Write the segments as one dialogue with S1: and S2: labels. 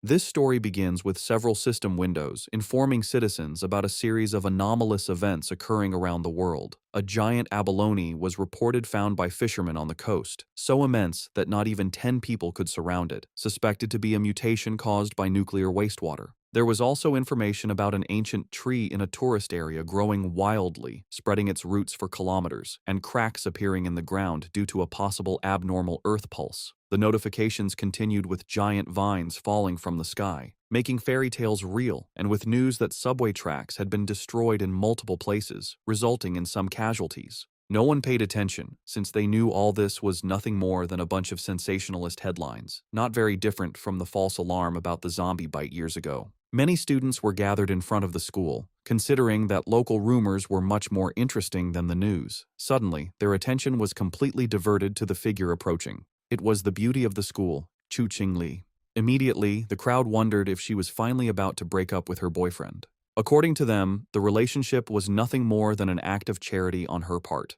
S1: This story begins with several system windows informing citizens about a series of anomalous events occurring around the world. A giant abalone was reported found by fishermen on the coast, so immense that not even 10 people could surround it, suspected to be a mutation caused by nuclear wastewater. There was also information about an ancient tree in a tourist area growing wildly, spreading its roots for kilometers, and cracks appearing in the ground due to a possible abnormal earth pulse. The notifications continued with giant vines falling from the sky, making fairy tales real, and with news that subway tracks had been destroyed in multiple places, resulting in some casualties. No one paid attention, since they knew all this was nothing more than a bunch of sensationalist headlines, not very different from the false alarm about the zombie bite years ago. Many students were gathered in front of the school, considering that local rumors were much more interesting than the news. Suddenly, their attention was completely diverted to the figure approaching. It was the beauty of the school, Chu Qingli. Immediately, the crowd wondered if she was finally about to break up with her boyfriend. According to them, the relationship was nothing more than an act of charity on her part.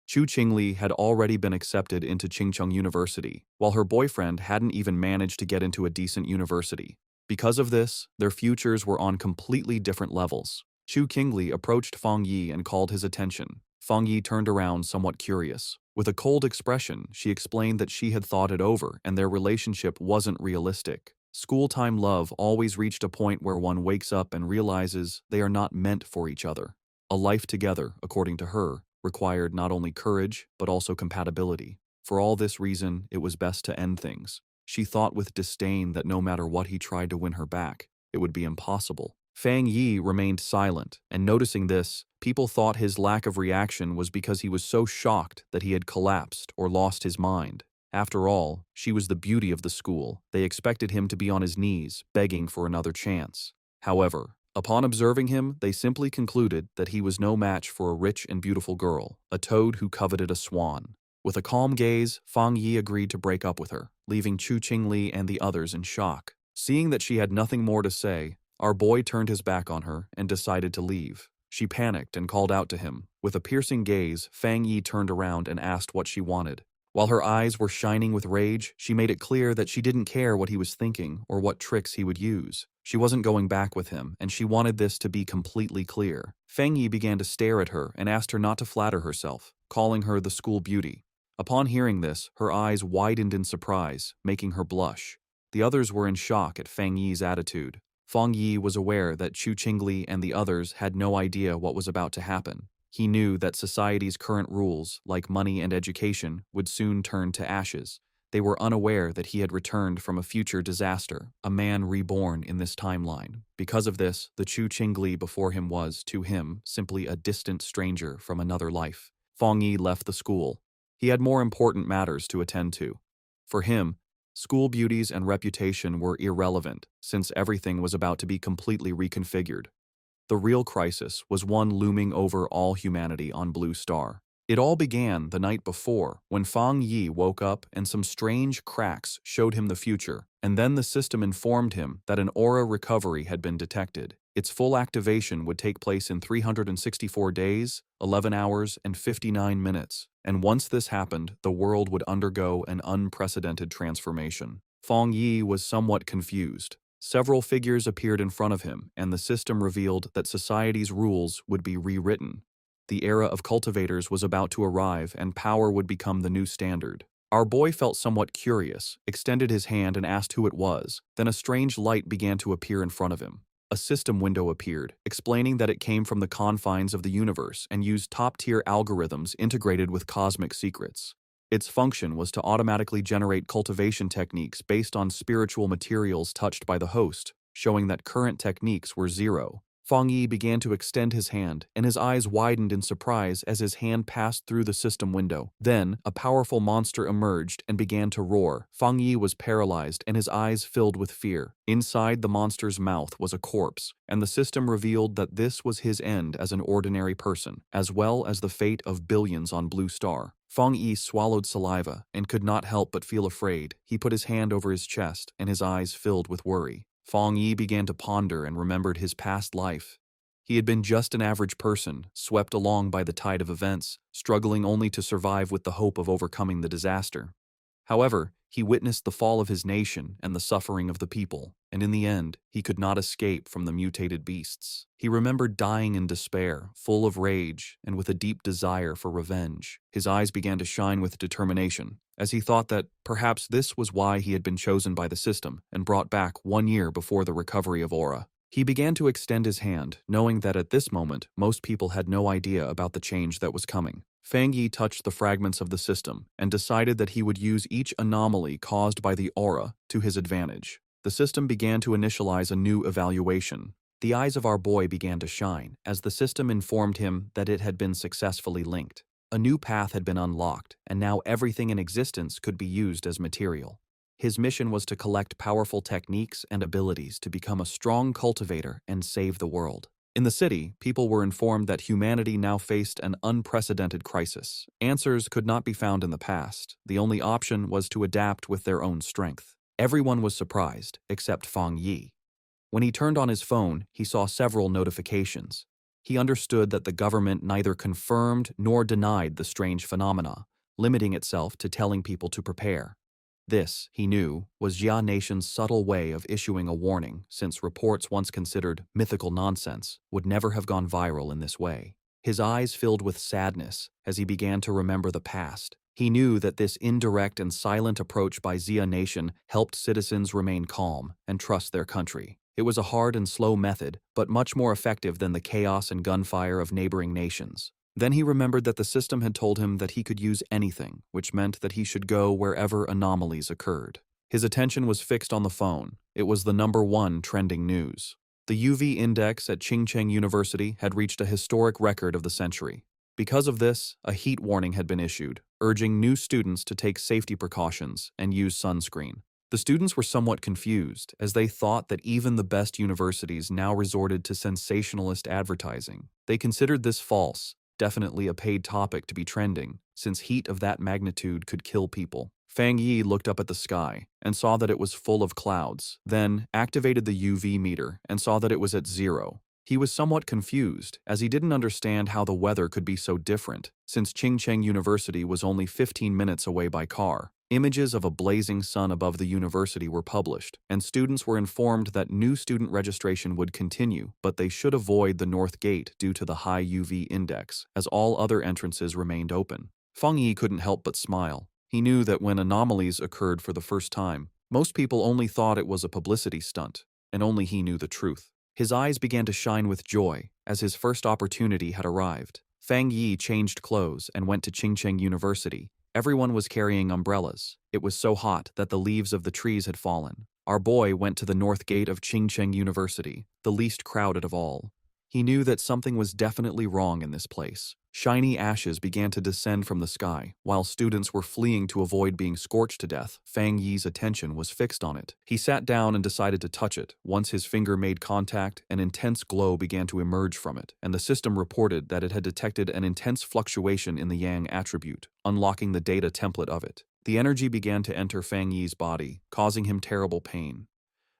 S1: Chu Qingli had already been accepted into Qingcheng University, while her boyfriend hadn't even managed to get into a decent university. Because of this, their futures were on completely different levels. Chu Qingli approached Fang Yi and called his attention. Fang Yi turned around somewhat curious. With a cold expression, she explained that she had thought it over and their relationship wasn't realistic. School-time love always reached a point where one wakes up and realizes they are not meant for each other. A life together, according to her, required not only courage but also compatibility. For all this reason, it was best to end things. She thought with disdain that no matter what he tried to win her back, it would be impossible. Fang Yi remained silent, and noticing this, people thought his lack of reaction was because he was so shocked that he had collapsed or lost his mind. After all, she was the beauty of the school. They expected him to be on his knees, begging for another chance. However, upon observing him, they simply concluded that he was no match for a rich and beautiful girl, a toad who coveted a swan. With a calm gaze, Fang Yi agreed to break up with her, leaving Chu Qingli and the others in shock. Seeing that she had nothing more to say, our boy turned his back on her and decided to leave. She panicked and called out to him. With a piercing gaze, Fang Yi turned around and asked what she wanted. While her eyes were shining with rage, she made it clear that she didn't care what he was thinking or what tricks he would use. She wasn't going back with him, and she wanted this to be completely clear. Fang Yi began to stare at her and asked her not to flatter herself, calling her the school beauty. Upon hearing this, her eyes widened in surprise, making her blush. The others were in shock at Fang Yi's attitude. Fang Yi was aware that Chu Qingli and the others had no idea what was about to happen. He knew that society's current rules, like money and education, would soon turn to ashes. They were unaware that he had returned from a future disaster, a man reborn in this timeline. Because of this, the Chu Qingli before him was, to him, simply a distant stranger from another life. Fang Yi left the school. He had more important matters to attend to. For him, school beauties and reputation were irrelevant, since everything was about to be completely reconfigured. The real crisis was one looming over all humanity on Blue Star. It all began the night before, when Fang Yi woke up and some strange cracks showed him the future, and then the system informed him that an aura recovery had been detected. Its full activation would take place in 364 days, 11 hours, and 59 minutes, and once this happened, the world would undergo an unprecedented transformation. Fang Yi was somewhat confused. Several figures appeared in front of him, and the system revealed that society's rules would be rewritten. The era of cultivators was about to arrive, and power would become the new standard. Our boy felt somewhat curious, extended his hand and asked who it was. Then a strange light began to appear in front of him. A system window appeared, explaining that it came from the confines of the universe and used top-tier algorithms integrated with cosmic secrets. Its function was to automatically generate cultivation techniques based on spiritual materials touched by the host, showing that current techniques were zero. Fang Yi began to extend his hand, and his eyes widened in surprise as his hand passed through the system window. Then, a powerful monster emerged and began to roar. Fang Yi was paralyzed, and his eyes filled with fear. Inside the monster's mouth was a corpse, and the system revealed that this was his end as an ordinary person, as well as the fate of billions on Blue Star. Fang Yi swallowed saliva and could not help but feel afraid. He put his hand over his chest, and his eyes filled with worry. Fang Yi began to ponder and remembered his past life. He had been just an average person, swept along by the tide of events, struggling only to survive with the hope of overcoming the disaster. However, he witnessed the fall of his nation and the suffering of the people, and in the end, he could not escape from the mutated beasts. He remembered dying in despair, full of rage, and with a deep desire for revenge. His eyes began to shine with determination, as he thought that perhaps this was why he had been chosen by the system and brought back 1 year before the recovery of Aura. He began to extend his hand, knowing that at this moment, most people had no idea about the change that was coming. Fang Yi touched the fragments of the system and decided that he would use each anomaly caused by the aura to his advantage. The system began to initialize a new evaluation. The eyes of our boy began to shine as the system informed him that it had been successfully linked. A new path had been unlocked, and now everything in existence could be used as material. His mission was to collect powerful techniques and abilities to become a strong cultivator and save the world. In the city, people were informed that humanity now faced an unprecedented crisis. Answers could not be found in the past. The only option was to adapt with their own strength. Everyone was surprised, except Fang Yi. When he turned on his phone, he saw several notifications. He understood that the government neither confirmed nor denied the strange phenomena, limiting itself to telling people to prepare. This, he knew, was Jia Nation's subtle way of issuing a warning, since reports once considered mythical nonsense would never have gone viral in this way. His eyes filled with sadness as he began to remember the past. He knew that this indirect and silent approach by Jia Nation helped citizens remain calm and trust their country. It was a hard and slow method, but much more effective than the chaos and gunfire of neighboring nations. Then he remembered that the system had told him that he could use anything, which meant that he should go wherever anomalies occurred. His attention was fixed on the phone. It was the #1 trending news. The UV index at Qingcheng University had reached a historic record of the century. Because of this, a heat warning had been issued, urging new students to take safety precautions and use sunscreen. The students were somewhat confused, as they thought that even the best universities now resorted to sensationalist advertising. They considered this false, definitely a paid topic to be trending, since heat of that magnitude could kill people. Fang Yi looked up at the sky and saw that it was full of clouds, then activated the UV meter and saw that it was at 0. He was somewhat confused, as he didn't understand how the weather could be so different, since Qingcheng University was only 15 minutes away by car. Images of a blazing sun above the university were published, and students were informed that new student registration would continue, but they should avoid the North Gate due to the high UV index, as all other entrances remained open. Fang Yi couldn't help but smile. He knew that when anomalies occurred for the first time, most people only thought it was a publicity stunt, and only he knew the truth. His eyes began to shine with joy, as his first opportunity had arrived. Fang Yi changed clothes and went to Qingcheng University. Everyone was carrying umbrellas. It was so hot that the leaves of the trees had fallen. Our boy went to the north gate of Qingcheng University, the least crowded of all. He knew that something was definitely wrong in this place. Shiny ashes began to descend from the sky. While students were fleeing to avoid being scorched to death, Fang Yi's attention was fixed on it. He sat down and decided to touch it. Once his finger made contact, an intense glow began to emerge from it, and the system reported that it had detected an intense fluctuation in the Yang attribute, unlocking the data template of it. The energy began to enter Fang Yi's body, causing him terrible pain.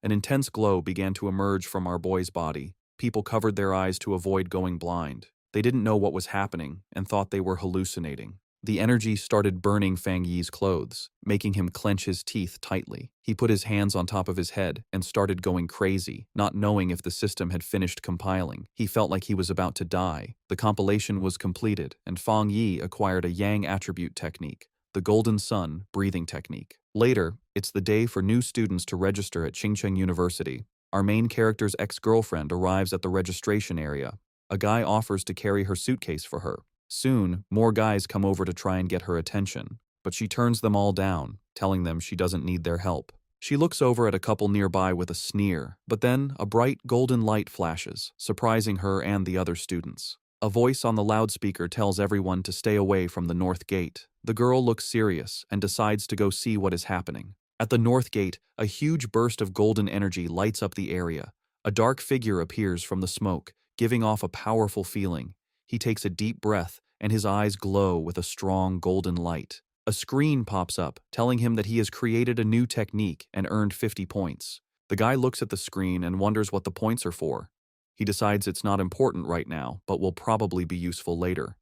S1: An intense glow began to emerge from our boy's body. People covered their eyes to avoid going blind. They didn't know what was happening and thought they were hallucinating. The energy started burning Fang Yi's clothes, making him clench his teeth tightly. He put his hands on top of his head and started going crazy, not knowing if the system had finished compiling. He felt like he was about to die. The compilation was completed, and Fang Yi acquired a Yang attribute technique, the Golden Sun breathing technique. Later, it's the day for new students to register at Qingcheng University. Our main character's ex-girlfriend arrives at the registration area. A guy offers to carry her suitcase for her. Soon, more guys come over to try and get her attention, but she turns them all down, telling them she doesn't need their help. She looks over at a couple nearby with a sneer, but then a bright golden light flashes, surprising her and the other students. A voice on the loudspeaker tells everyone to stay away from the north gate. The girl looks serious and decides to go see what is happening. At the north gate, a huge burst of golden energy lights up the area. A dark figure appears from the smoke, giving off a powerful feeling. He takes a deep breath, and his eyes glow with a strong golden light. A screen pops up, telling him that he has created a new technique and earned 50 points. The guy looks at the screen and wonders what the points are for. He decides it's not important right now, but will probably be useful later.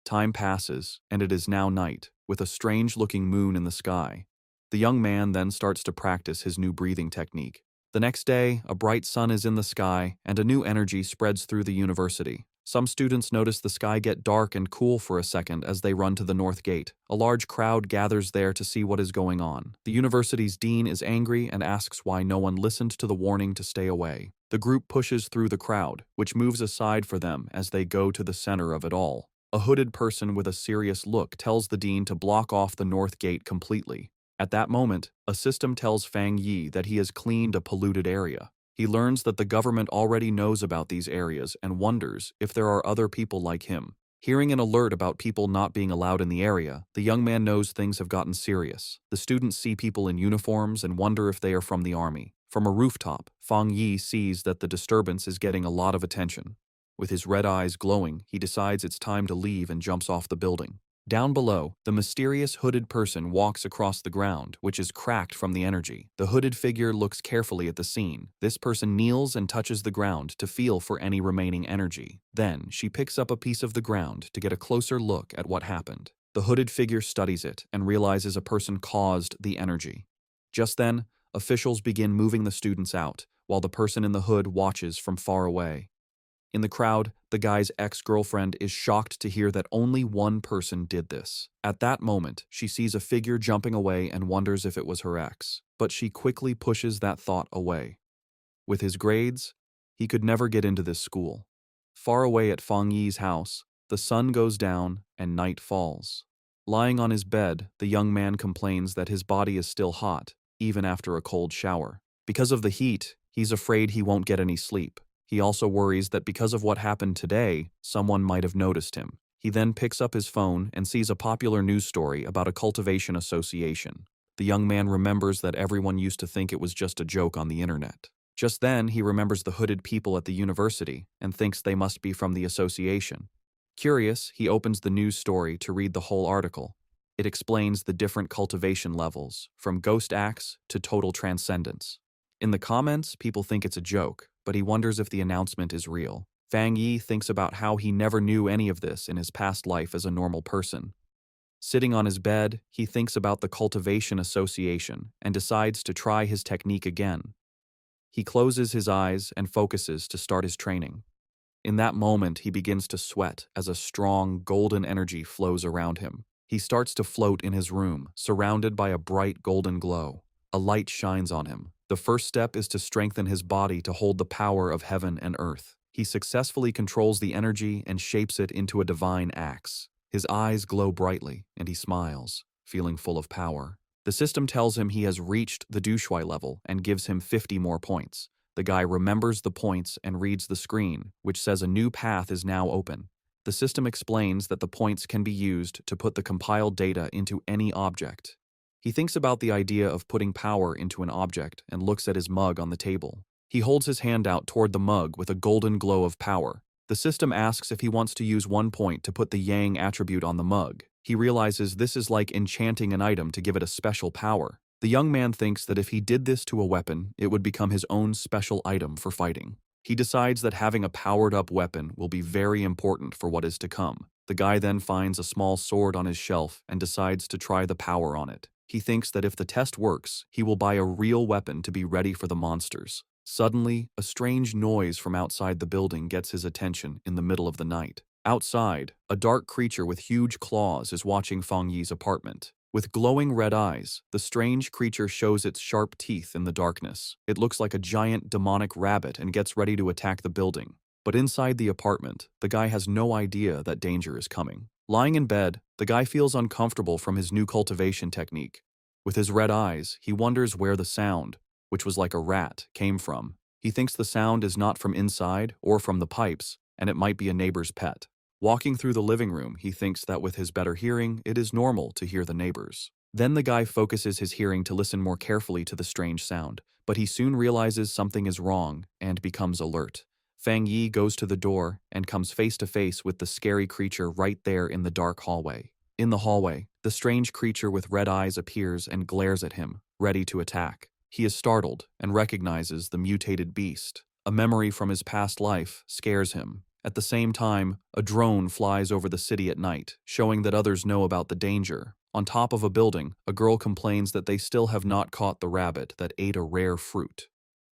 S1: Time passes, and it is now night, with a strange-looking moon in the sky. The young man then starts to practice his new breathing technique. The next day, a bright sun is in the sky, and a new energy spreads through the university. Some students notice the sky get dark and cool for a second as they run to the north gate. A large crowd gathers there to see what is going on. The university's dean is angry and asks why no one listened to the warning to stay away. The group pushes through the crowd, which moves aside for them as they go to the center of it all. A hooded person with a serious look tells the dean to block off the north gate completely. At that moment, a system tells Fang Yi that he has cleaned a polluted area. He learns that the government already knows about these areas and wonders if there are other people like him. Hearing an alert about people not being allowed in the area, the young man knows things have gotten serious. The students see people in uniforms and wonder if they are from the army. From a rooftop, Fang Yi sees that the disturbance is getting a lot of attention. With his red eyes glowing, he decides it's time to leave and jumps off the building. Down below, the mysterious hooded person walks across the ground, which is cracked from the energy. The hooded figure looks carefully at the scene. This person kneels and touches the ground to feel for any remaining energy. Then, she picks up a piece of the ground to get a closer look at what happened. The hooded figure studies it and realizes a person caused the energy. Just then, officials begin moving the students out, while the person in the hood watches from far away. In the crowd, the guy's ex-girlfriend is shocked to hear that only one person did this. At that moment, she sees a figure jumping away and wonders if it was her ex, but she quickly pushes that thought away. With his grades, he could never get into this school. Far away at Fang Yi's house, the sun goes down and night falls. Lying on his bed, the young man complains that his body is still hot, even after a cold shower. Because of the heat, he's afraid he won't get any sleep. He also worries that because of what happened today, someone might have noticed him. He then picks up his phone and sees a popular news story about a cultivation association. The young man remembers that everyone used to think it was just a joke on the internet. Just then, he remembers the hooded people at the university and thinks they must be from the association. Curious, he opens the news story to read the whole article. It explains the different cultivation levels, from ghost acts to total transcendence. In the comments, people think it's a joke, but he wonders if the announcement is real. Fang Yi thinks about how he never knew any of this in his past life as a normal person. Sitting on his bed, he thinks about the cultivation association and decides to try his technique again. He closes his eyes and focuses to start his training. In that moment, he begins to sweat as a strong, golden energy flows around him. He starts to float in his room, surrounded by a bright golden glow. A light shines on him. The first step is to strengthen his body to hold the power of heaven and earth. He successfully controls the energy and shapes it into a divine axe. His eyes glow brightly, and he smiles, feeling full of power. The system tells him he has reached the Dushui level and gives him 50 more points. The guy remembers the points and reads the screen, which says a new path is now open. The system explains that the points can be used to put the compiled data into any object. He thinks about the idea of putting power into an object and looks at his mug on the table. He holds his hand out toward the mug with a golden glow of power. The system asks if he wants to use 1 point to put the Yang attribute on the mug. He realizes this is like enchanting an item to give it a special power. The young man thinks that if he did this to a weapon, it would become his own special item for fighting. He decides that having a powered-up weapon will be very important for what is to come. The guy then finds a small sword on his shelf and decides to try the power on it. He thinks that if the test works, he will buy a real weapon to be ready for the monsters. Suddenly, a strange noise from outside the building gets his attention in the middle of the night. Outside, a dark creature with huge claws is watching Fang Yi's apartment. With glowing red eyes, the strange creature shows its sharp teeth in the darkness. It looks like a giant demonic rabbit and gets ready to attack the building. But inside the apartment, the guy has no idea that danger is coming. Lying in bed, the guy feels uncomfortable from his new cultivation technique. With his red eyes, he wonders where the sound, which was like a rat, came from. He thinks the sound is not from inside or from the pipes, and it might be a neighbor's pet. Walking through the living room, he thinks that with his better hearing, it is normal to hear the neighbors. Then the guy focuses his hearing to listen more carefully to the strange sound, but he soon realizes something is wrong and becomes alert. Fang Yi goes to the door and comes face to face with the scary creature right there in the dark hallway. In the hallway, the strange creature with red eyes appears and glares at him, ready to attack. He is startled and recognizes the mutated beast. A memory from his past life scares him. At the same time, a drone flies over the city at night, showing that others know about the danger. On top of a building, a girl complains that they still have not caught the rabbit that ate a rare fruit.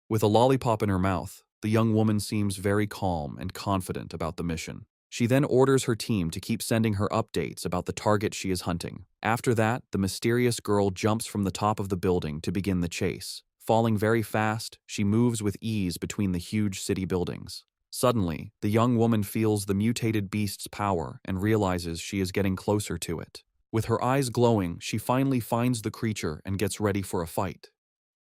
S1: With a lollipop in her mouth, the young woman seems very calm and confident about the mission. She then orders her team to keep sending her updates about the target she is hunting. After that, the mysterious girl jumps from the top of the building to begin the chase. Falling very fast, she moves with ease between the huge city buildings. Suddenly, the young woman feels the mutated beast's power and realizes she is getting closer to it. With her eyes glowing, she finally finds the creature and gets ready for a fight.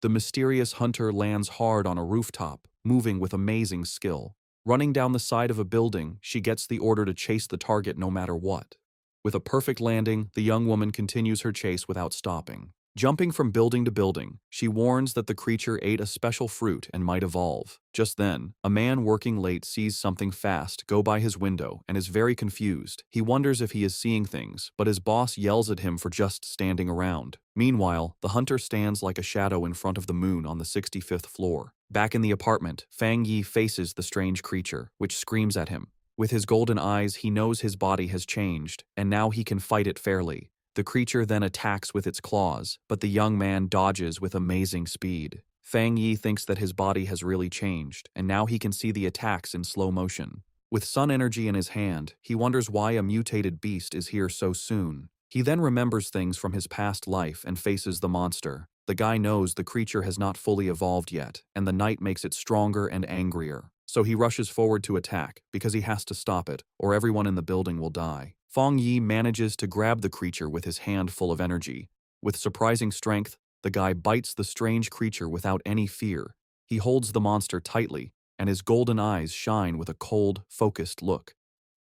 S1: The mysterious hunter lands hard on a rooftop, moving with amazing skill. Running down the side of a building, she gets the order to chase the target no matter what. With a perfect landing, the young woman continues her chase without stopping. Jumping from building to building, she warns that the creature ate a special fruit and might evolve. Just then, a man working late sees something fast go by his window and is very confused. He wonders if he is seeing things, but his boss yells at him for just standing around. Meanwhile, the hunter stands like a shadow in front of the moon on the 65th floor. Back in the apartment, Fang Yi faces the strange creature, which screams at him. With his golden eyes, he knows his body has changed, and now he can fight it fairly. The creature then attacks with its claws, but the young man dodges with amazing speed. Fang Yi thinks that his body has really changed, and now he can see the attacks in slow motion. With sun energy in his hand, he wonders why a mutated beast is here so soon. He then remembers things from his past life and faces the monster. The guy knows the creature has not fully evolved yet, and the night makes it stronger and angrier. So he rushes forward to attack, because he has to stop it, or everyone in the building will die. Fang Yi manages to grab the creature with his hand full of energy. With surprising strength, the guy bites the strange creature without any fear. He holds the monster tightly, and his golden eyes shine with a cold, focused look.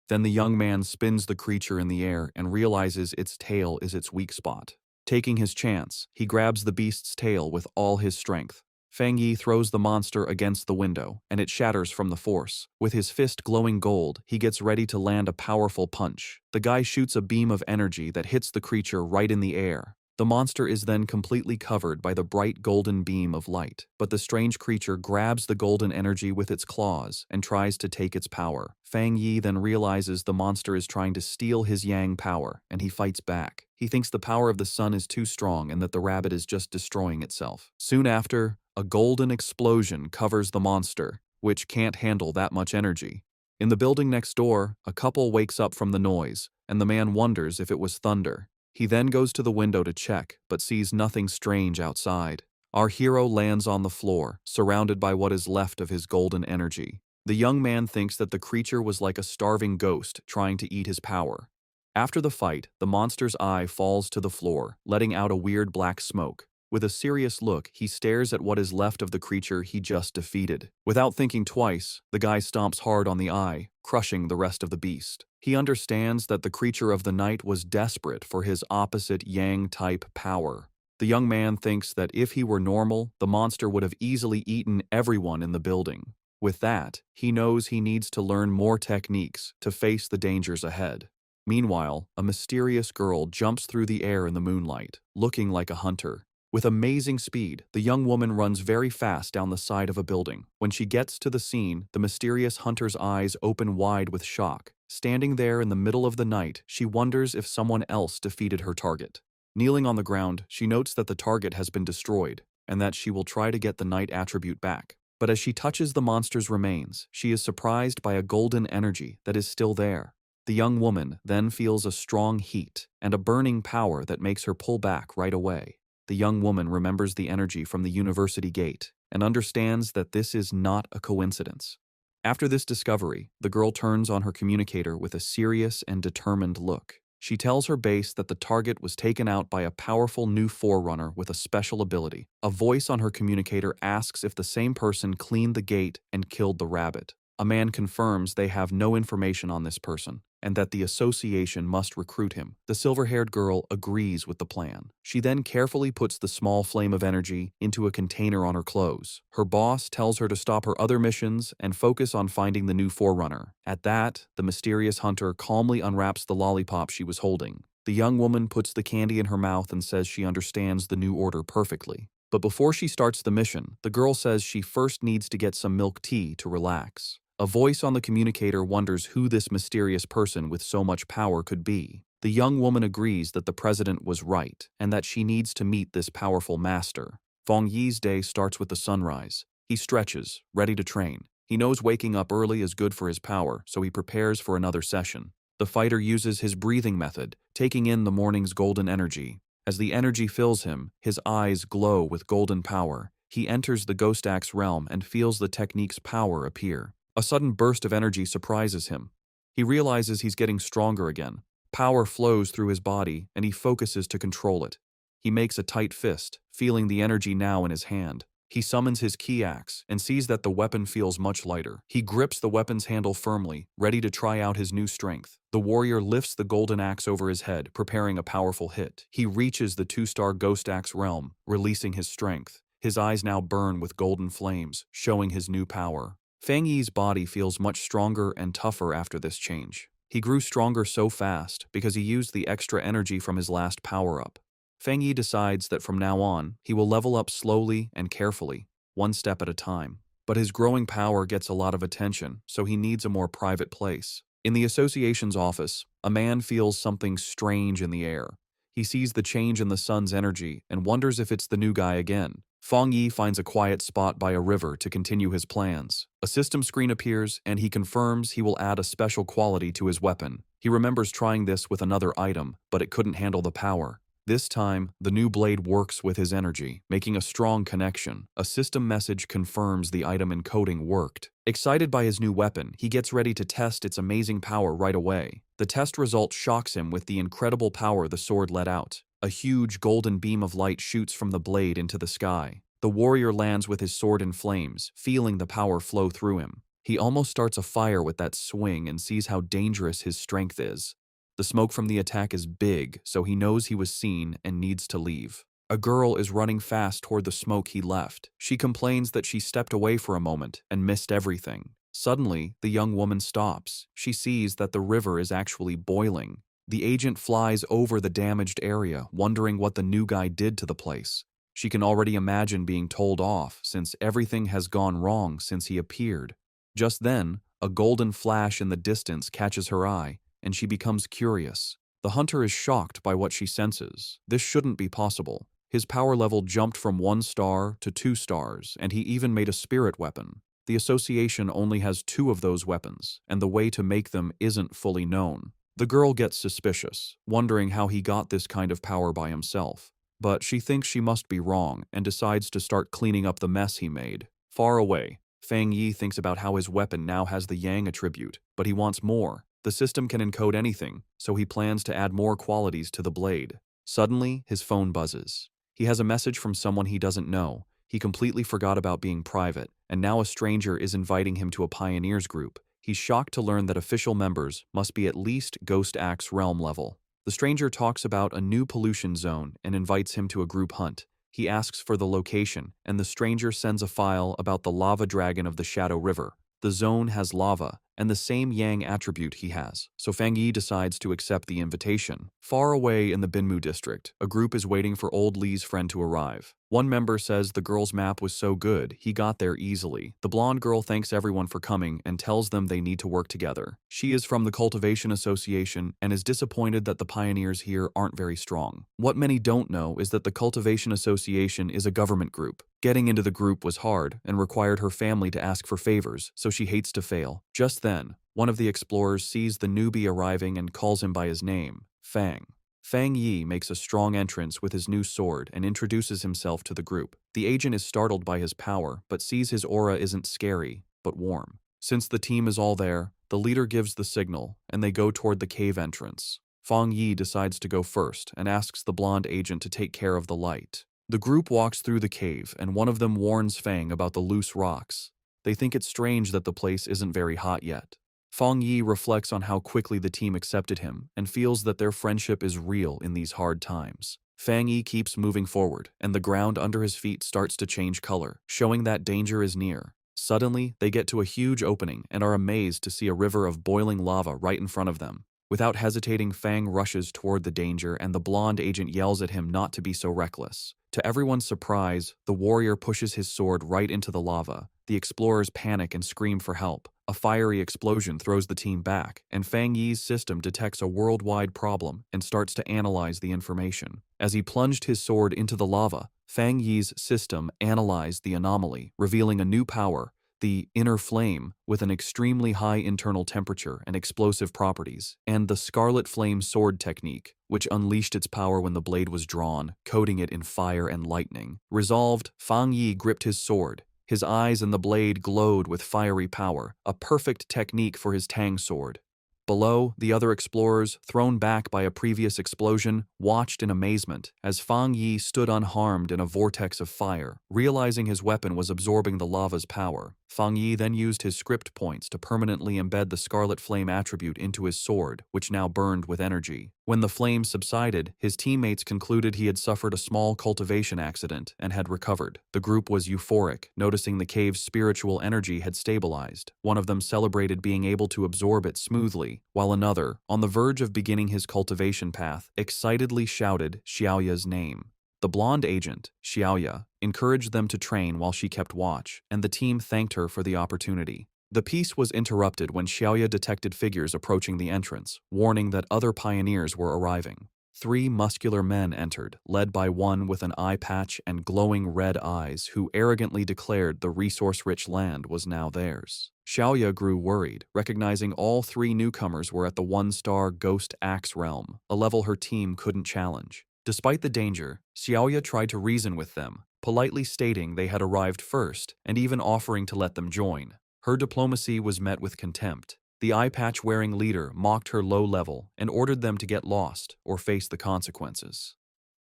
S1: Then the young man spins the creature in the air and realizes its tail is its weak spot. Taking his chance, he grabs the beast's tail with all his strength. Fang Yi throws the monster against the window, and it shatters from the force. With his fist glowing gold, he gets ready to land a powerful punch. The guy shoots a beam of energy that hits the creature right in the air. The monster is then completely covered by the bright golden beam of light, but the strange creature grabs the golden energy with its claws and tries to take its power. Fang Yi then realizes the monster is trying to steal his yang power, and he fights back. He thinks the power of the sun is too strong and that the rabbit is just destroying itself. Soon after, a golden explosion covers the monster, which can't handle that much energy. In the building next door, a couple wakes up from the noise, and the man wonders if it was thunder. He then goes to the window to check, but sees nothing strange outside. Our hero lands on the floor, surrounded by what is left of his golden energy. The young man thinks that the creature was like a starving ghost trying to eat his power. After the fight, the monster's eye falls to the floor, letting out a weird black smoke. With a serious look, he stares at what is left of the creature he just defeated. Without thinking twice, the guy stomps hard on the eye, crushing the rest of the beast. He understands that the creature of the night was desperate for his opposite yang-type power. The young man thinks that if he were normal, the monster would have easily eaten everyone in the building. With that, he knows he needs to learn more techniques to face the dangers ahead. Meanwhile, a mysterious girl jumps through the air in the moonlight, looking like a hunter. With amazing speed, the young woman runs very fast down the side of a building. When she gets to the scene, the mysterious hunter's eyes open wide with shock. Standing there in the middle of the night, she wonders if someone else defeated her target. Kneeling on the ground, she notes that the target has been destroyed, and that she will try to get the night attribute back. But as she touches the monster's remains, she is surprised by a golden energy that is still there. The young woman then feels a strong heat and a burning power that makes her pull back right away. The young woman remembers the energy from the university gate and understands that this is not a coincidence. After this discovery, the girl turns on her communicator with a serious and determined look. She tells her base that the target was taken out by a powerful new forerunner with a special ability. A voice on her communicator asks if the same person cleaned the gate and killed the rabbit. A man confirms they have no information on this person, and that the association must recruit him. The silver-haired girl agrees with the plan. She then carefully puts the small flame of energy into a container on her clothes. Her boss tells her to stop her other missions and focus on finding the new forerunner. At that, the mysterious hunter calmly unwraps the lollipop she was holding. The young woman puts the candy in her mouth and says she understands the new order perfectly. But before she starts the mission, the girl says she first needs to get some milk tea to relax. A voice on the communicator wonders who this mysterious person with so much power could be. The young woman agrees that the president was right and that she needs to meet this powerful master. Feng Yi's day starts with the sunrise. He stretches, ready to train. He knows waking up early is good for his power, so he prepares for another session. The fighter uses his breathing method, taking in the morning's golden energy. As the energy fills him, his eyes glow with golden power. He enters the Ghost Axe realm and feels the technique's power appear. A sudden burst of energy surprises him. He realizes he's getting stronger again. Power flows through his body, and he focuses to control it. He makes a tight fist, feeling the energy now in his hand. He summons his key axe and sees that the weapon feels much lighter. He grips the weapon's handle firmly, ready to try out his new strength. The warrior lifts the golden axe over his head, preparing a powerful hit. He reaches the 2-star Ghost Axe realm, releasing his strength. His eyes now burn with golden flames, showing his new power. Feng Yi's body feels much stronger and tougher after this change. He grew stronger so fast because he used the extra energy from his last power-up. Feng Yi decides that from now on, he will level up slowly and carefully, one step at a time. But his growing power gets a lot of attention, so he needs a more private place. In the association's office, a man feels something strange in the air. He sees the change in the sun's energy and wonders if it's the new guy again. Feng Yi finds a quiet spot by a river to continue his plans. A system screen appears, and he confirms he will add a special quality to his weapon. He remembers trying this with another item, but it couldn't handle the power. This time, the new blade works with his energy, making a strong connection. A system message confirms the item encoding worked. Excited by his new weapon, he gets ready to test its amazing power right away. The test result shocks him with the incredible power the sword let out. A huge golden beam of light shoots from the blade into the sky. The warrior lands with his sword in flames, feeling the power flow through him. He almost starts a fire with that swing and sees how dangerous his strength is. The smoke from the attack is big, so he knows he was seen and needs to leave. A girl is running fast toward the smoke he left. She complains that she stepped away for a moment and missed everything. Suddenly, the young woman stops. She sees that the river is actually boiling. The agent flies over the damaged area, wondering what the new guy did to the place. She can already imagine being told off, since everything has gone wrong since he appeared. Just then, a golden flash in the distance catches her eye, and she becomes curious. The hunter is shocked by what she senses. This shouldn't be possible. His power level jumped from 1 star to 2 stars, and he even made a spirit weapon. The association only has 2 of those weapons, and the way to make them isn't fully known. The girl gets suspicious, wondering how he got this kind of power by himself. But she thinks she must be wrong and decides to start cleaning up the mess he made. Far away, Feng Yi thinks about how his weapon now has the Yang attribute, but he wants more. The system can encode anything, so he plans to add more qualities to the blade. Suddenly, his phone buzzes. He has a message from someone he doesn't know. He completely forgot about being private, and now a stranger is inviting him to a pioneers group. He's shocked to learn that official members must be at least Ghost Axe realm level. The stranger talks about a new pollution zone and invites him to a group hunt. He asks for the location, and the stranger sends a file about the lava dragon of the Shadow River. The zone has lava, and the same Yang attribute he has, so Feng Yi decides to accept the invitation. Far away in the Binmu district, a group is waiting for old Li's friend to arrive. One member says the girl's map was so good, he got there easily. The blonde girl thanks everyone for coming and tells them they need to work together. She is from the Cultivation Association and is disappointed that the pioneers here aren't very strong. What many don't know is that the Cultivation Association is a government group. Getting into the group was hard and required her family to ask for favors, so she hates to fail. Just then, one of the explorers sees the newbie arriving and calls him by his name, Fang. Feng Yi makes a strong entrance with his new sword and introduces himself to the group. The agent is startled by his power, but sees his aura isn't scary, but warm. Since the team is all there, the leader gives the signal, and they go toward the cave entrance. Feng Yi decides to go first and asks the blonde agent to take care of the light. The group walks through the cave, and one of them warns Fang about the loose rocks. They think it's strange that the place isn't very hot yet. Feng Yi reflects on how quickly the team accepted him and feels that their friendship is real in these hard times. Feng Yi keeps moving forward, and the ground under his feet starts to change color, showing that danger is near. Suddenly, they get to a huge opening and are amazed to see a river of boiling lava right in front of them. Without hesitating, Fang rushes toward the danger, and the blonde agent yells at him not to be so reckless. To everyone's surprise, the warrior pushes his sword right into the lava. The explorers panic and scream for help, A fiery explosion throws the team back, and Fang Yi's system detects a worldwide problem and starts to analyze the information. As he plunged his sword into the lava, Fang Yi's system analyzed the anomaly, revealing a new power, the inner flame, with an extremely high internal temperature and explosive properties, and the Scarlet Flame sword technique, which unleashed its power when the blade was drawn, coating it in fire and lightning. Resolved, Fang Yi gripped his sword. His eyes and the blade glowed with fiery power, a perfect technique for his Tang sword. Below, the other explorers, thrown back by a previous explosion, watched in amazement as Fang Yi stood unharmed in a vortex of fire. Realizing his weapon was absorbing the lava's power, Fang Yi then used his script points to permanently embed the Scarlet Flame attribute into his sword, which now burned with energy. When the flames subsided, his teammates concluded he had suffered a small cultivation accident and had recovered. The group was euphoric, noticing the cave's spiritual energy had stabilized. One of them celebrated being able to absorb it smoothly, while another, on the verge of beginning his cultivation path, excitedly shouted Xiaoya's name. The blonde agent, Xiaoya, encouraged them to train while she kept watch, and the team thanked her for the opportunity. The peace was interrupted when Xiaoya detected figures approaching the entrance, warning that other pioneers were arriving. 3 muscular men entered, led by one with an eye patch and glowing red eyes who arrogantly declared the resource-rich land was now theirs. Xiaoya grew worried, recognizing all 3 newcomers were at the 1-star Ghost Axe realm, a level her team couldn't challenge. Despite the danger, Xiaoya tried to reason with them, politely stating they had arrived first and even offering to let them join. Her diplomacy was met with contempt. The eye-patch-wearing leader mocked her low level and ordered them to get lost or face the consequences.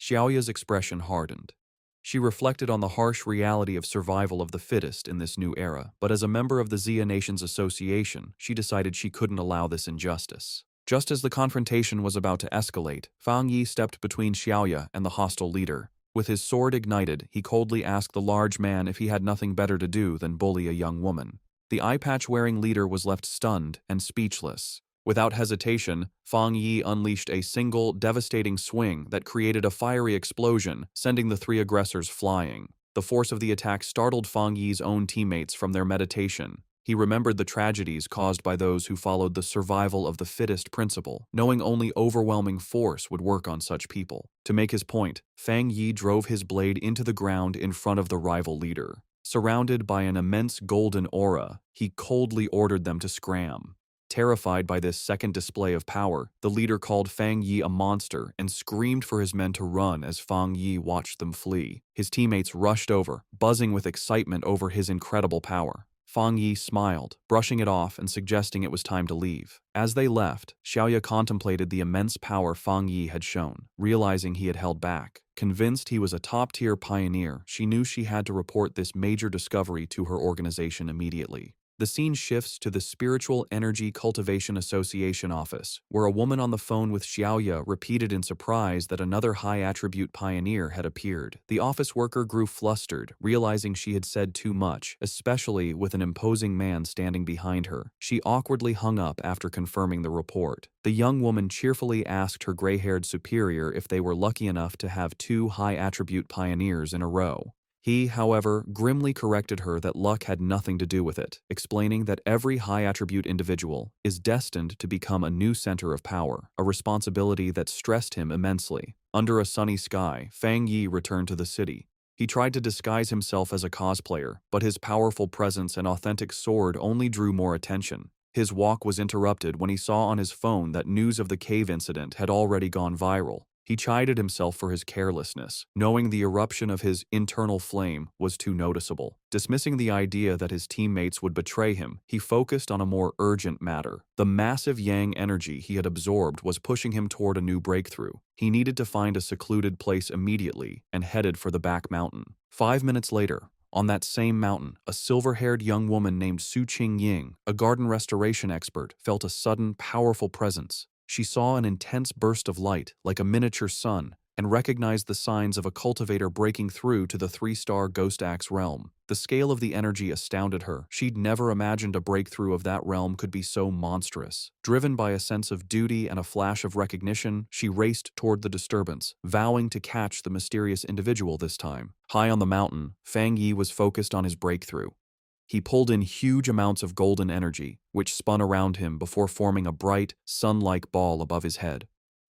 S1: Xiaoya's expression hardened. She reflected on the harsh reality of survival of the fittest in this new era, but as a member of the Xia Nations Association, she decided she couldn't allow this injustice. Just as the confrontation was about to escalate, Fang Yi stepped between Xiaoya and the hostile leader. With his sword ignited, he coldly asked the large man if he had nothing better to do than bully a young woman. The eye-patch-wearing leader was left stunned and speechless. Without hesitation, Fang Yi unleashed a single, devastating swing that created a fiery explosion, sending the 3 aggressors flying. The force of the attack startled Fang Yi's own teammates from their meditation. He remembered the tragedies caused by those who followed the survival of the fittest principle, knowing only overwhelming force would work on such people. To make his point, Fang Yi drove his blade into the ground in front of the rival leader. Surrounded by an immense golden aura, he coldly ordered them to scram. Terrified by this second display of power, the leader called Fang Yi a monster and screamed for his men to run as Fang Yi watched them flee. His teammates rushed over, buzzing with excitement over his incredible power. Fang Yi smiled, brushing it off and suggesting it was time to leave. As they left, Xiaoya contemplated the immense power Fang Yi had shown, realizing he had held back. Convinced he was a top-tier pioneer, she knew she had to report this major discovery to her organization immediately. The scene shifts to the Spiritual Energy Cultivation Association office, where a woman on the phone with Xiaoya repeated in surprise that another high-attribute pioneer had appeared. The office worker grew flustered, realizing she had said too much, especially with an imposing man standing behind her. She awkwardly hung up after confirming the report. The young woman cheerfully asked her gray-haired superior if they were lucky enough to have 2 high-attribute pioneers in a row. He, however, grimly corrected her that luck had nothing to do with it, explaining that every high-attribute individual is destined to become a new center of power, a responsibility that stressed him immensely. Under a sunny sky, Fang Yi returned to the city. He tried to disguise himself as a cosplayer, but his powerful presence and authentic sword only drew more attention. His walk was interrupted when he saw on his phone that news of the cave incident had already gone viral. He chided himself for his carelessness, knowing the eruption of his internal flame was too noticeable. Dismissing the idea that his teammates would betray him, he focused on a more urgent matter. The massive yang energy he had absorbed was pushing him toward a new breakthrough. He needed to find a secluded place immediately and headed for the back mountain. 5 minutes later, on that same mountain, a silver-haired young woman named Su Qingying, a garden restoration expert, felt a sudden, powerful presence. She saw an intense burst of light, like a miniature sun, and recognized the signs of a cultivator breaking through to the 3-star Ghost Axe realm. The scale of the energy astounded her. She'd never imagined a breakthrough of that realm could be so monstrous. Driven by a sense of duty and a flash of recognition, she raced toward the disturbance, vowing to catch the mysterious individual this time. High on the mountain, Fang Yi was focused on his breakthrough. He pulled in huge amounts of golden energy, which spun around him before forming a bright, sun-like ball above his head.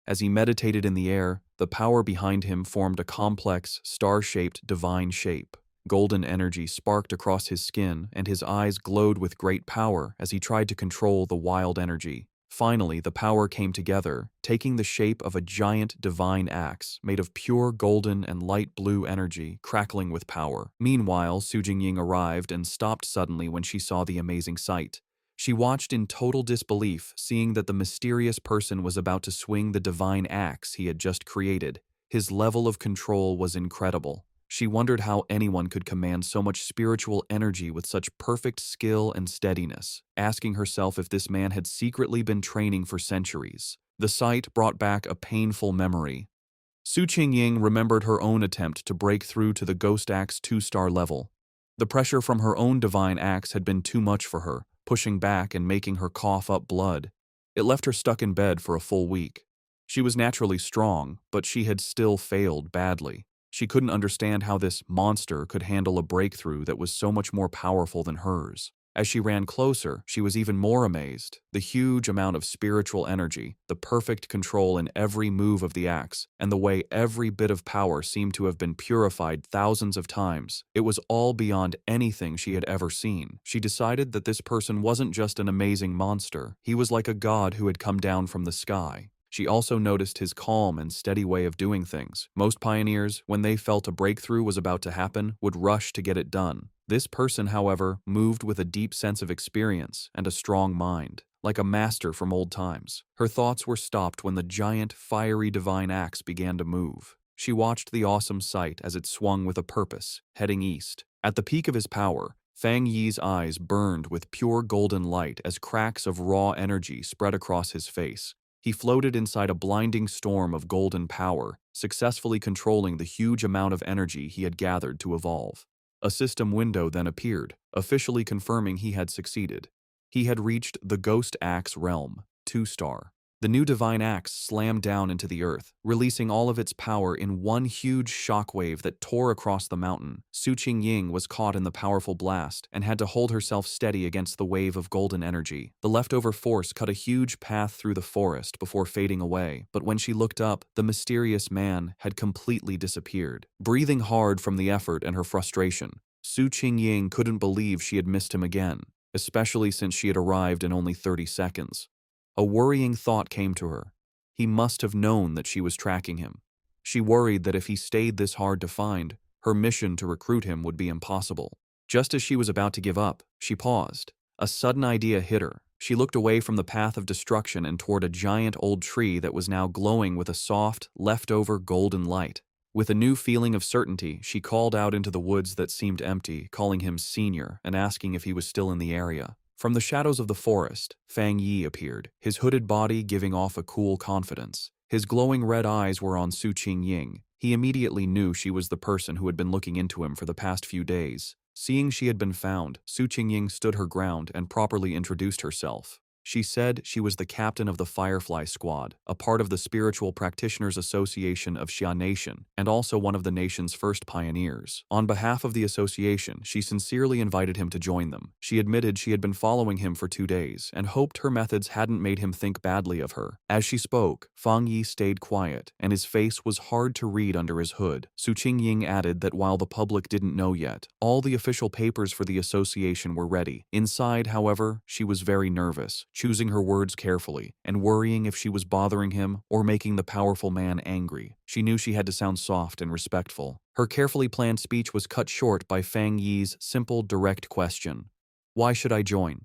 S1: As he meditated in the air, the power behind him formed a complex, star-shaped divine shape. Golden energy sparked across his skin, and his eyes glowed with great power as he tried to control the wild energy. Finally, the power came together, taking the shape of a giant divine axe made of pure golden and light blue energy, crackling with power. Meanwhile, Su Jingying arrived and stopped suddenly when she saw the amazing sight. She watched in total disbelief, seeing that the mysterious person was about to swing the divine axe he had just created. His level of control was incredible. She wondered how anyone could command so much spiritual energy with such perfect skill and steadiness, asking herself if this man had secretly been training for centuries. The sight brought back a painful memory. Su Qingying remembered her own attempt to break through to the Ghost Axe 2-star level. The pressure from her own divine axe had been too much for her, pushing back and making her cough up blood. It left her stuck in bed for a full week. She was naturally strong, but she had still failed badly. She couldn't understand how this monster could handle a breakthrough that was so much more powerful than hers. As she ran closer, she was even more amazed. The huge amount of spiritual energy, the perfect control in every move of the axe, and the way every bit of power seemed to have been purified thousands of times. It was all beyond anything she had ever seen. She decided that this person wasn't just an amazing monster. He was like a god who had come down from the sky. She also noticed his calm and steady way of doing things. Most pioneers, when they felt a breakthrough was about to happen, would rush to get it done. This person, however, moved with a deep sense of experience and a strong mind, like a master from old times. Her thoughts were stopped when the giant, fiery divine axe began to move. She watched the awesome sight as it swung with a purpose, heading east. At the peak of his power, Fang Yi's eyes burned with pure golden light as cracks of raw energy spread across his face. He floated inside a blinding storm of golden power, successfully controlling the huge amount of energy he had gathered to evolve. A system window then appeared, officially confirming he had succeeded. He had reached the Ghost Axe realm, 2-star. The new divine axe slammed down into the earth, releasing all of its power in one huge shockwave that tore across the mountain. Su Qingying was caught in the powerful blast and had to hold herself steady against the wave of golden energy. The leftover force cut a huge path through the forest before fading away, but when she looked up, the mysterious man had completely disappeared. Breathing hard from the effort and her frustration, Su Qingying couldn't believe she had missed him again, especially since she had arrived in only 30 seconds. A worrying thought came to her. He must have known that she was tracking him. She worried that if he stayed this hard to find, her mission to recruit him would be impossible. Just as she was about to give up, she paused. A sudden idea hit her. She looked away from the path of destruction and toward a giant old tree that was now glowing with a soft, leftover golden light. With a new feeling of certainty, she called out into the woods that seemed empty, calling him Senior and asking if he was still in the area. From the shadows of the forest, Fang Yi appeared, his hooded body giving off a cool confidence. His glowing red eyes were on Su Qingying. He immediately knew she was the person who had been looking into him for the past few days. Seeing she had been found, Su Qingying stood her ground and properly introduced herself. She said she was the captain of the Firefly Squad, a part of the Spiritual Practitioners Association of Xia Nation, and also one of the nation's first pioneers. On behalf of the association, she sincerely invited him to join them. She admitted she had been following him for 2 days and hoped her methods hadn't made him think badly of her. As she spoke, Fang Yi stayed quiet, and his face was hard to read under his hood. Su Qingying added that while the public didn't know yet, all the official papers for the association were ready. Inside, however, she was very nervous, choosing her words carefully, and worrying if she was bothering him or making the powerful man angry. She knew she had to sound soft and respectful. Her carefully planned speech was cut short by Fang Yi's simple, direct question. "Why should I join?"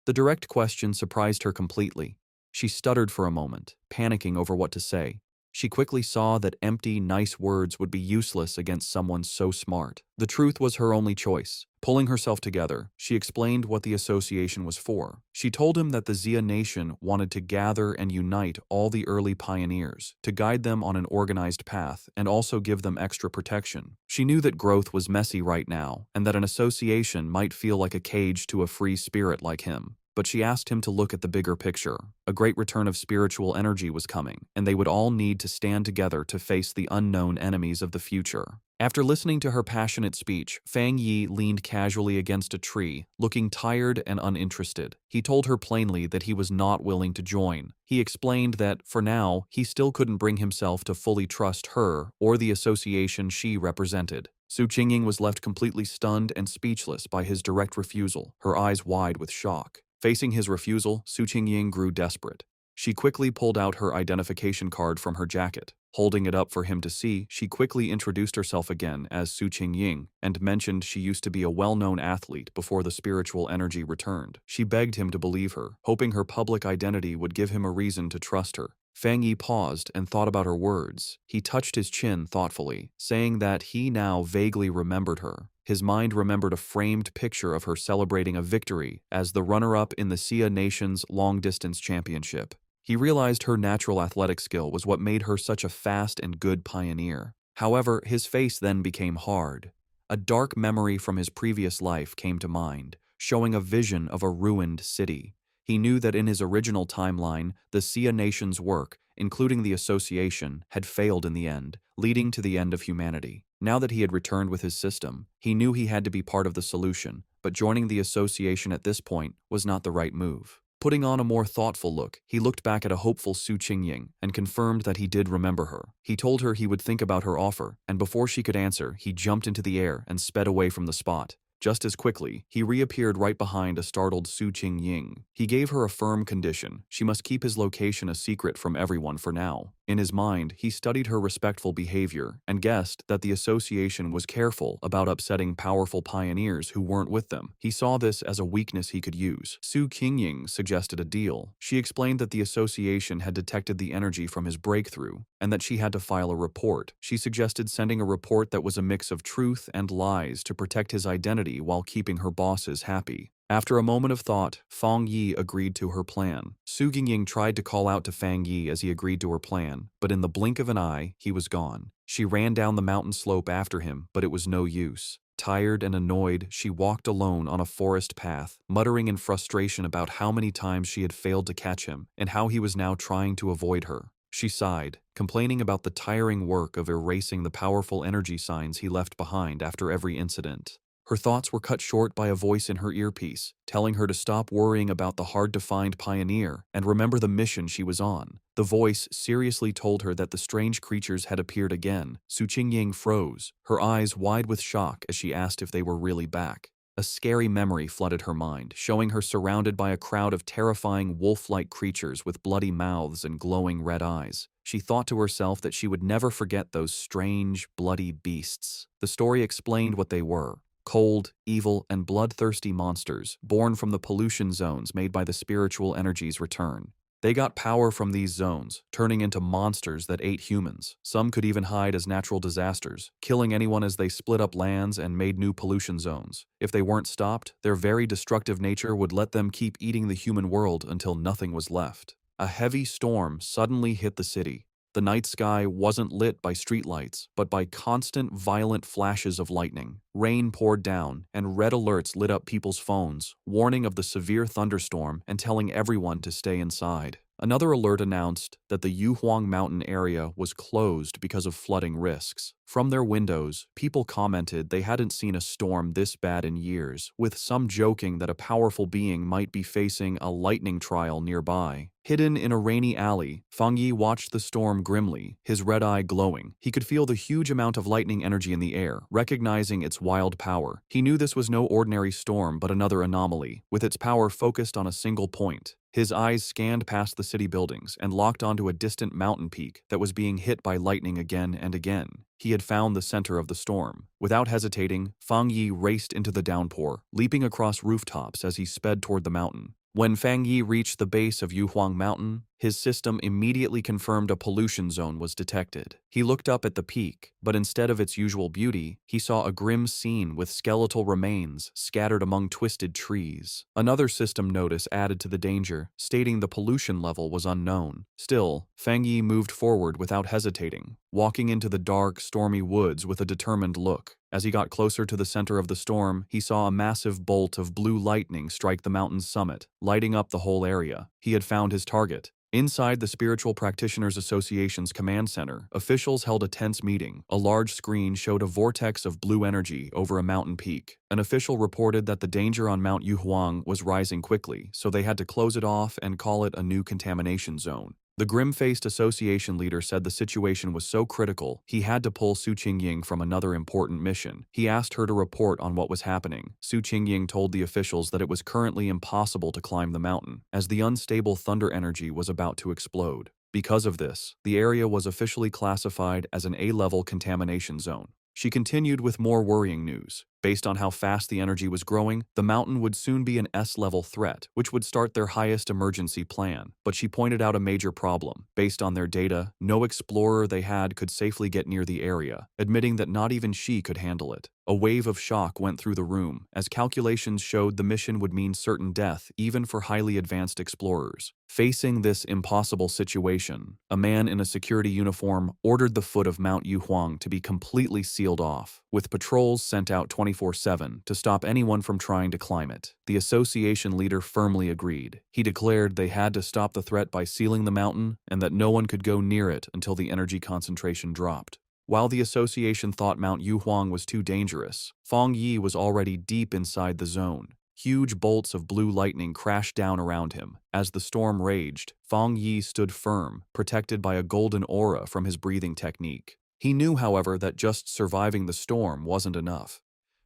S1: The direct question surprised her completely. She stuttered for a moment, panicking over what to say. She quickly saw that empty, nice words would be useless against someone so smart. The truth was her only choice. Pulling herself together, she explained what the association was for. She told him that the Xia Nation wanted to gather and unite all the early pioneers, to guide them on an organized path and also give them extra protection. She knew that growth was messy right now, and that an association might feel like a cage to a free spirit like him. But she asked him to look at the bigger picture. A great return of spiritual energy was coming, and they would all need to stand together to face the unknown enemies of the future. After listening to her passionate speech, Fang Yi leaned casually against a tree, looking tired and uninterested. He told her plainly that he was not willing to join. He explained that, for now, he still couldn't bring himself to fully trust her or the association she represented. Su Qingying was left completely stunned and speechless by his direct refusal, her eyes wide with shock. Facing his refusal, Su Qingying grew desperate. She quickly pulled out her identification card from her jacket. Holding it up for him to see, she quickly introduced herself again as Su Qingying and mentioned she used to be a well-known athlete before the spiritual energy returned. She begged him to believe her, hoping her public identity would give him a reason to trust her. Fang Yi paused and thought about her words. He touched his chin thoughtfully, saying that he now vaguely remembered her. His mind remembered a framed picture of her celebrating a victory as the runner-up in the Xia Nation's long-distance championship. He realized her natural athletic skill was what made her such a fast and good pioneer. However, his face then became hard. A dark memory from his previous life came to mind, showing a vision of a ruined city. He knew that in his original timeline, the Xia Nation's work, including the association, had failed in the end, leading to the end of humanity. Now that he had returned with his system, he knew he had to be part of the solution, but joining the association at this point was not the right move. Putting on a more thoughtful look, he looked back at a hopeful Su Qingying and confirmed that he did remember her. He told her he would think about her offer, and before she could answer, he jumped into the air and sped away from the spot. Just as quickly, he reappeared right behind a startled Su Qingying. He gave her a firm condition. She must keep his location a secret from everyone for now. In his mind, he studied her respectful behavior and guessed that the association was careful about upsetting powerful pioneers who weren't with them. He saw this as a weakness he could use. Su Qingying suggested a deal. She explained that the association had detected the energy from his breakthrough and that she had to file a report. She suggested sending a report that was a mix of truth and lies to protect his identity while keeping her bosses happy. After a moment of thought, Fang Yi agreed to her plan. Su Qingying tried to call out to Fang Yi as he agreed to her plan, but in the blink of an eye, he was gone. She ran down the mountain slope after him, but it was no use. Tired and annoyed, she walked alone on a forest path, muttering in frustration about how many times she had failed to catch him and how he was now trying to avoid her. She sighed, complaining about the tiring work of erasing the powerful energy signs he left behind after every incident. Her thoughts were cut short by a voice in her earpiece, telling her to stop worrying about the hard-to-find pioneer and remember the mission she was on. The voice seriously told her that the strange creatures had appeared again. Su Qingying froze, her eyes wide with shock as she asked if they were really back. A scary memory flooded her mind, showing her surrounded by a crowd of terrifying wolf-like creatures with bloody mouths and glowing red eyes. She thought to herself that she would never forget those strange, bloody beasts. The story explained what they were. Cold, evil, and bloodthirsty monsters born from the pollution zones made by the spiritual energy's return. They got power from these zones, turning into monsters that ate humans. Some could even hide as natural disasters, killing anyone as they split up lands and made new pollution zones. If they weren't stopped, their very destructive nature would let them keep eating the human world until nothing was left. A heavy storm suddenly hit the city. The night sky wasn't lit by streetlights, but by constant, violent flashes of lightning. Rain poured down, and red alerts lit up people's phones, warning of the severe thunderstorm and telling everyone to stay inside. Another alert announced that the Yuhuang Mountain area was closed because of flooding risks. From their windows, people commented they hadn't seen a storm this bad in years, with some joking that a powerful being might be facing a lightning trial nearby. Hidden in a rainy alley, Fang Yi watched the storm grimly, his red eye glowing. He could feel the huge amount of lightning energy in the air, recognizing its wild power. He knew this was no ordinary storm but another anomaly, with its power focused on a single point. His eyes scanned past the city buildings and locked onto a distant mountain peak that was being hit by lightning again and again. He had found the center of the storm. Without hesitating, Fang Yi raced into the downpour, leaping across rooftops as he sped toward the mountain. When Fang Yi reached the base of Yuhuang Mountain, his system immediately confirmed a pollution zone was detected. He looked up at the peak, but instead of its usual beauty, he saw a grim scene with skeletal remains scattered among twisted trees. Another system notice added to the danger, stating the pollution level was unknown. Still, Fang Yi moved forward without hesitating, walking into the dark, stormy woods with a determined look. As he got closer to the center of the storm, he saw a massive bolt of blue lightning strike the mountain's summit, lighting up the whole area. He had found his target. Inside the Spiritual Practitioners Association's command center, officials held a tense meeting. A large screen showed a vortex of blue energy over a mountain peak. An official reported that the danger on Mount Yuhuang was rising quickly, so they had to close it off and call it a new contamination zone. The grim-faced association leader said the situation was so critical, he had to pull Su Qingying from another important mission. He asked her to report on what was happening. Su Qingying told the officials that it was currently impossible to climb the mountain, as the unstable thunder energy was about to explode. Because of this, the area was officially classified as an A-level contamination zone. She continued with more worrying news. Based on how fast the energy was growing, the mountain would soon be an S-level threat, which would start their highest emergency plan. But she pointed out a major problem. Based on their data, no explorer they had could safely get near the area, admitting that not even she could handle it. A wave of shock went through the room, as calculations showed the mission would mean certain death even for highly advanced explorers. Facing this impossible situation, a man in a security uniform ordered the foot of Mount Yuhuang to be completely sealed off, with patrols sent out 24/7 to stop anyone from trying to climb it. The association leader firmly agreed. He declared they had to stop the threat by sealing the mountain and that no one could go near it until the energy concentration dropped. While the association thought Mount Yuhuang was too dangerous, Feng Yi was already deep inside the zone. Huge bolts of blue lightning crashed down around him. As the storm raged, Feng Yi stood firm, protected by a golden aura from his breathing technique. He knew, however, that just surviving the storm wasn't enough.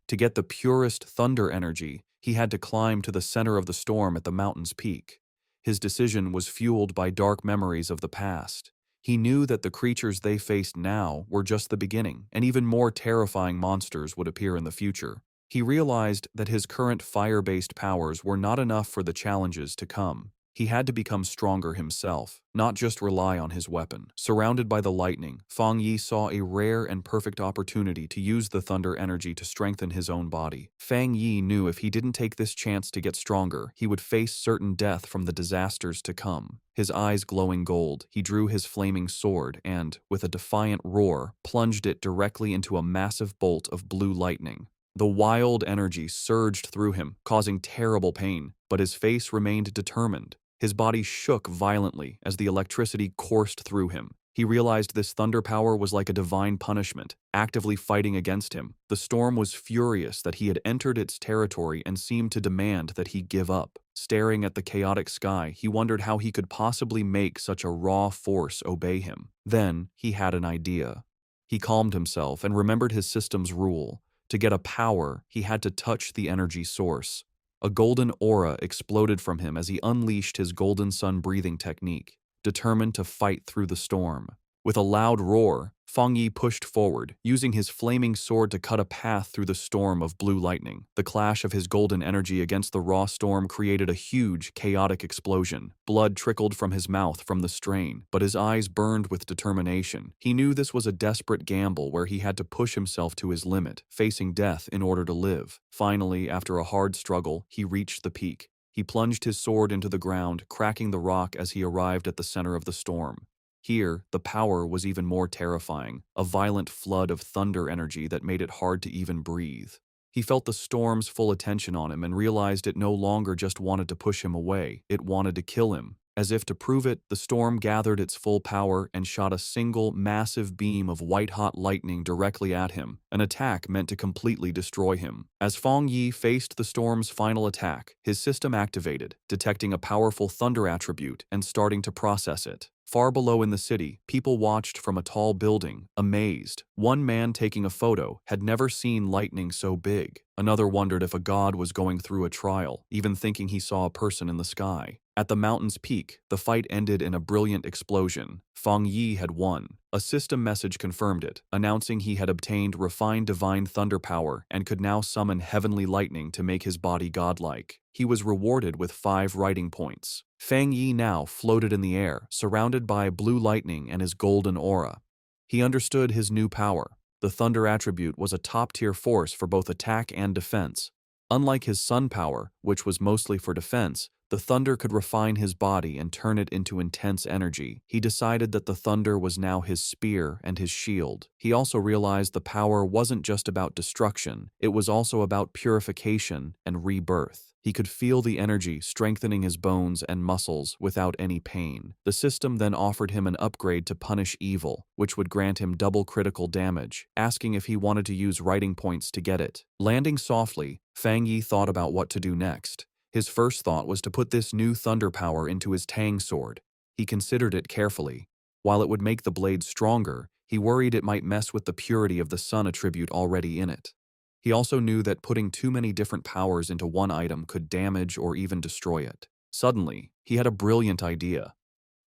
S1: To get the purest thunder energy, he had to climb to the center of the storm at the mountain's peak. His decision was fueled by dark memories of the past. He knew that the creatures they faced now were just the beginning, and even more terrifying monsters would appear in the future. He realized that his current fire-based powers were not enough for the challenges to come. He had to become stronger himself, not just rely on his weapon. Surrounded by the lightning, Feng Yi saw a rare and perfect opportunity to use the thunder energy to strengthen his own body. Feng Yi knew if he didn't take this chance to get stronger, he would face certain death from the disasters to come. His eyes glowing gold, he drew his flaming sword and, with a defiant roar, plunged it directly into a massive bolt of blue lightning. The wild energy surged through him, causing terrible pain, but his face remained determined. His body shook violently as the electricity coursed through him. He realized this thunder power was like a divine punishment, actively fighting against him. The storm was furious that he had entered its territory and seemed to demand that he give up. Staring at the chaotic sky, he wondered how he could possibly make such a raw force obey him. Then, he had an idea. He calmed himself and remembered his system's rule. To get a power, he had to touch the energy source. A golden aura exploded from him as he unleashed his golden sun breathing technique, determined to fight through the storm. With a loud roar, Feng Yi pushed forward, using his flaming sword to cut a path through the storm of blue lightning. The clash of his golden energy against the raw storm created a huge, chaotic explosion. Blood trickled from his mouth from the strain, but his eyes burned with determination. He knew this was a desperate gamble where he had to push himself to his limit, facing death in order to live. Finally, after a hard struggle, he reached the peak. He plunged his sword into the ground, cracking the rock as he arrived at the center of the storm. Here, the power was even more terrifying, a violent flood of thunder energy that made it hard to even breathe. He felt the storm's full attention on him and realized it no longer just wanted to push him away, it wanted to kill him. As if to prove it, the storm gathered its full power and shot a single, massive beam of white-hot lightning directly at him, an attack meant to completely destroy him. As Feng Yi faced the storm's final attack, his system activated, detecting a powerful thunder attribute and starting to process it. Far below in the city, people watched from a tall building, amazed. One man taking a photo had never seen lightning so big. Another wondered if a god was going through a trial, even thinking he saw a person in the sky. At the mountain's peak, the fight ended in a brilliant explosion. Feng Yi had won. A system message confirmed it, announcing he had obtained refined divine thunder power and could now summon heavenly lightning to make his body godlike. He was rewarded with 5 writing points. Feng Yi now floated in the air, surrounded by blue lightning and his golden aura. He understood his new power. The thunder attribute was a top-tier force for both attack and defense. Unlike his sun power, which was mostly for defense, the thunder could refine his body and turn it into intense energy. He decided that the thunder was now his spear and his shield. He also realized the power wasn't just about destruction, it was also about purification and rebirth. He could feel the energy strengthening his bones and muscles without any pain. The system then offered him an upgrade to punish evil, which would grant him double critical damage, asking if he wanted to use writing points to get it. Landing softly, Fang Yi thought about what to do next. His first thought was to put this new thunder power into his Tang sword. He considered it carefully. While it would make the blade stronger, he worried it might mess with the purity of the sun attribute already in it. He also knew that putting too many different powers into one item could damage or even destroy it. Suddenly, he had a brilliant idea.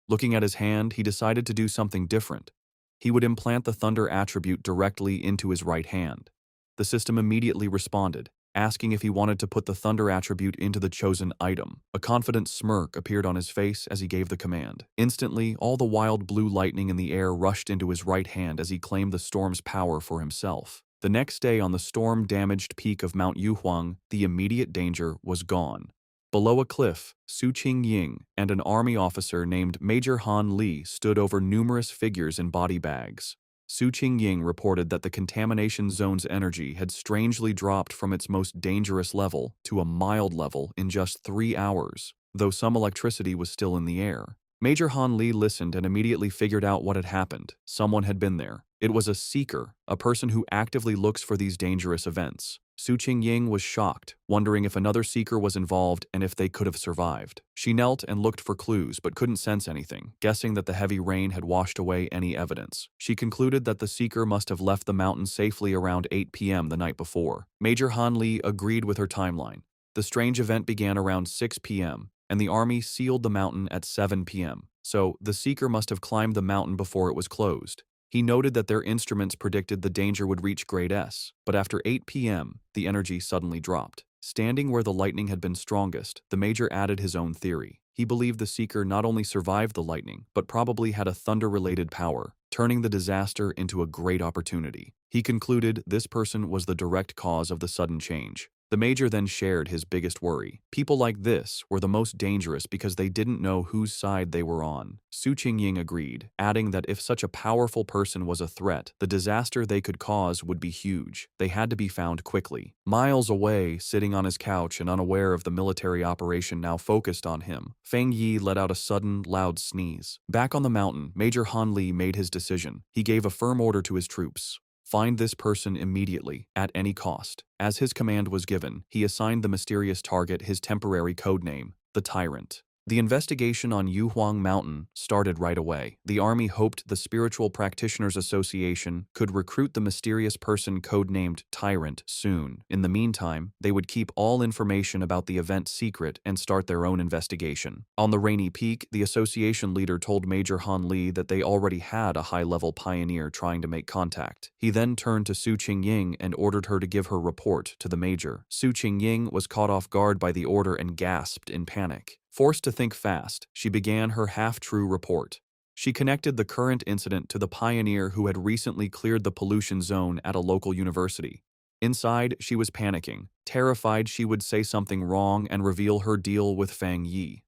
S1: Looking at his hand, he decided to do something different. He would implant the thunder attribute directly into his right hand. The system immediately responded, asking if he wanted to put the thunder attribute into the chosen item. A confident smirk appeared on his face as he gave the command. Instantly, all the wild blue lightning in the air rushed into his right hand as he claimed the storm's power for himself. The next day on the storm-damaged peak of Mount Yuhuang, the immediate danger was gone. Below a cliff, Su Qingying and an army officer named Major Han Li stood over numerous figures in body bags. Su Qingying reported that the contamination zone's energy had strangely dropped from its most dangerous level to a mild level in just 3 hours, though some electricity was still in the air. Major Han Li listened and immediately figured out what had happened. Someone had been there. It was a seeker, a person who actively looks for these dangerous events. Su Qingying was shocked, wondering if another seeker was involved and if they could have survived. She knelt and looked for clues but couldn't sense anything, guessing that the heavy rain had washed away any evidence. She concluded that the seeker must have left the mountain safely around 8 p.m. the night before. Major Han Li agreed with her timeline. The strange event began around 6 p.m., and the army sealed the mountain at 7 p.m., so the seeker must have climbed the mountain before it was closed. He noted that their instruments predicted the danger would reach grade S, but after 8 p.m., the energy suddenly dropped. Standing where the lightning had been strongest, the major added his own theory. He believed the seeker not only survived the lightning, but probably had a thunder-related power, turning the disaster into a great opportunity. He concluded this person was the direct cause of the sudden change. The major then shared his biggest worry. People like this were the most dangerous because they didn't know whose side they were on. Su Qingying agreed, adding that if such a powerful person was a threat, the disaster they could cause would be huge. They had to be found quickly. Miles away, sitting on his couch and unaware of the military operation now focused on him, Fang Yi let out a sudden, loud sneeze. Back on the mountain, Major Han Li made his decision. He gave a firm order to his troops. Find this person immediately, at any cost. As his command was given, he assigned the mysterious target his temporary codename, the Tyrant. The investigation on Yuhuang Mountain started right away. The army hoped the Spiritual Practitioners Association could recruit the mysterious person codenamed Tyrant soon. In the meantime, they would keep all information about the event secret and start their own investigation. On the rainy peak, the association leader told Major Han Li that they already had a high-level pioneer trying to make contact. He then turned to Su Qingying and ordered her to give her report to the major. Su Qingying was caught off guard by the order and gasped in panic. Forced to think fast, she began her half-true report. She connected the current incident to the pioneer who had recently cleared the pollution zone at a local university. Inside, she was panicking, terrified she would say something wrong and reveal her deal with Fang Yi.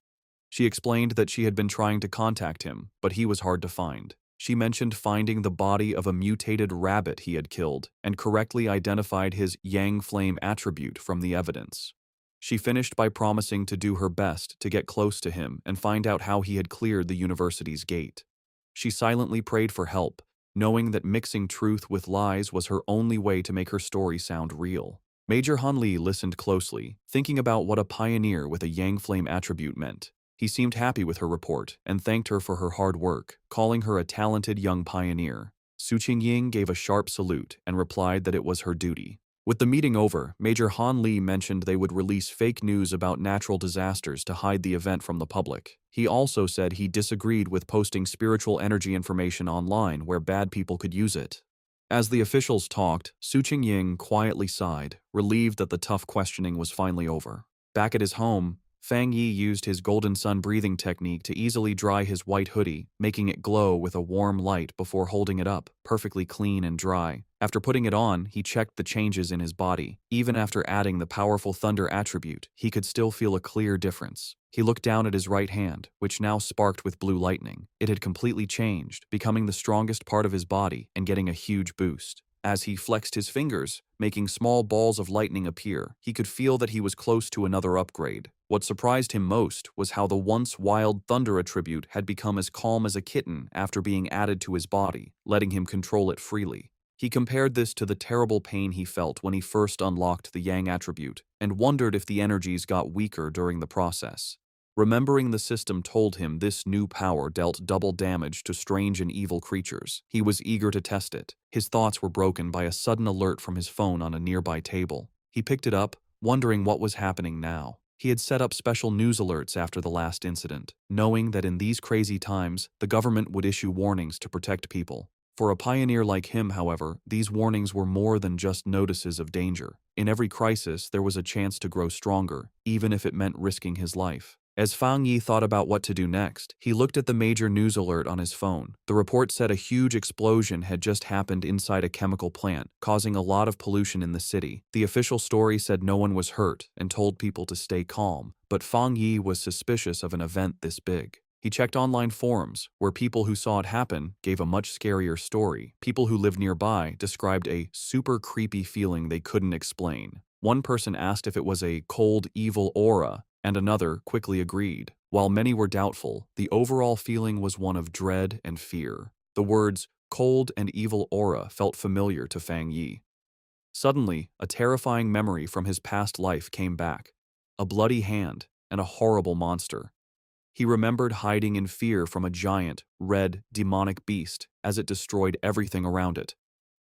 S1: She explained that she had been trying to contact him, but he was hard to find. She mentioned finding the body of a mutated rabbit he had killed and correctly identified his Yang Flame attribute from the evidence. She finished by promising to do her best to get close to him and find out how he had cleared the university's gate. She silently prayed for help, knowing that mixing truth with lies was her only way to make her story sound real. Major Han Li listened closely, thinking about what a pioneer with a Yang Flame attribute meant. He seemed happy with her report and thanked her for her hard work, calling her a talented young pioneer. Su Qingying gave a sharp salute and replied that it was her duty. With the meeting over, Major Han Li mentioned they would release fake news about natural disasters to hide the event from the public. He also said he disagreed with posting spiritual energy information online where bad people could use it. As the officials talked, Su Qingying quietly sighed, relieved that the tough questioning was finally over. Back at his home, Fang Yi used his golden sun breathing technique to easily dry his white hoodie, making it glow with a warm light before holding it up, perfectly clean and dry. After putting it on, he checked the changes in his body. Even after adding the powerful thunder attribute, he could still feel a clear difference. He looked down at his right hand, which now sparked with blue lightning. It had completely changed, becoming the strongest part of his body and getting a huge boost. As he flexed his fingers, making small balls of lightning appear, he could feel that he was close to another upgrade. What surprised him most was how the once wild thunder attribute had become as calm as a kitten after being added to his body, letting him control it freely. He compared this to the terrible pain he felt when he first unlocked the yang attribute, and wondered if the energies got weaker during the process. Remembering the system told him this new power dealt double damage to strange and evil creatures, he was eager to test it. His thoughts were broken by a sudden alert from his phone on a nearby table. He picked it up, wondering what was happening now. He had set up special news alerts after the last incident, knowing that in these crazy times, the government would issue warnings to protect people. For a pioneer like him, however, these warnings were more than just notices of danger. In every crisis, there was a chance to grow stronger, even if it meant risking his life. As Fang Yi thought about what to do next, he looked at the major news alert on his phone. The report said a huge explosion had just happened inside a chemical plant, causing a lot of pollution in the city. The official story said no one was hurt and told people to stay calm, but Fang Yi was suspicious of an event this big. He checked online forums, where people who saw it happen gave a much scarier story. People who lived nearby described a super creepy feeling they couldn't explain. One person asked if it was a cold, evil aura, and another quickly agreed. While many were doubtful, the overall feeling was one of dread and fear. The words cold and evil aura felt familiar to Fang Yi. Suddenly, a terrifying memory from his past life came back. A bloody hand and a horrible monster. He remembered hiding in fear from a giant, red, demonic beast as it destroyed everything around it.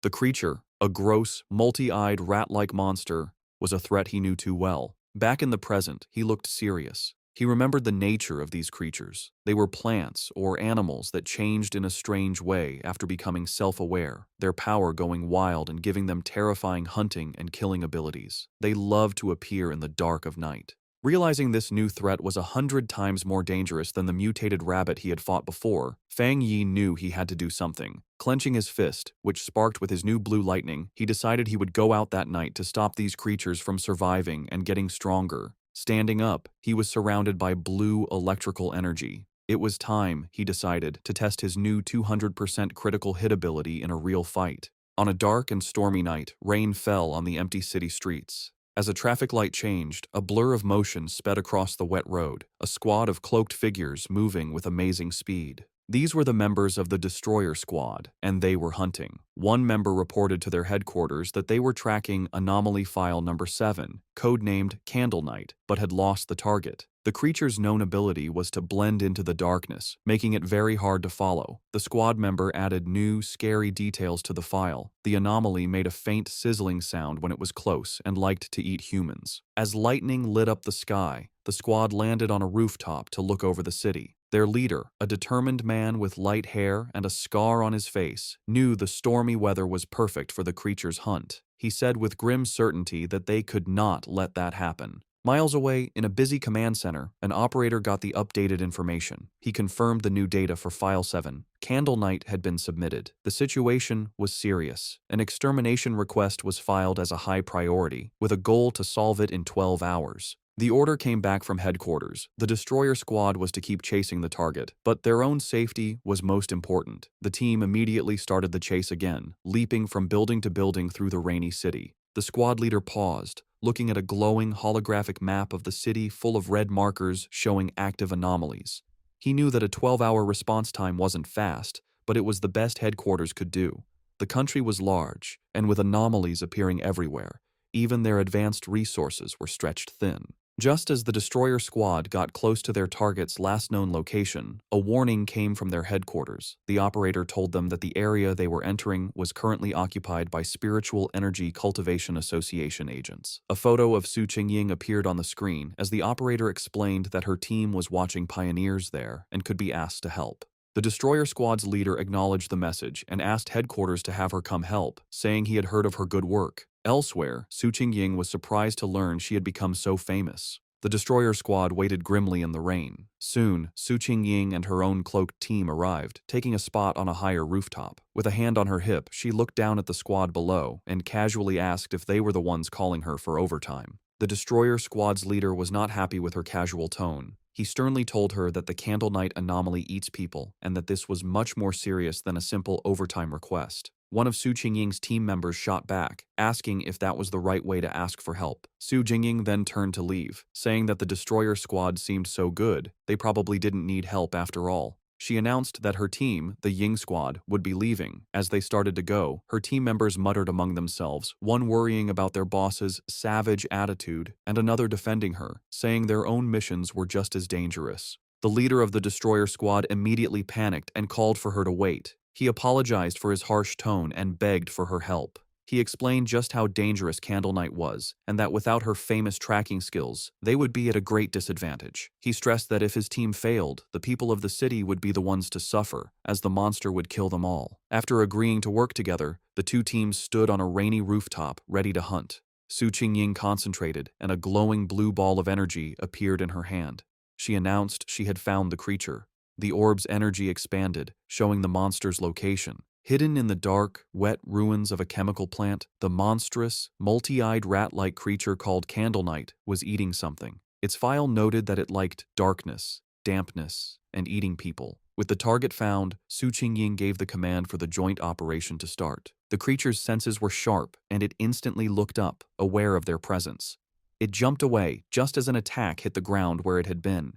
S1: The creature, a gross, multi-eyed rat-like monster, was a threat he knew too well. Back in the present, he looked serious. He remembered the nature of these creatures. They were plants or animals that changed in a strange way after becoming self-aware, their power going wild and giving them terrifying hunting and killing abilities. They loved to appear in the dark of night. Realizing this new threat was 100 times more dangerous than the mutated rabbit he had fought before, Fang Yi knew he had to do something. Clenching his fist, which sparked with his new blue lightning, he decided he would go out that night to stop these creatures from surviving and getting stronger. Standing up, he was surrounded by blue electrical energy. It was time, he decided, to test his new 200% critical hit ability in a real fight. On a dark and stormy night, rain fell on the empty city streets. As a traffic light changed, a blur of motion sped across the wet road, a squad of cloaked figures moving with amazing speed. These were the members of the Destroyer Squad, and they were hunting. One member reported to their headquarters that they were tracking Anomaly File Number 7, codenamed Candle Knight, but had lost the target. The creature's known ability was to blend into the darkness, making it very hard to follow. The squad member added new, scary details to the file. The anomaly made a faint sizzling sound when it was close and liked to eat humans. As lightning lit up the sky, the squad landed on a rooftop to look over the city. Their leader, a determined man with light hair and a scar on his face, knew the stormy weather was perfect for the creature's hunt. He said with grim certainty that they could not let that happen. Miles away, in a busy command center, an operator got the updated information. He confirmed the new data for File 7. Candle Knight had been submitted. The situation was serious. An extermination request was filed as a high priority, with a goal to solve it in 12 hours. The order came back from headquarters. The Destroyer Squad was to keep chasing the target, but their own safety was most important. The team immediately started the chase again, leaping from building to building through the rainy city. The squad leader paused, looking at a glowing holographic map of the city full of red markers showing active anomalies. He knew that a 12-hour response time wasn't fast, but it was the best headquarters could do. The country was large, and with anomalies appearing everywhere, even their advanced resources were stretched thin. Just as the Destroyer Squad got close to their target's last known location, a warning came from their headquarters. The operator told them that the area they were entering was currently occupied by Spiritual Energy Cultivation Association agents. A photo of Su Qingying appeared on the screen as the operator explained that her team was watching pioneers there and could be asked to help. The Destroyer Squad's leader acknowledged the message and asked headquarters to have her come help, saying he had heard of her good work. Elsewhere, Su Qingying was surprised to learn she had become so famous. The Destroyer Squad waited grimly in the rain. Soon, Su Qingying and her own cloaked team arrived, taking a spot on a higher rooftop. With a hand on her hip, she looked down at the squad below and casually asked if they were the ones calling her for overtime. The Destroyer Squad's leader was not happy with her casual tone. He sternly told her that the Candle Knight anomaly eats people and that this was much more serious than a simple overtime request. One of Su Qingying's team members shot back, asking if that was the right way to ask for help. Su Qingying then turned to leave, saying that the destroyer squad seemed so good, they probably didn't need help after all. She announced that her team, the Ying squad, would be leaving. As they started to go, her team members muttered among themselves, one worrying about their boss's savage attitude and another defending her, saying their own missions were just as dangerous. The leader of the destroyer squad immediately panicked and called for her to wait. He apologized for his harsh tone and begged for her help. He explained just how dangerous Candle Knight was, and that without her famous tracking skills, they would be at a great disadvantage. He stressed that if his team failed, the people of the city would be the ones to suffer, as the monster would kill them all. After agreeing to work together, the two teams stood on a rainy rooftop, ready to hunt. Su Qingying concentrated, and a glowing blue ball of energy appeared in her hand. She announced she had found the creature. The orb's energy expanded, showing the monster's location. Hidden in the dark, wet ruins of a chemical plant, the monstrous, multi-eyed rat-like creature called Candle Knight was eating something. Its file noted that it liked darkness, dampness, and eating people. With the target found, Su Qingying gave the command for the joint operation to start. The creature's senses were sharp, and it instantly looked up, aware of their presence. It jumped away, just as an attack hit the ground where it had been.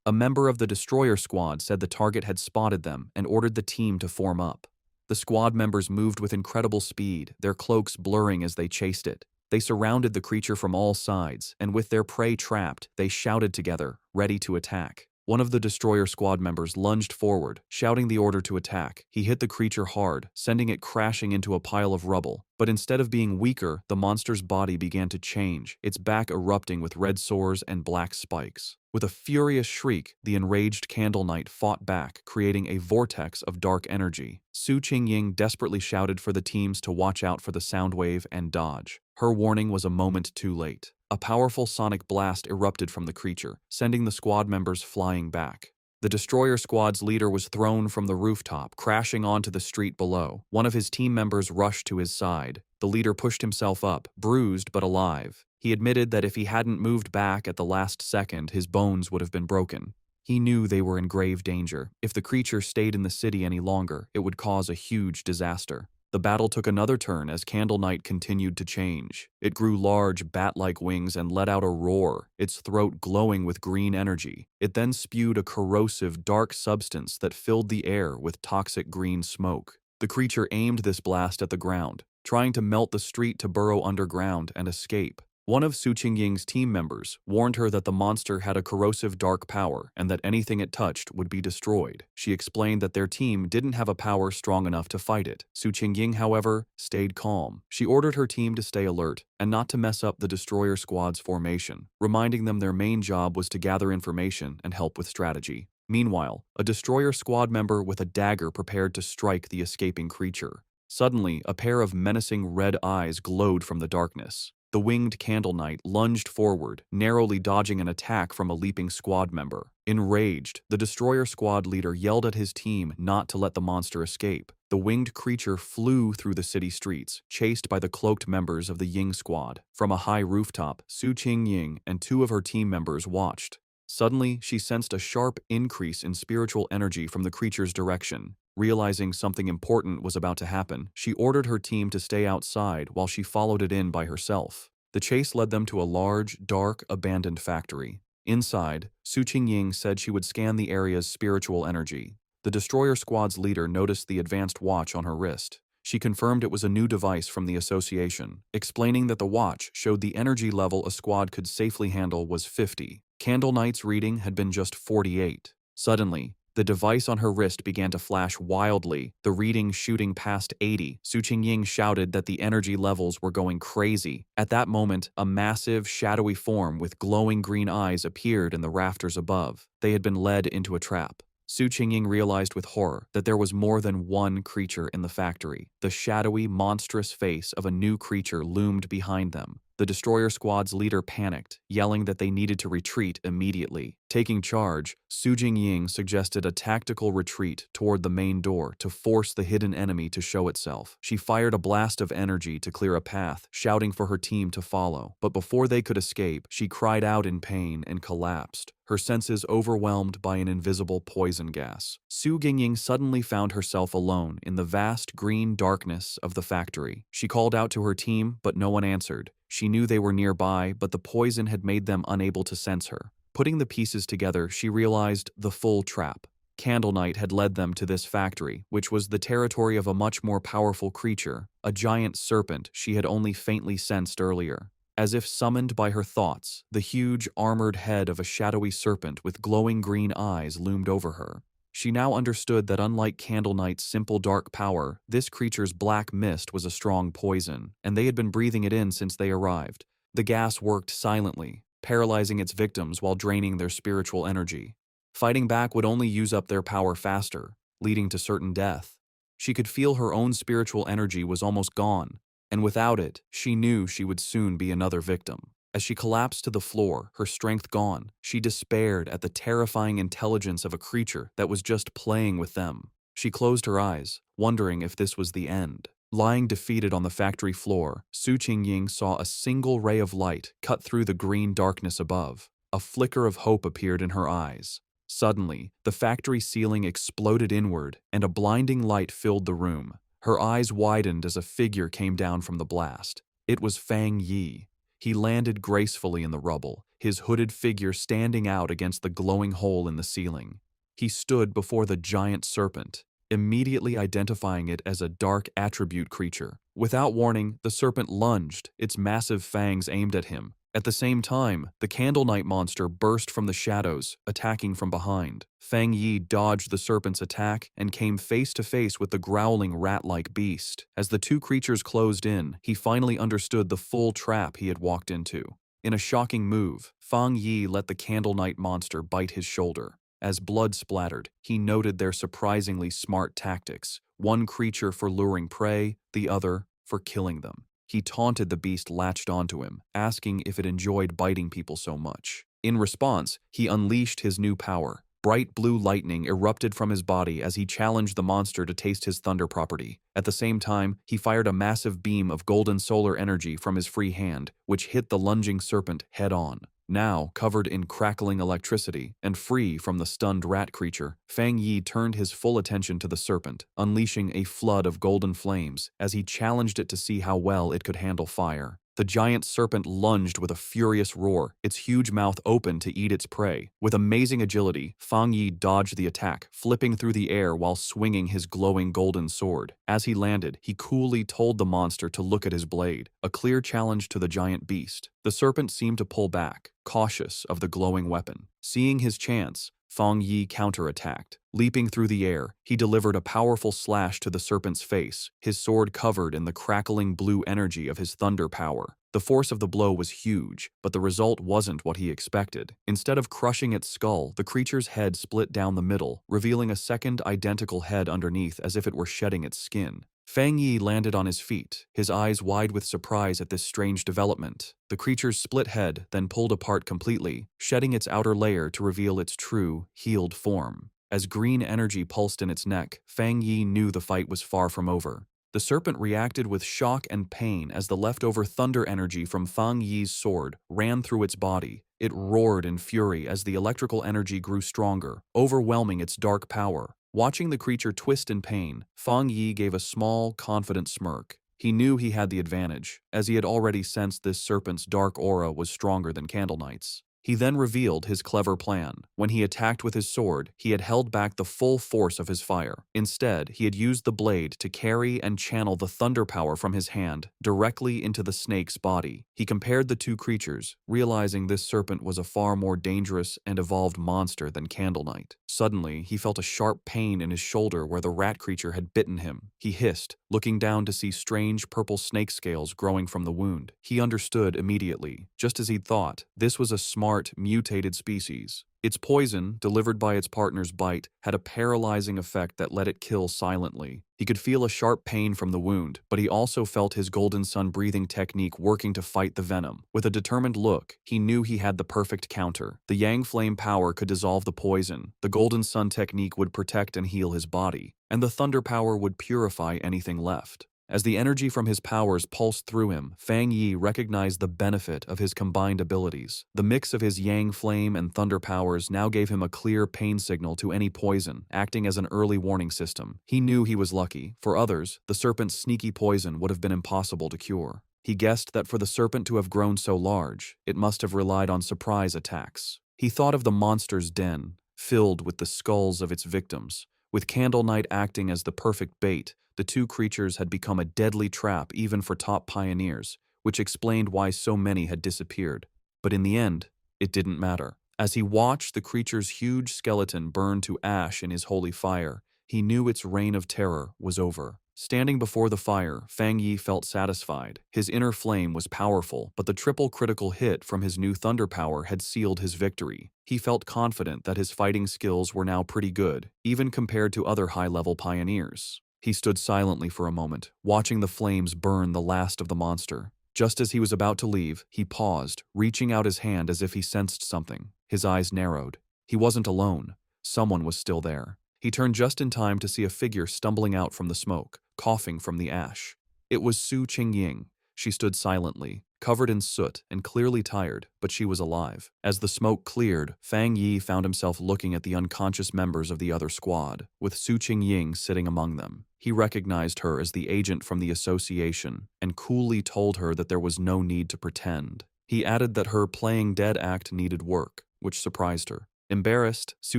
S1: A member of the destroyer squad said the target had spotted them and ordered the team to form up. The squad members moved with incredible speed, their cloaks blurring as they chased it. They surrounded the creature from all sides, and with their prey trapped, they shouted together, ready to attack. One of the destroyer squad members lunged forward, shouting the order to attack. He hit the creature hard, sending it crashing into a pile of rubble. But instead of being weaker, the monster's body began to change, its back erupting with red sores and black spikes. With a furious shriek, the enraged Candle Knight fought back, creating a vortex of dark energy. Su Qingying desperately shouted for the teams to watch out for the sound wave and dodge. Her warning was a moment too late. A powerful sonic blast erupted from the creature, sending the squad members flying back. The destroyer squad's leader was thrown from the rooftop, crashing onto the street below. One of his team members rushed to his side. The leader pushed himself up, bruised but alive. He admitted that if he hadn't moved back at the last second, his bones would have been broken. He knew they were in grave danger. If the creature stayed in the city any longer, it would cause a huge disaster. The battle took another turn as Candle Knight continued to change. It grew large, bat-like wings and let out a roar, its throat glowing with green energy. It then spewed a corrosive, dark substance that filled the air with toxic green smoke. The creature aimed this blast at the ground, trying to melt the street to burrow underground and escape. One of Su Qingying's team members warned her that the monster had a corrosive dark power and that anything it touched would be destroyed. She explained that their team didn't have a power strong enough to fight it. Su Qingying, however, stayed calm. She ordered her team to stay alert and not to mess up the destroyer squad's formation, reminding them their main job was to gather information and help with strategy. Meanwhile, a destroyer squad member with a dagger prepared to strike the escaping creature. Suddenly, a pair of menacing red eyes glowed from the darkness. The winged Candle Knight lunged forward, narrowly dodging an attack from a leaping squad member. Enraged, the destroyer squad leader yelled at his team not to let the monster escape. The winged creature flew through the city streets, chased by the cloaked members of the Ying squad. From a high rooftop, Su Qingying and two of her team members watched. Suddenly, she sensed a sharp increase in spiritual energy from the creature's direction. Realizing something important was about to happen, she ordered her team to stay outside while she followed it in by herself. The chase led them to a large, dark, abandoned factory. Inside, Su Qingying said she would scan the area's spiritual energy. The destroyer squad's leader noticed the advanced watch on her wrist. She confirmed it was a new device from the association, explaining that the watch showed the energy level a squad could safely handle was 50. Candle Knight's reading had been just 48. Suddenly, the device on her wrist began to flash wildly, the reading shooting past 80. Su Qingying shouted that the energy levels were going crazy. At that moment, a massive, shadowy form with glowing green eyes appeared in the rafters above. They had been led into a trap. Su Qingying realized with horror that there was more than one creature in the factory. The shadowy, monstrous face of a new creature loomed behind them. The destroyer squad's leader panicked, yelling that they needed to retreat immediately. Taking charge, Su Jingying suggested a tactical retreat toward the main door to force the hidden enemy to show itself. She fired a blast of energy to clear a path, shouting for her team to follow. But before they could escape, she cried out in pain and collapsed, her senses overwhelmed by an invisible poison gas. Su Jingying suddenly found herself alone in the vast green darkness of the factory. She called out to her team, but no one answered. She knew they were nearby, but the poison had made them unable to sense her. Putting the pieces together, she realized the full trap. Candle Knight had led them to this factory, which was the territory of a much more powerful creature, a giant serpent she had only faintly sensed earlier. As if summoned by her thoughts, the huge, armored head of a shadowy serpent with glowing green eyes loomed over her. She now understood that unlike Candle Knight's simple dark power, this creature's black mist was a strong poison, and they had been breathing it in since they arrived. The gas worked silently, paralyzing its victims while draining their spiritual energy. Fighting back would only use up their power faster, leading to certain death. She could feel her own spiritual energy was almost gone, and without it, she knew she would soon be another victim. As she collapsed to the floor, her strength gone, she despaired at the terrifying intelligence of a creature that was just playing with them. She closed her eyes, wondering if this was the end. Lying defeated on the factory floor, Su Jingying saw a single ray of light cut through the green darkness above. A flicker of hope appeared in her eyes. Suddenly, the factory ceiling exploded inward, and a blinding light filled the room. Her eyes widened as a figure came down from the blast. It was Fang Yi. He landed gracefully in the rubble, his hooded figure standing out against the glowing hole in the ceiling. He stood before the giant serpent, immediately identifying it as a dark attribute creature. Without warning, the serpent lunged, its massive fangs aimed at him. At the same time, the Candle Knight monster burst from the shadows, attacking from behind. Fang Yi dodged the serpent's attack and came face to face with the growling rat-like beast. As the two creatures closed in, he finally understood the full trap he had walked into. In a shocking move, Fang Yi let the Candle Knight monster bite his shoulder. As blood splattered, he noted their surprisingly smart tactics, one creature for luring prey, the other for killing them. He taunted the beast latched onto him, asking if it enjoyed biting people so much. In response, he unleashed his new power. Bright blue lightning erupted from his body as he challenged the monster to taste his thunder property. At the same time, he fired a massive beam of golden solar energy from his free hand, which hit the lunging serpent head-on. Now, covered in crackling electricity and free from the stunned rat creature, Fang Yi turned his full attention to the serpent, unleashing a flood of golden flames as he challenged it to see how well it could handle fire. The giant serpent lunged with a furious roar, its huge mouth open to eat its prey. With amazing agility, Fang Yi dodged the attack, flipping through the air while swinging his glowing golden sword. As he landed, he coolly told the monster to look at his blade, a clear challenge to the giant beast. The serpent seemed to pull back, cautious of the glowing weapon. Seeing his chance, Fang Yi counterattacked. Leaping through the air, he delivered a powerful slash to the serpent's face, his sword covered in the crackling blue energy of his thunder power. The force of the blow was huge, but the result wasn't what he expected. Instead of crushing its skull, the creature's head split down the middle, revealing a second identical head underneath as if it were shedding its skin. Fang Yi landed on his feet, his eyes wide with surprise at this strange development. The creature's split head then pulled apart completely, shedding its outer layer to reveal its true, healed form. As green energy pulsed in its neck, Fang Yi knew the fight was far from over. The serpent reacted with shock and pain as the leftover thunder energy from Fang Yi's sword ran through its body. It roared in fury as the electrical energy grew stronger, overwhelming its dark power. Watching the creature twist in pain, Fang Yi gave a small, confident smirk. He knew he had the advantage, as he had already sensed this serpent's dark aura was stronger than Candle Knight's. He then revealed his clever plan. When he attacked with his sword, he had held back the full force of his fire. Instead, he had used the blade to carry and channel the thunder power from his hand directly into the snake's body. He compared the two creatures, realizing this serpent was a far more dangerous and evolved monster than Candle Knight. Suddenly, he felt a sharp pain in his shoulder where the rat creature had bitten him. He hissed, looking down to see strange purple snake scales growing from the wound. He understood immediately. Just as he'd thought, this was a smart, mutated species. Its poison, delivered by its partner's bite, had a paralyzing effect that let it kill silently. He could feel a sharp pain from the wound, but he also felt his Golden Sun breathing technique working to fight the venom. With a determined look, he knew he had the perfect counter. The Yang Flame power could dissolve the poison, the Golden Sun technique would protect and heal his body, and the Thunder power would purify anything left. As the energy from his powers pulsed through him, Fang Yi recognized the benefit of his combined abilities. The mix of his Yang Flame and Thunder powers now gave him a clear pain signal to any poison, acting as an early warning system. He knew he was lucky. For others, the serpent's sneaky poison would have been impossible to cure. He guessed that for the serpent to have grown so large, it must have relied on surprise attacks. He thought of the monster's den, filled with the skulls of its victims. With Candle Knight acting as the perfect bait, the two creatures had become a deadly trap even for top pioneers, which explained why so many had disappeared. But in the end, it didn't matter. As he watched the creature's huge skeleton burn to ash in his holy fire, he knew its reign of terror was over. Standing before the fire, Fang Yi felt satisfied. His inner flame was powerful, but the triple critical hit from his new thunder power had sealed his victory. He felt confident that his fighting skills were now pretty good, even compared to other high-level pioneers. He stood silently for a moment, watching the flames burn the last of the monster. Just as he was about to leave, he paused, reaching out his hand as if he sensed something. His eyes narrowed. He wasn't alone. Someone was still there. He turned just in time to see a figure stumbling out from the smoke, coughing from the ash. It was Su Qingying. She stood silently, covered in soot and clearly tired, but she was alive. As the smoke cleared, Fang Yi found himself looking at the unconscious members of the other squad, with Su Qingying sitting among them. He recognized her as the agent from the association and coolly told her that there was no need to pretend. He added that her playing dead act needed work, which surprised her. Embarrassed, Su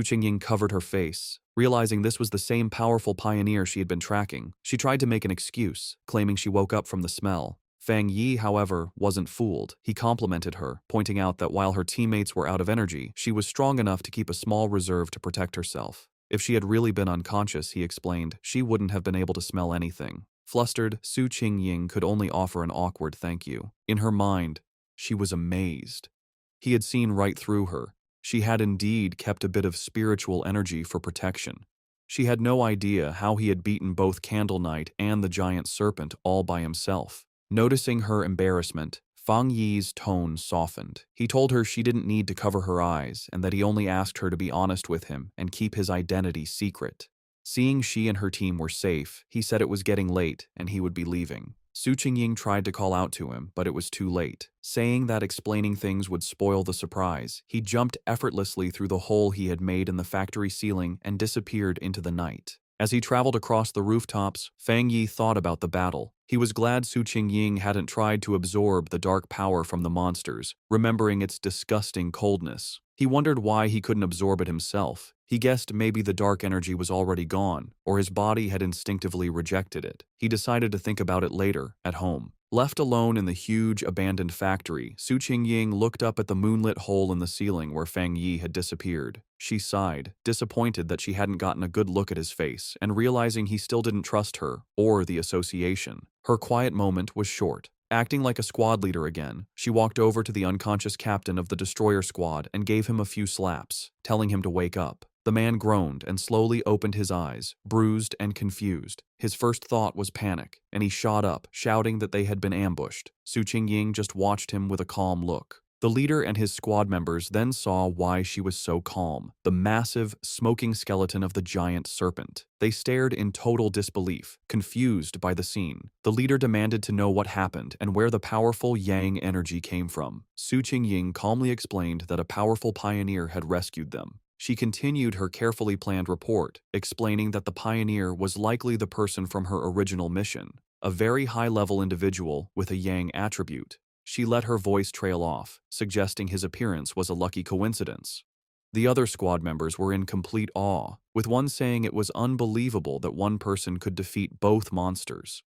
S1: Qingying covered her face. Realizing this was the same powerful pioneer she had been tracking, she tried to make an excuse, claiming she woke up from the smell. Fang Yi, however, wasn't fooled. He complimented her, pointing out that while her teammates were out of energy, she was strong enough to keep a small reserve to protect herself. If she had really been unconscious, he explained, she wouldn't have been able to smell anything. Flustered, Su Qingying could only offer an awkward thank you. In her mind, she was amazed. He had seen right through her. She had indeed kept a bit of spiritual energy for protection. She had no idea how he had beaten both Candle Knight and the giant serpent all by himself. Noticing her embarrassment, Fang Yi's tone softened. He told her she didn't need to cover her eyes and that he only asked her to be honest with him and keep his identity secret. Seeing she and her team were safe, he said it was getting late and he would be leaving. Su Qingying tried to call out to him, but it was too late. Saying that explaining things would spoil the surprise, he jumped effortlessly through the hole he had made in the factory ceiling and disappeared into the night. As he traveled across the rooftops, Fang Yi thought about the battle. He was glad Su Qingying hadn't tried to absorb the dark power from the monsters, remembering its disgusting coldness. He wondered why he couldn't absorb it himself. He guessed maybe the dark energy was already gone, or his body had instinctively rejected it. He decided to think about it later, at home. Left alone in the huge, abandoned factory, Su Qingying looked up at the moonlit hole in the ceiling where Fang Yi had disappeared. She sighed, disappointed that she hadn't gotten a good look at his face, and realizing he still didn't trust her, or the association. Her quiet moment was short. Acting like a squad leader again, she walked over to the unconscious captain of the destroyer squad and gave him a few slaps, telling him to wake up. The man groaned and slowly opened his eyes, bruised and confused. His first thought was panic, and he shot up, shouting that they had been ambushed. Su Qingying just watched him with a calm look. The leader and his squad members then saw why she was so calm: the massive, smoking skeleton of the giant serpent. They stared in total disbelief, confused by the scene. The leader demanded to know what happened and where the powerful Yang energy came from. Su Qingying calmly explained that a powerful pioneer had rescued them. She continued her carefully planned report, explaining that the pioneer was likely the person from her original mission, a very high-level individual with a Yang attribute. She let her voice trail off, suggesting his appearance was a lucky coincidence. The other squad members were in complete awe, with one saying it was unbelievable that one person could defeat both monsters.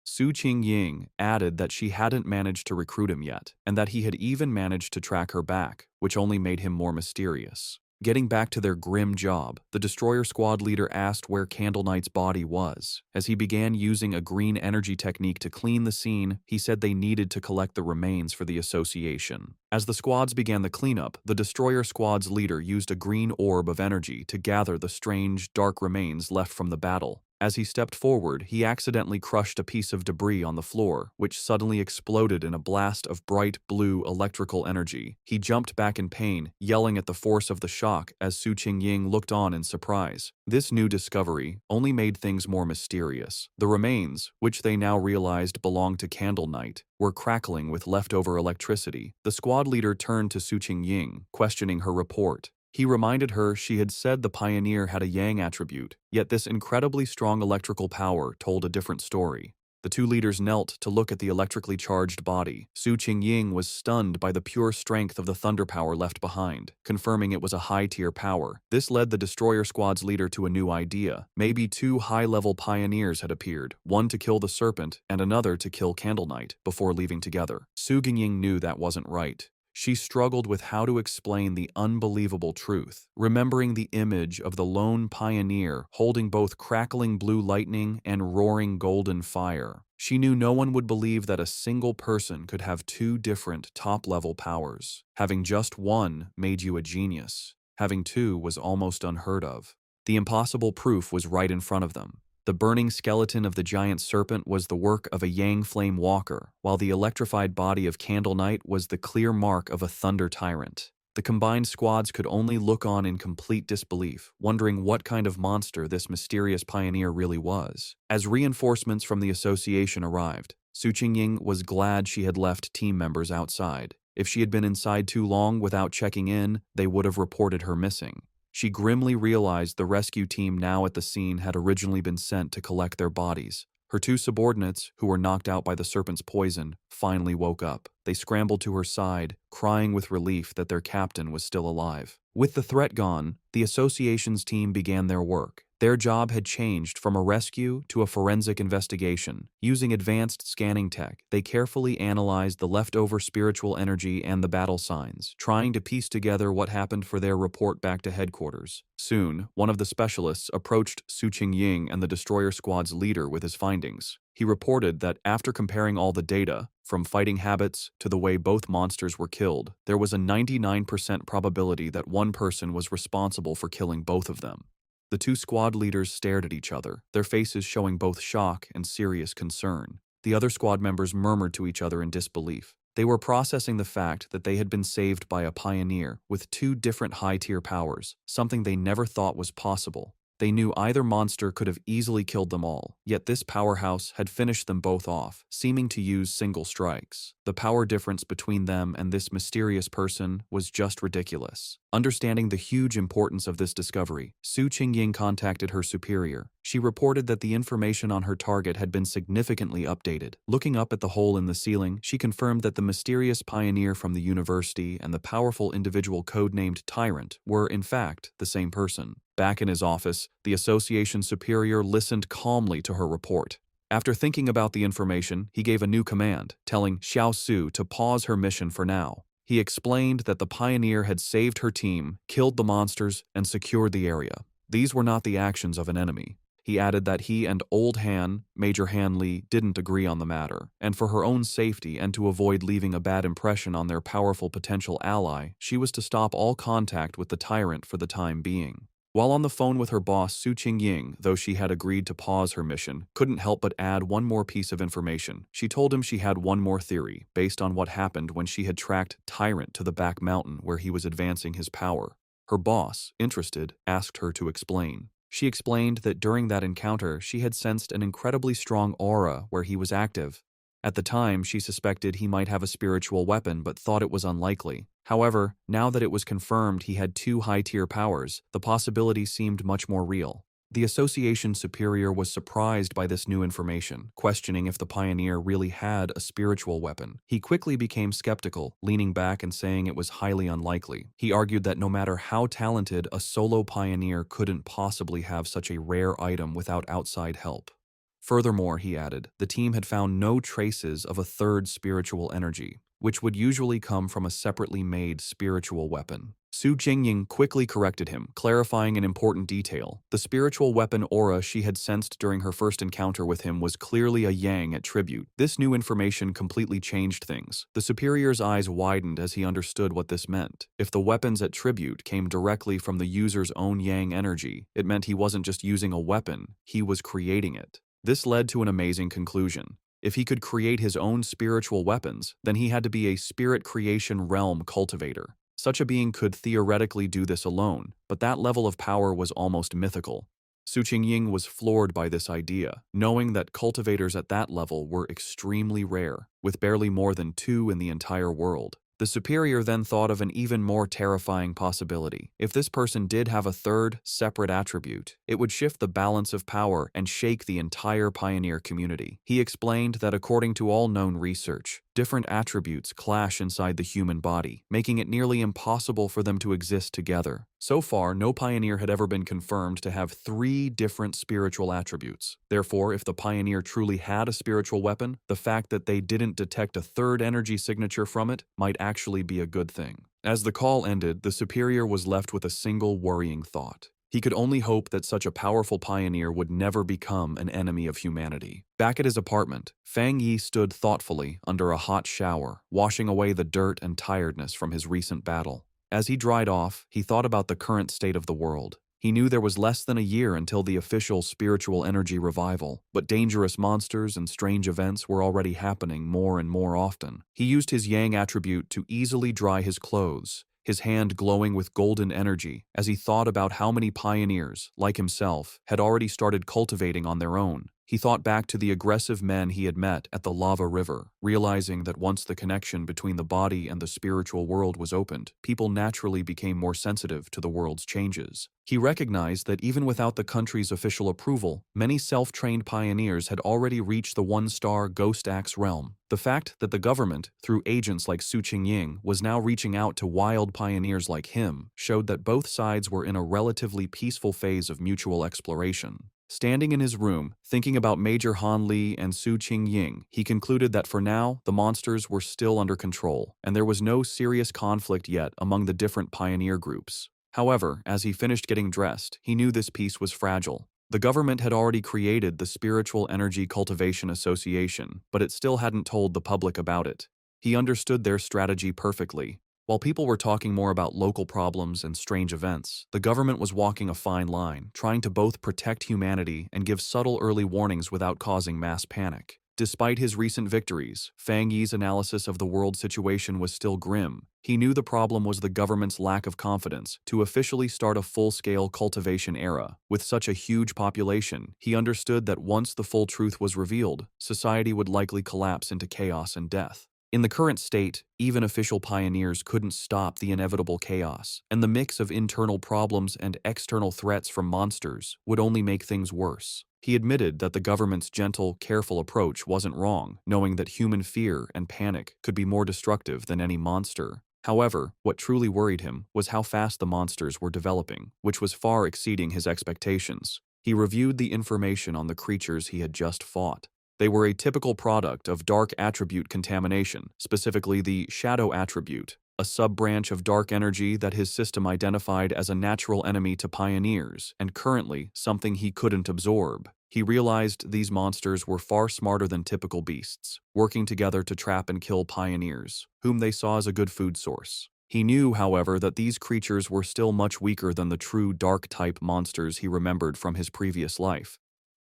S1: Su Qingying added that she hadn't managed to recruit him yet, and that he had even managed to track her back, which only made him more mysterious. Getting back to their grim job, the destroyer squad leader asked where Candle Knight's body was. As he began using a green energy technique to clean the scene, he said they needed to collect the remains for the association. As the squads began the cleanup, the destroyer squad's leader used a green orb of energy to gather the strange, dark remains left from the battle. As he stepped forward, he accidentally crushed a piece of debris on the floor, which suddenly exploded in a blast of bright blue electrical energy. He jumped back in pain, yelling at the force of the shock as Su Qingying looked on in surprise. This new discovery only made things more mysterious. The remains, which they now realized belonged to Candle Knight, were crackling with leftover electricity. The squad leader turned to Su Qingying, questioning her report. He reminded her she had said the Pioneer had a Yang attribute, yet this incredibly strong electrical power told a different story. The two leaders knelt to look at the electrically charged body. Su Qingying was stunned by the pure strength of the thunder power left behind, confirming it was a high-tier power. This led the destroyer squad's leader to a new idea. Maybe two high-level pioneers had appeared, one to kill the serpent and another to kill Candle Knight, before leaving together. Su Qingying knew that wasn't right. She struggled with how to explain the unbelievable truth, remembering the image of the lone pioneer holding both crackling blue lightning and roaring golden fire. She knew no one would believe that a single person could have two different top-level powers. Having just one made you a genius. Having two was almost unheard of. The impossible proof was right in front of them. The burning skeleton of the giant serpent was the work of a Yang flame walker, while the electrified body of Candle Knight was the clear mark of a thunder tyrant. The combined squads could only look on in complete disbelief, wondering what kind of monster this mysterious pioneer really was. As reinforcements from the association arrived, Su Qingying was glad she had left team members outside. If she had been inside too long without checking in, they would have reported her missing. She grimly realized the rescue team now at the scene had originally been sent to collect their bodies. Her two subordinates, who were knocked out by the serpent's poison, finally woke up. They scrambled to her side, crying with relief that their captain was still alive. With the threat gone, the association's team began their work. Their job had changed from a rescue to a forensic investigation. Using advanced scanning tech, they carefully analyzed the leftover spiritual energy and the battle signs, trying to piece together what happened for their report back to headquarters. Soon, one of the specialists approached Su Qingying and the destroyer squad's leader with his findings. He reported that after comparing all the data, from fighting habits to the way both monsters were killed, there was a 99% probability that one person was responsible for killing both of them. The two squad leaders stared at each other, their faces showing both shock and serious concern. The other squad members murmured to each other in disbelief. They were processing the fact that they had been saved by a pioneer with two different high-tier powers, something they never thought was possible. They knew either monster could have easily killed them all, yet this powerhouse had finished them both off, seeming to use single strikes. The power difference between them and this mysterious person was just ridiculous. Understanding the huge importance of this discovery, Su Qingying contacted her superior. She reported that the information on her target had been significantly updated. Looking up at the hole in the ceiling, she confirmed that the mysterious pioneer from the university and the powerful individual codenamed Tyrant were, in fact, the same person. Back in his office, the association superior listened calmly to her report. After thinking about the information, he gave a new command, telling Xiao Su to pause her mission for now. He explained that the pioneer had saved her team, killed the monsters, and secured the area. These were not the actions of an enemy. He added that he and Old Han, Major Han Li, didn't agree on the matter, and for her own safety and to avoid leaving a bad impression on their powerful potential ally, she was to stop all contact with the tyrant for the time being. While on the phone with her boss, Su Qingying, though she had agreed to pause her mission, couldn't help but add one more piece of information. She told him she had one more theory, based on what happened when she had tracked Tyrant to the back mountain where he was advancing his power. Her boss, interested, asked her to explain. She explained that during that encounter, she had sensed an incredibly strong aura where he was active. At the time, she suspected he might have a spiritual weapon but thought it was unlikely. However, now that it was confirmed he had two high-tier powers, the possibility seemed much more real. The association superior was surprised by this new information, questioning if the pioneer really had a spiritual weapon. He quickly became skeptical, leaning back and saying it was highly unlikely. He argued that no matter how talented, a solo pioneer couldn't possibly have such a rare item without outside help. Furthermore, he added, the team had found no traces of a third spiritual energy. which would usually come from a separately made spiritual weapon. Su Jingying quickly corrected him, clarifying an important detail. The spiritual weapon aura she had sensed during her first encounter with him was clearly a yang attribute. This new information completely changed things. The superior's eyes widened as he understood what this meant. If the weapon's attribute came directly from the user's own yang energy, it meant he wasn't just using a weapon, he was creating it. This led to an amazing conclusion. If he could create his own spiritual weapons, then he had to be a spirit creation realm cultivator. Such a being could theoretically do this alone, but that level of power was almost mythical. Su Qingying was floored by this idea, knowing that cultivators at that level were extremely rare, with barely more than 2 in the entire world. The superior then thought of an even more terrifying possibility. If this person did have a third, separate attribute, it would shift the balance of power and shake the entire pioneer community. He explained that according to all known research, different attributes clash inside the human body, making it nearly impossible for them to exist together. So far, no pioneer had ever been confirmed to have 3 different spiritual attributes. Therefore, if the pioneer truly had a spiritual weapon, the fact that they didn't detect a third energy signature from it might actually be a good thing. As the call ended, the superior was left with a single worrying thought. He could only hope that such a powerful pioneer would never become an enemy of humanity. Back at his apartment, Fang Yi stood thoughtfully under a hot shower, washing away the dirt and tiredness from his recent battle. As he dried off, he thought about the current state of the world. He knew there was less than a year until the official spiritual energy revival, but dangerous monsters and strange events were already happening more and more often. He used his yang attribute to easily dry his clothes, his hand glowing with golden energy as he thought about how many pioneers, like himself, had already started cultivating on their own. He thought back to the aggressive men he had met at the lava river, realizing that once the connection between the body and the spiritual world was opened, people naturally became more sensitive to the world's changes. He recognized that even without the country's official approval, many self-trained pioneers had already reached the 1-star Ghost Axe realm. The fact that the government, through agents like Su Qingying, was now reaching out to wild pioneers like him showed that both sides were in a relatively peaceful phase of mutual exploration. Standing in his room, thinking about Major Han Li and Su Qingying, he concluded that for now, the monsters were still under control, and there was no serious conflict yet among the different pioneer groups. However, as he finished getting dressed, he knew this peace was fragile. The government had already created the Spiritual Energy Cultivation Association, but it still hadn't told the public about it. He understood their strategy perfectly. While people were talking more about local problems and strange events, the government was walking a fine line, trying to both protect humanity and give subtle early warnings without causing mass panic. Despite his recent victories, Fang Yi's analysis of the world situation was still grim. He knew the problem was the government's lack of confidence to officially start a full-scale cultivation era. With such a huge population, he understood that once the full truth was revealed, society would likely collapse into chaos and death. In the current state, even official pioneers couldn't stop the inevitable chaos, and the mix of internal problems and external threats from monsters would only make things worse. He admitted that the government's gentle, careful approach wasn't wrong, knowing that human fear and panic could be more destructive than any monster. However, what truly worried him was how fast the monsters were developing, which was far exceeding his expectations. He reviewed the information on the creatures he had just fought. They were a typical product of dark attribute contamination, specifically the shadow attribute, a sub-branch of dark energy that his system identified as a natural enemy to pioneers, and currently something he couldn't absorb. He realized these monsters were far smarter than typical beasts, working together to trap and kill pioneers, whom they saw as a good food source. He knew, however, that these creatures were still much weaker than the true dark-type monsters he remembered from his previous life.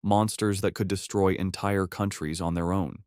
S1: Monsters that could destroy entire countries on their own.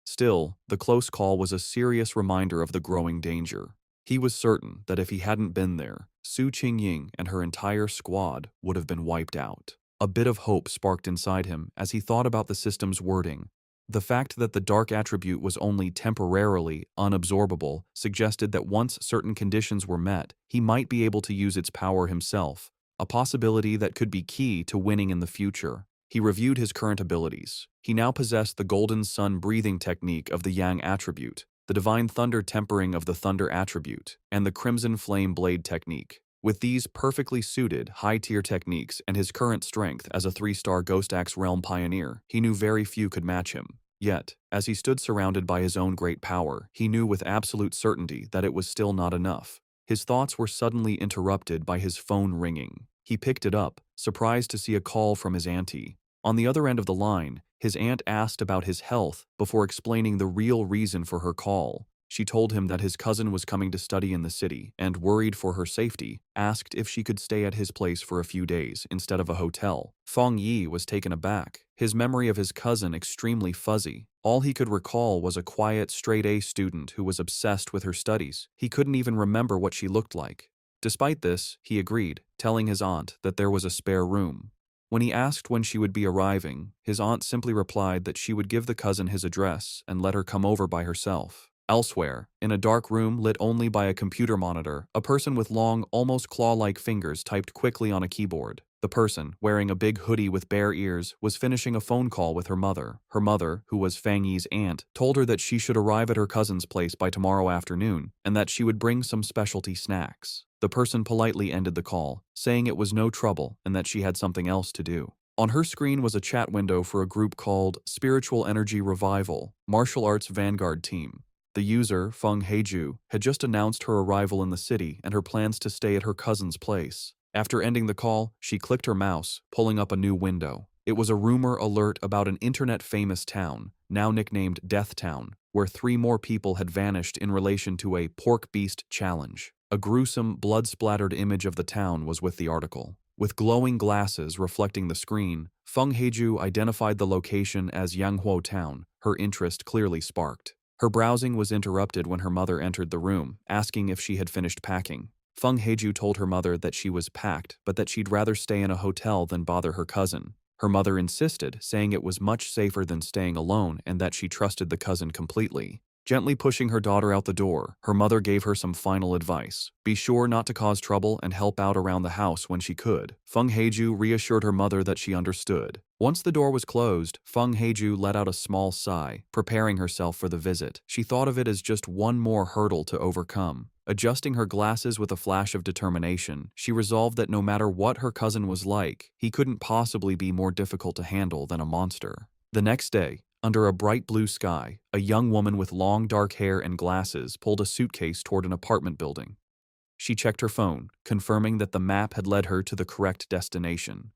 S1: Still, the close call was a serious reminder of the growing danger. He was certain that if he hadn't been there, Su Qingying and her entire squad would have been wiped out. A bit of hope sparked inside him as he thought about the system's wording. The fact that the dark attribute was only temporarily unabsorbable suggested that once certain conditions were met, he might be able to use its power himself, a possibility that could be key to winning in the future. He reviewed his current abilities. He now possessed the Golden Sun breathing technique of the Yang attribute, the Divine Thunder tempering of the Thunder attribute, and the Crimson Flame Blade technique. With these perfectly suited, high-tier techniques and his current strength as a 3-star Ghost Axe Realm pioneer, he knew very few could match him. Yet, as he stood surrounded by his own great power, he knew with absolute certainty that it was still not enough. His thoughts were suddenly interrupted by his phone ringing. He picked it up, surprised to see a call from his auntie. On the other end of the line, his aunt asked about his health before explaining the real reason for her call. She told him that his cousin was coming to study in the city and, worried for her safety, asked if she could stay at his place for a few days instead of a hotel. Feng Yi was taken aback, his memory of his cousin extremely fuzzy. All he could recall was a quiet, straight-A student who was obsessed with her studies. He couldn't even remember what she looked like. Despite this, he agreed, telling his aunt that there was a spare room. When he asked when she would be arriving, his aunt simply replied that she would give the cousin his address and let her come over by herself. Elsewhere, in a dark room lit only by a computer monitor, a person with long, almost claw-like fingers typed quickly on a keyboard. The person, wearing a big hoodie with bare ears, was finishing a phone call with her mother. Her mother, who was Fang Yi's aunt, told her that she should arrive at her cousin's place by tomorrow afternoon and that she would bring some specialty snacks. The person politely ended the call, saying it was no trouble and that she had something else to do. On her screen was a chat window for a group called Spiritual Energy Revival, Martial Arts Vanguard Team. The user, Feng Heiju, had just announced her arrival in the city and her plans to stay at her cousin's place. After ending the call, she clicked her mouse, pulling up a new window. It was a rumor alert about an internet-famous town, now nicknamed Death Town, where 3 more people had vanished in relation to a pork beast challenge. A gruesome, blood-splattered image of the town was with the article. With glowing glasses reflecting the screen, Feng Heiju identified the location as Yanghuo Town, her interest clearly sparked. Her browsing was interrupted when her mother entered the room, asking if she had finished packing. Feng Heiju told her mother that she was packed, but that she'd rather stay in a hotel than bother her cousin. Her mother insisted, saying it was much safer than staying alone and that she trusted the cousin completely. Gently pushing her daughter out the door, her mother gave her some final advice. Be sure not to cause trouble and help out around the house when she could. Feng Heiju reassured her mother that she understood. Once the door was closed, Feng Heiju let out a small sigh, preparing herself for the visit. She thought of it as just one more hurdle to overcome. Adjusting her glasses with a flash of determination, she resolved that no matter what her cousin was like, he couldn't possibly be more difficult to handle than a monster. The next day, under a bright blue sky, a young woman with long dark hair and glasses pulled a suitcase toward an apartment building. She checked her phone, confirming that the map had led her to the correct destination.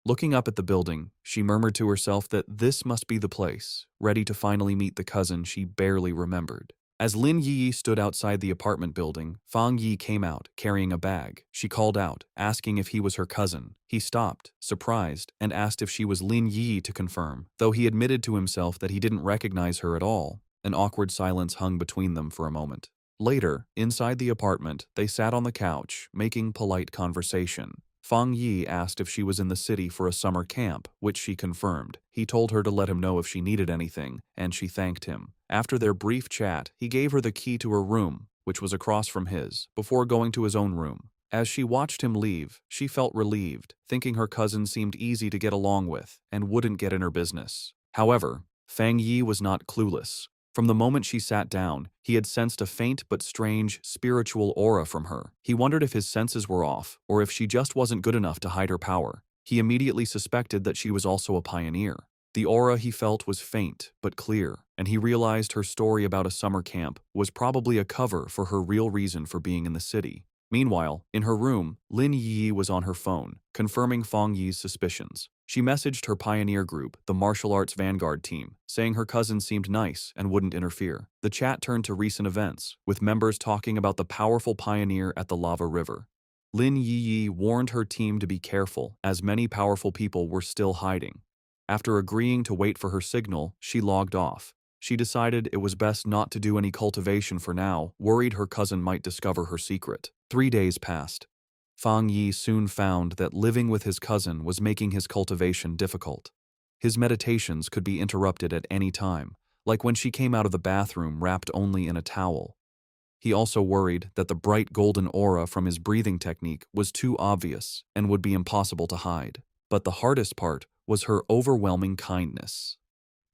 S1: Looking up at the building, she murmured to herself that this must be the place, ready to finally meet the cousin she barely remembered. As Lin Yi stood outside the apartment building, Fang Yi came out, carrying a bag. She called out, asking if he was her cousin. He stopped, surprised, and asked if she was Lin Yi to confirm, though he admitted to himself that he didn't recognize her at all. An awkward silence hung between them for a moment. Later, inside the apartment, they sat on the couch, making polite conversation. Fang Yi asked if she was in the city for a summer camp, which she confirmed. He told her to let him know if she needed anything, and she thanked him. After their brief chat, he gave her the key to her room, which was across from his, before going to his own room. As she watched him leave, she felt relieved, thinking her cousin seemed easy to get along with and wouldn't get in her business. However, Fang Yi was not clueless. From the moment she sat down, he had sensed a faint but strange spiritual aura from her. He wondered if his senses were off, or if she just wasn't good enough to hide her power. He immediately suspected that she was also a pioneer. The aura he felt was faint but clear, and he realized her story about a summer camp was probably a cover for her real reason for being in the city. Meanwhile, in her room, Lin Yi was on her phone, confirming Fang Yi's suspicions. She messaged her pioneer group, the Martial Arts Vanguard Team, saying her cousin seemed nice and wouldn't interfere. The chat turned to recent events, with members talking about the powerful pioneer at the lava river. Lin Yi warned her team to be careful, as many powerful people were still hiding. After agreeing to wait for her signal, she logged off. She decided it was best not to do any cultivation for now, worried her cousin might discover her secret. 3 days passed. Fang Yi soon found that living with his cousin was making his cultivation difficult. His meditations could be interrupted at any time, like when she came out of the bathroom wrapped only in a towel. He also worried that the bright golden aura from his breathing technique was too obvious and would be impossible to hide. But the hardest part was her overwhelming kindness.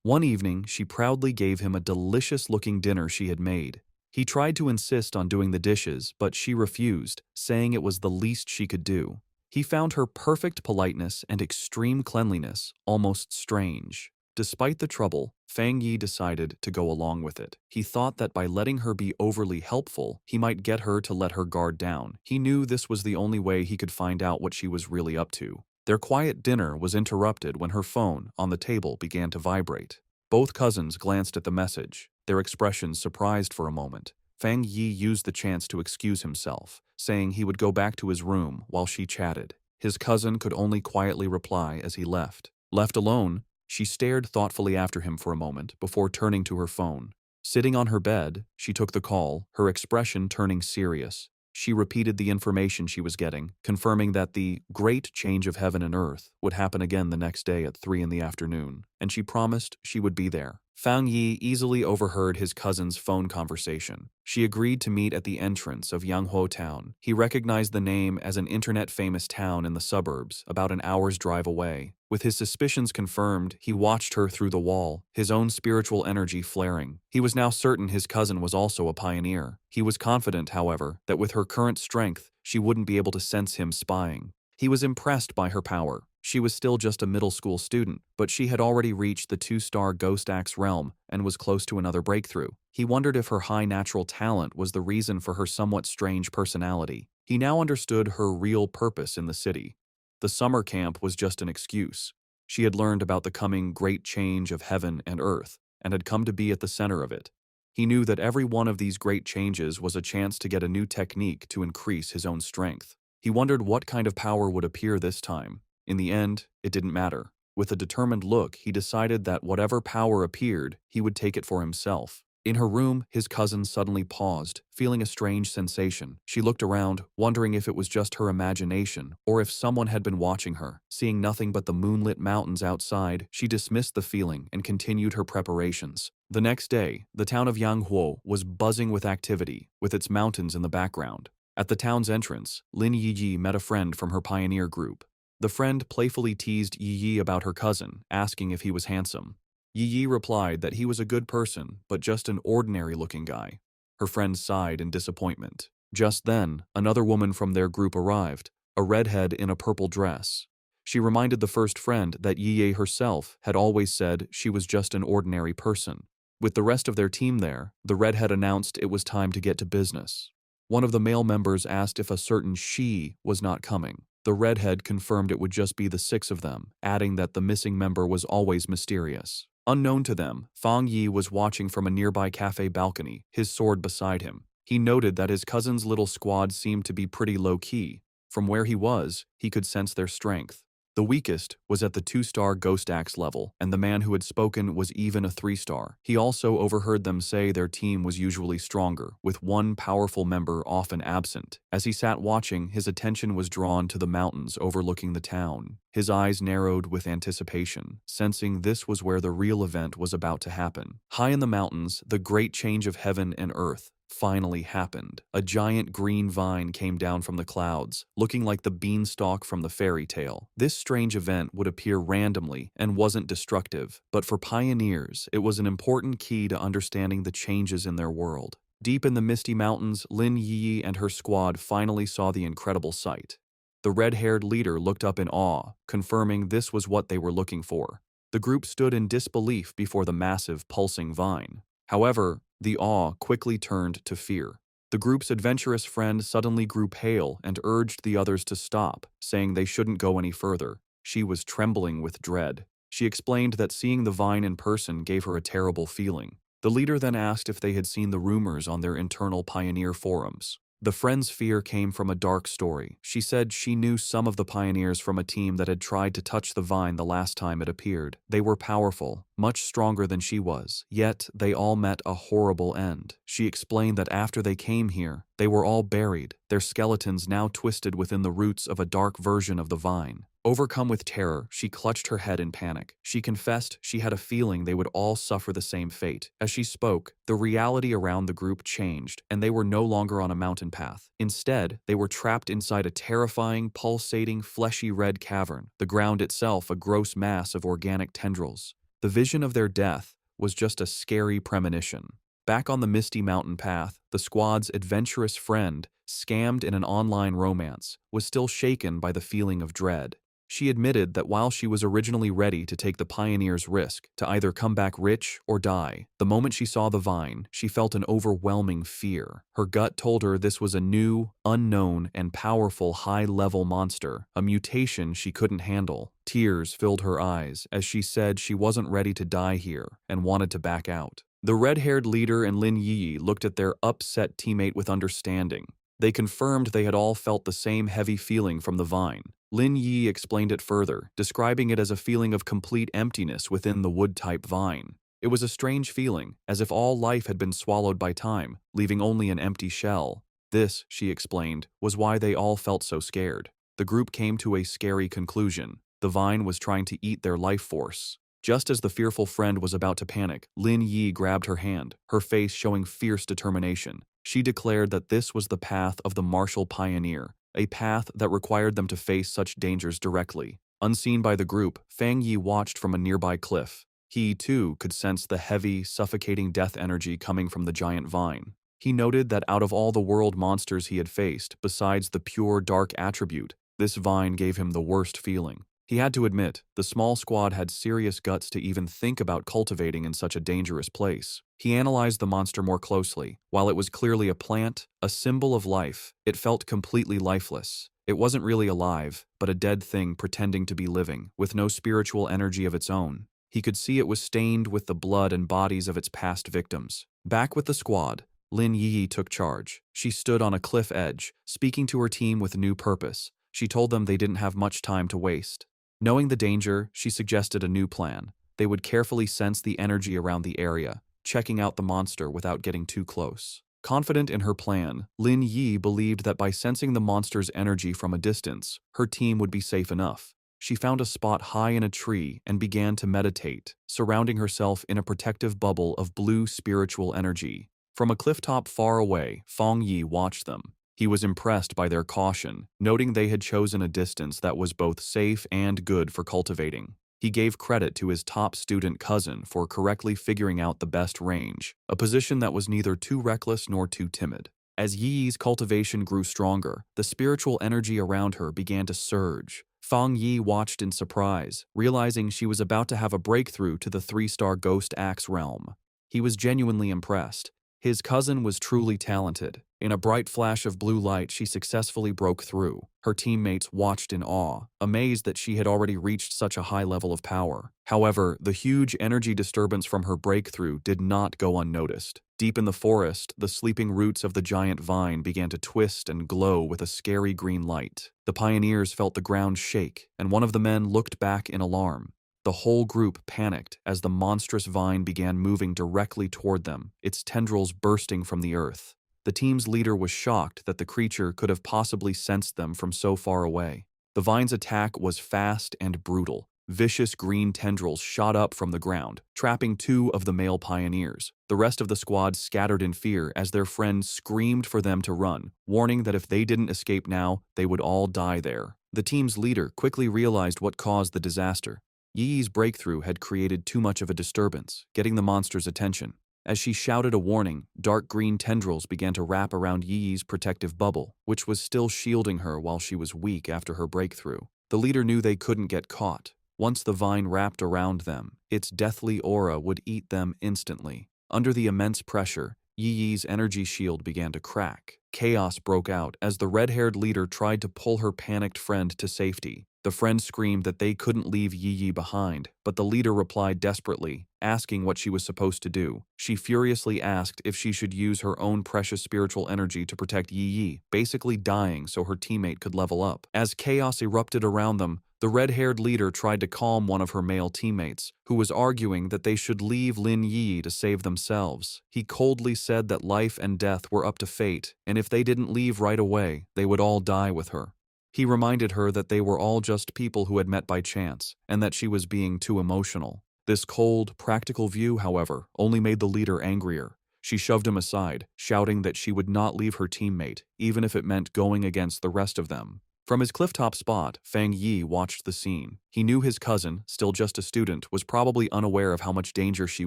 S1: One evening, she proudly gave him a delicious-looking dinner she had made. He tried to insist on doing the dishes, but she refused, saying it was the least she could do. He found her perfect politeness and extreme cleanliness almost strange. Despite the trouble, Fang Yi decided to go along with it. He thought that by letting her be overly helpful, he might get her to let her guard down. He knew this was the only way he could find out what she was really up to. Their quiet dinner was interrupted when her phone on the table began to vibrate. Both cousins glanced at the message, their expressions surprised for a moment. Fang Yi used the chance to excuse himself, saying he would go back to his room while she chatted. His cousin could only quietly reply as he left. Left alone, she stared thoughtfully after him for a moment before turning to her phone. Sitting on her bed, she took the call, her expression turning serious. She repeated the information she was getting, confirming that the great change of heaven and earth would happen again the next day at 3 in the afternoon, and she promised she would be there. Fang Yi easily overheard his cousin's phone conversation. She agreed to meet at the entrance of Yanghuo Town. He recognized the name as an internet-famous town in the suburbs, about an hour's drive away. With his suspicions confirmed, he watched her through the wall, his own spiritual energy flaring. He was now certain his cousin was also a pioneer. He was confident, however, that with her current strength, she wouldn't be able to sense him spying. He was impressed by her power. She was still just a middle school student, but she had already reached the 2-star Ghost Axe realm and was close to another breakthrough. He wondered if her high natural talent was the reason for her somewhat strange personality. He now understood her real purpose in the city. The summer camp was just an excuse. She had learned about the coming great change of heaven and earth, and had come to be at the center of it. He knew that every one of these great changes was a chance to get a new technique to increase his own strength. He wondered what kind of power would appear this time. In the end, it didn't matter. With a determined look, he decided that whatever power appeared, he would take it for himself. In her room, his cousin suddenly paused, feeling a strange sensation. She looked around, wondering if it was just her imagination, or if someone had been watching her. Seeing nothing but the moonlit mountains outside, she dismissed the feeling and continued her preparations. The next day, the town of Yanghuo was buzzing with activity, with its mountains in the background. At the town's entrance, Lin Yiyi met a friend from her pioneer group. The friend playfully teased Yiyi about her cousin, asking if he was handsome. Yiyi replied that he was a good person, but just an ordinary-looking guy. Her friend sighed in disappointment. Just then, another woman from their group arrived, a redhead in a purple dress. She reminded the first friend that Yiyi herself had always said she was just an ordinary person. With the rest of their team there, the redhead announced it was time to get to business. One of the male members asked if a certain she was not coming. The redhead confirmed it would just be the 6 of them, adding that the missing member was always mysterious. Unknown to them, Fang Yi was watching from a nearby cafe balcony, his sword beside him. He noted that his cousin's little squad seemed to be pretty low-key. From where he was, he could sense their strength. The weakest was at the 2-star Ghost Axe level, and the man who had spoken was even a 3-star. He also overheard them say their team was usually stronger, with one powerful member often absent. As he sat watching, his attention was drawn to the mountains overlooking the town. His eyes narrowed with anticipation, sensing this was where the real event was about to happen. High in the mountains, the great change of heaven and earth finally happened. A giant green vine came down from the clouds, looking like the beanstalk from the fairy tale. This strange event would appear randomly and wasn't destructive, but for pioneers, it was an important key to understanding the changes in their world. Deep in the misty mountains, Lin Yi and her squad finally saw the incredible sight. The red-haired leader looked up in awe, confirming this was what they were looking for. The group stood in disbelief before the massive, pulsing vine. However, the awe quickly turned to fear. The group's adventurous friend suddenly grew pale and urged the others to stop, saying they shouldn't go any further. She was trembling with dread. She explained that seeing the vine in person gave her a terrible feeling. The leader then asked if they had seen the rumors on their internal pioneer forums. The friend's fear came from a dark story. She said she knew some of the pioneers from a team that had tried to touch the vine the last time it appeared. They were powerful, much stronger than she was, yet they all met a horrible end. She explained that after they came here, they were all buried, their skeletons now twisted within the roots of a dark version of the vine. Overcome with terror, she clutched her head in panic. She confessed she had a feeling they would all suffer the same fate. As she spoke, the reality around the group changed, and they were no longer on a mountain path. Instead, they were trapped inside a terrifying, pulsating, fleshy red cavern, the ground itself a gross mass of organic tendrils. The vision of their death was just a scary premonition. Back on the misty mountain path, the squad's adventurous friend, scammed in an online romance, was still shaken by the feeling of dread. She admitted that while she was originally ready to take the pioneer's risk, to either come back rich or die, the moment she saw the vine, she felt an overwhelming fear. Her gut told her this was a new, unknown, and powerful high-level monster, a mutation she couldn't handle. Tears filled her eyes as she said she wasn't ready to die here and wanted to back out. The red-haired leader and Lin Yi looked at their upset teammate with understanding. They confirmed they had all felt the same heavy feeling from the vine. Lin Yi explained it further, describing it as a feeling of complete emptiness within the wood-type vine. It was a strange feeling, as if all life had been swallowed by time, leaving only an empty shell. This, she explained, was why they all felt so scared. The group came to a scary conclusion. The vine was trying to eat their life force. Just as the fearful friend was about to panic, Lin Yi grabbed her hand, her face showing fierce determination. She declared that this was the path of the martial pioneer, a path that required them to face such dangers directly. Unseen by the group, Fang Yi watched from a nearby cliff. He, too, could sense the heavy, suffocating death energy coming from the giant vine. He noted that out of all the world monsters he had faced, besides the pure dark attribute, this vine gave him the worst feeling. He had to admit, the small squad had serious guts to even think about cultivating in such a dangerous place. He analyzed the monster more closely. While it was clearly a plant, a symbol of life, it felt completely lifeless. It wasn't really alive, but a dead thing pretending to be living, with no spiritual energy of its own. He could see it was stained with the blood and bodies of its past victims. Back with the squad, Lin Yi took charge. She stood on a cliff edge, speaking to her team with new purpose. She told them they didn't have much time to waste. Knowing the danger, she suggested a new plan. They would carefully sense the energy around the area, checking out the monster without getting too close. Confident in her plan, Lin Yi believed that by sensing the monster's energy from a distance, her team would be safe enough. She found a spot high in a tree and began to meditate, surrounding herself in a protective bubble of blue spiritual energy. From a clifftop far away, Fang Yi watched them. He was impressed by their caution, noting they had chosen a distance that was both safe and good for cultivating. He gave credit to his top student cousin for correctly figuring out the best range, a position that was neither too reckless nor too timid. As Yi's cultivation grew stronger, the spiritual energy around her began to surge. Fang Yi watched in surprise, realizing she was about to have a breakthrough to the 3-star Ghost Axe realm. He was genuinely impressed. His cousin was truly talented. In a bright flash of blue light, she successfully broke through. Her teammates watched in awe, amazed that she had already reached such a high level of power. However, the huge energy disturbance from her breakthrough did not go unnoticed. Deep in the forest, the sleeping roots of the giant vine began to twist and glow with a scary green light. The pioneers felt the ground shake, and one of the men looked back in alarm. The whole group panicked as the monstrous vine began moving directly toward them, its tendrils bursting from the earth. The team's leader was shocked that the creature could have possibly sensed them from so far away. The vine's attack was fast and brutal. Vicious green tendrils shot up from the ground, trapping 2 of the male pioneers. The rest of the squad scattered in fear as their friends screamed for them to run, warning that if they didn't escape now, they would all die there. The team's leader quickly realized what caused the disaster. Yi's breakthrough had created too much of a disturbance, getting the monster's attention. As she shouted a warning, dark green tendrils began to wrap around Yi's protective bubble, which was still shielding her while she was weak after her breakthrough. The leader knew they couldn't get caught. Once the vine wrapped around them, its deathly aura would eat them instantly. Under the immense pressure, Yi's energy shield began to crack. Chaos broke out as the red-haired leader tried to pull her panicked friend to safety. The friend screamed that they couldn't leave Yi behind, but the leader replied desperately, asking what she was supposed to do. She furiously asked if she should use her own precious spiritual energy to protect Yi, basically dying so her teammate could level up. As chaos erupted around them, the red-haired leader tried to calm one of her male teammates, who was arguing that they should leave Lin Yi to save themselves. He coldly said that life and death were up to fate, and if they didn't leave right away, they would all die with her. He reminded her that they were all just people who had met by chance, and that she was being too emotional. This cold, practical view, however, only made the leader angrier. She shoved him aside, shouting that she would not leave her teammate, even if it meant going against the rest of them. From his clifftop spot, Fang Yi watched the scene. He knew his cousin, still just a student, was probably unaware of how much danger she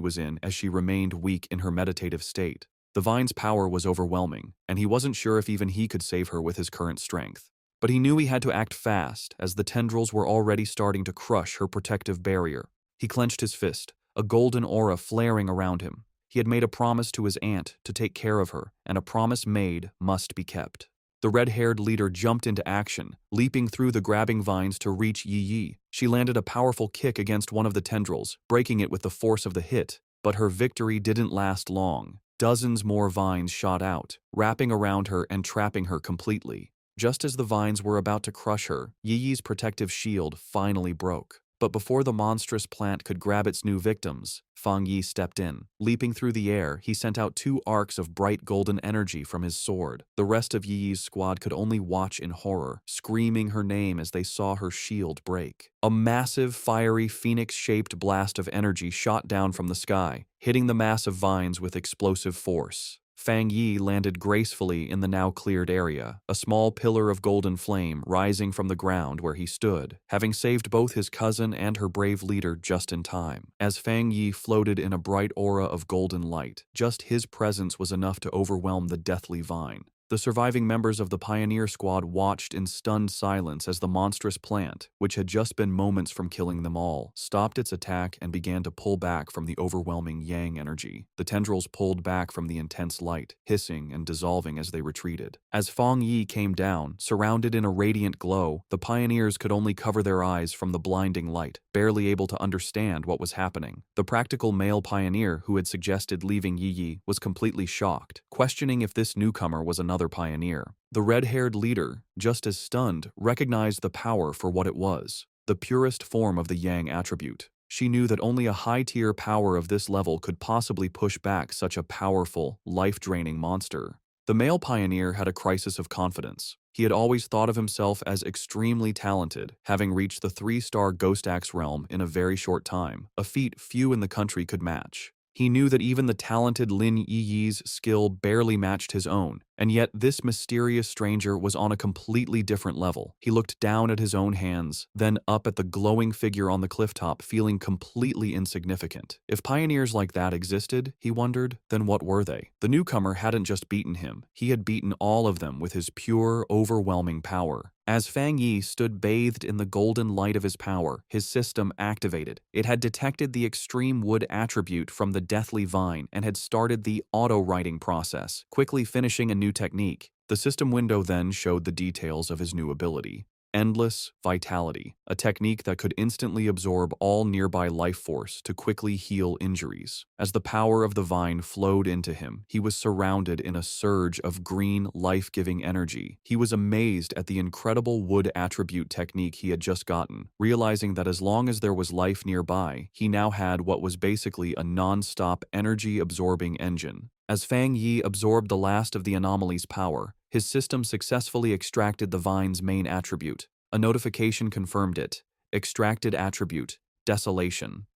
S1: was in as she remained weak in her meditative state. The vine's power was overwhelming, and he wasn't sure if even he could save her with his current strength. But he knew he had to act fast, as the tendrils were already starting to crush her protective barrier. He clenched his fist, a golden aura flaring around him. He had made a promise to his aunt to take care of her, and a promise made must be kept. The red-haired leader jumped into action, leaping through the grabbing vines to reach Yi Yi. She landed a powerful kick against one of the tendrils, breaking it with the force of the hit. But her victory didn't last long. Dozens more vines shot out, wrapping around her and trapping her completely. Just as the vines were about to crush her, Yi Yi's protective shield finally broke. But before the monstrous plant could grab its new victims, Fang Yi stepped in. Leaping through the air, he sent out 2 arcs of bright golden energy from his sword. The rest of Yi Yi's squad could only watch in horror, screaming her name as they saw her shield break. A massive, fiery, phoenix-shaped blast of energy shot down from the sky, hitting the mass of vines with explosive force. Fang Yi landed gracefully in the now cleared area, a small pillar of golden flame rising from the ground where he stood, having saved both his cousin and her brave leader just in time. As Fang Yi floated in a bright aura of golden light, just his presence was enough to overwhelm the deathly vine. The surviving members of the pioneer squad watched in stunned silence as the monstrous plant, which had just been moments from killing them all, stopped its attack and began to pull back from the overwhelming yang energy. The tendrils pulled back from the intense light, hissing and dissolving as they retreated. As Fang Yi came down, surrounded in a radiant glow, the pioneers could only cover their eyes from the blinding light, barely able to understand what was happening. The practical male pioneer who had suggested leaving Yi Yi was completely shocked, questioning if this newcomer was another pioneer. The red-haired leader, just as stunned, recognized the power for what it was, the purest form of the yang attribute. She knew that only a high-tier power of this level could possibly push back such a powerful, life-draining monster. The male pioneer had a crisis of confidence. He had always thought of himself as extremely talented, having reached the 3-star Ghost Axe realm in a very short time, a feat few in the country could match. He knew that even the talented Lin Yi Yi's skill barely matched his own, and yet this mysterious stranger was on a completely different level. He looked down at his own hands, then up at the glowing figure on the clifftop, feeling completely insignificant. If pioneers like that existed, he wondered, then what were they? The newcomer hadn't just beaten him, he had beaten all of them with his pure, overwhelming power. As Fang Yi stood bathed in the golden light of his power, his system activated. It had detected the extreme wood attribute from the deathly vine and had started the auto-writing process, quickly finishing a new technique. The system window then showed the details of his new ability. Endless Vitality, a technique that could instantly absorb all nearby life force to quickly heal injuries. As the power of the vine flowed into him, he was surrounded in a surge of green, life-giving energy. He was amazed at the incredible wood attribute technique he had just gotten, realizing that as long as there was life nearby, he now had what was basically a non-stop energy-absorbing engine. As Fang Yi absorbed the last of the anomaly's power, his system successfully extracted the vine's main attribute. A notification confirmed it. Extracted attribute, Desolation.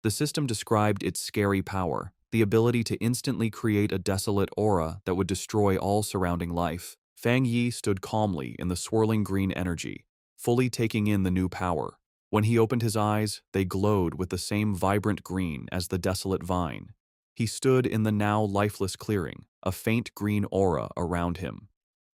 S1: The system described its scary power, the ability to instantly create a desolate aura that would destroy all surrounding life. Fang Yi stood calmly in the swirling green energy, fully taking in the new power. When he opened his eyes, they glowed with the same vibrant green as the desolate vine. He stood in the now lifeless clearing, a faint green aura around him.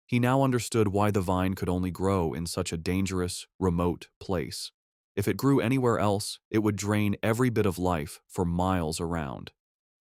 S1: He now understood why the vine could only grow in such a dangerous, remote place. If it grew anywhere else, it would drain every bit of life for miles around.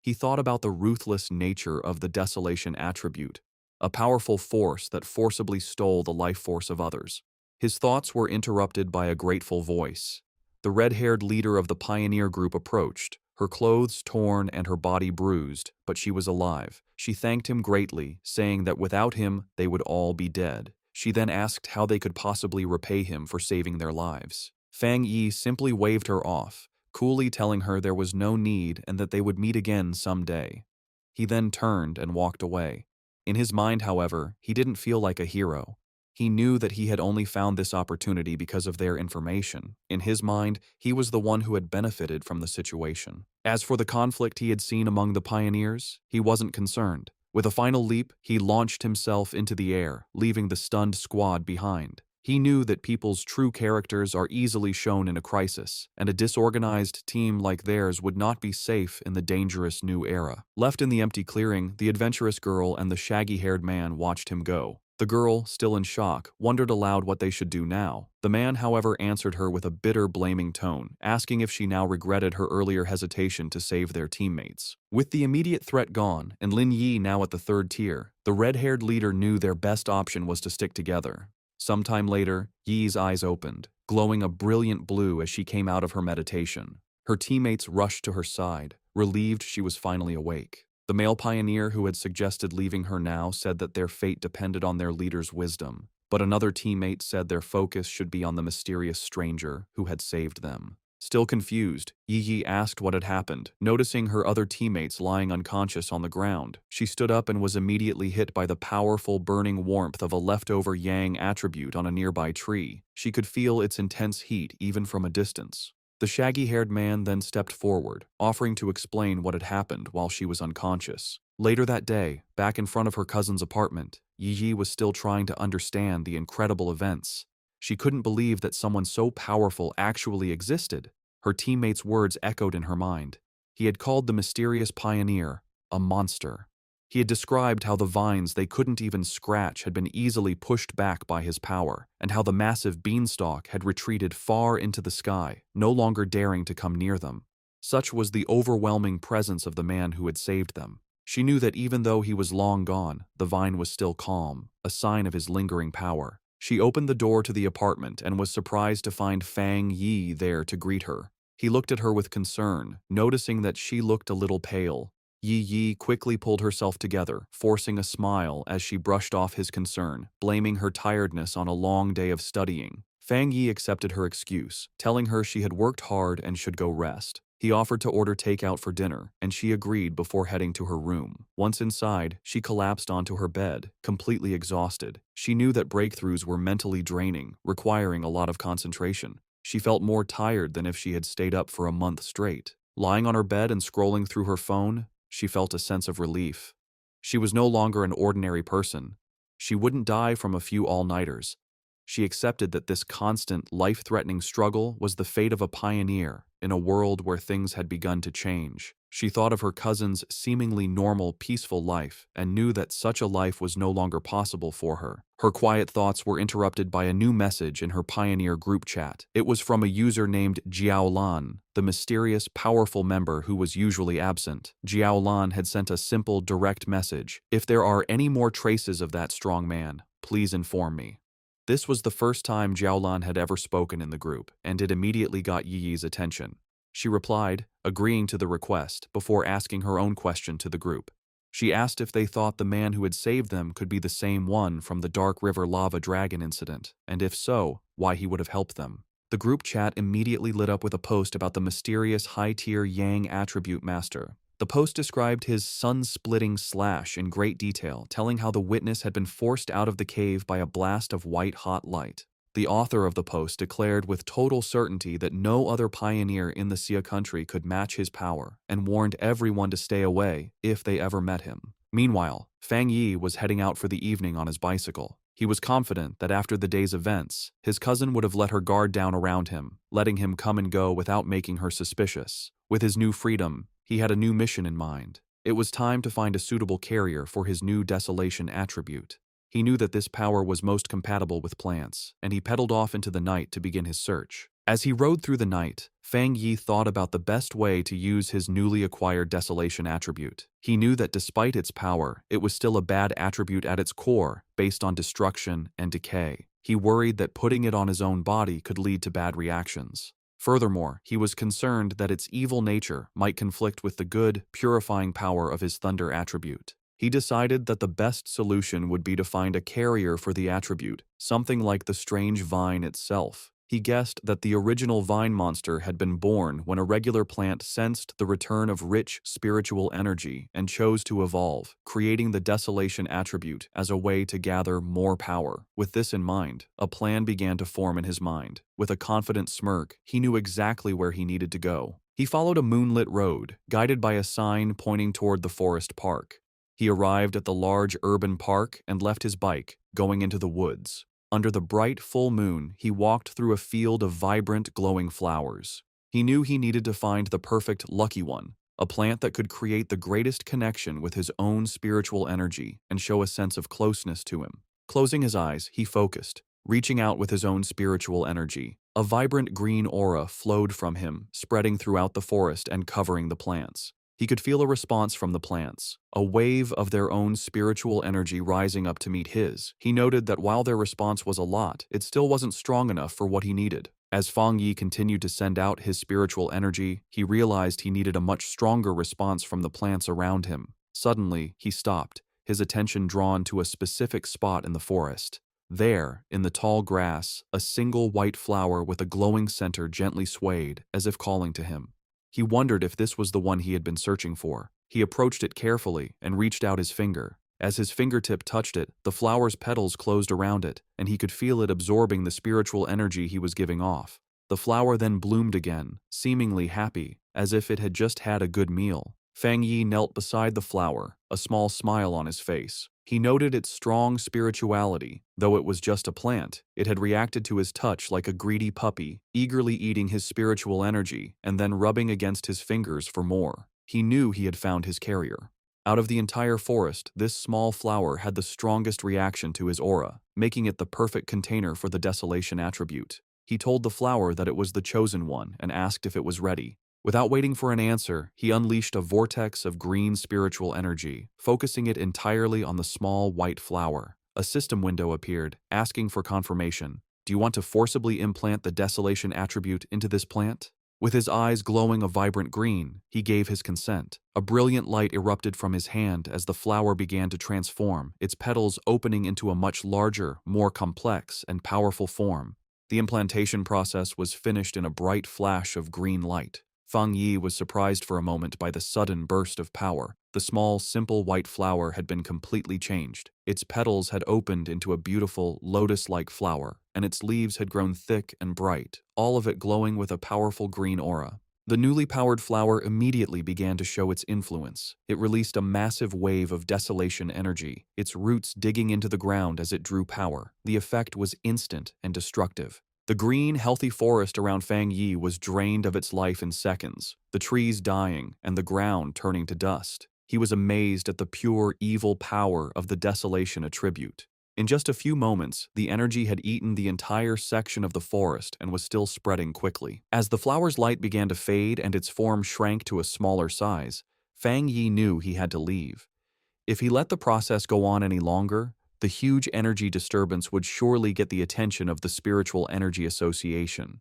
S1: He thought about the ruthless nature of the desolation attribute, a powerful force that forcibly stole the life force of others. His thoughts were interrupted by a grateful voice. The red-haired leader of the pioneer group approached, her clothes torn and her body bruised, but she was alive. She thanked him greatly, saying that without him, they would all be dead. She then asked how they could possibly repay him for saving their lives. Fang Yi simply waved her off, coolly telling her there was no need and that they would meet again someday. He then turned and walked away. In his mind, however, he didn't feel like a hero. He knew that he had only found this opportunity because of their information. In his mind, he was the one who had benefited from the situation. As for the conflict he had seen among the pioneers, he wasn't concerned. With a final leap, he launched himself into the air, leaving the stunned squad behind. He knew that people's true characters are easily shown in a crisis, and a disorganized team like theirs would not be safe in the dangerous new era. Left in the empty clearing, the adventurous girl and the shaggy-haired man watched him go. The girl, still in shock, wondered aloud what they should do now. The man, however, answered her with a bitter, blaming tone, asking if she now regretted her earlier hesitation to save their teammates. With the immediate threat gone, and Lin Yi now at the third tier, the red-haired leader knew their best option was to stick together. Sometime later, Yi's eyes opened, glowing a brilliant blue as she came out of her meditation. Her teammates rushed to her side, relieved she was finally awake. The male pioneer who had suggested leaving her now said that their fate depended on their leader's wisdom, but another teammate said their focus should be on the mysterious stranger who had saved them. Still confused, Yi asked what had happened, noticing her other teammates lying unconscious on the ground. She stood up and was immediately hit by the powerful burning warmth of a leftover yang attribute on a nearby tree. She could feel its intense heat even from a distance. The shaggy-haired man then stepped forward, offering to explain what had happened while she was unconscious. Later that day, back in front of her cousin's apartment, Yi was still trying to understand the incredible events. She couldn't believe that someone so powerful actually existed. Her teammates' words echoed in her mind. He had called the mysterious pioneer a monster. He had described how the vines they couldn't even scratch had been easily pushed back by his power, and how the massive beanstalk had retreated far into the sky, no longer daring to come near them. Such was the overwhelming presence of the man who had saved them. She knew that even though he was long gone, the vine was still calm, a sign of his lingering power. She opened the door to the apartment and was surprised to find Fang Yi there to greet her. He looked at her with concern, noticing that she looked a little pale. Yi quickly pulled herself together, forcing a smile as she brushed off his concern, blaming her tiredness on a long day of studying. Fang Yi accepted her excuse, telling her she had worked hard and should go rest. He offered to order takeout for dinner, and she agreed before heading to her room. Once inside, she collapsed onto her bed, completely exhausted. She knew that breakthroughs were mentally draining, requiring a lot of concentration. She felt more tired than if she had stayed up for a month straight. Lying on her bed and scrolling through her phone, she felt a sense of relief. She was no longer an ordinary person. She wouldn't die from a few all-nighters. She accepted that this constant, life-threatening struggle was the fate of a pioneer in a world where things had begun to change. She thought of her cousin's seemingly normal, peaceful life and knew that such a life was no longer possible for her. Her quiet thoughts were interrupted by a new message in her Pioneer group chat. It was from a user named Jiaolan, the mysterious, powerful member who was usually absent. Jiaolan had sent a simple, direct message. "If there are any more traces of that strong man, please inform me." This was the first time Jiaolan had ever spoken in the group, and it immediately got Yi's attention. She replied, agreeing to the request, before asking her own question to the group. She asked if they thought the man who had saved them could be the same one from the Dark River Lava Dragon incident, and if so, why he would have helped them. The group chat immediately lit up with a post about the mysterious high-tier Yang attribute master. The post described his sun-splitting slash in great detail, telling how the witness had been forced out of the cave by a blast of white-hot light. The author of the post declared with total certainty that no other pioneer in the Xia country could match his power, and warned everyone to stay away if they ever met him. Meanwhile, Fang Yi was heading out for the evening on his bicycle. He was confident that after the day's events, his cousin would have let her guard down around him, letting him come and go without making her suspicious. With his new freedom, he had a new mission in mind. It was time to find a suitable carrier for his new desolation attribute. He knew that this power was most compatible with plants, and he pedaled off into the night to begin his search. As he rode through the night, Fang Yi thought about the best way to use his newly acquired desolation attribute. He knew that despite its power, it was still a bad attribute at its core, based on destruction and decay. He worried that putting it on his own body could lead to bad reactions. Furthermore, he was concerned that its evil nature might conflict with the good, purifying power of his thunder attribute. He decided that the best solution would be to find a carrier for the attribute, something like the strange vine itself. He guessed that the original vine monster had been born when a regular plant sensed the return of rich spiritual energy and chose to evolve, creating the desolation attribute as a way to gather more power. With this in mind, a plan began to form in his mind. With a confident smirk, he knew exactly where he needed to go. He followed a moonlit road, guided by a sign pointing toward the forest park. He arrived at the large urban park and left his bike, going into the woods. Under the bright full moon, he walked through a field of vibrant, glowing flowers. He knew he needed to find the perfect lucky one, a plant that could create the greatest connection with his own spiritual energy and show a sense of closeness to him. Closing his eyes, he focused, reaching out with his own spiritual energy. A vibrant green aura flowed from him, spreading throughout the forest and covering the plants. He could feel a response from the plants, a wave of their own spiritual energy rising up to meet his. He noted that while their response was a lot, it still wasn't strong enough for what he needed. As Fang Yi continued to send out his spiritual energy, he realized he needed a much stronger response from the plants around him. Suddenly, he stopped, his attention drawn to a specific spot in the forest. There, in the tall grass, a single white flower with a glowing center gently swayed, as if calling to him. He wondered if this was the one he had been searching for. He approached it carefully and reached out his finger. As his fingertip touched it, the flower's petals closed around it, and he could feel it absorbing the spiritual energy he was giving off. The flower then bloomed again, seemingly happy, as if it had just had a good meal. Fang Yi knelt beside the flower, a small smile on his face. He noted its strong spirituality. Though it was just a plant, it had reacted to his touch like a greedy puppy, eagerly eating his spiritual energy and then rubbing against his fingers for more. He knew he had found his carrier. Out of the entire forest, this small flower had the strongest reaction to his aura, making it the perfect container for the desolation attribute. He told the flower that it was the chosen one and asked if it was ready. Without waiting for an answer, he unleashed a vortex of green spiritual energy, focusing it entirely on the small white flower. A system window appeared, asking for confirmation. Do you want to forcibly implant the desolation attribute into this plant? With his eyes glowing a vibrant green, he gave his consent. A brilliant light erupted from his hand as the flower began to transform, its petals opening into a much larger, more complex, and powerful form. The implantation process was finished in a bright flash of green light. Fang Yi was surprised for a moment by the sudden burst of power. The small, simple white flower had been completely changed. Its petals had opened into a beautiful, lotus-like flower, and its leaves had grown thick and bright, all of it glowing with a powerful green aura. The newly powered flower immediately began to show its influence. It released a massive wave of desolation energy, its roots digging into the ground as it drew power. The effect was instant and destructive. The green, healthy forest around Fang Yi was drained of its life in seconds, the trees dying and the ground turning to dust. He was amazed at the pure, evil power of the desolation attribute. In just a few moments, the energy had eaten the entire section of the forest and was still spreading quickly. As the flower's light began to fade and its form shrank to a smaller size, Fang Yi knew he had to leave. If he let the process go on any longer, the huge energy disturbance would surely get the attention of the Spiritual Energy Association.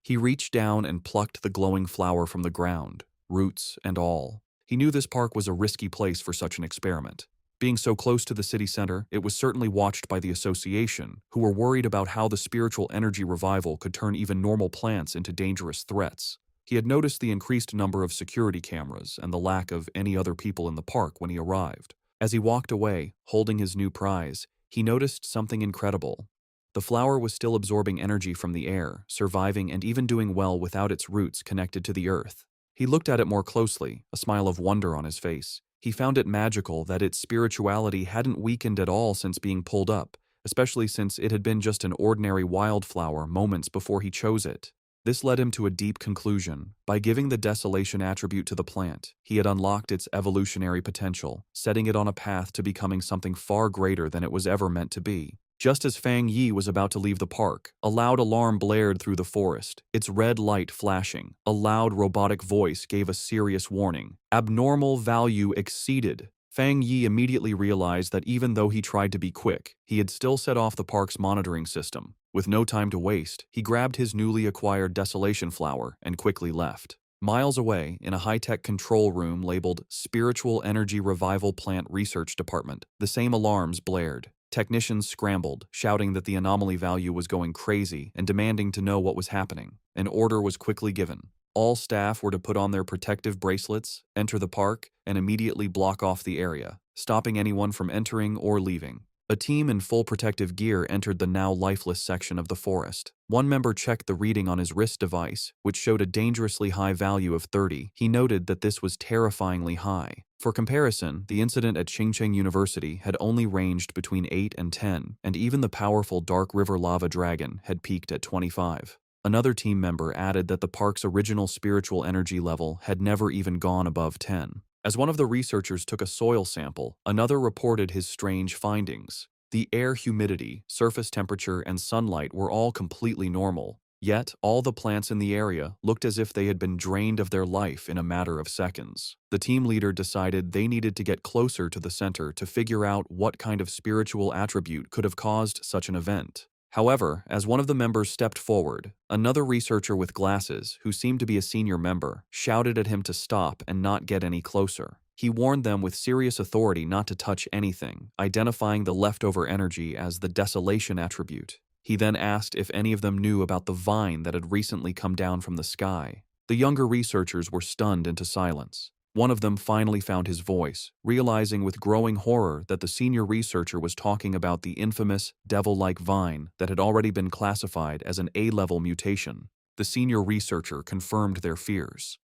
S1: He reached down and plucked the glowing flower from the ground, roots and all. He knew this park was a risky place for such an experiment. Being so close to the city center, it was certainly watched by the association, who were worried about how the spiritual energy revival could turn even normal plants into dangerous threats. He had noticed the increased number of security cameras and the lack of any other people in the park when he arrived. As he walked away, holding his new prize, he noticed something incredible. The flower was still absorbing energy from the air, surviving and even doing well without its roots connected to the earth. He looked at it more closely, a smile of wonder on his face. He found it magical that its spirituality hadn't weakened at all since being pulled up, especially since it had been just an ordinary wildflower moments before he chose it. This led him to a deep conclusion. By giving the desolation attribute to the plant, he had unlocked its evolutionary potential, setting it on a path to becoming something far greater than it was ever meant to be. Just as Fang Yi was about to leave the park, a loud alarm blared through the forest, its red light flashing. A loud robotic voice gave a serious warning. Abnormal value exceeded. Fang Yi immediately realized that even though he tried to be quick, he had still set off the park's monitoring system. With no time to waste, he grabbed his newly acquired desolation flower and quickly left. Miles away, in a high-tech control room labeled Spiritual Energy Revival Plant Research Department, the same alarms blared. Technicians scrambled, shouting that the anomaly value was going crazy and demanding to know what was happening. An order was quickly given. All staff were to put on their protective bracelets, enter the park, and immediately block off the area, stopping anyone from entering or leaving. A team in full protective gear entered the now lifeless section of the forest. One member checked the reading on his wrist device, which showed a dangerously high value of 30. He noted that this was terrifyingly high. For comparison, the incident at Qingcheng University had only ranged between 8 and 10, and even the powerful Dark River Lava Dragon had peaked at 25. Another team member added that the park's original spiritual energy level had never even gone above 10. As one of the researchers took a soil sample, another reported his strange findings. The air humidity, surface temperature, and sunlight were all completely normal. Yet, all the plants in the area looked as if they had been drained of their life in a matter of seconds. The team leader decided they needed to get closer to the center to figure out what kind of spiritual attribute could have caused such an event. However, as one of the members stepped forward, another researcher with glasses, who seemed to be a senior member, shouted at him to stop and not get any closer. He warned them with serious authority not to touch anything, identifying the leftover energy as the desolation attribute. He then asked if any of them knew about the vine that had recently come down from the sky. The younger researchers were stunned into silence. One of them finally found his voice, realizing with growing horror that the senior researcher was talking about the infamous, devil-like vine that had already been classified as an A-level mutation. The senior researcher confirmed their fears.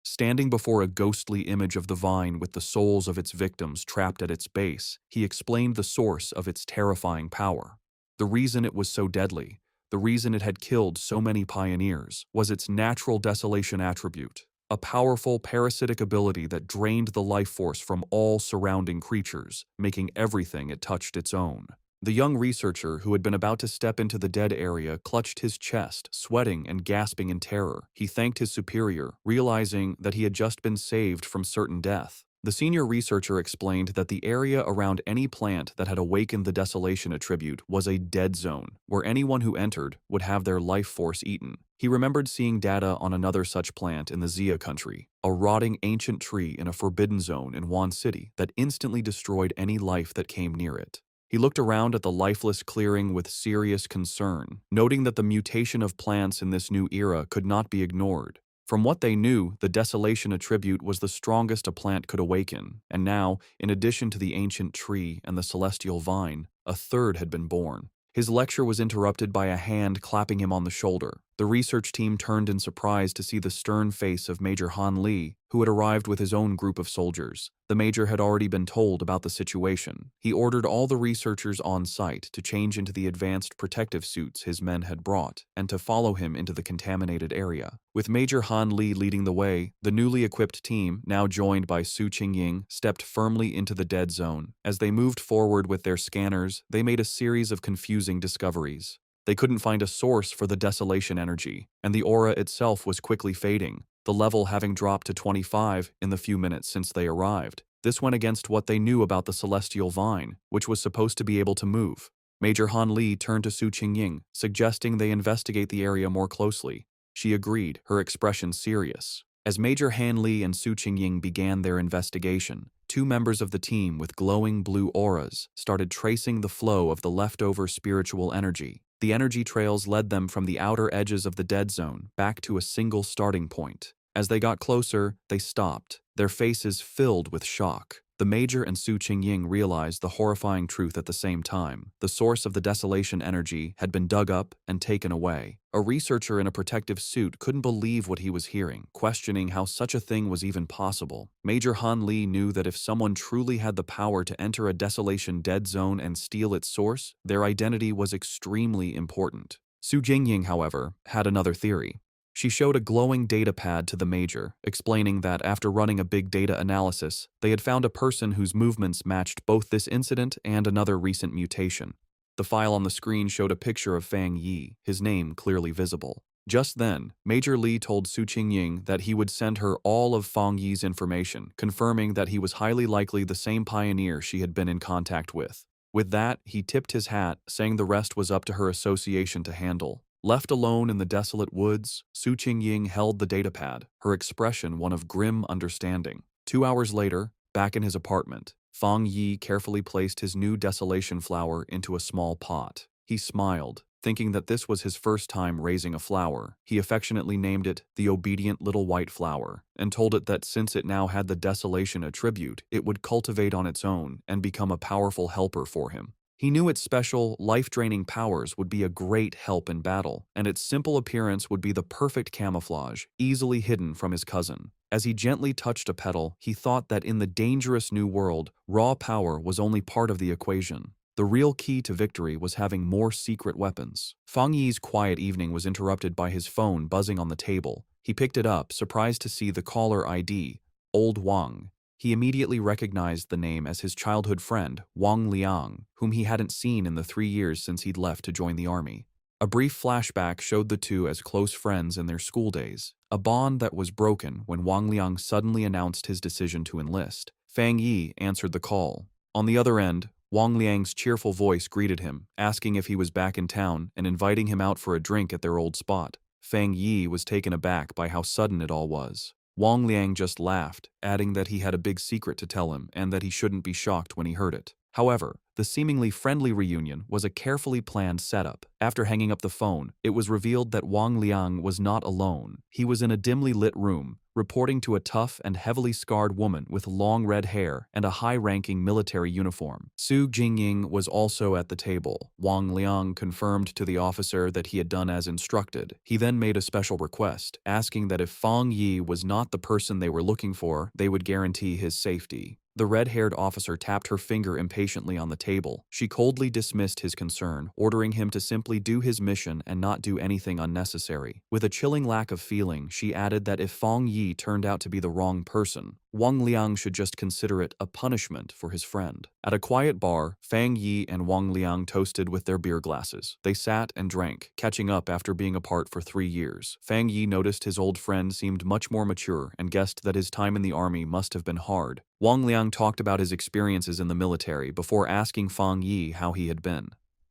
S1: Standing before a ghostly image of the vine with the souls of its victims trapped at its base, he explained the source of its terrifying power. The reason it was so deadly, the reason it had killed so many pioneers, was its natural desolation attribute, a powerful parasitic ability that drained the life force from all surrounding creatures, making everything it touched its own. The young researcher, who had been about to step into the dead area, clutched his chest, sweating and gasping in terror. He thanked his superior, realizing that he had just been saved from certain death. The senior researcher explained that the area around any plant that had awakened the desolation attribute was a dead zone, where anyone who entered would have their life force eaten. He remembered seeing data on another such plant in the Xia country, a rotting ancient tree in a forbidden zone in Wan City that instantly destroyed any life that came near it. He looked around at the lifeless clearing with serious concern, noting that the mutation of plants in this new era could not be ignored. From what they knew, the desolation attribute was the strongest a plant could awaken, and now, in addition to the ancient tree and the celestial vine, a third had been born. His lecture was interrupted by a hand clapping him on the shoulder. The research team turned in surprise to see the stern face of Major Han Li, who had arrived with his own group of soldiers. The major had already been told about the situation. He ordered all the researchers on site to change into the advanced protective suits his men had brought, and to follow him into the contaminated area. With Major Han Li leading the way, the newly equipped team, now joined by Su Qingying, stepped firmly into the dead zone. As they moved forward with their scanners, they made a series of confusing discoveries. They couldn't find a source for the desolation energy, and the aura itself was quickly fading, the level having dropped to 25 in the few minutes since they arrived. This went against what they knew about the celestial vine, which was supposed to be able to move. Major Han Li turned to Su Qingying, suggesting they investigate the area more closely. She agreed, her expression serious. As Major Han Li and Su Qingying began their investigation, two members of the team with glowing blue auras started tracing the flow of the leftover spiritual energy. The energy trails led them from the outer edges of the dead zone back to a single starting point. As they got closer, they stopped, their faces filled with shock. The Major and Su Qingying realized the horrifying truth at the same time. The source of the desolation energy had been dug up and taken away. A researcher in a protective suit couldn't believe what he was hearing, questioning how such a thing was even possible. Major Han Li knew that if someone truly had the power to enter a desolation dead zone and steal its source, their identity was extremely important. Su Qingying, however, had another theory. She showed a glowing data pad to the Major, explaining that after running a big data analysis, they had found a person whose movements matched both this incident and another recent mutation. The file on the screen showed a picture of Fang Yi, his name clearly visible. Just then, Major Li told Su Qingying that he would send her all of Fang Yi's information, confirming that he was highly likely the same pioneer she had been in contact with. With that, he tipped his hat, saying the rest was up to her association to handle. Left alone in the desolate woods, Su Qingying held the datapad, her expression one of grim understanding. 2 hours later, back in his apartment, Fang Yi carefully placed his new desolation flower into a small pot. He smiled, thinking that this was his first time raising a flower. He affectionately named it the obedient little white flower, and told it that since it now had the desolation attribute, it would cultivate on its own and become a powerful helper for him. He knew its special, life-draining powers would be a great help in battle, and its simple appearance would be the perfect camouflage, easily hidden from his cousin. As he gently touched a petal, he thought that in the dangerous new world, raw power was only part of the equation. The real key to victory was having more secret weapons. Fang Yi's quiet evening was interrupted by his phone buzzing on the table. He picked it up, surprised to see the caller ID, Old Wang. He immediately recognized the name as his childhood friend, Wang Liang, whom he hadn't seen in the 3 years since he'd left to join the army. A brief flashback showed the two as close friends in their school days, a bond that was broken when Wang Liang suddenly announced his decision to enlist. Fang Yi answered the call. On the other end, Wang Liang's cheerful voice greeted him, asking if he was back in town and inviting him out for a drink at their old spot. Fang Yi was taken aback by how sudden it all was. Wang Liang just laughed, adding that he had a big secret to tell him and that he shouldn't be shocked when he heard it. However, the seemingly friendly reunion was a carefully planned setup. After hanging up the phone, it was revealed that Wang Liang was not alone. He was in a dimly lit room, reporting to a tough and heavily scarred woman with long red hair and a high-ranking military uniform. Su Jingying was also at the table. Wang Liang confirmed to the officer that he had done as instructed. He then made a special request, asking that if Fang Yi was not the person they were looking for, they would guarantee his safety. The red-haired officer tapped her finger impatiently on the table. She coldly dismissed his concern, ordering him to simply do his mission and not do anything unnecessary. With a chilling lack of feeling, she added that if Fang Yi turned out to be the wrong person, Wang Liang should just consider it a punishment for his friend. At a quiet bar, Fang Yi and Wang Liang toasted with their beer glasses. They sat and drank, catching up after being apart for 3 years. Fang Yi noticed his old friend seemed much more mature and guessed that his time in the army must have been hard. Wang Liang talked about his experiences in the military before asking Fang Yi how he had been.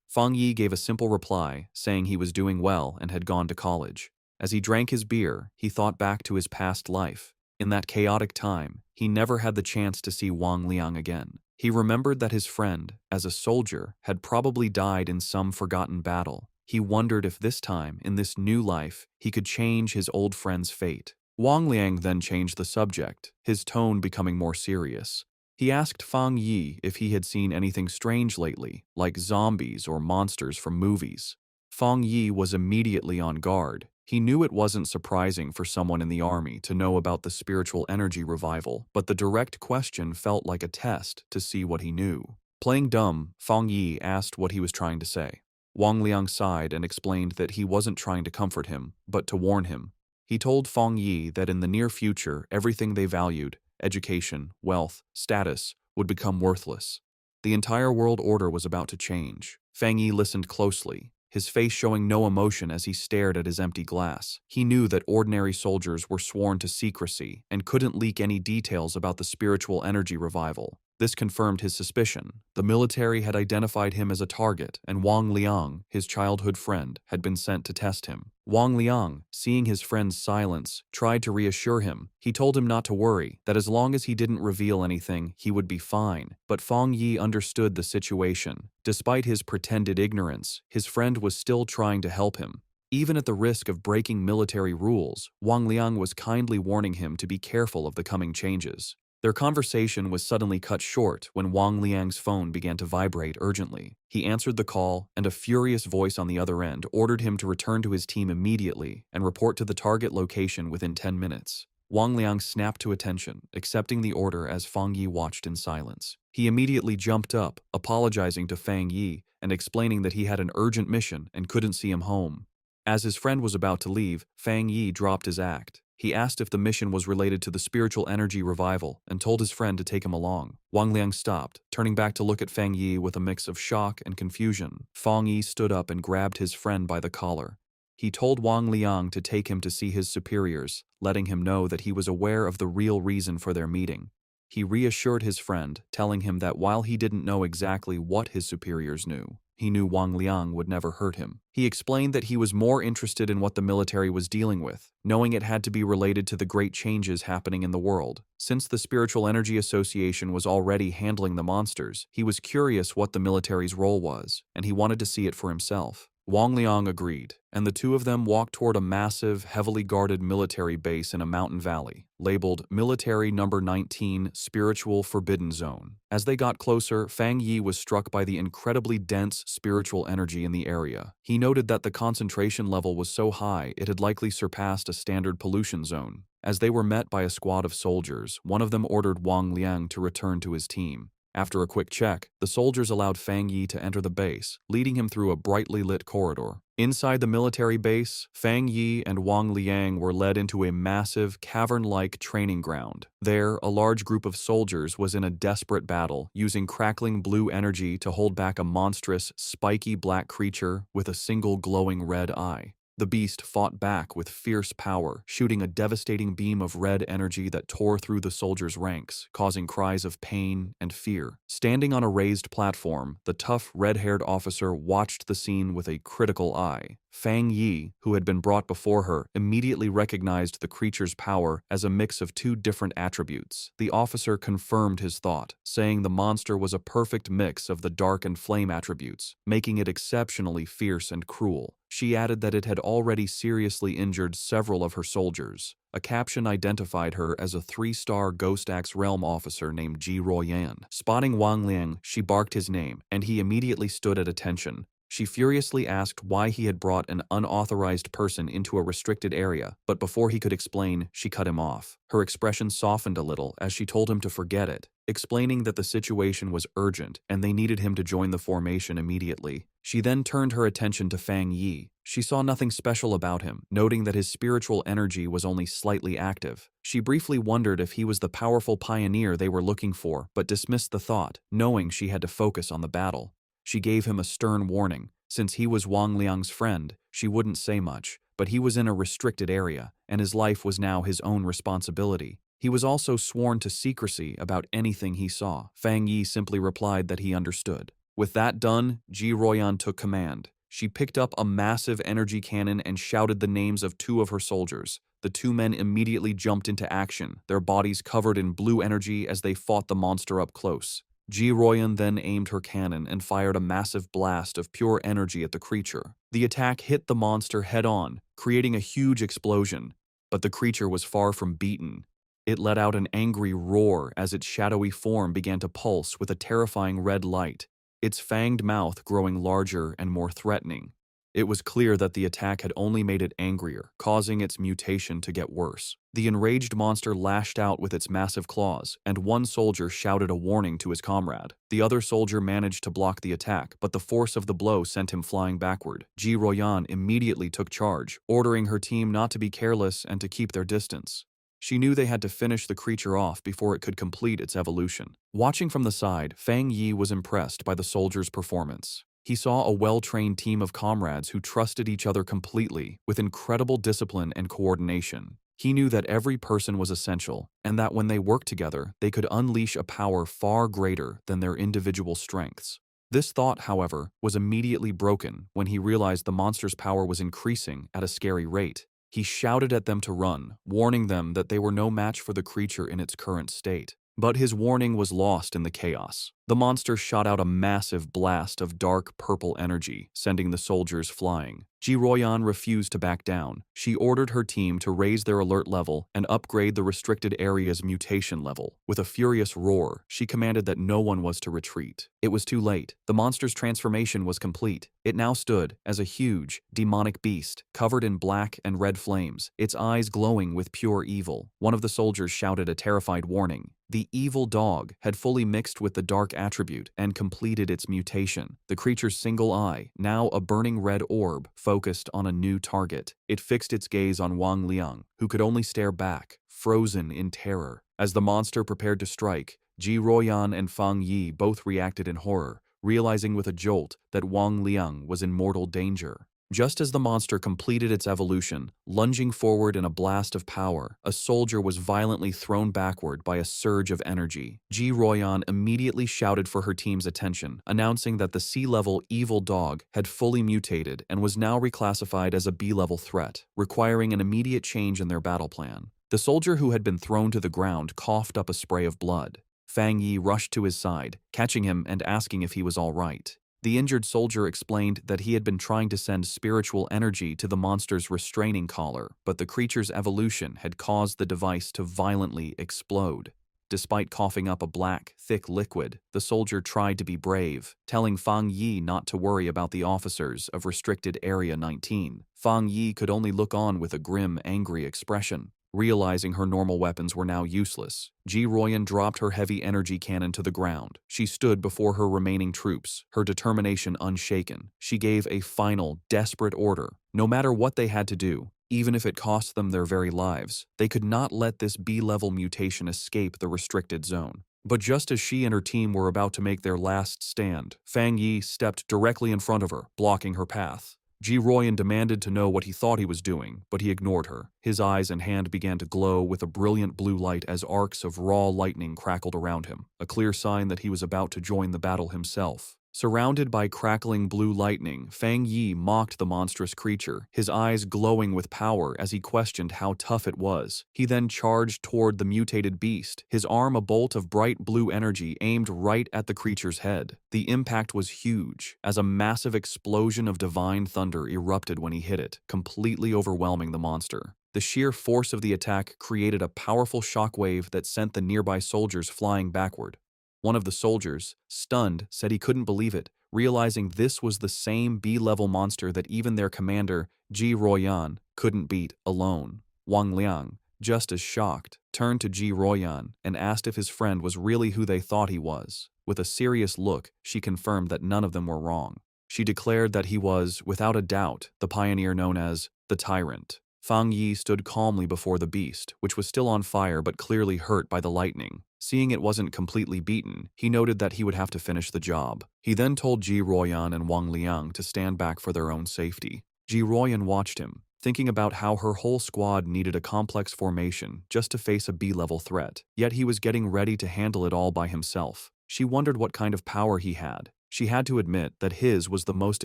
S1: Fang Yi gave a simple reply, saying he was doing well and had gone to college. As he drank his beer, he thought back to his past life. In that chaotic time, he never had the chance to see Wang Liang again. He remembered that his friend, as a soldier, had probably died in some forgotten battle. He wondered if this time, in this new life, he could change his old friend's fate. Wang Liang then changed the subject, his tone becoming more serious. He asked Fang Yi if he had seen anything strange lately, like zombies or monsters from movies. Fang Yi was immediately on guard. He knew it wasn't surprising for someone in the army to know about the spiritual energy revival, but the direct question felt like a test to see what he knew. Playing dumb, Fang Yi asked what he was trying to say. Wang Liang sighed and explained that he wasn't trying to comfort him, but to warn him. He told Fang Yi that in the near future, everything they valued, education, wealth, status, would become worthless. The entire world order was about to change. Fang Yi listened closely, his face showing no emotion as he stared at his empty glass. He knew that ordinary soldiers were sworn to secrecy and couldn't leak any details about the spiritual energy revival. This confirmed his suspicion. The military had identified him as a target, and Wang Liang, his childhood friend, had been sent to test him. Wang Liang, seeing his friend's silence, tried to reassure him. He told him not to worry, that as long as he didn't reveal anything, he would be fine. But Fang Yi understood the situation. Despite his pretended ignorance, his friend was still trying to help him. Even at the risk of breaking military rules, Wang Liang was kindly warning him to be careful of the coming changes. Their conversation was suddenly cut short when Wang Liang's phone began to vibrate urgently. He answered the call, and a furious voice on the other end ordered him to return to his team immediately and report to the target location within 10 minutes. Wang Liang snapped to attention, accepting the order as Fang Yi watched in silence. He immediately jumped up, apologizing to Fang Yi and explaining that he had an urgent mission and couldn't see him home. As his friend was about to leave, Fang Yi dropped his act. He asked if the mission was related to the spiritual energy revival and told his friend to take him along. Wang Liang stopped, turning back to look at Fang Yi with a mix of shock and confusion. Fang Yi stood up and grabbed his friend by the collar. He told Wang Liang to take him to see his superiors, letting him know that he was aware of the real reason for their meeting. He reassured his friend, telling him that while he didn't know exactly what his superiors knew, he knew Wang Liang would never hurt him. He explained that he was more interested in what the military was dealing with, knowing it had to be related to the great changes happening in the world. Since the Spiritual Energy Association was already handling the monsters, he was curious what the military's role was, and he wanted to see it for himself. Wang Liang agreed, and the two of them walked toward a massive, heavily guarded military base in a mountain valley, labeled Military Number 19 Spiritual Forbidden Zone. As they got closer, Fang Yi was struck by the incredibly dense spiritual energy in the area. He noted that the concentration level was so high it had likely surpassed a standard pollution zone. As they were met by a squad of soldiers, one of them ordered Wang Liang to return to his team. After a quick check, the soldiers allowed Fang Yi to enter the base, leading him through a brightly lit corridor. Inside the military base, Fang Yi and Wang Liang were led into a massive, cavern-like training ground. There, a large group of soldiers was in a desperate battle, using crackling blue energy to hold back a monstrous, spiky black creature with a single glowing red eye. The beast fought back with fierce power, shooting a devastating beam of red energy that tore through the soldiers' ranks, causing cries of pain and fear. Standing on a raised platform, the tough, red-haired officer watched the scene with a critical eye. Fang Yi, who had been brought before her, immediately recognized the creature's power as a mix of two different attributes. The officer confirmed his thought, saying the monster was a perfect mix of the dark and flame attributes, making it exceptionally fierce and cruel. She added that it had already seriously injured several of her soldiers. A caption identified her as a 3-star Ghost Axe Realm officer named Ji Ruoyan. Spotting Wang Liang, she barked his name, and he immediately stood at attention. She furiously asked why he had brought an unauthorized person into a restricted area, but before he could explain, she cut him off. Her expression softened a little as she told him to forget it, explaining that the situation was urgent and they needed him to join the formation immediately. She then turned her attention to Fang Yi. She saw nothing special about him, noting that his spiritual energy was only slightly active. She briefly wondered if he was the powerful pioneer they were looking for, but dismissed the thought, knowing she had to focus on the battle. She gave him a stern warning. Since he was Wang Liang's friend, she wouldn't say much, but he was in a restricted area, and his life was now his own responsibility. He was also sworn to secrecy about anything he saw. Fang Yi simply replied that he understood. With that done, Ji Ruoyan took command. She picked up a massive energy cannon and shouted the names of 2 of her soldiers. The 2 men immediately jumped into action, their bodies covered in blue energy as they fought the monster up close. Ji Ruoyan then aimed her cannon and fired a massive blast of pure energy at the creature. The attack hit the monster head-on, creating a huge explosion, but the creature was far from beaten. It let out an angry roar as its shadowy form began to pulse with a terrifying red light, its fanged mouth growing larger and more threatening. It was clear that the attack had only made it angrier, causing its mutation to get worse. The enraged monster lashed out with its massive claws, and one soldier shouted a warning to his comrade. The other soldier managed to block the attack, but the force of the blow sent him flying backward. Ji Ruoyan immediately took charge, ordering her team not to be careless and to keep their distance. She knew they had to finish the creature off before it could complete its evolution. Watching from the side, Fang Yi was impressed by the soldiers' performance. He saw a well-trained team of comrades who trusted each other completely, with incredible discipline and coordination. He knew that every person was essential, and that when they worked together, they could unleash a power far greater than their individual strengths. This thought, however, was immediately broken when he realized the monster's power was increasing at a scary rate. He shouted at them to run, warning them that they were no match for the creature in its current state. But his warning was lost in the chaos. The monster shot out a massive blast of dark purple energy, sending the soldiers flying. Ji Ruoyan refused to back down. She ordered her team to raise their alert level and upgrade the restricted area's mutation level. With a furious roar, she commanded that no one was to retreat. It was too late. The monster's transformation was complete. It now stood as a huge, demonic beast, covered in black and red flames, its eyes glowing with pure evil. One of the soldiers shouted a terrified warning. The evil dog had fully mixed with the dark attribute and completed its mutation. The creature's single eye, now a burning red orb, focused on a new target. It fixed its gaze on Wang Liang, who could only stare back, frozen in terror. As the monster prepared to strike, Ji Ruoyan and Fang Yi both reacted in horror, realizing with a jolt that Wang Liang was in mortal danger. Just as the monster completed its evolution, lunging forward in a blast of power, a soldier was violently thrown backward by a surge of energy. Ji Ruoyan immediately shouted for her team's attention, announcing that the C-level evil dog had fully mutated and was now reclassified as a B-level threat, requiring an immediate change in their battle plan. The soldier who had been thrown to the ground coughed up a spray of blood. Fang Yi rushed to his side, catching him and asking if he was all right. The injured soldier explained that he had been trying to send spiritual energy to the monster's restraining collar, but the creature's evolution had caused the device to violently explode. Despite coughing up a black, thick liquid, the soldier tried to be brave, telling Fang Yi not to worry about the officers of Restricted Area 19. Fang Yi could only look on with a grim, angry expression. Realizing her normal weapons were now useless, Ji Royan dropped her heavy energy cannon to the ground. She stood before her remaining troops, her determination unshaken. She gave a final, desperate order. No matter what they had to do, even if it cost them their very lives, they could not let this B-level mutation escape the restricted zone. But just as she and her team were about to make their last stand, Fang Yi stepped directly in front of her, blocking her path. Ji Royan demanded to know what he thought he was doing, but he ignored her. His eyes and hand began to glow with a brilliant blue light as arcs of raw lightning crackled around him, a clear sign that he was about to join the battle himself. Surrounded by crackling blue lightning, Fang Yi mocked the monstrous creature, his eyes glowing with power as he questioned how tough it was. He then charged toward the mutated beast, his arm a bolt of bright blue energy aimed right at the creature's head. The impact was huge, as a massive explosion of divine thunder erupted when he hit it, completely overwhelming the monster. The sheer force of the attack created a powerful shockwave that sent the nearby soldiers flying backward. One of the soldiers, stunned, said he couldn't believe it, realizing this was the same B-level monster that even their commander, Ji Royan, couldn't beat alone. Wang Liang, just as shocked, turned to Ji Royan and asked if his friend was really who they thought he was. With a serious look, she confirmed that none of them were wrong. She declared that he was, without a doubt, the pioneer known as the Tyrant. Fang Yi stood calmly before the beast, which was still on fire but clearly hurt by the lightning. Seeing it wasn't completely beaten, he noted that he would have to finish the job. He then told Ji Royan and Wang Liang to stand back for their own safety. Ji Royan watched him, thinking about how her whole squad needed a complex formation just to face a B-level threat, yet he was getting ready to handle it all by himself. She wondered what kind of power he had. She had to admit that his was the most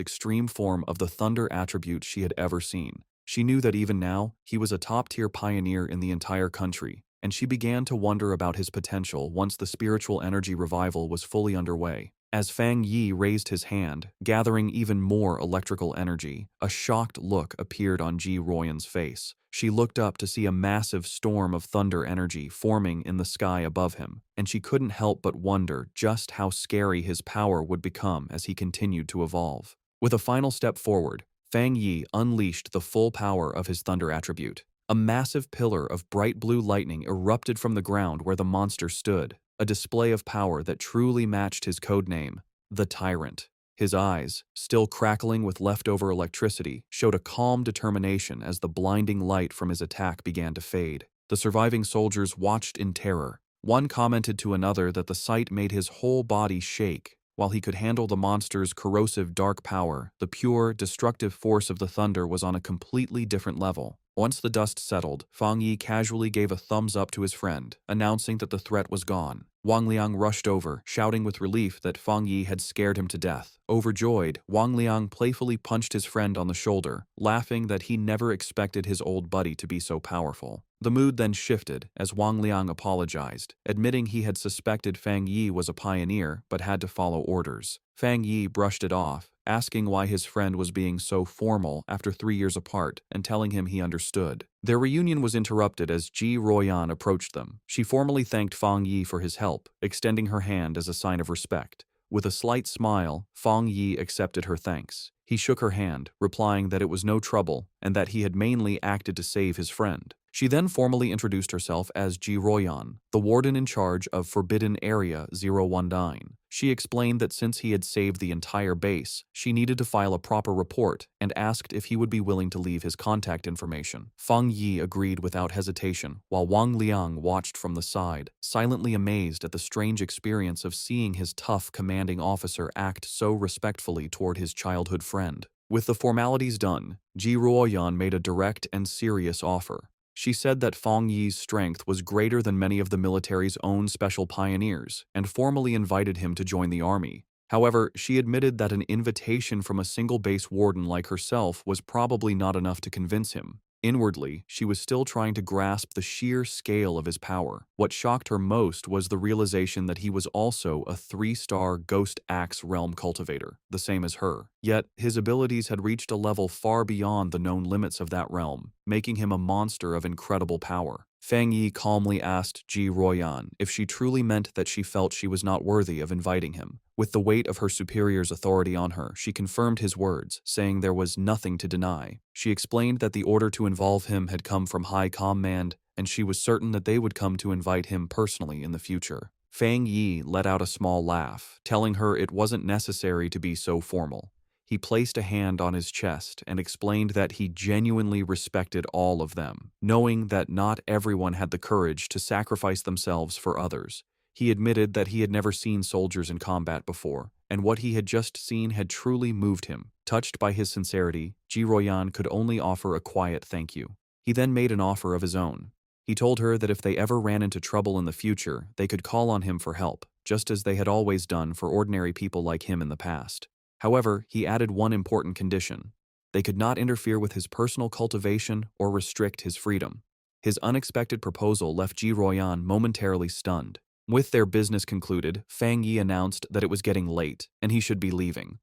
S1: extreme form of the thunder attribute she had ever seen. She knew that even now, he was a top-tier pioneer in the entire country, and she began to wonder about his potential once the spiritual energy revival was fully underway. As Fang Yi raised his hand, gathering even more electrical energy, a shocked look appeared on Ji Royan's face. She looked up to see a massive storm of thunder energy forming in the sky above him, and she couldn't help but wonder just how scary his power would become as he continued to evolve. With a final step forward, Fang Yi unleashed the full power of his thunder attribute. A massive pillar of bright blue lightning erupted from the ground where the monster stood, a display of power that truly matched his codename, the Tyrant. His eyes, still crackling with leftover electricity, showed a calm determination as the blinding light from his attack began to fade. The surviving soldiers watched in terror. One commented to another that the sight made his whole body shake. While he could handle the monster's corrosive dark power, the pure, destructive force of the thunder was on a completely different level. Once the dust settled, Fang Yi casually gave a thumbs up to his friend, announcing that the threat was gone. Wang Liang rushed over, shouting with relief that Fang Yi had scared him to death. Overjoyed, Wang Liang playfully punched his friend on the shoulder, laughing that he never expected his old buddy to be so powerful. The mood then shifted as Wang Liang apologized, admitting he had suspected Fang Yi was a pioneer but had to follow orders. Fang Yi brushed it off, asking why his friend was being so formal after 3 years apart and telling him he understood. Their reunion was interrupted as Ji Royan approached them. She formally thanked Fang Yi for his help, extending her hand as a sign of respect. With a slight smile, Fang Yi accepted her thanks. He shook her hand, replying that it was no trouble and that he had mainly acted to save his friend. She then formally introduced herself as Ji Royan, the warden in charge of Forbidden Area 019. She explained that since he had saved the entire base, she needed to file a proper report and asked if he would be willing to leave his contact information. Fang Yi agreed without hesitation, while Wang Liang watched from the side, silently amazed at the strange experience of seeing his tough commanding officer act so respectfully toward his childhood friend. With the formalities done, Ji Royan made a direct and serious offer. She said that Fang Yi's strength was greater than many of the military's own special pioneers and formally invited him to join the army. However, she admitted that an invitation from a single base warden like herself was probably not enough to convince him. Inwardly, she was still trying to grasp the sheer scale of his power. What shocked her most was the realization that he was also a 3-star Ghost Axe realm cultivator, the same as her. Yet, his abilities had reached a level far beyond the known limits of that realm, making him a monster of incredible power. Fang Yi calmly asked Ji Royan if she truly meant that she felt she was not worthy of inviting him. With the weight of her superior's authority on her, she confirmed his words, saying there was nothing to deny. She explained that the order to involve him had come from High Command and she was certain that they would come to invite him personally in the future. Fang Yi let out a small laugh, telling her it wasn't necessary to be so formal. He placed a hand on his chest and explained that he genuinely respected all of them, knowing that not everyone had the courage to sacrifice themselves for others. He admitted that he had never seen soldiers in combat before, and what he had just seen had truly moved him. Touched by his sincerity, Ji Royan could only offer a quiet thank you. He then made an offer of his own. He told her that if they ever ran into trouble in the future, they could call on him for help, just as they had always done for ordinary people like him in the past. However, he added one important condition. They could not interfere with his personal cultivation or restrict his freedom. His unexpected proposal left Ji Royan momentarily stunned. With their business concluded, Fang Yi announced that it was getting late and he should be leaving.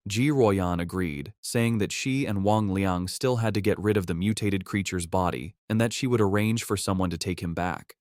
S1: Ji Royan agreed, saying that she and Wang Liang still had to get rid of the mutated creature's body and that she would arrange for someone to take him back.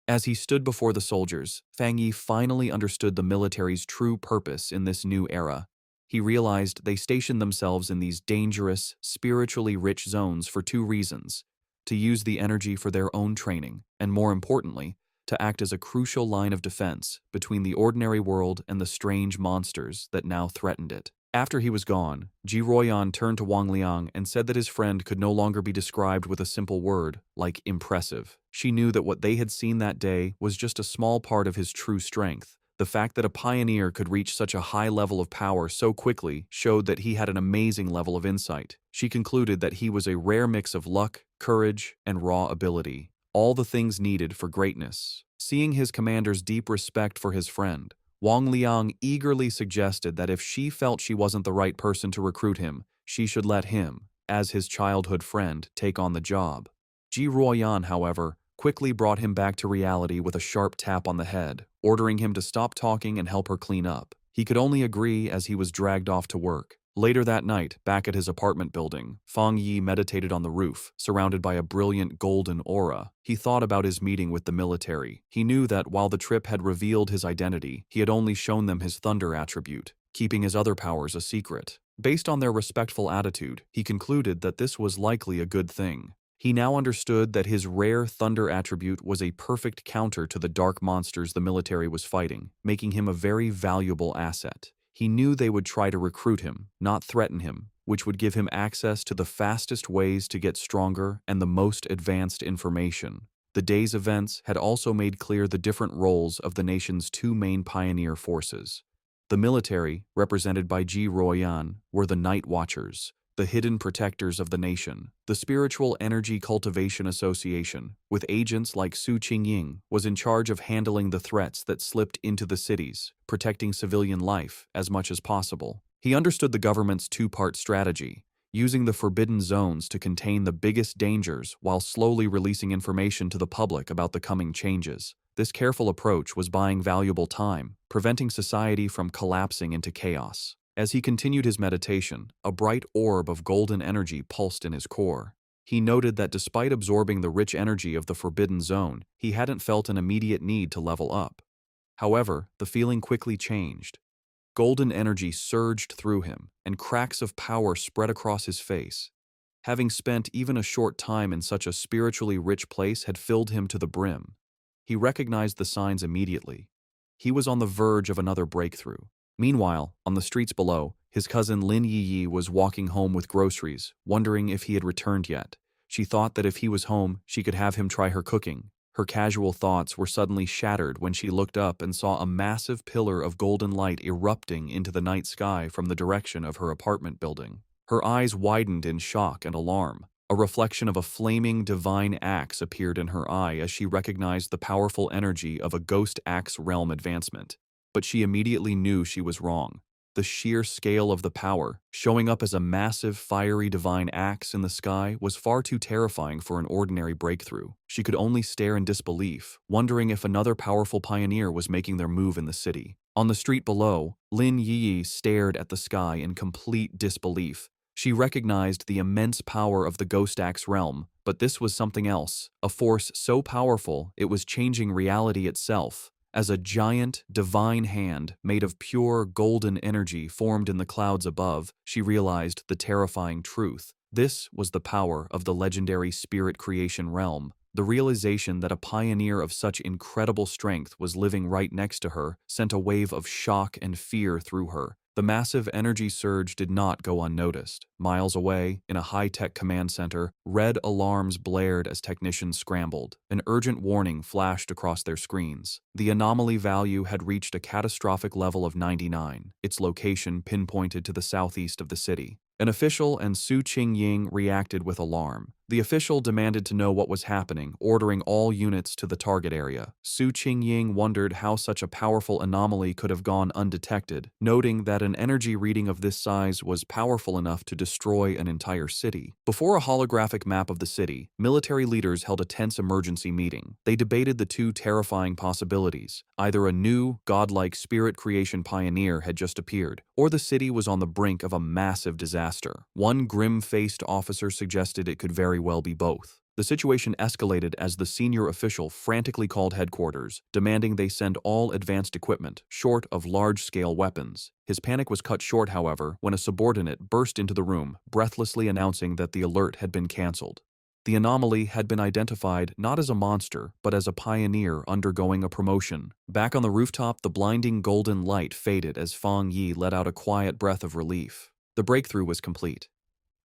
S1: As he stood before the soldiers, Fang Yi finally understood the military's true purpose in this new era. He realized they stationed themselves in these dangerous, spiritually rich zones for two reasons: to use the energy for their own training, and more importantly, to act as a crucial line of defense between the ordinary world and the strange monsters that now threatened it. After he was gone, Ji Royan turned to Wang Liang and said that his friend could no longer be described with a simple word, like impressive. She knew that what they had seen that day was just a small part of his true strength. The fact that a pioneer could reach such a high level of power so quickly showed that he had an amazing level of insight. She concluded that he was a rare mix of luck, courage, and raw ability, all the things needed for greatness. Seeing his commander's deep respect for his friend, Wang Liang eagerly suggested that if she felt she wasn't the right person to recruit him, she should let him, as his childhood friend, take on the job. Ji Royan, however, quickly brought him back to reality with a sharp tap on the head, ordering him to stop talking and help her clean up. He could only agree as he was dragged off to work. Later that night, back at his apartment building, Fang Yi meditated on the roof, surrounded by a brilliant golden aura. He thought about his meeting with the military. He knew that while the trip had revealed his identity, he had only shown them his thunder attribute, keeping his other powers a secret. Based on their respectful attitude, he concluded that this was likely a good thing. He now understood that his rare thunder attribute was a perfect counter to the dark monsters the military was fighting, making him a very valuable asset. He knew they would try to recruit him, not threaten him, which would give him access to the fastest ways to get stronger and the most advanced information. The day's events had also made clear the different roles of the nation's two main pioneer forces. The military, represented by Ji Royan, were the Night Watchers, the hidden protectors of the nation. The Spiritual Energy Cultivation Association, with agents like Su Qingying, was in charge of handling the threats that slipped into the cities, protecting civilian life as much as possible. He understood the government's two-part strategy, using the forbidden zones to contain the biggest dangers while slowly releasing information to the public about the coming changes. This careful approach was buying valuable time, preventing society from collapsing into chaos. As he continued his meditation, a bright orb of golden energy pulsed in his core. He noted that despite absorbing the rich energy of the forbidden zone, he hadn't felt an immediate need to level up. However, the feeling quickly changed. Golden energy surged through him, and cracks of power spread across his face. Having spent even a short time in such a spiritually rich place had filled him to the brim. He recognized the signs immediately. He was on the verge of another breakthrough. Meanwhile, on the streets below, his cousin Lin Yi was walking home with groceries, wondering if he had returned yet. She thought that if he was home, she could have him try her cooking. Her casual thoughts were suddenly shattered when she looked up and saw a massive pillar of golden light erupting into the night sky from the direction of her apartment building. Her eyes widened in shock and alarm. A reflection of a flaming divine axe appeared in her eye as she recognized the powerful energy of a ghost axe realm advancement. But she immediately knew she was wrong. The sheer scale of the power, showing up as a massive fiery divine axe in the sky, was far too terrifying for an ordinary breakthrough. She could only stare in disbelief, wondering if another powerful pioneer was making their move in the city. On the street below, Lin Yi stared at the sky in complete disbelief. She recognized the immense power of the Ghost Axe realm, but this was something else, a force so powerful it was changing reality itself. As a giant, divine hand made of pure golden energy formed in the clouds above, she realized the terrifying truth. This was the power of the legendary spirit creation realm. The realization that a pioneer of such incredible strength was living right next to her sent a wave of shock and fear through her. The massive energy surge did not go unnoticed. Miles away, in a high-tech command center, red alarms blared as technicians scrambled. An urgent warning flashed across their screens. The anomaly value had reached a catastrophic level of 99, its location pinpointed to the southeast of the city. An official and Su Qingying reacted with alarm. The official demanded to know what was happening, ordering all units to the target area. Su Qingying wondered how such a powerful anomaly could have gone undetected, noting that an energy reading of this size was powerful enough to destroy an entire city. Before a holographic map of the city, military leaders held a tense emergency meeting. They debated the two terrifying possibilities. Either a new, godlike spirit creation pioneer had just appeared, or the city was on the brink of a massive disaster. One grim-faced officer suggested it could very well be both. The situation escalated as the senior official frantically called headquarters, demanding they send all advanced equipment, short of large-scale weapons. His panic was cut short, however, when a subordinate burst into the room, breathlessly announcing that the alert had been cancelled. The anomaly had been identified not as a monster, but as a pioneer undergoing a promotion. Back on the rooftop, the blinding golden light faded as Fang Yi let out a quiet breath of relief. The breakthrough was complete.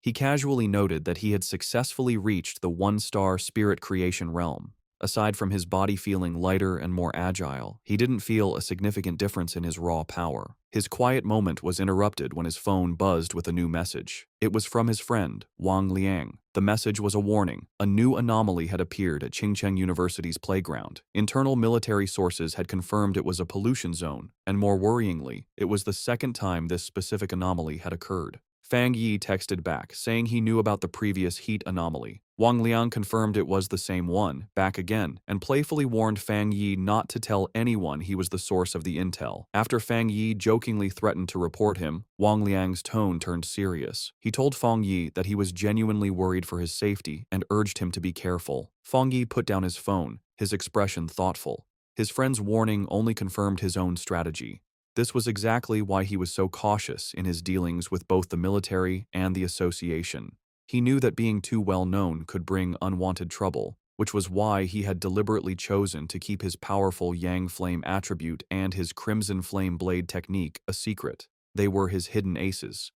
S1: He casually noted that he had successfully reached the one-star spirit creation realm. Aside from his body feeling lighter and more agile, he didn't feel a significant difference in his raw power. His quiet moment was interrupted when his phone buzzed with a new message. It was from his friend, Wang Liang. The message was a warning. A new anomaly had appeared at Qingcheng University's playground. Internal military sources had confirmed it was a pollution zone, and more worryingly, it was the second time this specific anomaly had occurred. Fang Yi texted back, saying he knew about the previous heat anomaly. Wang Liang confirmed it was the same one, back again, and playfully warned Fang Yi not to tell anyone he was the source of the intel. After Fang Yi jokingly threatened to report him, Wang Liang's tone turned serious. He told Fang Yi that he was genuinely worried for his safety and urged him to be careful. Fang Yi put down his phone, his expression thoughtful. His friend's warning only confirmed his own strategy. This was exactly why he was so cautious in his dealings with both the military and the association. He knew that being too well known could bring unwanted trouble, which was why he had deliberately chosen to keep his powerful Yang Flame attribute and his Crimson Flame Blade technique a secret. They were his hidden aces.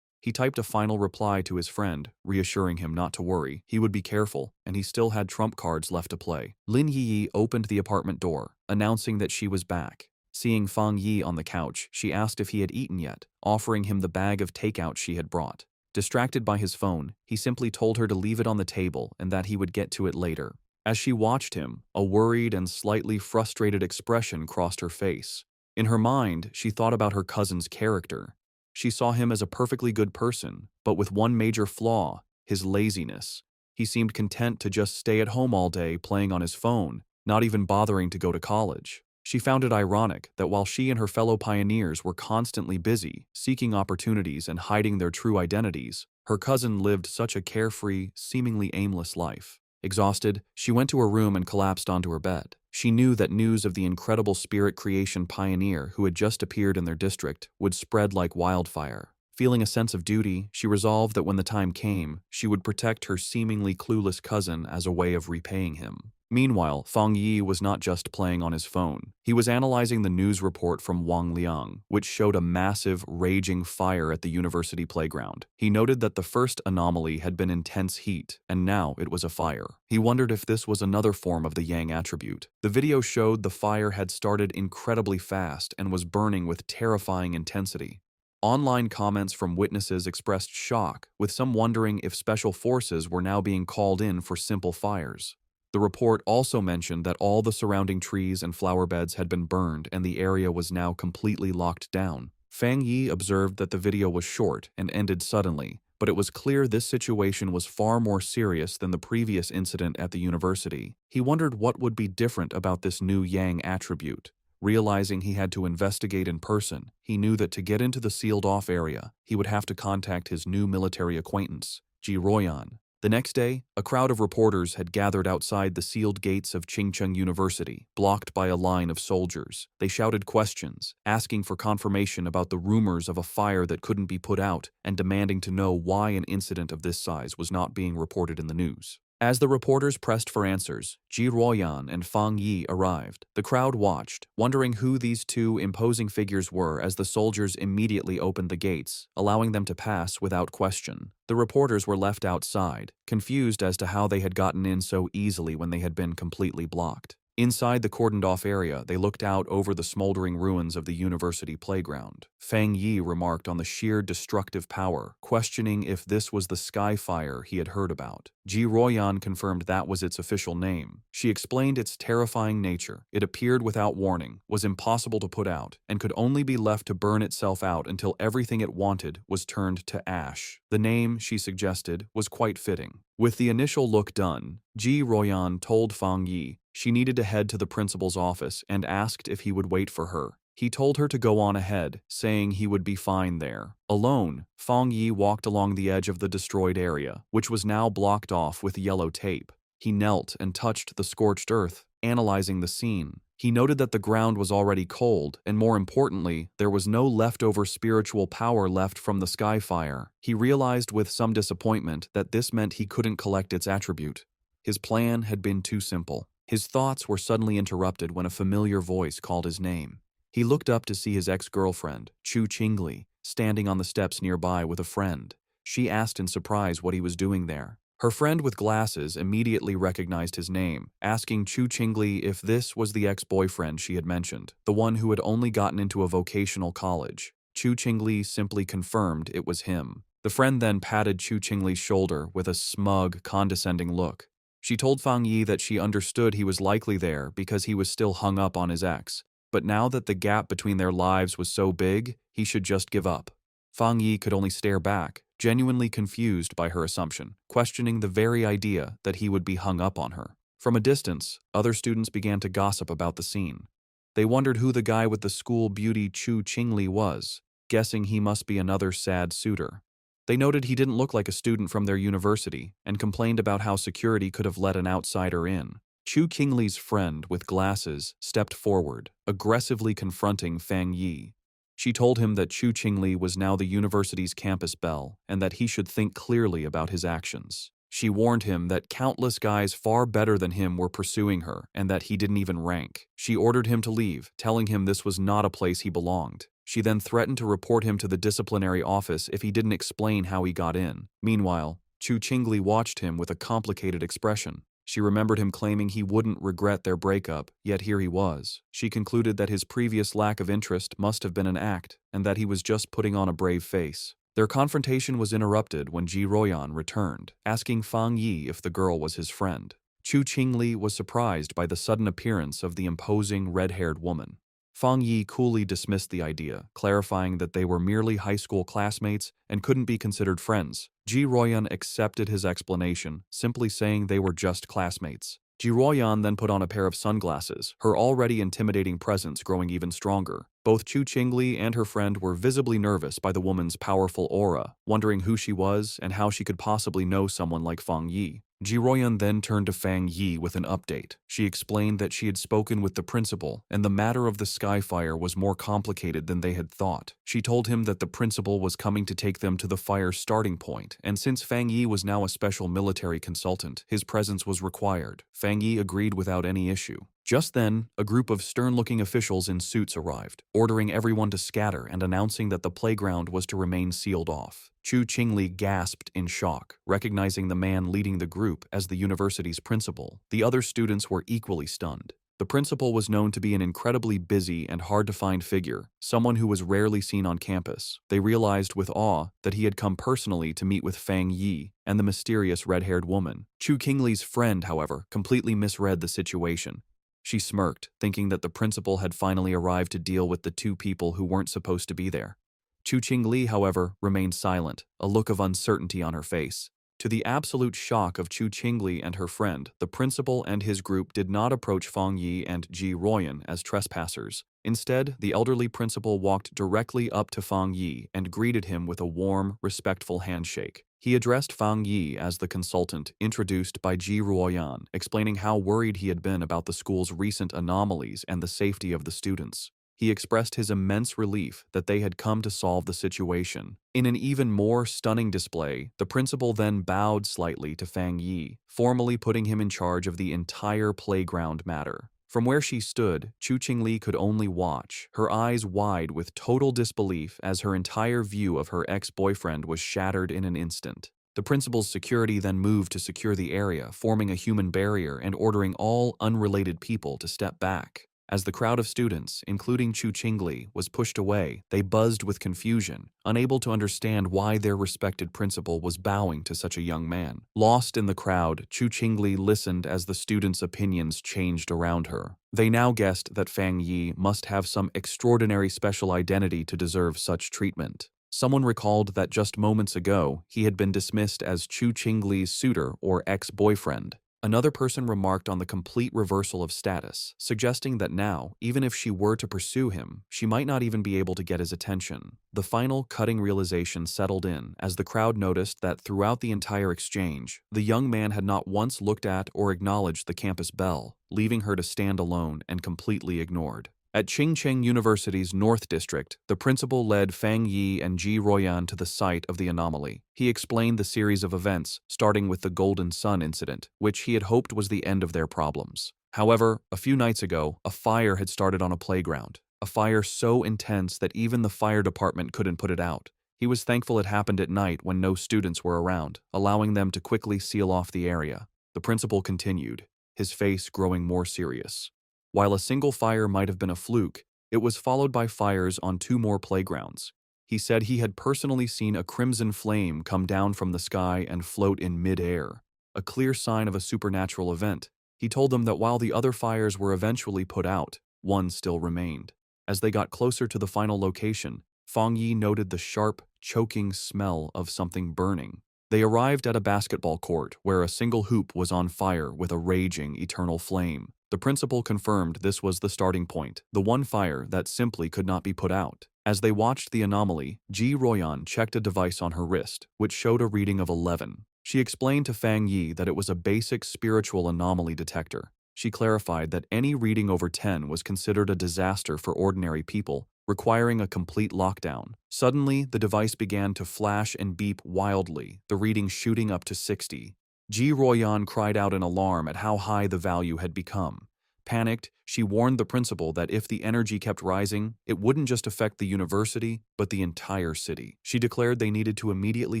S1: He typed a final reply to his friend, reassuring him not to worry. He would be careful, and he still had trump cards left to play. Lin Yi opened the apartment door, announcing that she was back. Seeing Fang Yi on the couch, she asked if he had eaten yet, offering him the bag of takeout she had brought. Distracted by his phone, he simply told her to leave it on the table and that he would get to it later. As she watched him, a worried and slightly frustrated expression crossed her face. In her mind, she thought about her cousin's character. She saw him as a perfectly good person, but with one major flaw, his laziness. He seemed content to just stay at home all day playing on his phone, not even bothering to go to college. She found it ironic that while she and her fellow pioneers were constantly busy, seeking opportunities and hiding their true identities, her cousin lived such a carefree, seemingly aimless life. Exhausted, she went to her room and collapsed onto her bed. She knew that news of the incredible spirit creation pioneer who had just appeared in their district would spread like wildfire. Feeling a sense of duty, she resolved that when the time came, she would protect her seemingly clueless cousin as a way of repaying him. Meanwhile, Fang Yi was not just playing on his phone. He was analyzing the news report from Wang Liang, which showed a massive, raging fire at the university playground. He noted that the first anomaly had been intense heat, and now it was a fire. He wondered if this was another form of the Yang attribute. The video showed the fire had started incredibly fast and was burning with terrifying intensity. Online comments from witnesses expressed shock, with some wondering if special forces were now being called in for simple fires. The report also mentioned that all the surrounding trees and flower beds had been burned and the area was now completely locked down. Fang Yi observed that the video was short and ended suddenly, but it was clear this situation was far more serious than the previous incident at the university. He wondered what would be different about this new Yang attribute. Realizing he had to investigate in person, he knew that to get into the sealed-off area, he would have to contact his new military acquaintance, Ji Royan. The next day, a crowd of reporters had gathered outside the sealed gates of Qingcheng University, blocked by a line of soldiers. They shouted questions, asking for confirmation about the rumors of a fire that couldn't be put out, and demanding to know why an incident of this size was not being reported in the news. As the reporters pressed for answers, Ji Ruoyan and Fang Yi arrived. The crowd watched, wondering who these two imposing figures were as the soldiers immediately opened the gates, allowing them to pass without question. The reporters were left outside, confused as to how they had gotten in so easily when they had been completely blocked. Inside the cordoned-off area, they looked out over the smoldering ruins of the university playground. Fang Yi remarked on the sheer destructive power, questioning if this was the sky fire he had heard about. Ji Ruoyan confirmed that was its official name. She explained its terrifying nature. It appeared without warning, was impossible to put out, and could only be left to burn itself out until everything it wanted was turned to ash. The name, she suggested, was quite fitting. With the initial look done, Ji Ruoyan told Fang Yi she needed to head to the principal's office and asked if he would wait for her. He told her to go on ahead, saying he would be fine there. Alone, Fang Yi walked along the edge of the destroyed area, which was now blocked off with yellow tape. He knelt and touched the scorched earth, analyzing the scene. He noted that the ground was already cold, and more importantly, there was no leftover spiritual power left from the sky fire. He realized with some disappointment that this meant he couldn't collect its attribute. His plan had been too simple. His thoughts were suddenly interrupted when a familiar voice called his name. He looked up to see his ex-girlfriend, Chu Qingli, standing on the steps nearby with a friend. She asked in surprise what he was doing there. Her friend with glasses immediately recognized his name, asking Chu Qingli if this was the ex-boyfriend she had mentioned, the one who had only gotten into a vocational college. Chu Qingli simply confirmed it was him. The friend then patted Chu Qingli's shoulder with a smug, condescending look. She told Fang Yi that she understood he was likely there because he was still hung up on his ex, but now that the gap between their lives was so big, he should just give up. Fang Yi could only stare back, genuinely confused by her assumption, questioning the very idea that he would be hung up on her. From a distance, other students began to gossip about the scene. They wondered who the guy with the school beauty Chu Qingli was, guessing he must be another sad suitor. They noted he didn't look like a student from their university and complained about how security could have let an outsider in. Chu Qingli's friend with glasses stepped forward, aggressively confronting Fang Yi. She told him that Chu Qingli was now the university's campus belle and that he should think clearly about his actions. She warned him that countless guys far better than him were pursuing her and that he didn't even rank. She ordered him to leave, telling him this was not a place he belonged. She then threatened to report him to the disciplinary office if he didn't explain how he got in. Meanwhile, Chu Qingli watched him with a complicated expression. She remembered him claiming he wouldn't regret their breakup, yet here he was. She concluded that his previous lack of interest must have been an act, and that he was just putting on a brave face. Their confrontation was interrupted when Ji Ruoyan returned, asking Fang Yi if the girl was his friend. Chu Qingli was surprised by the sudden appearance of the imposing red-haired woman. Fang Yi coolly dismissed the idea, clarifying that they were merely high school classmates and couldn't be considered friends. Ji Ruoyan accepted his explanation, simply saying they were just classmates. Ji Ruoyan then put on a pair of sunglasses, her already intimidating presence growing even stronger. Both Chu Qingli and her friend were visibly nervous by the woman's powerful aura, wondering who she was and how she could possibly know someone like Fang Yi. Ji Ruoyan then turned to Fang Yi with an update. She explained that she had spoken with the principal, and the matter of the sky fire was more complicated than they had thought. She told him that the principal was coming to take them to the fire's starting point, and since Fang Yi was now a special military consultant, his presence was required. Fang Yi agreed without any issue. Just then, a group of stern-looking officials in suits arrived, ordering everyone to scatter and announcing that the playground was to remain sealed off. Chu Qingli gasped in shock, recognizing the man leading the group as the university's principal. The other students were equally stunned. The principal was known to be an incredibly busy and hard-to-find figure, someone who was rarely seen on campus. They realized with awe that he had come personally to meet with Fang Yi and the mysterious red-haired woman. Chu Qingli's friend, however, completely misread the situation. She smirked, thinking that the principal had finally arrived to deal with the two people who weren't supposed to be there. Chu Qingli, however, remained silent, a look of uncertainty on her face. To the absolute shock of Chu Qingli and her friend, the principal and his group did not approach Fang Yi and Ji Ruoyan as trespassers. Instead, the elderly principal walked directly up to Fang Yi and greeted him with a warm, respectful handshake. He addressed Fang Yi as the consultant introduced by Ji Ruoyan, explaining how worried he had been about the school's recent anomalies and the safety of the students. He expressed his immense relief that they had come to solve the situation. In an even more stunning display, the principal then bowed slightly to Fang Yi, formally putting him in charge of the entire playground matter. From where she stood, Chu Qingli could only watch, her eyes wide with total disbelief as her entire view of her ex-boyfriend was shattered in an instant. The principal's security then moved to secure the area, forming a human barrier and ordering all unrelated people to step back. As the crowd of students, including Chu Qingli, was pushed away, they buzzed with confusion, unable to understand why their respected principal was bowing to such a young man. Lost in the crowd, Chu Qingli listened as the students' opinions changed around her. They now guessed that Fang Yi must have some extraordinary special identity to deserve such treatment. Someone recalled that just moments ago, he had been dismissed as Chu Qingli's suitor or ex-boyfriend. Another person remarked on the complete reversal of status, suggesting that now, even if she were to pursue him, she might not even be able to get his attention. The final cutting realization settled in as the crowd noticed that throughout the entire exchange, the young man had not once looked at or acknowledged the campus belle, leaving her to stand alone and completely ignored. At Qingcheng University's North District, the principal led Fang Yi and Ji Ruoyan to the site of the anomaly. He explained the series of events, starting with the Golden Sun incident, which he had hoped was the end of their problems. However, a few nights ago, a fire had started on a playground. A fire so intense that even the fire department couldn't put it out. He was thankful it happened at night when no students were around, allowing them to quickly seal off the area. The principal continued, his face growing more serious. While a single fire might have been a fluke, it was followed by fires on 2 more playgrounds. He said he had personally seen a crimson flame come down from the sky and float in mid-air, a clear sign of a supernatural event. He told them that while the other fires were eventually put out, one still remained. As they got closer to the final location, Fang Yi noted the sharp, choking smell of something burning. They arrived at a basketball court where a single hoop was on fire with a raging eternal flame. The principal confirmed this was the starting point, the one fire that simply could not be put out. As they watched the anomaly, Ji Ruoyan checked a device on her wrist, which showed a reading of 11. She explained to Fang Yi that it was a basic spiritual anomaly detector. She clarified that any reading over 10 was considered a disaster for ordinary people, requiring a complete lockdown. Suddenly, the device began to flash and beep wildly, the reading shooting up to 60. Ji Ruoyan cried out in alarm at how high the value had become. Panicked, she warned the principal that if the energy kept rising, it wouldn't just affect the university, but the entire city. She declared they needed to immediately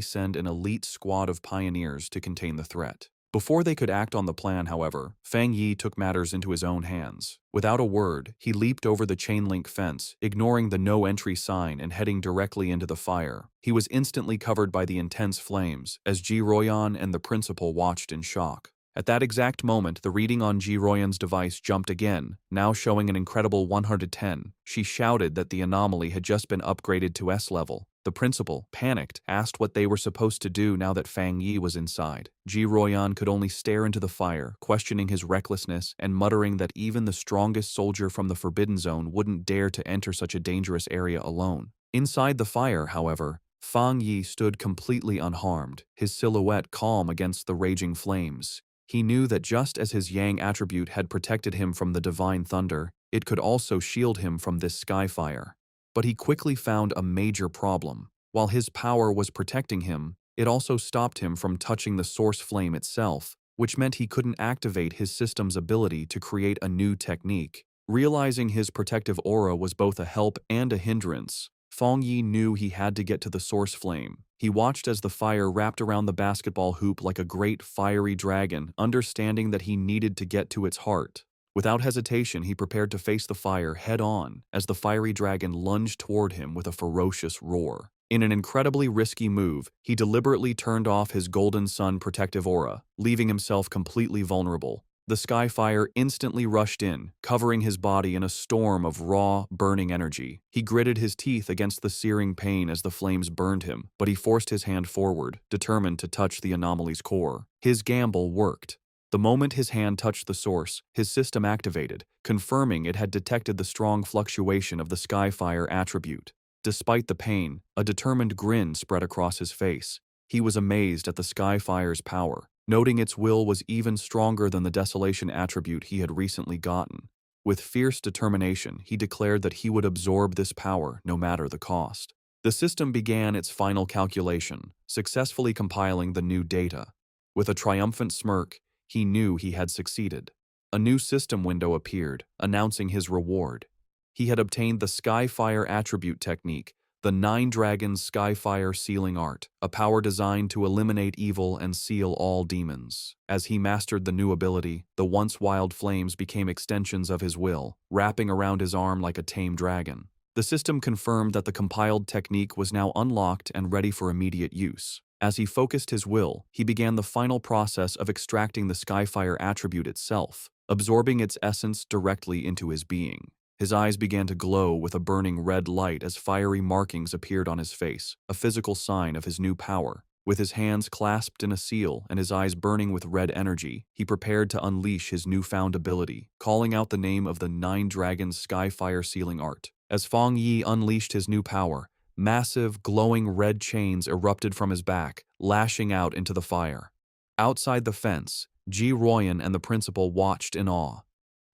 S1: send an elite squad of pioneers to contain the threat. Before they could act on the plan, however, Fang Yi took matters into his own hands. Without a word, he leaped over the chain-link fence, ignoring the no-entry sign and heading directly into the fire. He was instantly covered by the intense flames, as Ji Ruoyan and the principal watched in shock. At that exact moment, the reading on Ji Ruoyan's device jumped again, now showing an incredible 110. She shouted that the anomaly had just been upgraded to S level. The principal, panicked, asked what they were supposed to do now that Fang Yi was inside. Ji Ruoyan could only stare into the fire, questioning his recklessness and muttering that even the strongest soldier from the Forbidden Zone wouldn't dare to enter such a dangerous area alone. Inside the fire, however, Fang Yi stood completely unharmed, his silhouette calm against the raging flames. He knew that just as his Yang attribute had protected him from the divine thunder, it could also shield him from this sky fire. But he quickly found a major problem. While his power was protecting him, it also stopped him from touching the source flame itself, which meant he couldn't activate his system's ability to create a new technique. Realizing his protective aura was both a help and a hindrance, Fang Yi knew he had to get to the source flame. He watched as the fire wrapped around the basketball hoop like a great fiery dragon, understanding that he needed to get to its heart. Without hesitation, he prepared to face the fire head-on as the fiery dragon lunged toward him with a ferocious roar. In an incredibly risky move, he deliberately turned off his Golden Sun protective aura, leaving himself completely vulnerable. The sky fire instantly rushed in, covering his body in a storm of raw, burning energy. He gritted his teeth against the searing pain as the flames burned him, but he forced his hand forward, determined to touch the anomaly's core. His gamble worked. The moment his hand touched the source, his system activated, confirming it had detected the strong fluctuation of the Skyfire attribute. Despite the pain, a determined grin spread across his face. He was amazed at the Skyfire's power, noting its will was even stronger than the Desolation attribute he had recently gotten. With fierce determination, he declared that he would absorb this power no matter the cost. The system began its final calculation, successfully compiling the new data. With a triumphant smirk, he knew he had succeeded. A new system window appeared, announcing his reward. He had obtained the Skyfire attribute technique, the 9 Dragons Skyfire sealing art, a power designed to eliminate evil and seal all demons. As he mastered the new ability, the once wild flames became extensions of his will, wrapping around his arm like a tame dragon. The system confirmed that the compiled technique was now unlocked and ready for immediate use. As he focused his will, he began the final process of extracting the Skyfire attribute itself, absorbing its essence directly into his being. His eyes began to glow with a burning red light as fiery markings appeared on his face, a physical sign of his new power. With his hands clasped in a seal and his eyes burning with red energy, he prepared to unleash his newfound ability, calling out the name of the 9 Dragons Skyfire sealing art. As Fang Yi unleashed his new power, massive, glowing red chains erupted from his back, lashing out into the fire. Outside the fence, Ji Royan and the principal watched in awe.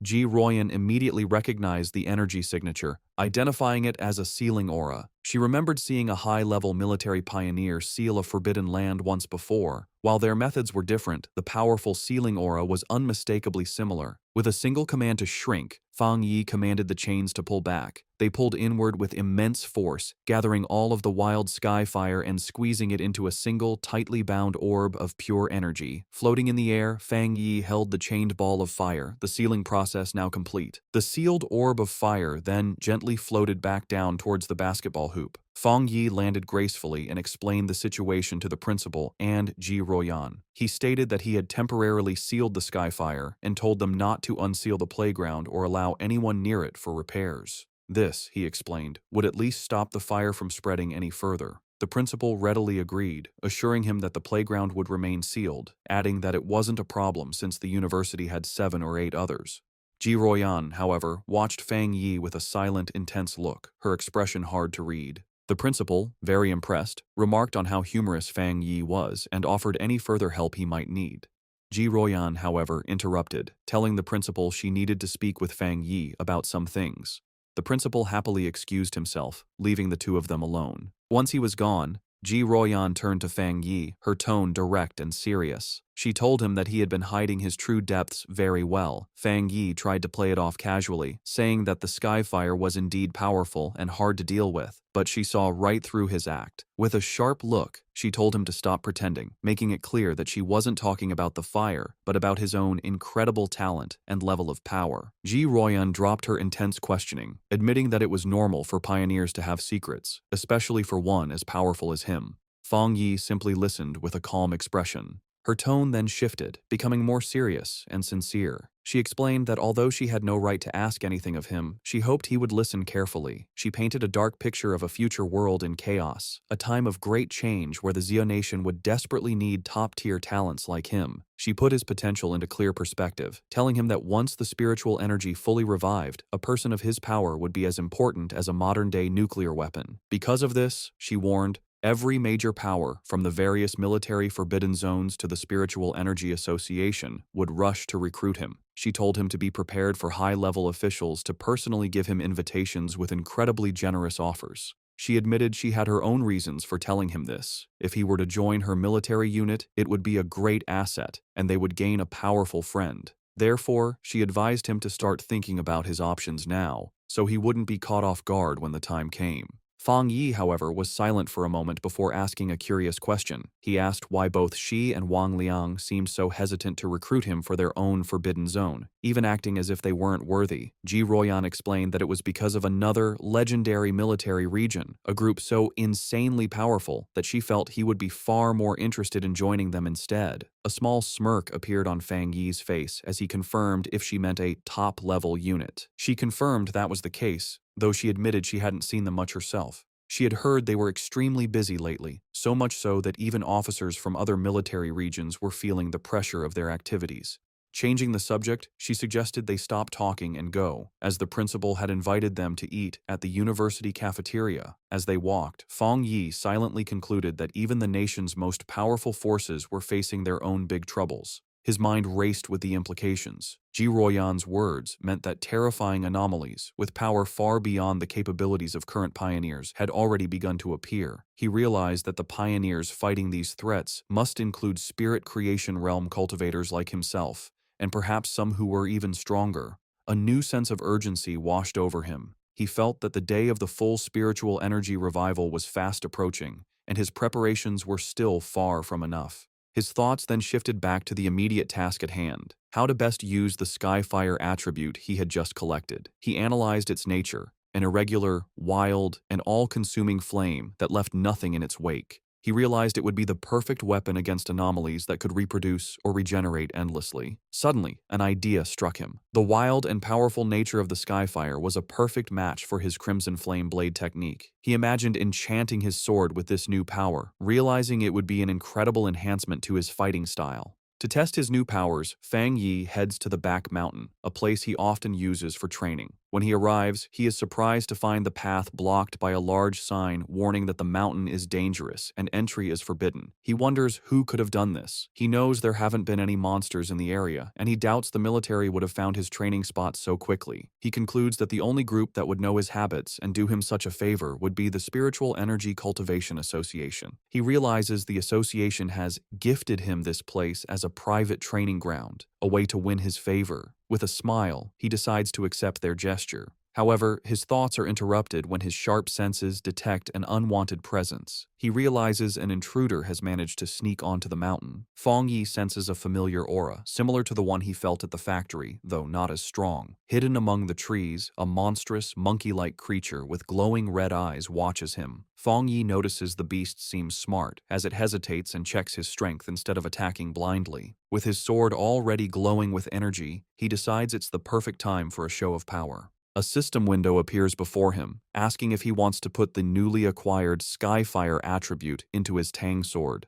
S1: Ji Royan immediately recognized the energy signature, identifying it as a sealing aura. She remembered seeing a high-level military pioneer seal a forbidden land once before. While their methods were different, the powerful sealing aura was unmistakably similar. With a single command to shrink, Fang Yi commanded the chains to pull back. They pulled inward with immense force, gathering all of the wild sky fire and squeezing it into a single, tightly bound orb of pure energy. Floating in the air, Fang Yi held the chained ball of fire, the sealing process now complete. The sealed orb of fire then gently floated back down towards the basketball hoop. Fang Yi landed gracefully and explained the situation to the principal and Ji Royan. He stated that he had temporarily sealed the Skyfire and told them not to unseal the playground or allow anyone near it for repairs. This, he explained, would at least stop the fire from spreading any further. The principal readily agreed, assuring him that the playground would remain sealed, adding that it wasn't a problem since the university had 7 or 8 others. Ji Royan, however, watched Fang Yi with a silent, intense look, her expression hard to read. The principal, very impressed, remarked on how humorous Fang Yi was and offered any further help he might need. Ji Royan, however, interrupted, telling the principal she needed to speak with Fang Yi about some things. The principal happily excused himself, leaving the two of them alone. Once he was gone, Ji Royan turned to Fang Yi, her tone direct and serious. She told him that he had been hiding his true depths very well. Fang Yi tried to play it off casually, saying that the Skyfire was indeed powerful and hard to deal with, but she saw right through his act. With a sharp look, she told him to stop pretending, making it clear that she wasn't talking about the fire, but about his own incredible talent and level of power. Ji Royan dropped her intense questioning, admitting that it was normal for pioneers to have secrets, especially for one as powerful as him. Fang Yi simply listened with a calm expression. Her tone then shifted, becoming more serious and sincere. She explained that although she had no right to ask anything of him, she hoped he would listen carefully. She painted a dark picture of a future world in chaos, a time of great change where the Zio Nation would desperately need top-tier talents like him. She put his potential into clear perspective, telling him that once the spiritual energy fully revived, a person of his power would be as important as a modern-day nuclear weapon. Because of this, she warned, every major power, from the various military forbidden zones to the Spiritual Energy Association, would rush to recruit him. She told him to be prepared for high-level officials to personally give him invitations with incredibly generous offers. She admitted she had her own reasons for telling him this. If he were to join her military unit, it would be a great asset, and they would gain a powerful friend. Therefore, she advised him to start thinking about his options now, so he wouldn't be caught off guard when the time came. Fang Yi, however, was silent for a moment before asking a curious question. He asked why both she and Wang Liang seemed so hesitant to recruit him for their own forbidden zone, even acting as if they weren't worthy. Ji Royan explained that it was because of another legendary military region, a group so insanely powerful that she felt he would be far more interested in joining them instead. A small smirk appeared on Fang Yi's face as he confirmed if she meant a top-level unit. She confirmed that was the case, though she admitted she hadn't seen them much herself. She had heard they were extremely busy lately, so much so that even officers from other military regions were feeling the pressure of their activities. Changing the subject, she suggested they stop talking and go, as the principal had invited them to eat at the university cafeteria. As they walked, Fang Yi silently concluded that even the nation's most powerful forces were facing their own big troubles. His mind raced with the implications. Jiroyan's words meant that terrifying anomalies, with power far beyond the capabilities of current pioneers, had already begun to appear. He realized that the pioneers fighting these threats must include spirit creation realm cultivators like himself, and perhaps some who were even stronger. A new sense of urgency washed over him. He felt that the day of the full spiritual energy revival was fast approaching, and his preparations were still far from enough. His thoughts then shifted back to the immediate task at hand, how to best use the Skyfire attribute he had just collected. He analyzed its nature, an irregular, wild, and all-consuming flame that left nothing in its wake. He realized it would be the perfect weapon against anomalies that could reproduce or regenerate endlessly. Suddenly, an idea struck him. The wild and powerful nature of the Skyfire was a perfect match for his Crimson Flame blade technique. He imagined enchanting his sword with this new power, realizing it would be an incredible enhancement to his fighting style. To test his new powers, Fang Yi heads to the back mountain, a place he often uses for training. When he arrives, he is surprised to find the path blocked by a large sign warning that the mountain is dangerous and entry is forbidden. He wonders who could have done this. He knows there haven't been any monsters in the area, and he doubts the military would have found his training spot so quickly. He concludes that the only group that would know his habits and do him such a favor would be the Spiritual Energy Cultivation Association. He realizes the association has gifted him this place as a private training ground, a way to win his favor. With a smile, he decides to accept their gesture. However, his thoughts are interrupted when his sharp senses detect an unwanted presence. He realizes an intruder has managed to sneak onto the mountain. Fang Yi senses a familiar aura, similar to the one he felt at the factory, though not as strong. Hidden among the trees, a monstrous, monkey-like creature with glowing red eyes watches him. Fang Yi notices the beast seems smart, as it hesitates and checks his strength instead of attacking blindly. With his sword already glowing with energy, he decides it's the perfect time for a show of power. A system window appears before him, asking if he wants to put the newly acquired Skyfire attribute into his Tang sword.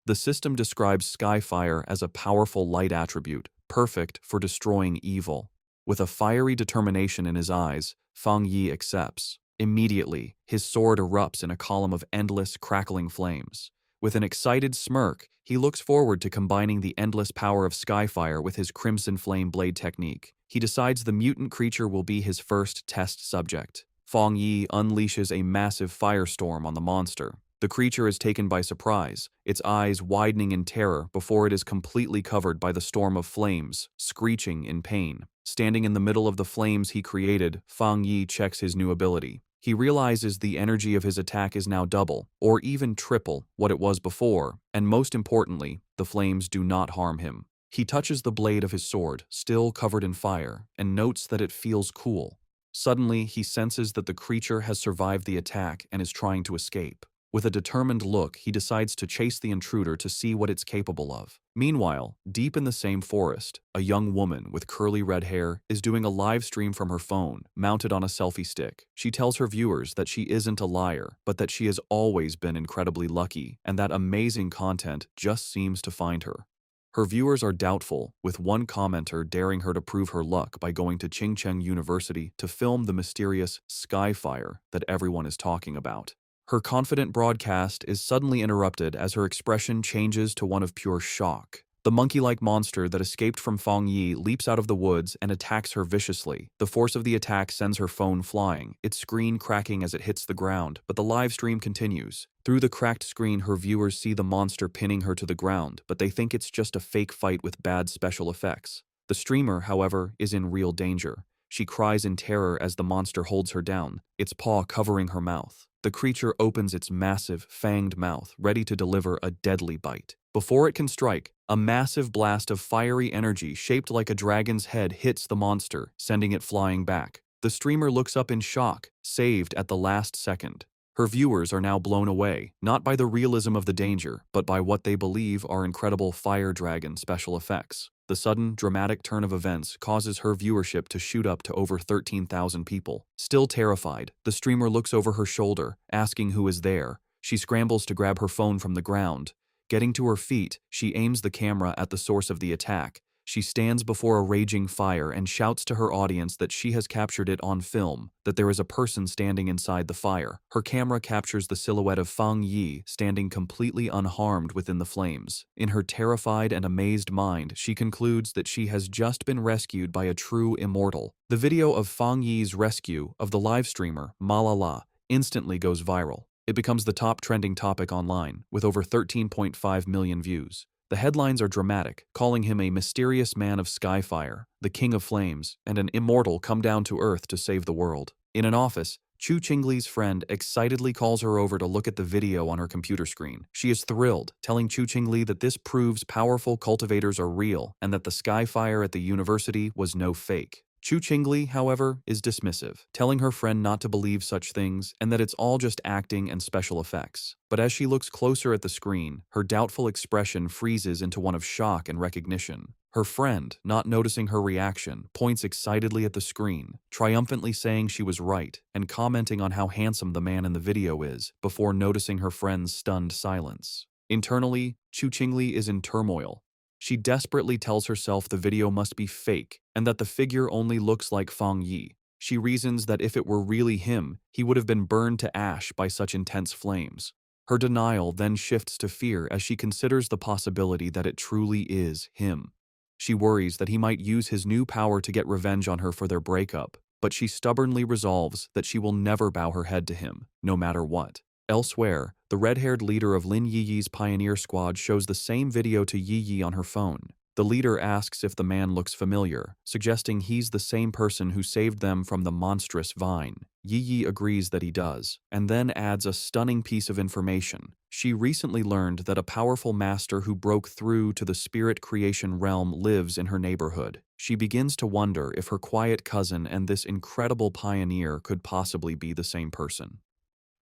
S1: The system describes Skyfire as a powerful light attribute, perfect for destroying evil. With a fiery determination in his eyes, Fang Yi accepts. Immediately, his sword erupts in a column of endless, crackling flames. With an excited smirk, he looks forward to combining the endless power of Skyfire with his Crimson Flame blade technique. He decides the mutant creature will be his first test subject. Fang Yi unleashes a massive firestorm on the monster. The creature is taken by surprise, its eyes widening in terror before it is completely covered by the storm of flames, screeching in pain. Standing in the middle of the flames he created, Fang Yi checks his new ability. He realizes the energy of his attack is now double, or even triple, what it was before, and most importantly, the flames do not harm him. He touches the blade of his sword, still covered in fire, and notes that it feels cool. Suddenly, he senses that the creature has survived the attack and is trying to escape. With a determined look, he decides to chase the intruder to see what it's capable of. Meanwhile, deep in the same forest, a young woman with curly red hair is doing a live stream from her phone, mounted on a selfie stick. She tells her viewers that she isn't a liar, but that she has always been incredibly lucky, and that amazing content just seems to find her. Her viewers are doubtful, with one commenter daring her to prove her luck by going to Qingcheng University to film the mysterious Skyfire that everyone is talking about. Her confident broadcast is suddenly interrupted as her expression changes to one of pure shock. The monkey-like monster that escaped from Fang Yi leaps out of the woods and attacks her viciously. The force of the attack sends her phone flying, its screen cracking as it hits the ground, but the live stream continues. Through the cracked screen, her viewers see the monster pinning her to the ground, but they think it's just a fake fight with bad special effects. The streamer, however, is in real danger. She cries in terror as the monster holds her down, its paw covering her mouth. The creature opens its massive, fanged mouth, ready to deliver a deadly bite. Before it can strike, a massive blast of fiery energy shaped like a dragon's head hits the monster, sending it flying back. The streamer looks up in shock, saved at the last second. Her viewers are now blown away, not by the realism of the danger, but by what they believe are incredible fire dragon special effects. The sudden, dramatic turn of events causes her viewership to shoot up to over 13,000 people. Still terrified, the streamer looks over her shoulder, asking who is there. She scrambles to grab her phone from the ground. Getting to her feet, she aims the camera at the source of the attack. She stands before a raging fire and shouts to her audience that she has captured it on film, that there is a person standing inside the fire. Her camera captures the silhouette of Fang Yi standing completely unharmed within the flames. In her terrified and amazed mind, she concludes that she has just been rescued by a true immortal. The video of Fang Yi's rescue of the live streamer, Malala, instantly goes viral. It becomes the top trending topic online, with over 13.5 million views. The headlines are dramatic, calling him a mysterious man of skyfire, the king of flames, and an immortal come down to earth to save the world. In an office, Chu Qingli's friend excitedly calls her over to look at the video on her computer screen. She is thrilled, telling Chu Qingli that this proves powerful cultivators are real and that the skyfire at the university was no fake. Chu Qingli, however, is dismissive, telling her friend not to believe such things and that it's all just acting and special effects. But as she looks closer at the screen, her doubtful expression freezes into one of shock and recognition. Her friend, not noticing her reaction, points excitedly at the screen, triumphantly saying she was right and commenting on how handsome the man in the video is, before noticing her friend's stunned silence. Internally, Chu Qingli is in turmoil. She desperately tells herself the video must be fake and that the figure only looks like Fang Yi. She reasons that if it were really him, he would have been burned to ash by such intense flames. Her denial then shifts to fear as she considers the possibility that it truly is him. She worries that he might use his new power to get revenge on her for their breakup, but she stubbornly resolves that she will never bow her head to him, no matter what. Elsewhere, the red-haired leader of Lin Yiyi's pioneer squad shows the same video to Yiyi on her phone. The leader asks if the man looks familiar, suggesting he's the same person who saved them from the monstrous vine. Yiyi agrees that he does, and then adds a stunning piece of information. She recently learned that a powerful master who broke through to the spirit creation realm lives in her neighborhood. She begins to wonder if her quiet cousin and this incredible pioneer could possibly be the same person.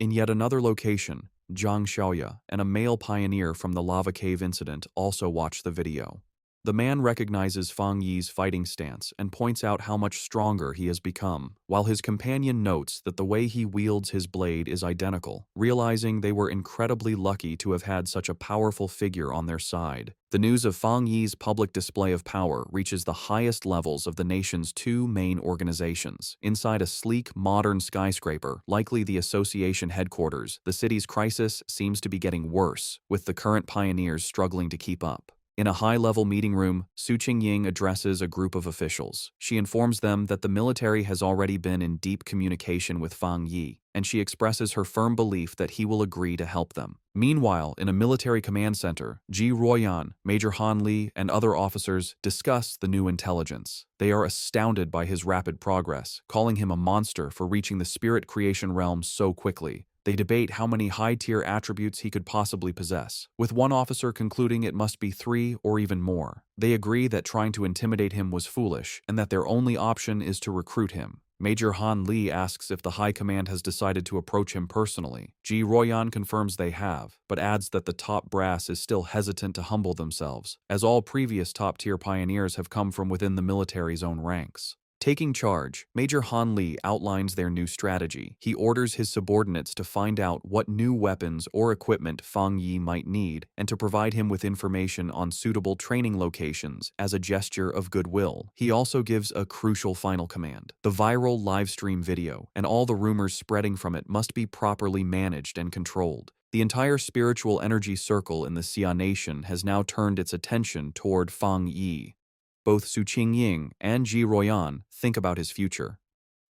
S1: In yet another location, Zhang Xiaoya and a male pioneer from the lava cave incident also watch the video. The man recognizes Fang Yi's fighting stance and points out how much stronger he has become, while his companion notes that the way he wields his blade is identical, realizing they were incredibly lucky to have had such a powerful figure on their side. The news of Fang Yi's public display of power reaches the highest levels of the nation's two main organizations. Inside a sleek, modern skyscraper, likely the association headquarters, the city's crisis seems to be getting worse, with the current pioneers struggling to keep up. In a high-level meeting room, Su Qingying addresses a group of officials. She informs them that the military has already been in deep communication with Fang Yi, and she expresses her firm belief that he will agree to help them. Meanwhile, in a military command center, Ji Ruoyan, Major Han Li, and other officers discuss the new intelligence. They are astounded by his rapid progress, calling him a monster for reaching the spirit creation realm so quickly. They debate how many high-tier attributes he could possibly possess, with one officer concluding it must be 3 or even more. They agree that trying to intimidate him was foolish, and that their only option is to recruit him. Major Han Li asks if the High Command has decided to approach him personally. Ji Ruoyan confirms they have, but adds that the top brass is still hesitant to humble themselves, as all previous top-tier pioneers have come from within the military's own ranks. Taking charge, Major Han Li outlines their new strategy. He orders his subordinates to find out what new weapons or equipment Fang Yi might need and to provide him with information on suitable training locations as a gesture of goodwill. He also gives a crucial final command. The viral livestream video and all the rumors spreading from it must be properly managed and controlled. The entire spiritual energy circle in the Xia Nation has now turned its attention toward Fang Yi. Both Su Qingying and Ji Ruoyan think about his future.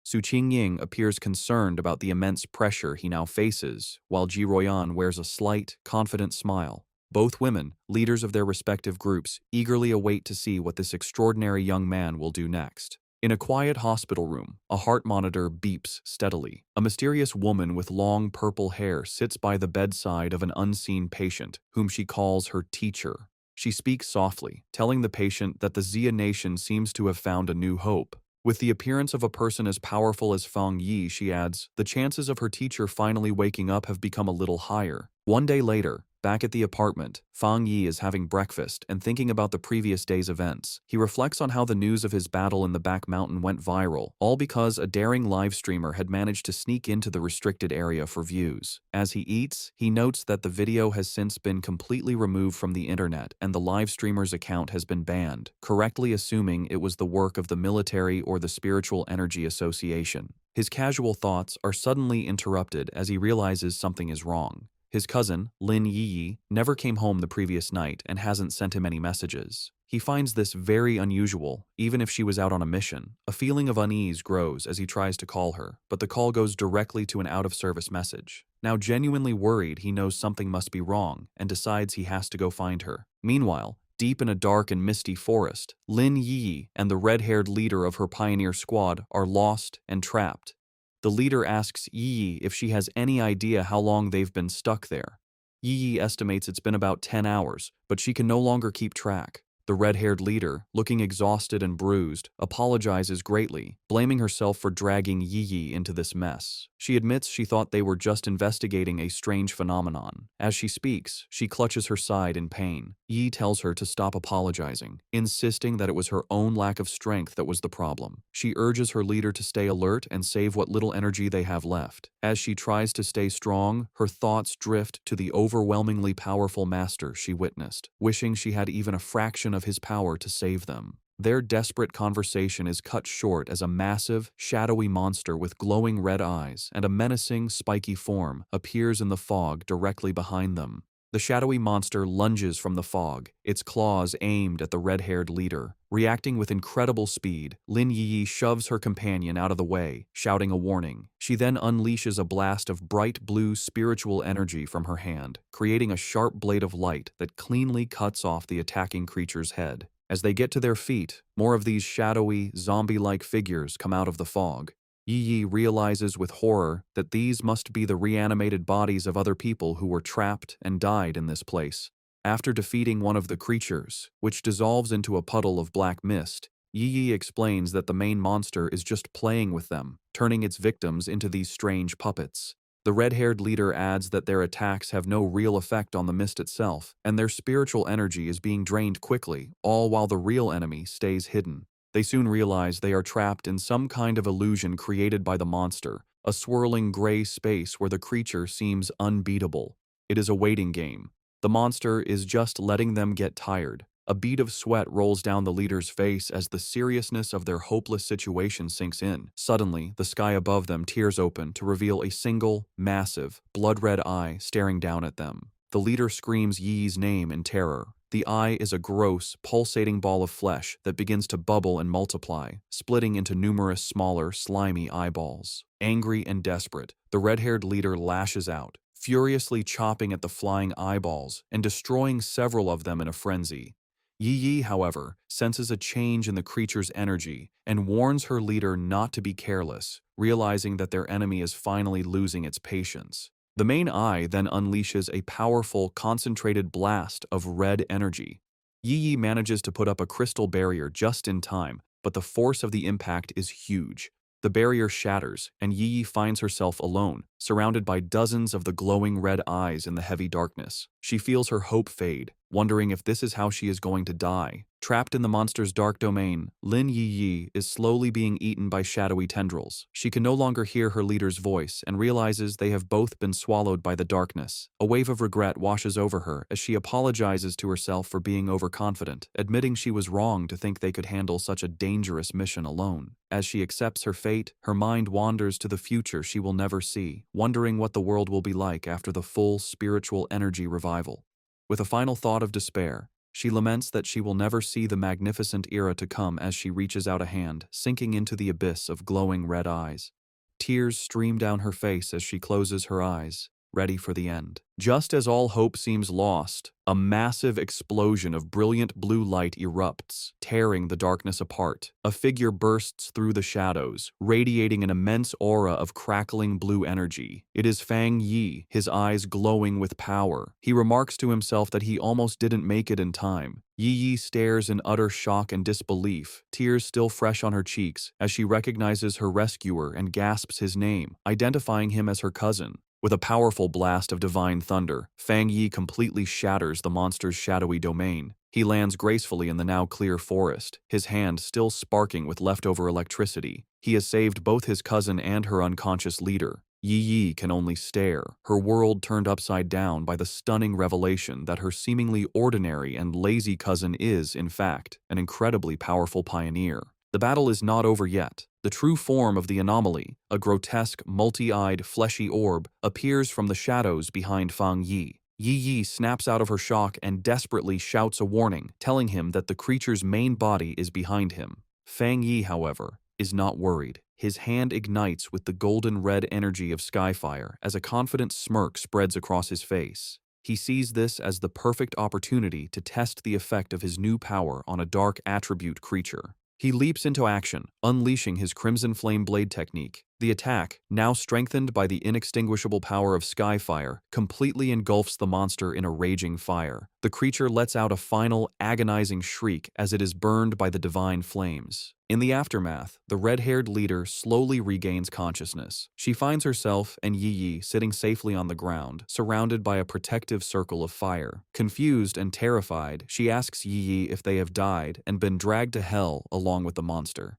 S1: Su Qingying appears concerned about the immense pressure he now faces, while Ji Ruoyan wears a slight, confident smile. Both women, leaders of their respective groups, eagerly await to see what this extraordinary young man will do next. In a quiet hospital room, a heart monitor beeps steadily. A mysterious woman with long purple hair sits by the bedside of an unseen patient, whom she calls her teacher. She speaks softly, telling the patient that the Xia Nation seems to have found a new hope. With the appearance of a person as powerful as Fang Yi, she adds, the chances of her teacher finally waking up have become a little higher. One day later, Back at the apartment, Fang Yi is having breakfast and thinking about the previous day's events. He reflects on how the news of his battle in the back mountain went viral, all because a daring live streamer had managed to sneak into the restricted area for views. As he eats, he notes that the video has since been completely removed from the internet and the live streamer's account has been banned, correctly assuming it was the work of the military or the Spiritual Energy Association. His casual thoughts are suddenly interrupted as he realizes something is wrong. His cousin, Lin Yi, never came home the previous night and hasn't sent him any messages. He finds this very unusual, even if she was out on a mission. A feeling of unease grows as he tries to call her, but the call goes directly to an out-of-service message. Now genuinely worried, he knows something must be wrong and decides he has to go find her. Meanwhile, deep in a dark and misty forest, Lin Yi and the red-haired leader of her pioneer squad are lost and trapped. The leader asks Yi if she has any idea how long they've been stuck there. Yi estimates it's been about 10 hours, but she can no longer keep track. The red-haired leader, looking exhausted and bruised, apologizes greatly, blaming herself for dragging Yi into this mess. She admits she thought they were just investigating a strange phenomenon. As she speaks, she clutches her side in pain. Yi tells her to stop apologizing, insisting that it was her own lack of strength that was the problem. She urges her leader to stay alert and save what little energy they have left. As she tries to stay strong, her thoughts drift to the overwhelmingly powerful master she witnessed, wishing she had even a fraction of his power to save them. Their desperate conversation is cut short as a massive, shadowy monster with glowing red eyes and a menacing, spiky form appears in the fog directly behind them. The shadowy monster lunges from the fog, its claws aimed at the red-haired leader. Reacting with incredible speed, Lin Yi shoves her companion out of the way, shouting a warning. She then unleashes a blast of bright blue spiritual energy from her hand, creating a sharp blade of light that cleanly cuts off the attacking creature's head. As they get to their feet, more of these shadowy, zombie-like figures come out of the fog. Yi realizes with horror that these must be the reanimated bodies of other people who were trapped and died in this place. After defeating one of the creatures, which dissolves into a puddle of black mist, Yi explains that the main monster is just playing with them, turning its victims into these strange puppets. The red-haired leader adds that their attacks have no real effect on the mist itself, and their spiritual energy is being drained quickly, all while the real enemy stays hidden. They soon realize they are trapped in some kind of illusion created by the monster, a swirling gray space where the creature seems unbeatable. It is a waiting game. The monster is just letting them get tired. A bead of sweat rolls down the leader's face as the seriousness of their hopeless situation sinks in. Suddenly, the sky above them tears open to reveal a single, massive, blood-red eye staring down at them. The leader screams Yi's name in terror. The eye is a gross, pulsating ball of flesh that begins to bubble and multiply, splitting into numerous smaller, slimy eyeballs. Angry and desperate, the red-haired leader lashes out, furiously chopping at the flying eyeballs and destroying several of them in a frenzy. Yi, however, senses a change in the creature's energy and warns her leader not to be careless, realizing that their enemy is finally losing its patience. The main eye then unleashes a powerful, concentrated blast of red energy. Yi manages to put up a crystal barrier just in time, but the force of the impact is huge. The barrier shatters, and Yi finds herself alone, surrounded by dozens of the glowing red eyes in the heavy darkness. She feels her hope fade, wondering if this is how she is going to die. Trapped in the monster's dark domain, Lin Yi is slowly being eaten by shadowy tendrils. She can no longer hear her leader's voice and realizes they have both been swallowed by the darkness. A wave of regret washes over her as she apologizes to herself for being overconfident, admitting she was wrong to think they could handle such a dangerous mission alone. As she accepts her fate, her mind wanders to the future she will never see, wondering what the world will be like after the full spiritual energy revival. With a final thought of despair, she laments that she will never see the magnificent era to come as she reaches out a hand, sinking into the abyss of glowing red eyes. Tears stream down her face as she closes her eyes, ready for the end. Just as all hope seems lost, a massive explosion of brilliant blue light erupts, tearing the darkness apart. A figure bursts through the shadows, radiating an immense aura of crackling blue energy. It is Fang Yi, his eyes glowing with power. He remarks to himself that he almost didn't make it in time. Yi stares in utter shock and disbelief, tears still fresh on her cheeks, as she recognizes her rescuer and gasps his name, identifying him as her cousin. With a powerful blast of divine thunder, Fang Yi completely shatters the monster's shadowy domain. He lands gracefully in the now clear forest, his hand still sparking with leftover electricity. He has saved both his cousin and her unconscious leader. Yi Yi can only stare, her world turned upside down by the stunning revelation that her seemingly ordinary and lazy cousin is, in fact, an incredibly powerful pioneer. The battle is not over yet. The true form of the anomaly, a grotesque, multi-eyed, fleshy orb, appears from the shadows behind Fang Yi. Yi Yi snaps out of her shock and desperately shouts a warning, telling him that the creature's main body is behind him. Fang Yi, however, is not worried. His hand ignites with the golden-red energy of Skyfire as a confident smirk spreads across his face. He sees this as the perfect opportunity to test the effect of his new power on a dark attribute creature. He leaps into action, unleashing his Crimson Flame Blade technique. The attack, now strengthened by the inextinguishable power of Skyfire, completely engulfs the monster in a raging fire. The creature lets out a final, agonizing shriek as it is burned by the divine flames. In the aftermath, the red-haired leader slowly regains consciousness. She finds herself and Yi Yi sitting safely on the ground, surrounded by a protective circle of fire. Confused and terrified, she asks Yi Yi if they have died and been dragged to hell along with the monster.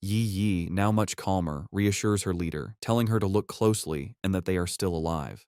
S1: Yi Yi, now much calmer, reassures her leader, telling her to look closely and that they are still alive.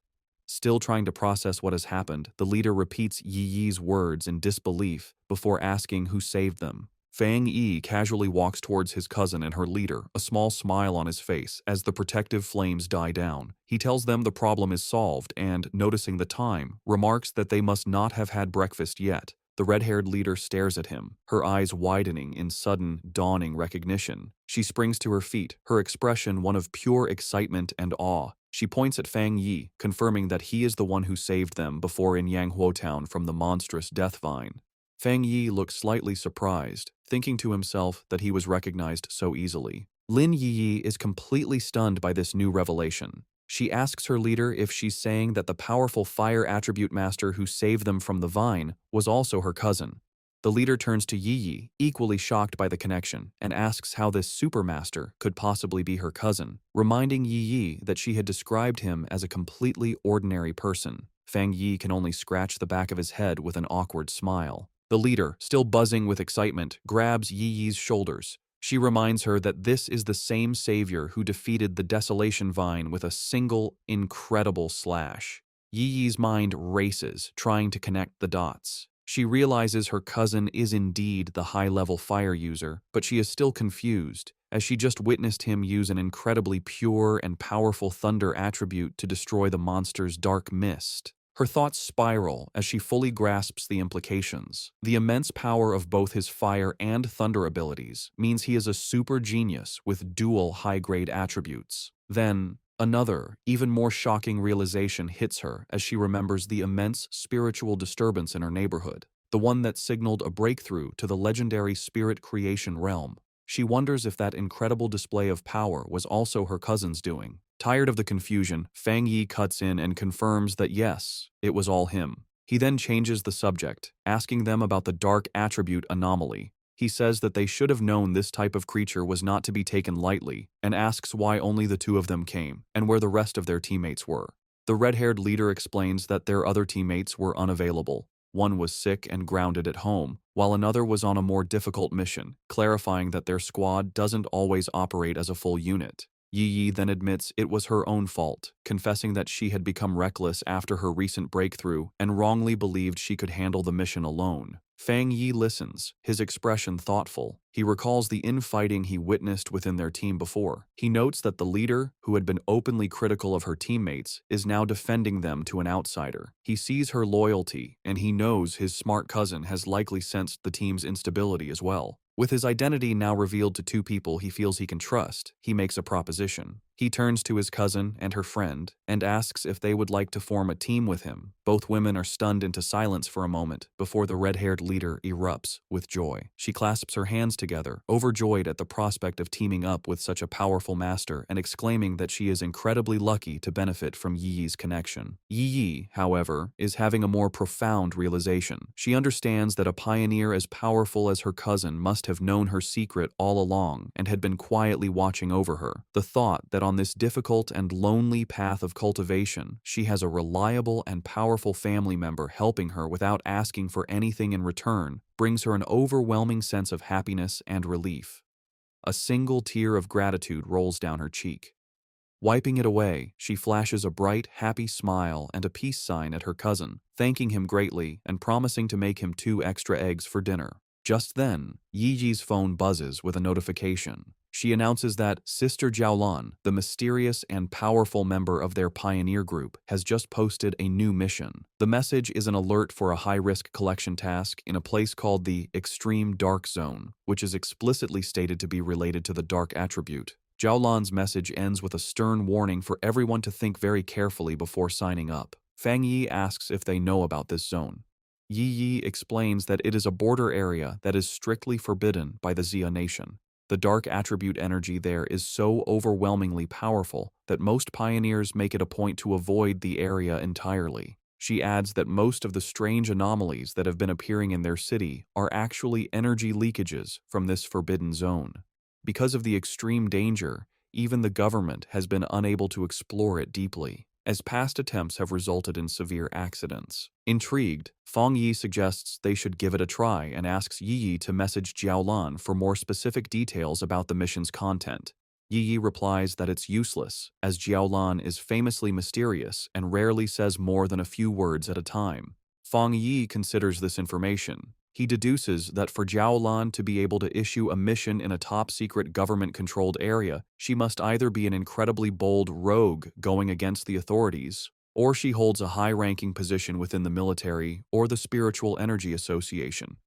S1: Still trying to process what has happened, the leader repeats Yi Yi's words in disbelief before asking who saved them. Fang Yi casually walks towards his cousin and her leader, a small smile on his face as the protective flames die down. He tells them the problem is solved and, noticing the time, remarks that they must not have had breakfast yet. The red-haired leader stares at him, her eyes widening in sudden, dawning recognition. She springs to her feet, her expression one of pure excitement and awe. She points at Fang Yi, confirming that he is the one who saved them before in Yanghuo Town from the monstrous death vine. Fang Yi looks slightly surprised, thinking to himself that he was recognized so easily. Lin Yi Yi is completely stunned by this new revelation. She asks her leader if she's saying that the powerful fire attribute master who saved them from the vine was also her cousin. The leader turns to Yi Yi, equally shocked by the connection, and asks how this supermaster could possibly be her cousin, reminding Yi Yi that she had described him as a completely ordinary person. Fang Yi can only scratch the back of his head with an awkward smile. The leader, still buzzing with excitement, grabs Yi Yi's shoulders. She reminds her that this is the same savior who defeated the Desolation Vine with a single, incredible slash. Yi Yi's mind races, trying to connect the dots. She realizes her cousin is indeed the high-level fire user, but she is still confused, as she just witnessed him use an incredibly pure and powerful thunder attribute to destroy the monster's dark mist. Her thoughts spiral as she fully grasps the implications. The immense power of both his fire and thunder abilities means he is a super genius with dual high-grade attributes. Then, another, even more shocking realization hits her as she remembers the immense spiritual disturbance in her neighborhood, the one that signaled a breakthrough to the legendary spirit creation realm. She wonders if that incredible display of power was also her cousin's doing. Tired of the confusion, Fang Yi cuts in and confirms that yes, it was all him. He then changes the subject, asking them about the dark attribute anomaly. He says that they should have known this type of creature was not to be taken lightly, and asks why only the two of them came, and where the rest of their teammates were. The red-haired leader explains that their other teammates were unavailable. One was sick and grounded at home, while another was on a more difficult mission, clarifying that their squad doesn't always operate as a full unit. Yi Yi then admits it was her own fault, confessing that she had become reckless after her recent breakthrough and wrongly believed she could handle the mission alone. Fang Yi listens, his expression thoughtful. He recalls the infighting he witnessed within their team before. He notes that the leader, who had been openly critical of her teammates, is now defending them to an outsider. He sees her loyalty, and he knows his smart cousin has likely sensed the team's instability as well. With his identity now revealed to two people he feels he can trust, he makes a proposition. He turns to his cousin and her friend and asks if they would like to form a team with him. Both women are stunned into silence for a moment before the red-haired leader erupts with joy. She clasps her hands together, overjoyed at the prospect of teaming up with such a powerful master and exclaiming that she is incredibly lucky to benefit from Yi Yi's connection. Yi Yi, however, is having a more profound realization. She understands that a pioneer as powerful as her cousin must have known her secret all along and had been quietly watching over her. The thought that on this difficult and lonely path of cultivation, she has a reliable and powerful family member helping her without asking for anything in return, brings her an overwhelming sense of happiness and relief. A single tear of gratitude rolls down her cheek. Wiping it away, she flashes a bright, happy smile and a peace sign at her cousin, thanking him greatly and promising to make him 2 extra eggs for dinner. Just then, Yiji's phone buzzes with a notification. She announces that Sister Jiaolan, the mysterious and powerful member of their pioneer group, has just posted a new mission. The message is an alert for a high-risk collection task in a place called the Extreme Dark Zone, which is explicitly stated to be related to the dark attribute. Jiaolan's message ends with a stern warning for everyone to think very carefully before signing up. Fang Yi asks if they know about this zone. Yi explains that it is a border area that is strictly forbidden by the Xia nation. The dark attribute energy there is so overwhelmingly powerful that most pioneers make it a point to avoid the area entirely. She adds that most of the strange anomalies that have been appearing in their city are actually energy leakages from this forbidden zone. Because of the extreme danger, even the government has been unable to explore it deeply, as past attempts have resulted in severe accidents. Intrigued, Fang Yi suggests they should give it a try and asks Yi to message Jiaolan for more specific details about the mission's content. Yi replies that it's useless, as Jiaolan is famously mysterious and rarely says more than a few words at a time. Fang Yi considers this information. He deduces that for Jiaolan to be able to issue a mission in a top-secret government-controlled area, she must either be an incredibly bold rogue going against the authorities, or she holds a high-ranking position within the military or the Spiritual Energy Association.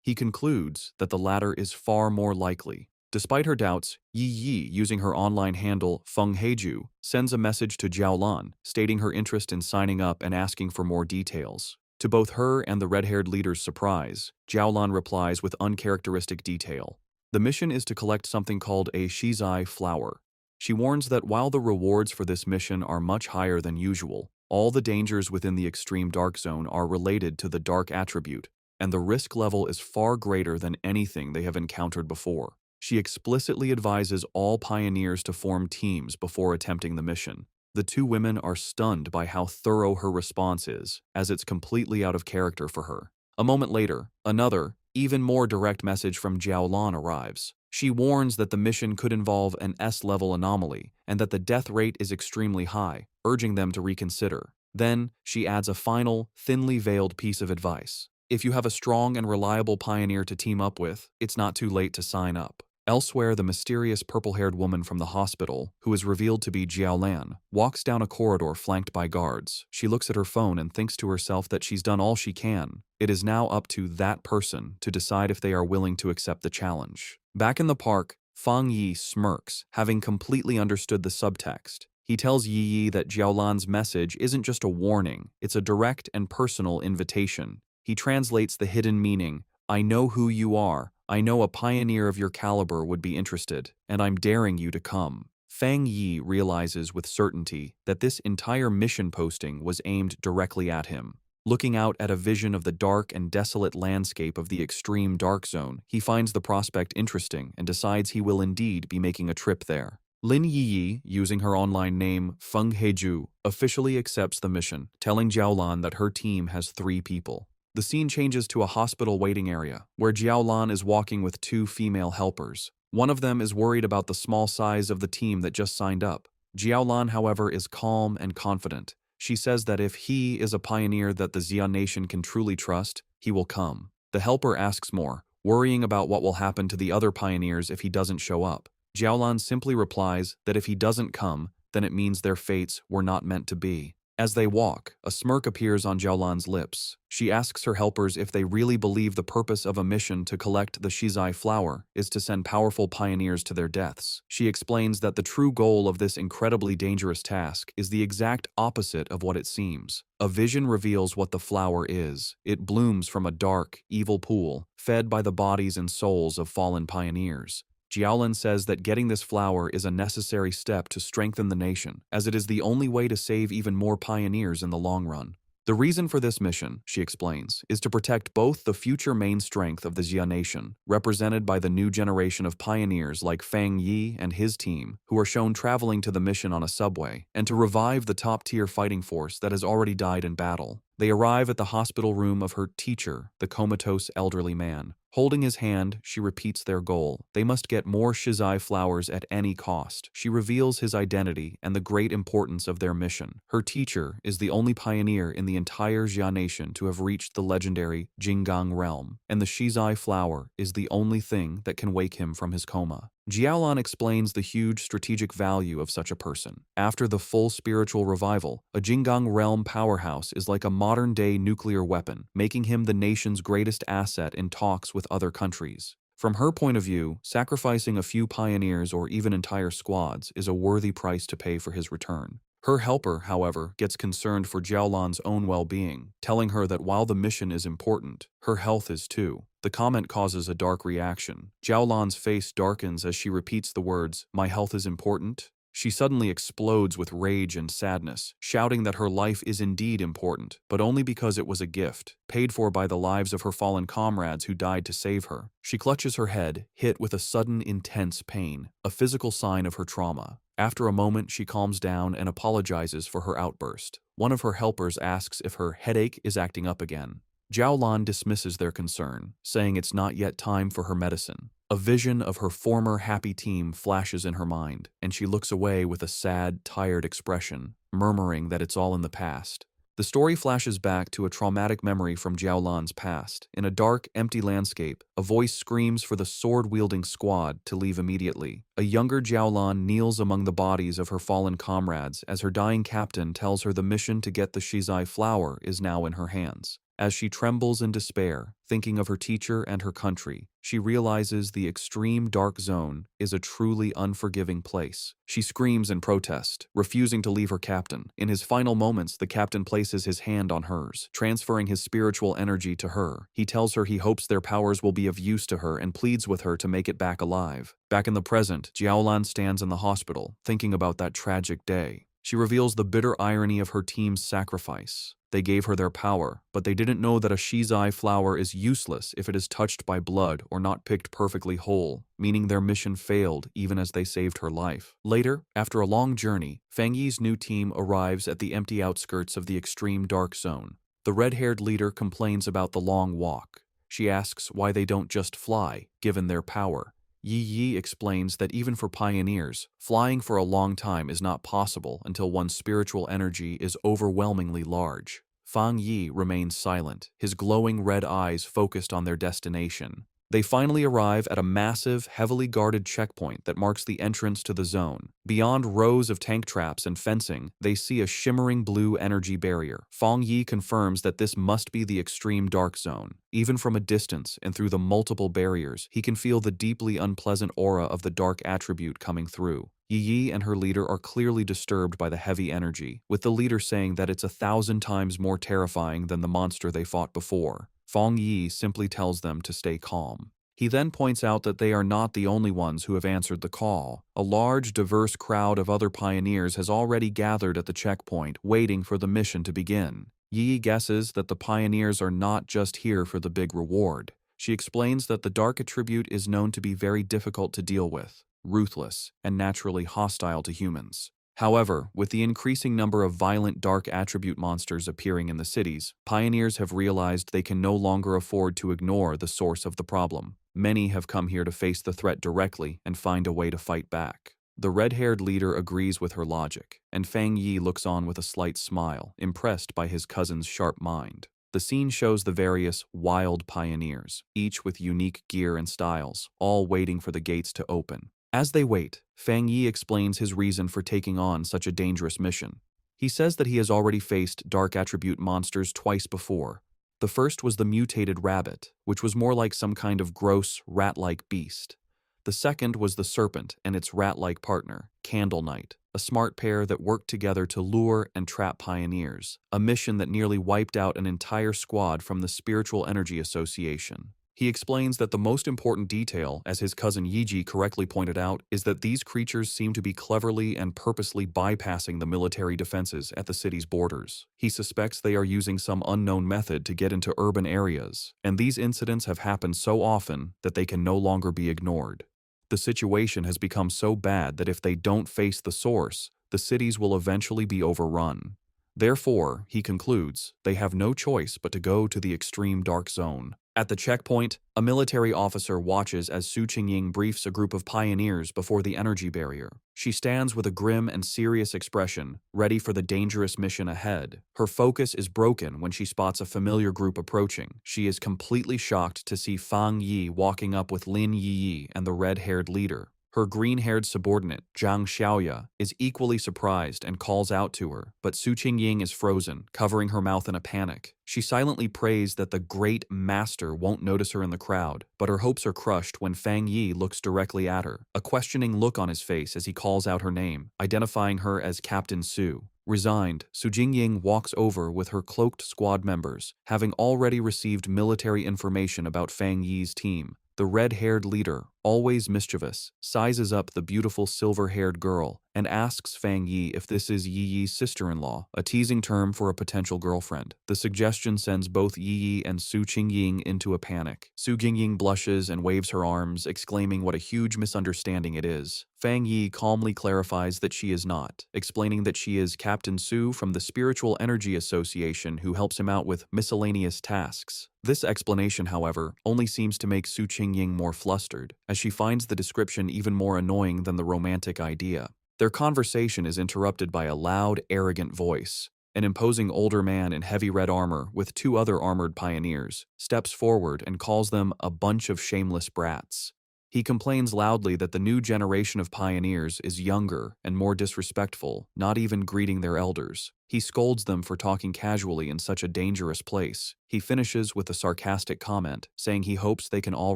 S1: He concludes that the latter is far more likely. Despite her doubts, Yi, using her online handle Feng Heiju, sends a message to Jiaolan, stating her interest in signing up and asking for more details. To both her and the red-haired leader's surprise, Jiaolan replies with uncharacteristic detail. The mission is to collect something called a shizai flower. She warns that while the rewards for this mission are much higher than usual, all the dangers within the extreme dark zone are related to the dark attribute, and the risk level is far greater than anything they have encountered before. She explicitly advises all pioneers to form teams before attempting the mission. The 2 women are stunned by how thorough her response is, as it's completely out of character for her. A moment later, another, even more direct message from Jiaolan arrives. She warns that the mission could involve an S-level anomaly and that the death rate is extremely high, urging them to reconsider. Then, she adds a final, thinly veiled piece of advice. If you have a strong and reliable pioneer to team up with, it's not too late to sign up. Elsewhere, the mysterious purple-haired woman from the hospital, who is revealed to be Jiaolan, walks down a corridor flanked by guards. She looks at her phone and thinks to herself that she's done all she can. It is now up to that person to decide if they are willing to accept the challenge. Back in the park, Fang Yi smirks, having completely understood the subtext. He tells Yi that Jiaolan's message isn't just a warning, it's a direct and personal invitation. He translates the hidden meaning, "I know who you are. I know a pioneer of your caliber would be interested, and I'm daring you to come." Fang Yi realizes with certainty that this entire mission posting was aimed directly at him. Looking out at a vision of the dark and desolate landscape of the extreme dark zone, he finds the prospect interesting and decides he will indeed be making a trip there. Lin Yi, using her online name Feng Heiju, officially accepts the mission, telling Jiaolan that her team has 3 people. The scene changes to a hospital waiting area, where Jiaolan is walking with 2 female helpers. One of them is worried about the small size of the team that just signed up. Jiaolan, however, is calm and confident. She says that if he is a pioneer that the Xia nation can truly trust, he will come. The helper asks more, worrying about what will happen to the other pioneers if he doesn't show up. Jiaolan simply replies that if he doesn't come, then it means their fates were not meant to be. As they walk, a smirk appears on Jiaolan's lips. She asks her helpers if they really believe the purpose of a mission to collect the shizai flower is to send powerful pioneers to their deaths. She explains that the true goal of this incredibly dangerous task is the exact opposite of what it seems. A vision reveals what the flower is. It blooms from a dark, evil pool, fed by the bodies and souls of fallen pioneers. Jiaolan says that getting this flower is a necessary step to strengthen the nation, as it is the only way to save even more pioneers in the long run. The reason for this mission, she explains, is to protect both the future main strength of the Xia nation, represented by the new generation of pioneers like Fang Yi and his team, who are shown traveling to the mission on a subway, and to revive the top-tier fighting force that has already died in battle. They arrive at the hospital room of her teacher, the comatose elderly man. Holding his hand, she repeats their goal. They must get more Shizai flowers at any cost. She reveals his identity and the great importance of their mission. Her teacher is the only pioneer in the entire Xia nation to have reached the legendary Jinggang realm, and the Shizai flower is the only thing that can wake him from his coma. Jiaolan explains the huge strategic value of such a person. After the full spiritual revival, a Jinggang realm powerhouse is like a modern-day nuclear weapon, making him the nation's greatest asset in talks with other countries. From her point of view, sacrificing a few pioneers or even entire squads is a worthy price to pay for his return. Her helper, however, gets concerned for Jiaolan's own well-being, telling her that while the mission is important, her health is too. The comment causes a dark reaction. Jiaolan's face darkens as she repeats the words, "My health is important." She suddenly explodes with rage and sadness, shouting that her life is indeed important, but only because it was a gift, paid for by the lives of her fallen comrades who died to save her. She clutches her head, hit with a sudden, intense pain, a physical sign of her trauma. After a moment, she calms down and apologizes for her outburst. One of her helpers asks if her headache is acting up again. Jiaolan dismisses their concern, saying it's not yet time for her medicine. A vision of her former happy team flashes in her mind, and she looks away with a sad, tired expression, murmuring that it's all in the past. The story flashes back to a traumatic memory from Jiaolan's past. In a dark, empty landscape, a voice screams for the sword-wielding squad to leave immediately. A younger Jiaolan kneels among the bodies of her fallen comrades as her dying captain tells her the mission to get the Shizai flower is now in her hands. As she trembles in despair, thinking of her teacher and her country, she realizes the extreme dark zone is a truly unforgiving place. She screams in protest, refusing to leave her captain. In his final moments, the captain places his hand on hers, transferring his spiritual energy to her. He tells her he hopes their powers will be of use to her and pleads with her to make it back alive. Back in the present, Jiaolan stands in the hospital, thinking about that tragic day. She reveals the bitter irony of her team's sacrifice. They gave her their power, but they didn't know that a Shizai flower is useless if it is touched by blood or not picked perfectly whole, meaning their mission failed even as they saved her life. Later, after a long journey, Fang Yi's new team arrives at the empty outskirts of the extreme dark zone. The red-haired leader complains about the long walk. She asks why they don't just fly, given their power. Yi explains that even for pioneers, flying for a long time is not possible until one's spiritual energy is overwhelmingly large. Fang Yi remains silent, his glowing red eyes focused on their destination. They finally arrive at a massive, heavily guarded checkpoint that marks the entrance to the zone. Beyond rows of tank traps and fencing, they see a shimmering blue energy barrier. Fang Yi confirms that this must be the extreme dark zone. Even from a distance and through the multiple barriers, he can feel the deeply unpleasant aura of the dark attribute coming through. Yi and her leader are clearly disturbed by the heavy energy, with the leader saying that it's 1,000 times more terrifying than the monster they fought before. Fang Yi simply tells them to stay calm. He then points out that they are not the only ones who have answered the call. A large, diverse crowd of other pioneers has already gathered at the checkpoint, waiting for the mission to begin. Yi guesses that the pioneers are not just here for the big reward. She explains that the dark attribute is known to be very difficult to deal with, ruthless, and naturally hostile to humans. However, with the increasing number of violent dark attribute monsters appearing in the cities, pioneers have realized they can no longer afford to ignore the source of the problem. Many have come here to face the threat directly and find a way to fight back. The red-haired leader agrees with her logic, and Fang Yi looks on with a slight smile, impressed by his cousin's sharp mind. The scene shows the various wild pioneers, each with unique gear and styles, all waiting for the gates to open. As they wait, Fang Yi explains his reason for taking on such a dangerous mission. He says that he has already faced dark attribute monsters twice before. The first was the mutated rabbit, which was more like some kind of gross, rat-like beast. The second was the serpent and its rat-like partner, Candle Knight, a smart pair that worked together to lure and trap pioneers, a mission that nearly wiped out an entire squad from the Spiritual Energy Association. He explains that the most important detail, as his cousin Yiji correctly pointed out, is that these creatures seem to be cleverly and purposely bypassing the military defenses at the city's borders. He suspects they are using some unknown method to get into urban areas, and these incidents have happened so often that they can no longer be ignored. The situation has become so bad that if they don't face the source, the cities will eventually be overrun. Therefore, he concludes, they have no choice but to go to the extreme dark zone. At the checkpoint, a military officer watches as Su Qingying briefs a group of pioneers before the energy barrier. She stands with a grim and serious expression, ready for the dangerous mission ahead. Her focus is broken when she spots a familiar group approaching. She is completely shocked to see Fang Yi walking up with Lin Yi and the red-haired leader. Her green-haired subordinate, Zhang Xiaoya, is equally surprised and calls out to her, but Su Qingying is frozen, covering her mouth in a panic. She silently prays that the great master won't notice her in the crowd, but her hopes are crushed when Fang Yi looks directly at her, a questioning look on his face as he calls out her name, identifying her as Captain Su. Resigned, Su Qingying walks over with her cloaked squad members, having already received military information about Fang Yi's team. The red-haired leader, always mischievous, sizes up the beautiful silver-haired girl and asks Fang Yi if this is Yi Yi's sister-in-law, a teasing term for a potential girlfriend. The suggestion sends both Yi Yi and Su Qingying into a panic. Su Qingying blushes and waves her arms, exclaiming what a huge misunderstanding it is. Fang Yi calmly clarifies that she is not, explaining that she is Captain Su from the Spiritual Energy Association who helps him out with miscellaneous tasks. This explanation, however, only seems to make Su Qingying more flustered, as she finds the description even more annoying than the romantic idea. Their conversation is interrupted by a loud, arrogant voice. An imposing older man in heavy red armor with two other armored pioneers steps forward and calls them a bunch of shameless brats. He complains loudly that the new generation of pioneers is younger and more disrespectful, not even greeting their elders. He scolds them for talking casually in such a dangerous place. He finishes with a sarcastic comment, saying he hopes they can all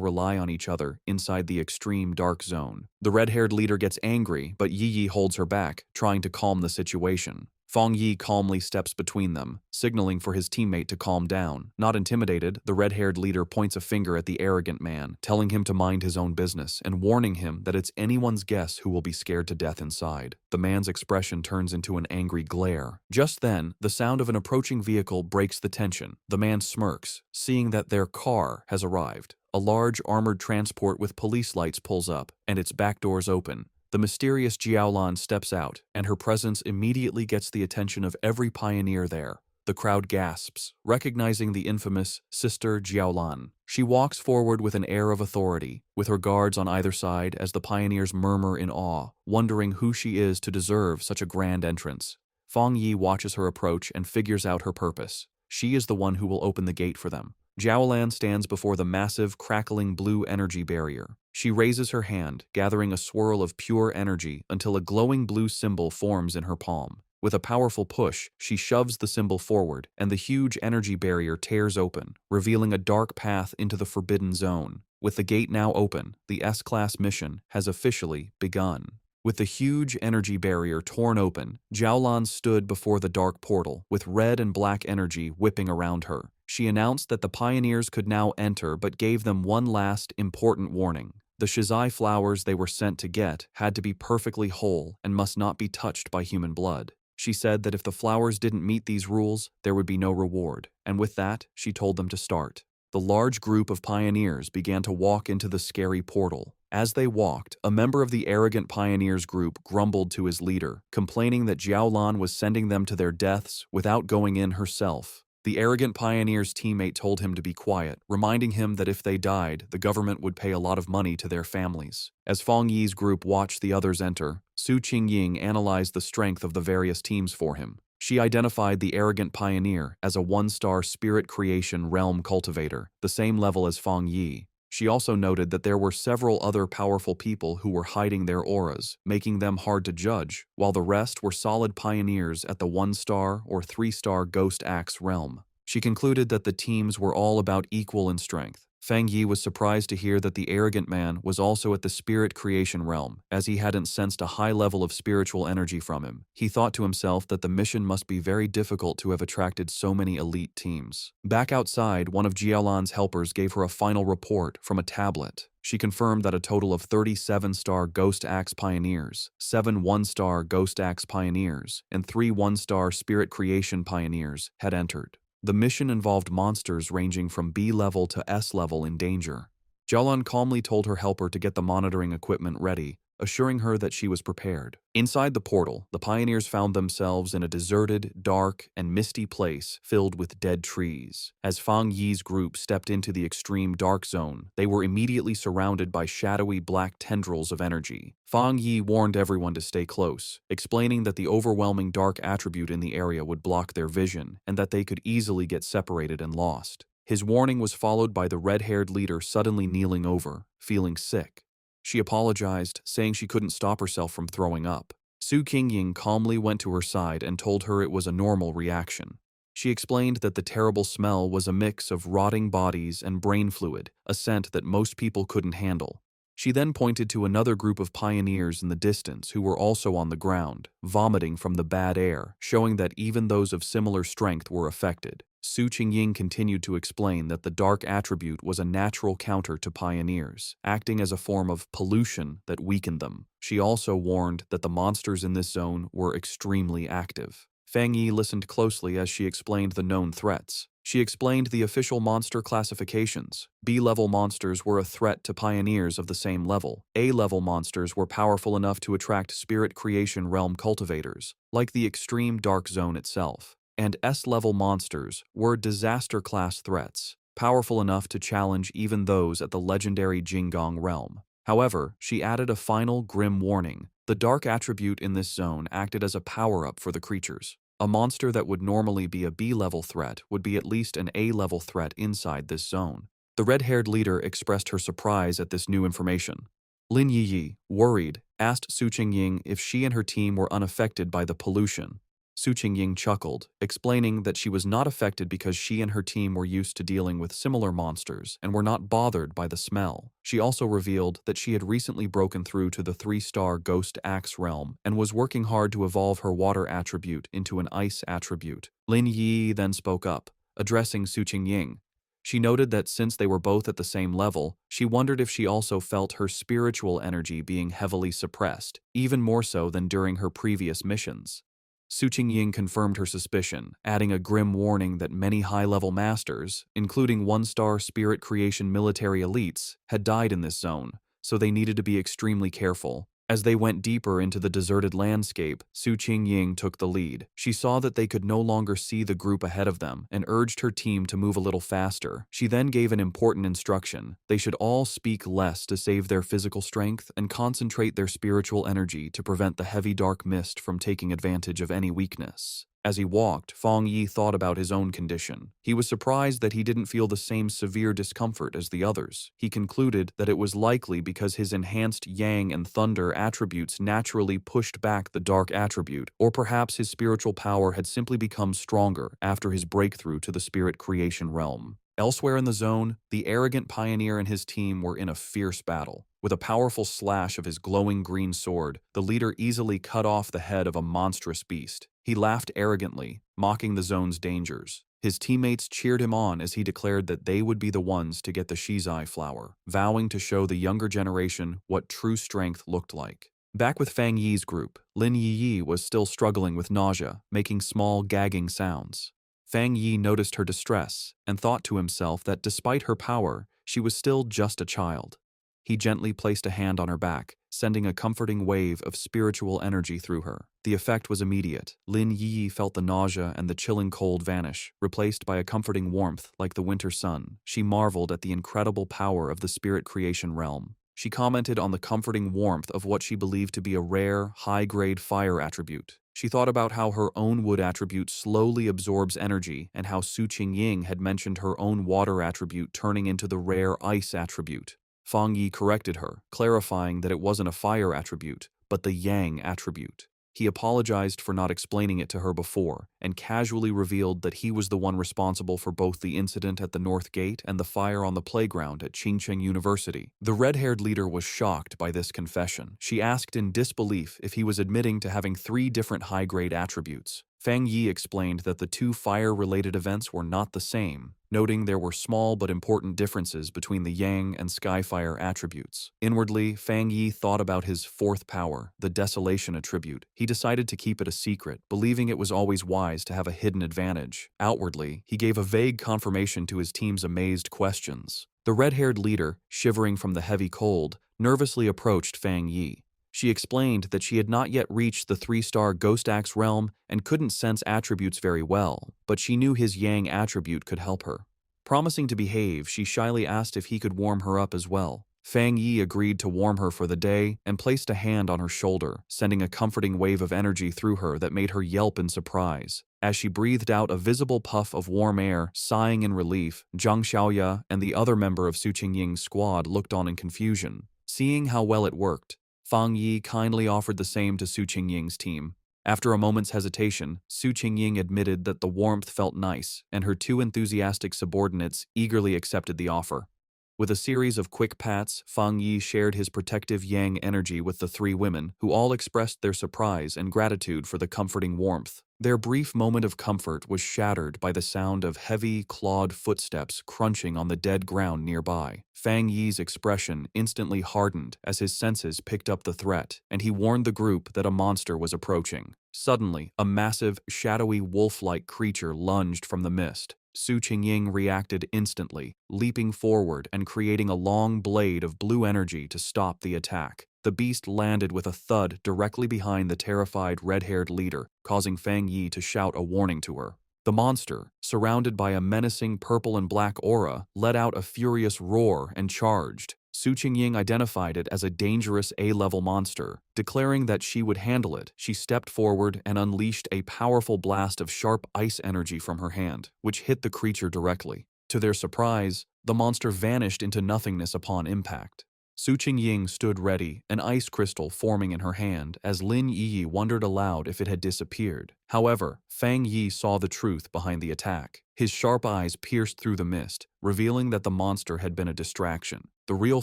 S1: rely on each other inside the extreme dark zone. The red-haired leader gets angry, but Yi Yi holds her back, trying to calm the situation. Fang Yi calmly steps between them, signaling for his teammate to calm down. Not intimidated, the red-haired leader points a finger at the arrogant man, telling him to mind his own business and warning him that it's anyone's guess who will be scared to death inside. The man's expression turns into an angry glare. Just then, the sound of an approaching vehicle breaks the tension. The man smirks, seeing that their car has arrived. A large armored transport with police lights pulls up, and its back doors open. The mysterious Jiaolan steps out, and her presence immediately gets the attention of every pioneer there. The crowd gasps, recognizing the infamous Sister Jiaolan. She walks forward with an air of authority, with her guards on either side as the pioneers murmur in awe, wondering who she is to deserve such a grand entrance. Fang Yi watches her approach and figures out her purpose. She is the one who will open the gate for them. Jiaolan stands before the massive, crackling blue energy barrier. She raises her hand, gathering a swirl of pure energy until a glowing blue symbol forms in her palm. With a powerful push, she shoves the symbol forward, and the huge energy barrier tears open, revealing a dark path into the forbidden zone. With the gate now open, the S-Class mission has officially begun. With the huge energy barrier torn open, Jiaolan stood before the dark portal, with red and black energy whipping around her. She announced that the pioneers could now enter but gave them one last, important warning. The Shizai flowers they were sent to get had to be perfectly whole and must not be touched by human blood. She said that if the flowers didn't meet these rules, there would be no reward, and with that, she told them to start. The large group of pioneers began to walk into the scary portal. As they walked, a member of the arrogant pioneers group grumbled to his leader, complaining that Jiaolan was sending them to their deaths without going in herself. The arrogant pioneer's teammate told him to be quiet, reminding him that if they died, the government would pay a lot of money to their families. As Fang Yi's group watched the others enter, Su Qingying analyzed the strength of the various teams for him. She identified the arrogant pioneer as a one-star spirit creation realm cultivator, the same level as Fang Yi. She also noted that there were several other powerful people who were hiding their auras, making them hard to judge, while the rest were solid pioneers at the 1-star or 3-star Ghost Axe realm. She concluded that the teams were all about equal in strength. Fang Yi was surprised to hear that the arrogant man was also at the spirit creation realm, as he hadn't sensed a high level of spiritual energy from him. He thought to himself that the mission must be very difficult to have attracted so many elite teams. Back outside, one of Jialan's helpers gave her a final report from a tablet. She confirmed that a total of 37-star Ghost Axe Pioneers, 7 1-star Ghost Axe Pioneers, and 3 1-star Spirit Creation Pioneers had entered. The mission involved monsters ranging from B level to S level in danger. Jialan calmly told her helper to get the monitoring equipment ready, assuring her that she was prepared. Inside the portal, the pioneers found themselves in a deserted, dark, and misty place filled with dead trees. As Fang Yi's group stepped into the extreme dark zone, they were immediately surrounded by shadowy black tendrils of energy. Fang Yi warned everyone to stay close, explaining that the overwhelming dark attribute in the area would block their vision and that they could easily get separated and lost. His warning was followed by the red-haired leader suddenly kneeling over, feeling sick. She apologized, saying she couldn't stop herself from throwing up. Su Qingying calmly went to her side and told her it was a normal reaction. She explained that the terrible smell was a mix of rotting bodies and brain fluid, a scent that most people couldn't handle. She then pointed to another group of pioneers in the distance who were also on the ground, vomiting from the bad air, showing that even those of similar strength were affected. Su Qingying continued to explain that the dark attribute was a natural counter to pioneers, acting as a form of pollution that weakened them. She also warned that the monsters in this zone were extremely active. Fang Yi listened closely as she explained the known threats. She explained the official monster classifications. B-level monsters were a threat to pioneers of the same level. A-level monsters were powerful enough to attract spirit creation realm cultivators, like the extreme dark zone itself. And S-level monsters were disaster-class threats, powerful enough to challenge even those at the legendary Jingong realm. However, she added a final grim warning. The dark attribute in this zone acted as a power-up for the creatures. A monster that would normally be a B-level threat would be at least an A-level threat inside this zone. The red-haired leader expressed her surprise at this new information. Lin Yiyi, worried, asked Su Qingying if she and her team were unaffected by the pollution. Su Qingying chuckled, explaining that she was not affected because she and her team were used to dealing with similar monsters and were not bothered by the smell. She also revealed that she had recently broken through to the 3-star Ghost Axe realm and was working hard to evolve her water attribute into an ice attribute. Lin Yi then spoke up, addressing Su Qingying. She noted that since they were both at the same level, she wondered if she also felt her spiritual energy being heavily suppressed, even more so than during her previous missions. Su Qingying confirmed her suspicion, adding a grim warning that many high-level masters, including 1-star spirit creation military elites, had died in this zone, so they needed to be extremely careful. As they went deeper into the deserted landscape, Su Qingying took the lead. She saw that they could no longer see the group ahead of them and urged her team to move a little faster. She then gave an important instruction. They should all speak less to save their physical strength and concentrate their spiritual energy to prevent the heavy dark mist from taking advantage of any weakness. As he walked, Fang Yi thought about his own condition. He was surprised that he didn't feel the same severe discomfort as the others. He concluded that it was likely because his enhanced yang and thunder attributes naturally pushed back the dark attribute, or perhaps his spiritual power had simply become stronger after his breakthrough to the spirit creation realm. Elsewhere in the zone, the arrogant pioneer and his team were in a fierce battle. With a powerful slash of his glowing green sword, the leader easily cut off the head of a monstrous beast. He laughed arrogantly, mocking the zone's dangers. His teammates cheered him on as he declared that they would be the ones to get the Shizai flower, vowing to show the younger generation what true strength looked like. Back with Fang Yi's group, Lin Yiyi was still struggling with nausea, making small gagging sounds. Fang Yi noticed her distress and thought to himself that despite her power, she was still just a child. He gently placed a hand on her back, sending a comforting wave of spiritual energy through her. The effect was immediate. Lin Yi felt the nausea and the chilling cold vanish, replaced by a comforting warmth like the winter sun. She marveled at the incredible power of the spirit creation realm. She commented on the comforting warmth of what she believed to be a rare, high-grade fire attribute. She thought about how her own wood attribute slowly absorbs energy and how Su Qingying had mentioned her own water attribute turning into the rare ice attribute. Fang Yi corrected her, clarifying that it wasn't a fire attribute, but the yang attribute. He apologized for not explaining it to her before, and casually revealed that he was the one responsible for both the incident at the North Gate and the fire on the playground at Qingcheng University. The red-haired leader was shocked by this confession. She asked in disbelief if he was admitting to having 3 different high-grade attributes. Fang Yi explained that the 2 fire-related events were not the same, noting there were small but important differences between the Yang and Skyfire attributes. Inwardly, Fang Yi thought about his 4th power, the Desolation attribute. He decided to keep it a secret, believing it was always wise to have a hidden advantage. Outwardly, he gave a vague confirmation to his team's amazed questions. The red-haired leader, shivering from the heavy cold, nervously approached Fang Yi. She explained that she had not yet reached the 3-star Ghost Axe realm and couldn't sense attributes very well, but she knew his Yang attribute could help her. Promising to behave, she shyly asked if he could warm her up as well. Fang Yi agreed to warm her for the day and placed a hand on her shoulder, sending a comforting wave of energy through her that made her yelp in surprise. As she breathed out a visible puff of warm air, sighing in relief, Zhang Xiaoya and the other member of Su Qingying's squad looked on in confusion. Seeing how well it worked, Fang Yi kindly offered the same to Su Qingying's team. After a moment's hesitation, Su Qingying admitted that the warmth felt nice, and her 2 enthusiastic subordinates eagerly accepted the offer. With a series of quick pats, Fang Yi shared his protective Yang energy with the 3 women, who all expressed their surprise and gratitude for the comforting warmth. Their brief moment of comfort was shattered by the sound of heavy, clawed footsteps crunching on the dead ground nearby. Fang Yi's expression instantly hardened as his senses picked up the threat, and he warned the group that a monster was approaching. Suddenly, a massive, shadowy wolf-like creature lunged from the mist. Su Qingying reacted instantly, leaping forward and creating a long blade of blue energy to stop the attack. The beast landed with a thud directly behind the terrified red-haired leader, causing Fang Yi to shout a warning to her. The monster, surrounded by a menacing purple and black aura, let out a furious roar and charged. Su Qingying identified it as a dangerous A-level monster. Declaring that she would handle it, she stepped forward and unleashed a powerful blast of sharp ice energy from her hand, which hit the creature directly. To their surprise, the monster vanished into nothingness upon impact. Su Qingying stood ready, an ice crystal forming in her hand, as Lin Yi wondered aloud if it had disappeared. However, Fang Yi saw the truth behind the attack. His sharp eyes pierced through the mist, revealing that the monster had been a distraction. The real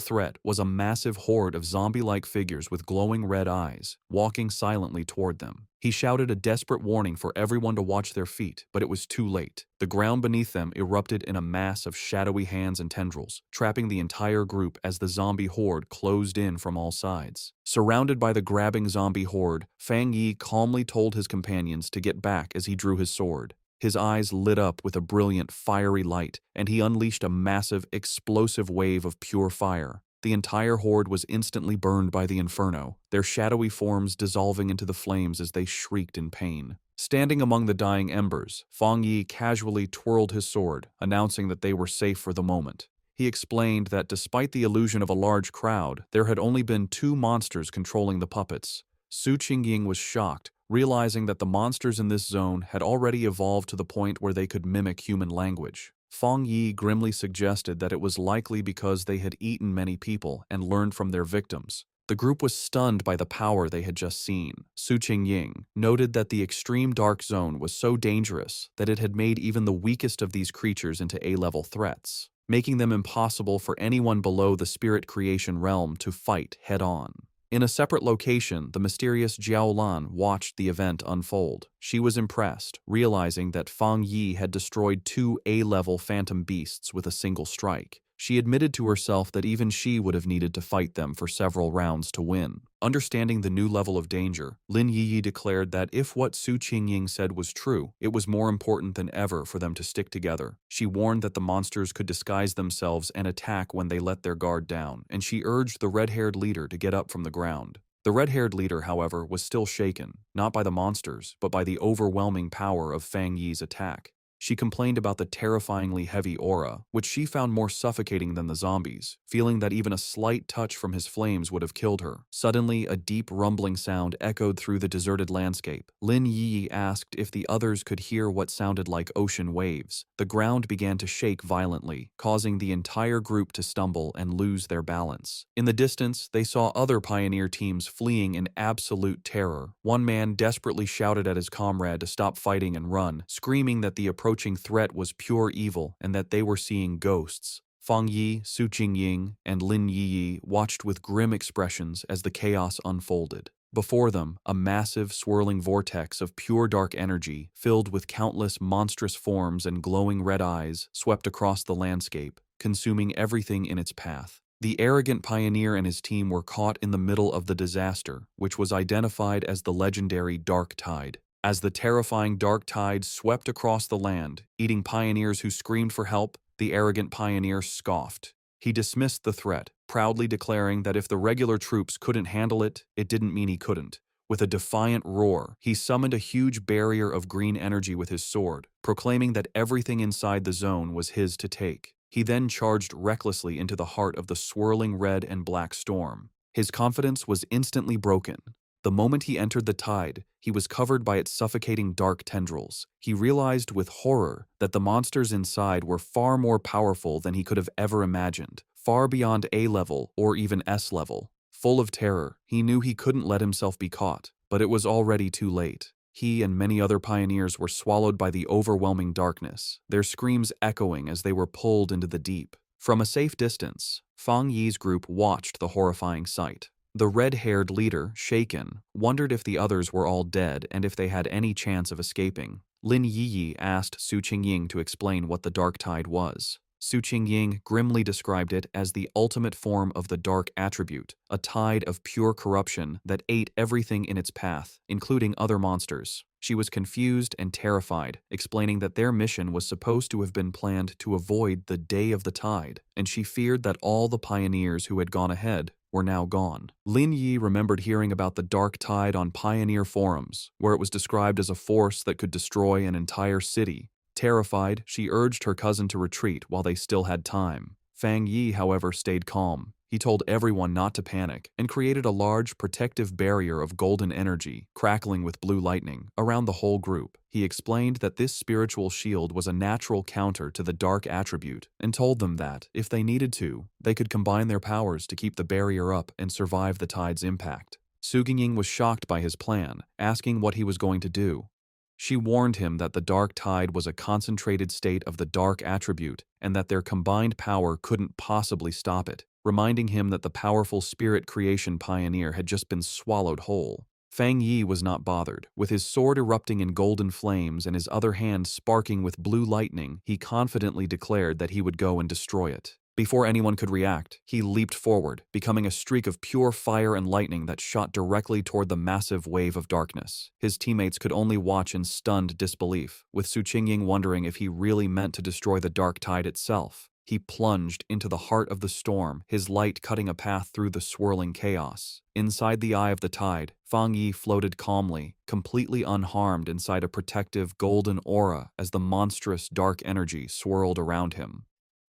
S1: threat was a massive horde of zombie-like figures with glowing red eyes, walking silently toward them. He shouted a desperate warning for everyone to watch their feet, but it was too late. The ground beneath them erupted in a mass of shadowy hands and tendrils, trapping the entire group as the zombie horde closed in from all sides. Surrounded by the grabbing zombie horde, Fang Yi calmly told his companions to get back as he drew his sword. His eyes lit up with a brilliant, fiery light, and he unleashed a massive, explosive wave of pure fire. The entire horde was instantly burned by the inferno, their shadowy forms dissolving into the flames as they shrieked in pain. Standing among the dying embers, Fang Yi casually twirled his sword, announcing that they were safe for the moment. He explained that despite the illusion of a large crowd, there had only been 2 monsters controlling the puppets. Su Qingying was shocked, realizing that the monsters in this zone had already evolved to the point where they could mimic human language. Fang Yi grimly suggested that it was likely because they had eaten many people and learned from their victims. The group was stunned by the power they had just seen. Su Qingying noted that the extreme dark zone was so dangerous that it had made even the weakest of these creatures into A-level threats, making them impossible for anyone below the spirit creation realm to fight head-on. In a separate location, the mysterious Jiao Lan watched the event unfold. She was impressed, realizing that Fang Yi had destroyed 2 A-level phantom beasts with a single strike. She admitted to herself that even she would have needed to fight them for several rounds to win. Understanding the new level of danger, Lin Yi declared that if what Su Qingying said was true, it was more important than ever for them to stick together. She warned that the monsters could disguise themselves and attack when they let their guard down, and she urged the red-haired leader to get up from the ground. The red-haired leader, however, was still shaken, not by the monsters, but by the overwhelming power of Fang Yi's attack. She complained about the terrifyingly heavy aura, which she found more suffocating than the zombies, feeling that even a slight touch from his flames would have killed her. Suddenly, a deep rumbling sound echoed through the deserted landscape. Lin Yi asked if the others could hear what sounded like ocean waves. The ground began to shake violently, causing the entire group to stumble and lose their balance. In the distance, they saw other pioneer teams fleeing in absolute terror. One man desperately shouted at his comrade to stop fighting and run, screaming that the approaching threat was pure evil and that they were seeing ghosts. Fang Yi, Su Qingying, and Lin Yi watched with grim expressions as the chaos unfolded. Before them, a massive, swirling vortex of pure dark energy, filled with countless monstrous forms and glowing red eyes, swept across the landscape, consuming everything in its path. The arrogant pioneer and his team were caught in the middle of the disaster, which was identified as the legendary Dark Tide. As the terrifying Dark Tide swept across the land, eating pioneers who screamed for help, the arrogant pioneer scoffed. He dismissed the threat, proudly declaring that if the regular troops couldn't handle it, it didn't mean he couldn't. With a defiant roar, he summoned a huge barrier of green energy with his sword, proclaiming that everything inside the zone was his to take. He then charged recklessly into the heart of the swirling red and black storm. His confidence was instantly broken. The moment he entered the tide, he was covered by its suffocating dark tendrils. He realized with horror that the monsters inside were far more powerful than he could have ever imagined, far beyond A level or even S level. Full of terror, he knew he couldn't let himself be caught, but it was already too late. He and many other pioneers were swallowed by the overwhelming darkness, their screams echoing as they were pulled into the deep. From a safe distance, Fang Yi's group watched the horrifying sight. The red-haired leader, shaken, wondered if the others were all dead and if they had any chance of escaping. Lin Yi asked Su Qingying to explain what the dark tide was. Su Qingying grimly described it as the ultimate form of the dark attribute, a tide of pure corruption that ate everything in its path, including other monsters. She was confused and terrified, explaining that their mission was supposed to have been planned to avoid the Day of the Tide, and she feared that all the pioneers who had gone ahead were now gone. Lin Yi remembered hearing about the dark tide on pioneer forums, where it was described as a force that could destroy an entire city. Terrified, she urged her cousin to retreat while they still had time. Fang Yi, however, stayed calm. He told everyone not to panic and created a large protective barrier of golden energy, crackling with blue lightning, around the whole group. He explained that this spiritual shield was a natural counter to the dark attribute and told them that, if they needed to, they could combine their powers to keep the barrier up and survive the tide's impact. Su Qingying was shocked by his plan, asking what he was going to do. She warned him that the dark tide was a concentrated state of the dark attribute and that their combined power couldn't possibly stop it, reminding him that the powerful spirit creation pioneer had just been swallowed whole. Fang Yi was not bothered. With his sword erupting in golden flames and his other hand sparking with blue lightning, he confidently declared that he would go and destroy it. Before anyone could react, he leaped forward, becoming a streak of pure fire and lightning that shot directly toward the massive wave of darkness. His teammates could only watch in stunned disbelief, with Su Qingying wondering if he really meant to destroy the dark tide itself. He plunged into the heart of the storm, his light cutting a path through the swirling chaos. Inside the eye of the tide, Fang Yi floated calmly, completely unharmed inside a protective golden aura as the monstrous dark energy swirled around him.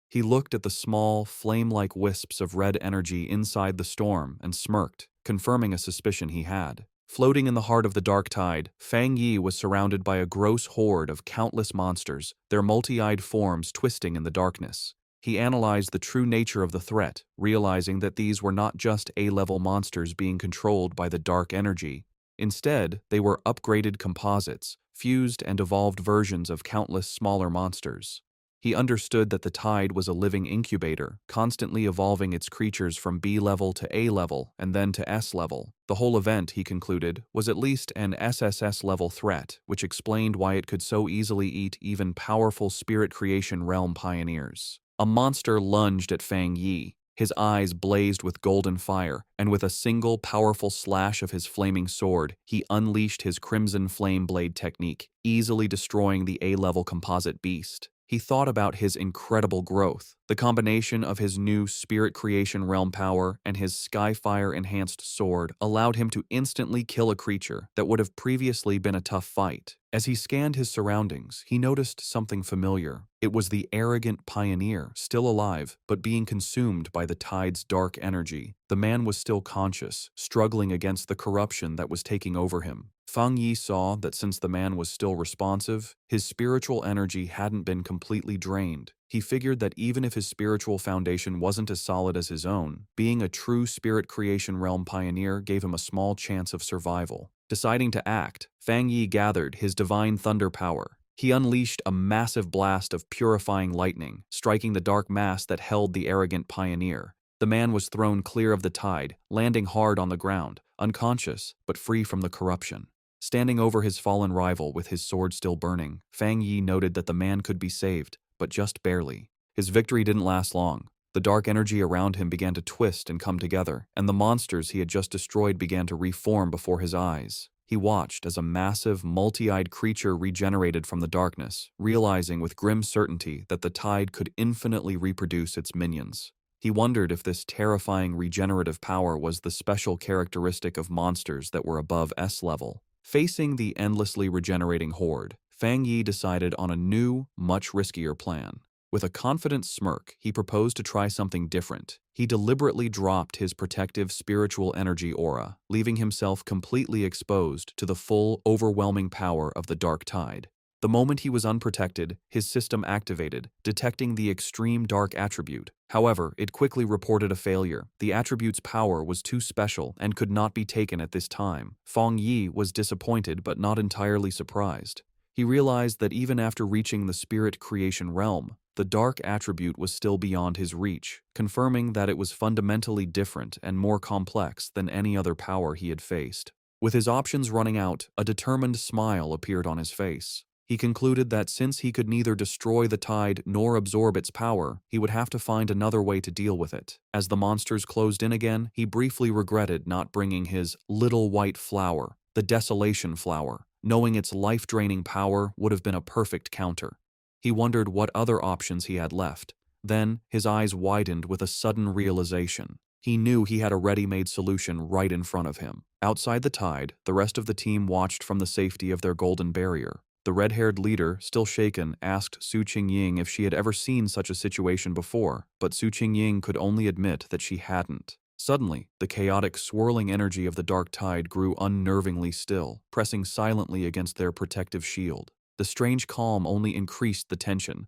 S1: He looked at the small, flame-like wisps of red energy inside the storm and smirked, confirming a suspicion he had. Floating in the heart of the dark tide, Fang Yi was surrounded by a gross horde of countless monsters, their multi-eyed forms twisting in the darkness. He analyzed the true nature of the threat, realizing that these were not just A-level monsters being controlled by the dark energy. Instead, they were upgraded composites, fused and evolved versions of countless smaller monsters. He understood that the tide was a living incubator, constantly evolving its creatures from B level to A level and then to S level. The whole event, he concluded, was at least an SSS level threat, which explained why it could so easily eat even powerful spirit creation realm pioneers. A monster lunged at Fang Yi. His eyes blazed with golden fire, and with a single powerful slash of his flaming sword, he unleashed his crimson flame blade technique, easily destroying the A-level composite beast. He thought about his incredible growth. The combination of his new Spirit Creation Realm power and his Skyfire-enhanced sword allowed him to instantly kill a creature that would have previously been a tough fight. As he scanned his surroundings, he noticed something familiar. It was the arrogant pioneer, still alive, but being consumed by the tide's dark energy. The man was still conscious, struggling against the corruption that was taking over him. Fang Yi saw that since the man was still responsive, his spiritual energy hadn't been completely drained. He figured that even if his spiritual foundation wasn't as solid as his own, being a true Spirit Creation Realm pioneer gave him a small chance of survival. Deciding to act, Fang Yi gathered his divine thunder power. He unleashed a massive blast of purifying lightning, striking the dark mass that held the arrogant pioneer. The man was thrown clear of the tide, landing hard on the ground, unconscious but free from the corruption. Standing over his fallen rival with his sword still burning, Fang Yi noted that the man could be saved, but just barely. His victory didn't last long. The dark energy around him began to twist and come together, and the monsters he had just destroyed began to reform before his eyes. He watched as a massive, multi-eyed creature regenerated from the darkness, realizing with grim certainty that the tide could infinitely reproduce its minions. He wondered if this terrifying regenerative power was the special characteristic of monsters that were above S level. Facing the endlessly regenerating horde, Fang Yi decided on a new, much riskier plan. With a confident smirk, he proposed to try something different. He deliberately dropped his protective spiritual energy aura, leaving himself completely exposed to the full, overwhelming power of the dark tide. The moment he was unprotected, his system activated, detecting the extreme dark attribute. However, it quickly reported a failure. The attribute's power was too special and could not be taken at this time. Fang Yi was disappointed but not entirely surprised. He realized that even after reaching the Spirit Creation Realm, the dark attribute was still beyond his reach, confirming that it was fundamentally different and more complex than any other power he had faced. With his options running out, a determined smile appeared on his face. He concluded that since he could neither destroy the tide nor absorb its power, he would have to find another way to deal with it. As the monsters closed in again, he briefly regretted not bringing his little white flower, the Desolation Flower, knowing its life-draining power would have been a perfect counter. He wondered what other options he had left. Then, his eyes widened with a sudden realization. He knew he had a ready-made solution right in front of him. Outside the tide, the rest of the team watched from the safety of their golden barrier. The red-haired leader, still shaken, asked Su Qingying if she had ever seen such a situation before, but Su Qingying could only admit that she hadn't. Suddenly, the chaotic, swirling energy of the dark tide grew unnervingly still, pressing silently against their protective shield. The strange calm only increased the tension.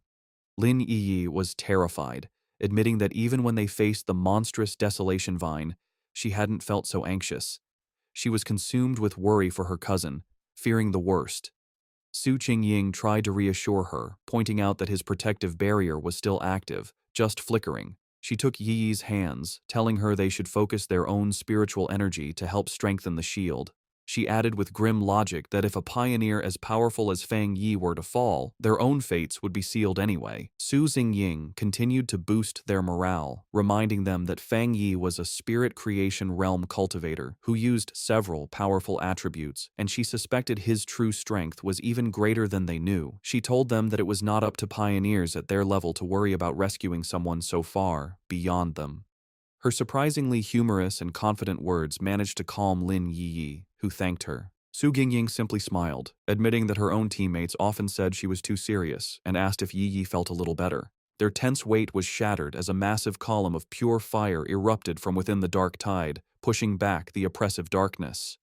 S1: Lin Yi was terrified, admitting that even when they faced the monstrous Desolation Vine, she hadn't felt so anxious. She was consumed with worry for her cousin, fearing the worst. Su Qingying tried to reassure her, pointing out that his protective barrier was still active, just flickering. She took Yi's hands, telling her they should focus their own spiritual energy to help strengthen the shield. She added with grim logic that if a pioneer as powerful as Fang Yi were to fall, their own fates would be sealed anyway. Su Xingying continued to boost their morale, reminding them that Fang Yi was a Spirit Creation Realm cultivator who used several powerful attributes, and she suspected his true strength was even greater than they knew. She told them that it was not up to pioneers at their level to worry about rescuing someone so far beyond them. Her surprisingly humorous and confident words managed to calm Lin Yi, who thanked her. Su Xingying simply smiled, admitting that her own teammates often said she was too serious, and asked if Yi felt a little better. Their tense weight was shattered as a massive column of pure fire erupted from within the dark tide, pushing back the oppressive darkness.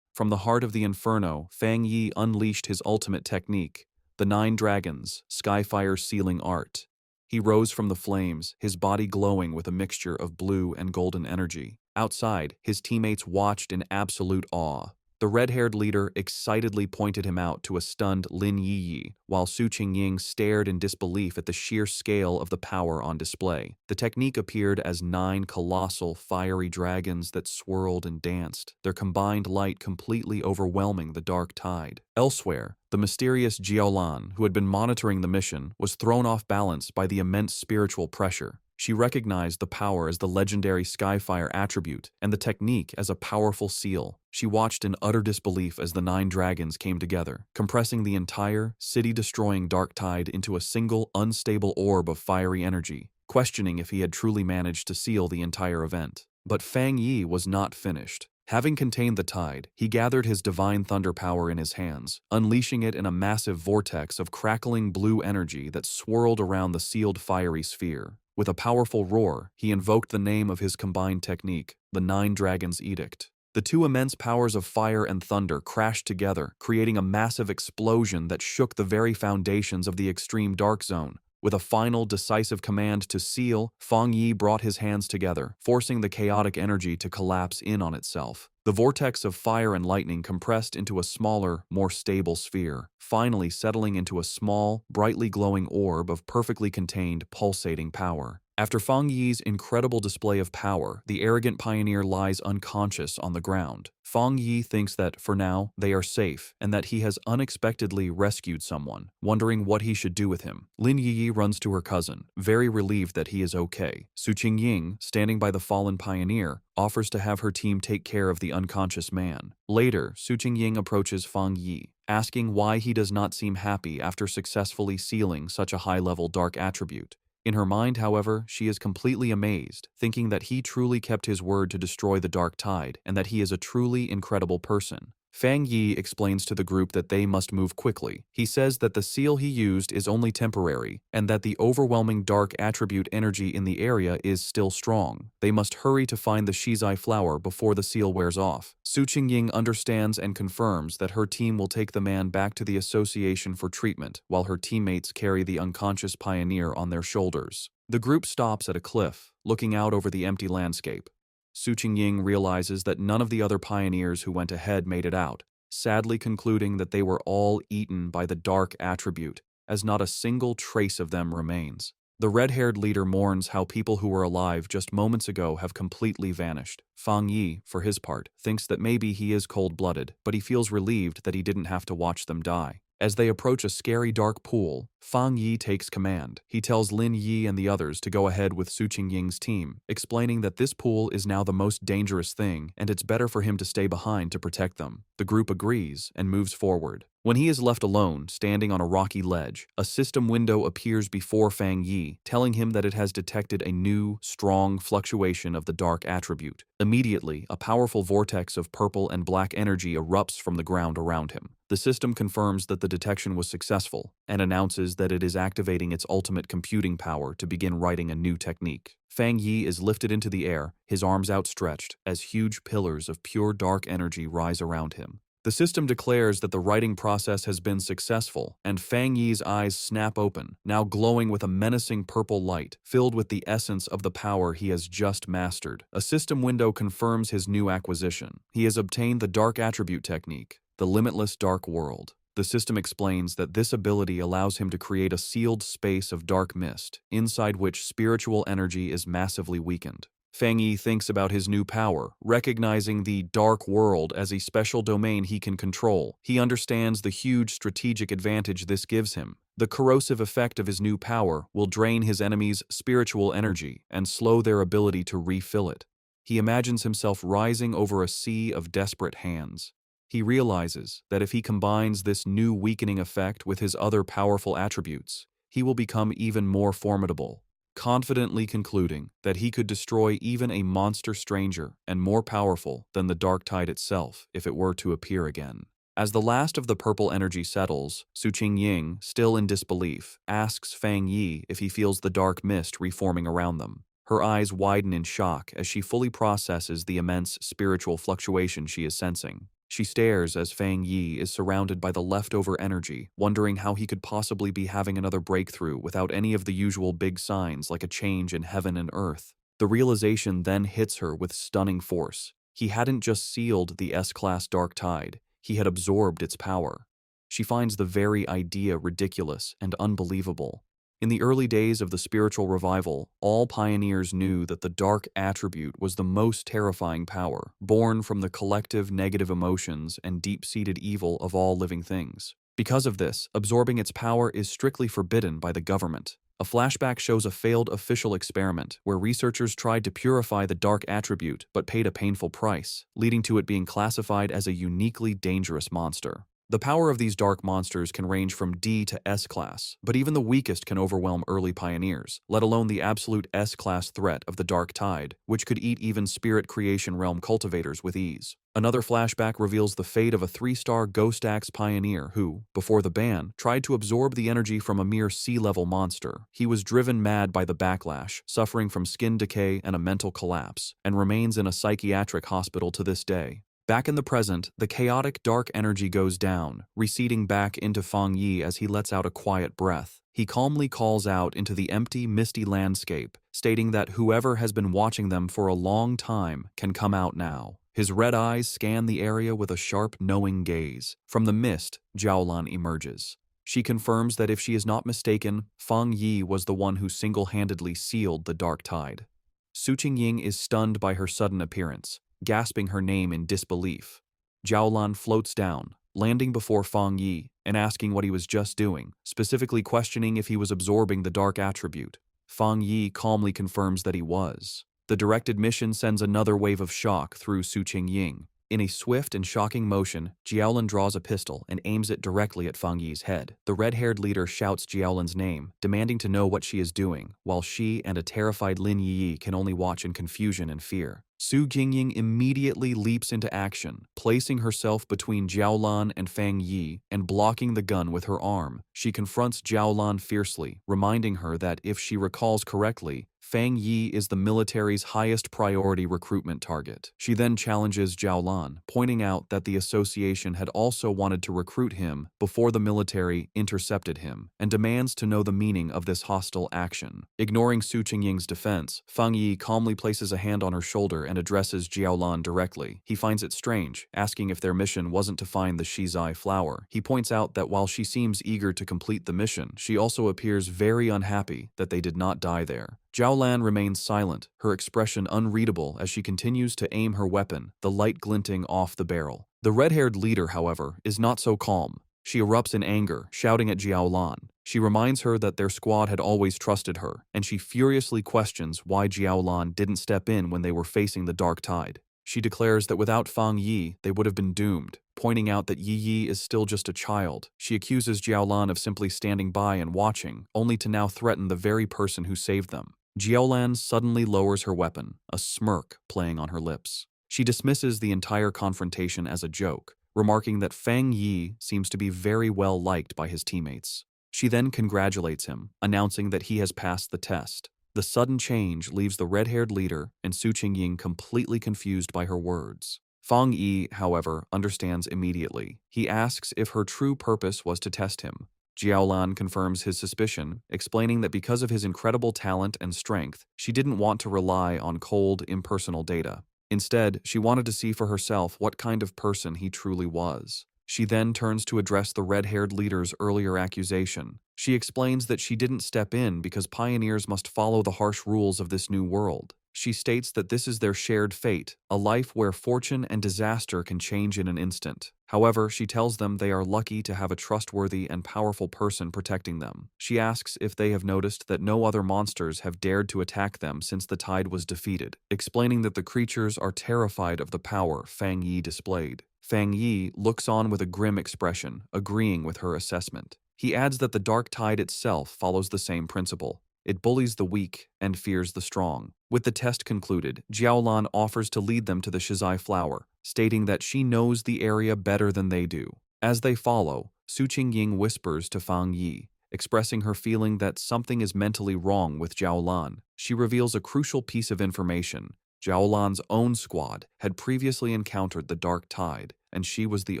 S1: From the heart of the inferno, Fang Yi unleashed his ultimate technique, the 9 Dragons, Skyfire Sealing Art. He rose from the flames, his body glowing with a mixture of blue and golden energy. Outside, his teammates watched in absolute awe. The red-haired leader excitedly pointed him out to a stunned Lin Yi, while Su Qingying stared in disbelief at the sheer scale of the power on display. The technique appeared as 9 colossal, fiery dragons that swirled and danced, their combined light completely overwhelming the dark tide. Elsewhere, the mysterious Jiaolan, who had been monitoring the mission, was thrown off balance by the immense spiritual pressure. She recognized the power as the legendary Skyfire attribute and the technique as a powerful seal. She watched in utter disbelief as the 9 dragons came together, compressing the entire, city-destroying dark tide into a single, unstable orb of fiery energy, questioning if he had truly managed to seal the entire event. But Fang Yi was not finished. Having contained the tide, he gathered his divine thunder power in his hands, unleashing it in a massive vortex of crackling blue energy that swirled around the sealed fiery sphere. With a powerful roar, he invoked the name of his combined technique, the 9 Dragons' Edict. The 2 immense powers of fire and thunder crashed together, creating a massive explosion that shook the very foundations of the extreme dark zone. With a final, decisive command to seal, Fang Yi brought his hands together, forcing the chaotic energy to collapse in on itself. The vortex of fire and lightning compressed into a smaller, more stable sphere, finally settling into a small, brightly glowing orb of perfectly contained, pulsating power. After Fang Yi's incredible display of power, the arrogant pioneer lies unconscious on the ground. Fang Yi thinks that, for now, they are safe, and that he has unexpectedly rescued someone, wondering what he should do with him. Lin Yi runs to her cousin, very relieved that he is okay. Su Qingying, standing by the fallen pioneer, offers to have her team take care of the unconscious man. Later, Su Qingying approaches Fang Yi, asking why he does not seem happy after successfully sealing such a high-level dark attribute. In her mind, however, she is completely amazed, thinking that he truly kept his word to destroy the dark tide and that he is a truly incredible person. Fang Yi explains to the group that they must move quickly. He says that the seal he used is only temporary and that the overwhelming dark attribute energy in the area is still strong. They must hurry to find the Shizai flower before the seal wears off. Su Qingying understands and confirms that her team will take the man back to the association for treatment while her teammates carry the unconscious pioneer on their shoulders. The group stops at a cliff, looking out over the empty landscape. Su Qingying realizes that none of the other pioneers who went ahead made it out, sadly concluding that they were all eaten by the dark attribute, as not a single trace of them remains. The red-haired leader mourns how people who were alive just moments ago have completely vanished. Fang Yi, for his part, thinks that maybe he is cold-blooded, but he feels relieved that he didn't have to watch them die. As they approach a scary dark pool, Fang Yi takes command. He tells Lin Yi and the others to go ahead with Su Qingying's team, explaining that this pool is now the most dangerous thing and it's better for him to stay behind to protect them. The group agrees and moves forward. When he is left alone, standing on a rocky ledge, a system window appears before Fang Yi, telling him that it has detected a new, strong fluctuation of the dark attribute. Immediately, a powerful vortex of purple and black energy erupts from the ground around him. The system confirms that the detection was successful and announces that it is activating its ultimate computing power to begin writing a new technique. Fang Yi is lifted into the air, his arms outstretched, as huge pillars of pure dark energy rise around him. The system declares that the writing process has been successful, and Fang Yi's eyes snap open, now glowing with a menacing purple light, filled with the essence of the power he has just mastered. A system window confirms his new acquisition. He has obtained the dark attribute technique, the limitless dark world. The system explains that this ability allows him to create a sealed space of dark mist, inside which spiritual energy is massively weakened. Fang Yi thinks about his new power, recognizing the dark world as a special domain he can control. He understands the huge strategic advantage this gives him. The corrosive effect of his new power will drain his enemies' spiritual energy and slow their ability to refill it. He imagines himself rising over a sea of desperate hands. He realizes that if he combines this new weakening effect with his other powerful attributes, he will become even more formidable, confidently concluding that he could destroy even a monster stranger and more powerful than the dark tide itself if it were to appear again. As the last of the purple energy settles, Su Qingying, still in disbelief, asks Fang Yi if he feels the dark mist reforming around them. Her eyes widen in shock as she fully processes the immense spiritual fluctuation she is sensing. She stares as Fang Yi is surrounded by the leftover energy, wondering how he could possibly be having another breakthrough without any of the usual big signs like a change in heaven and earth. The realization then hits her with stunning force. He hadn't just sealed the S-class dark tide, he had absorbed its power. She finds the very idea ridiculous and unbelievable. In the early days of the spiritual revival, all pioneers knew that the dark attribute was the most terrifying power, born from the collective negative emotions and deep-seated evil of all living things. Because of this, absorbing its power is strictly forbidden by the government. A flashback shows a failed official experiment where researchers tried to purify the dark attribute but paid a painful price, leading to it being classified as a uniquely dangerous monster. The power of these dark monsters can range from D to S class, but even the weakest can overwhelm early pioneers, let alone the absolute S-class threat of the Dark Tide, which could eat even Spirit Creation Realm cultivators with ease. Another flashback reveals the fate of a 3-star Ghost Axe pioneer who, before the ban, tried to absorb the energy from a mere sea-level monster. He was driven mad by the backlash, suffering from skin decay and a mental collapse, and remains in a psychiatric hospital to this day. Back in the present, the chaotic dark energy goes down, receding back into Fang Yi as he lets out a quiet breath. He calmly calls out into the empty, misty landscape, stating that whoever has been watching them for a long time can come out now. His red eyes scan the area with a sharp, knowing gaze. From the mist, Jiaolan emerges. She confirms that if she is not mistaken, Fang Yi was the one who single-handedly sealed the Dark Tide. Su Qingying is stunned by her sudden appearance, gasping her name in disbelief. Jiaolan floats down, landing before Fang Yi and asking what he was just doing, specifically questioning if he was absorbing the dark attribute. Fang Yi calmly confirms that he was. The directed mission sends another wave of shock through Su Qingying. In a swift and shocking motion, Jiaolan draws a pistol and aims it directly at Fang Yi's head. The red-haired leader shouts Jiaolan's name, demanding to know what she is doing, while she and a terrified Lin Yi can only watch in confusion and fear. Su Qingying immediately leaps into action, placing herself between Jiaolan and Fang Yi and blocking the gun with her arm. She confronts Jiaolan fiercely, reminding her that if she recalls correctly, Fang Yi is the military's highest priority recruitment target. She then challenges Jiaolan, pointing out that the association had also wanted to recruit him before the military intercepted him, and demands to know the meaning of this hostile action. Ignoring Su Qingying's defense, Fang Yi calmly places a hand on her shoulder and addresses Jiaolan directly. He finds it strange, asking if their mission wasn't to find the Shizai flower. He points out that while she seems eager to complete the mission, she also appears very unhappy that they did not die there. Jiaolan remains silent, her expression unreadable as she continues to aim her weapon, the light glinting off the barrel. The red-haired leader, however, is not so calm. She erupts in anger, shouting at Jiaolan. She reminds her that their squad had always trusted her, and she furiously questions why Jiaolan didn't step in when they were facing the Dark Tide. She declares that without Fang Yi, they would have been doomed, pointing out that Yi is still just a child. She accuses Jiaolan of simply standing by and watching, only to now threaten the very person who saved them. Jiaolan suddenly lowers her weapon, a smirk playing on her lips. She dismisses the entire confrontation as a joke, remarking that Fang Yi seems to be very well liked by his teammates. She then congratulates him, announcing that he has passed the test. The sudden change leaves the red-haired leader and Su Qingying completely confused by her words. Fang Yi, however, understands immediately. He asks if her true purpose was to test him. Jiaolan confirms his suspicion, explaining that because of his incredible talent and strength, she didn't want to rely on cold, impersonal data. Instead, she wanted to see for herself what kind of person he truly was. She then turns to address the red-haired leader's earlier accusation. She explains that she didn't step in because pioneers must follow the harsh rules of this new world. She states that this is their shared fate, a life where fortune and disaster can change in an instant. However, she tells them they are lucky to have a trustworthy and powerful person protecting them. She asks if they have noticed that no other monsters have dared to attack them since the tide was defeated, explaining that the creatures are terrified of the power Fang Yi displayed. Fang Yi looks on with a grim expression, agreeing with her assessment. He adds that the Dark Tide itself follows the same principle. It bullies the weak and fears the strong. With the test concluded, Jiaolan offers to lead them to the Shizai flower, stating that she knows the area better than they do. As they follow, Su Qingying whispers to Fang Yi, expressing her feeling that something is mentally wrong with Jiaolan. She reveals a crucial piece of information. Jiaolan's own squad had previously encountered the Dark Tide, and she was the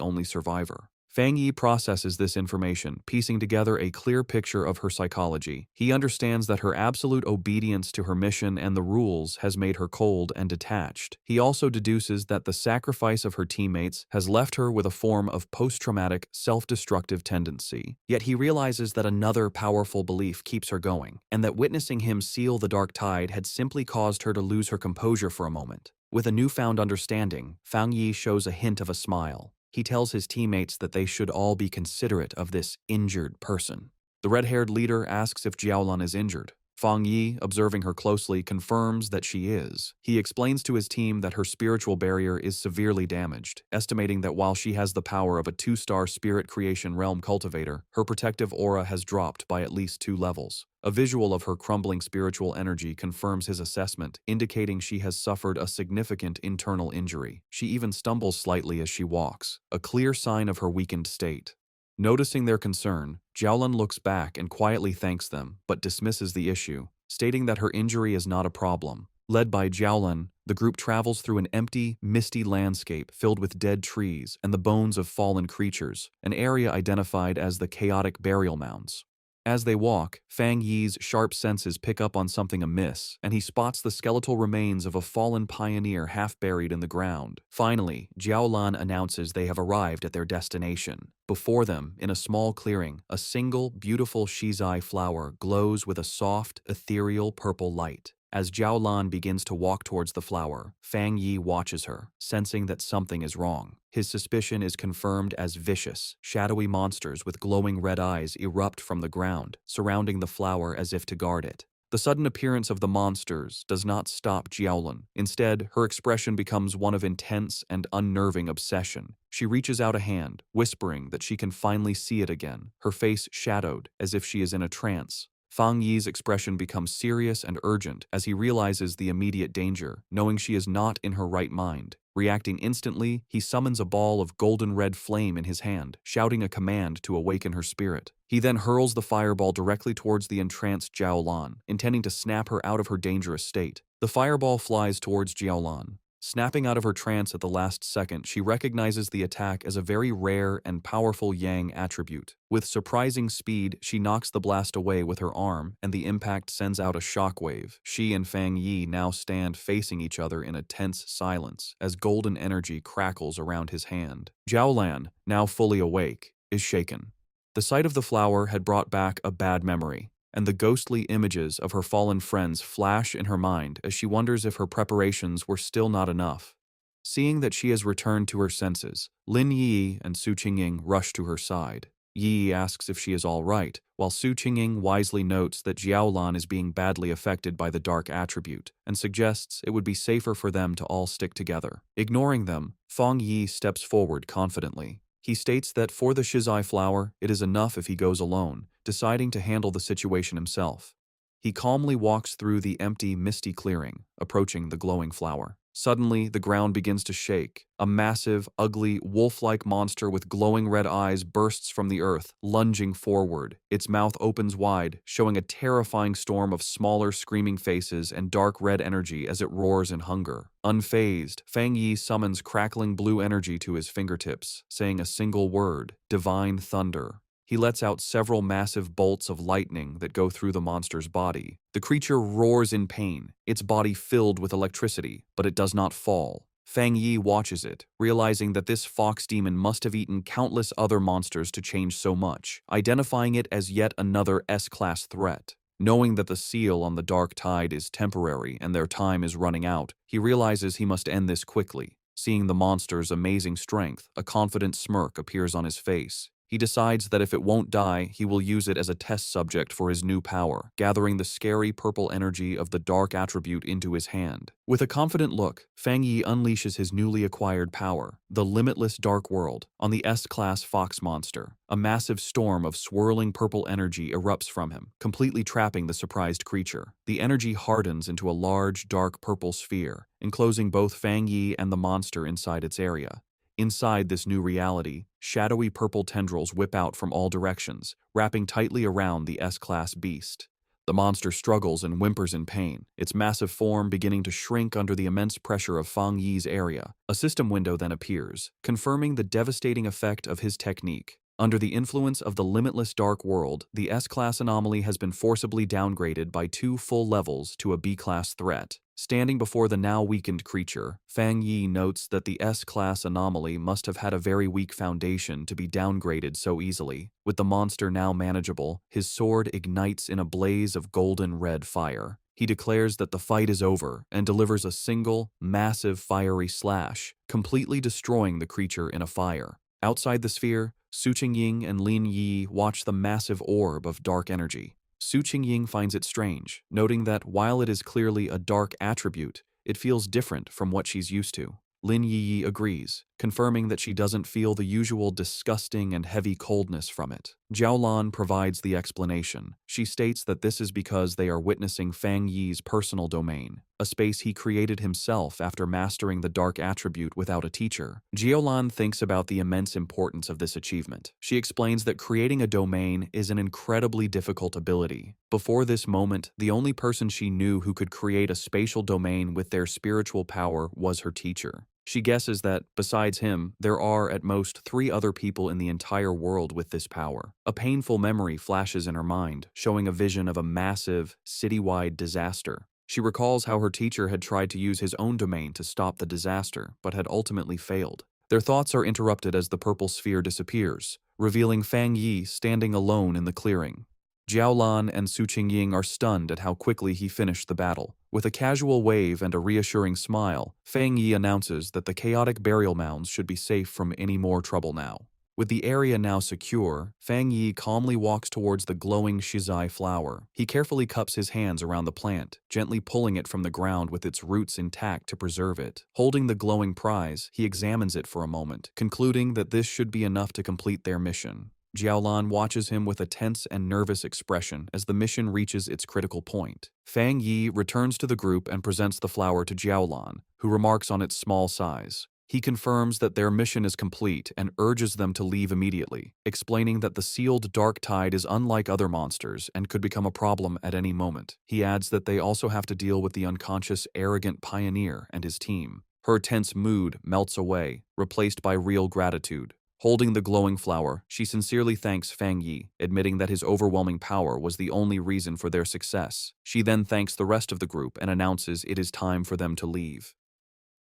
S1: only survivor. Fang Yi processes this information, piecing together a clear picture of her psychology. He understands that her absolute obedience to her mission and the rules has made her cold and detached. He also deduces that the sacrifice of her teammates has left her with a form of post-traumatic, self-destructive tendency. Yet he realizes that another powerful belief keeps her going, and that witnessing him seal the Dark Tide had simply caused her to lose her composure for a moment. With a newfound understanding, Fang Yi shows a hint of a smile. He tells his teammates that they should all be considerate of this injured person. The red-haired leader asks if Jiaolan is injured. Fang Yi, observing her closely, confirms that she is. He explains to his team that her spiritual barrier is severely damaged, estimating that while she has the power of a 2-star spirit creation realm cultivator, her protective aura has dropped by at least 2 levels. A visual of her crumbling spiritual energy confirms his assessment, indicating she has suffered a significant internal injury. She even stumbles slightly as she walks, a clear sign of her weakened state. Noticing their concern, Jiaolan looks back and quietly thanks them, but dismisses the issue, stating that her injury is not a problem. Led by Jiaolan, the group travels through an empty, misty landscape filled with dead trees and the bones of fallen creatures, an area identified as the chaotic burial mounds. As they walk, Fang Yi's sharp senses pick up on something amiss, and he spots the skeletal remains of a fallen pioneer half buried in the ground. Finally, Jiaolan announces they have arrived at their destination. Before them, in a small clearing, a single, beautiful shizai flower glows with a soft, ethereal purple light. As Jiaolan begins to walk towards the flower, Fang Yi watches her, sensing that something is wrong. His suspicion is confirmed as vicious, shadowy monsters with glowing red eyes erupt from the ground, surrounding the flower as if to guard it. The sudden appearance of the monsters does not stop Jiaolan. Instead, her expression becomes one of intense and unnerving obsession. She reaches out a hand, whispering that she can finally see it again, her face shadowed as if she is in a trance. Fang Yi's expression becomes serious and urgent as he realizes the immediate danger, knowing she is not in her right mind. Reacting instantly, he summons a ball of golden red flame in his hand, shouting a command to awaken her spirit. He then hurls the fireball directly towards the entranced Jiaolan, intending to snap her out of her dangerous state. The fireball flies towards Jiaolan. Snapping out of her trance at the last second, she recognizes the attack as a very rare and powerful Yang attribute. With surprising speed, she knocks the blast away with her arm, and the impact sends out a shockwave. She and Fang Yi now stand facing each other in a tense silence, as golden energy crackles around his hand. Jiaolan, now fully awake, is shaken. The sight of the flower had brought back a bad memory, and the ghostly images of her fallen friends flash in her mind as she wonders if her preparations were still not enough. Seeing that she has returned to her senses, Lin Yi and Su Qingying rush to her side. Yi asks if she is all right, while Su Qingying wisely notes that Jiaolan is being badly affected by the dark attribute and suggests it would be safer for them to all stick together. Ignoring them, Fang Yi steps forward confidently. He states that for the shizai flower, it is enough if he goes alone, deciding to handle the situation himself. He calmly walks through the empty, misty clearing, approaching the glowing flower. Suddenly, the ground begins to shake. A massive, ugly, wolf-like monster with glowing red eyes bursts from the earth, lunging forward. Its mouth opens wide, showing a terrifying storm of smaller, screaming faces and dark red energy as it roars in hunger. Unfazed, Fang Yi summons crackling blue energy to his fingertips, saying a single word: Divine Thunder. He lets out several massive bolts of lightning that go through the monster's body. The creature roars in pain, its body filled with electricity, but it does not fall. Fang Yi watches it, realizing that this fox demon must have eaten countless other monsters to change so much, identifying it as yet another S-class threat. Knowing that the seal on the dark tide is temporary and their time is running out, he realizes he must end this quickly. Seeing the monster's amazing strength, a confident smirk appears on his face. He decides that if it won't die, he will use it as a test subject for his new power, gathering the scary purple energy of the dark attribute into his hand. With a confident look, Fang Yi unleashes his newly acquired power, the limitless dark world, on the S-class fox monster. A massive storm of swirling purple energy erupts from him, completely trapping the surprised creature. The energy hardens into a large, dark purple sphere, enclosing both Fang Yi and the monster inside its area. Inside this new reality, shadowy purple tendrils whip out from all directions, wrapping tightly around the S-class beast. The monster struggles and whimpers in pain, its massive form beginning to shrink under the immense pressure of Fang Yi's area. A system window then appears, confirming the devastating effect of his technique. Under the influence of the limitless dark world, the S-class anomaly has been forcibly downgraded by 2 full levels to a B-class threat. Standing before the now weakened creature, Fang Yi notes that the S-class anomaly must have had a very weak foundation to be downgraded so easily. With the monster now manageable, his sword ignites in a blaze of golden red fire. He declares that the fight is over and delivers a single, massive fiery slash, completely destroying the creature in a fire. Outside the sphere, Su Qingying and Lin Yi watch the massive orb of dark energy. Su Qingying finds it strange, noting that while it is clearly a dark attribute, it feels different from what she's used to. Lin Yi agrees, confirming that she doesn't feel the usual disgusting and heavy coldness from it. Jiaolan provides the explanation. She states that this is because they are witnessing Fang Yi's personal domain, a space he created himself after mastering the dark attribute without a teacher. Jiaolan thinks about the immense importance of this achievement. She explains that creating a domain is an incredibly difficult ability. Before this moment, the only person she knew who could create a spatial domain with their spiritual power was her teacher. She guesses that, besides him, there are at most 3 other people in the entire world with this power. A painful memory flashes in her mind, showing a vision of a massive, citywide disaster. She recalls how her teacher had tried to use his own domain to stop the disaster, but had ultimately failed. Their thoughts are interrupted as the purple sphere disappears, revealing Fang Yi standing alone in the clearing. Jiaolan and Su Qingying are stunned at how quickly he finished the battle. With a casual wave and a reassuring smile, Fang Yi announces that the chaotic burial mounds should be safe from any more trouble now. With the area now secure, Fang Yi calmly walks towards the glowing shizai flower. He carefully cups his hands around the plant, gently pulling it from the ground with its roots intact to preserve it. Holding the glowing prize, he examines it for a moment, concluding that this should be enough to complete their mission. Jiaolan watches him with a tense and nervous expression as the mission reaches its critical point. Fang Yi returns to the group and presents the flower to Jiaolan, who remarks on its small size. He confirms that their mission is complete and urges them to leave immediately, explaining that the sealed dark tide is unlike other monsters and could become a problem at any moment. He adds that they also have to deal with the unconscious, arrogant pioneer and his team. Her tense mood melts away, replaced by real gratitude. Holding the glowing flower, she sincerely thanks Fang Yi, admitting that his overwhelming power was the only reason for their success. She then thanks the rest of the group and announces it is time for them to leave.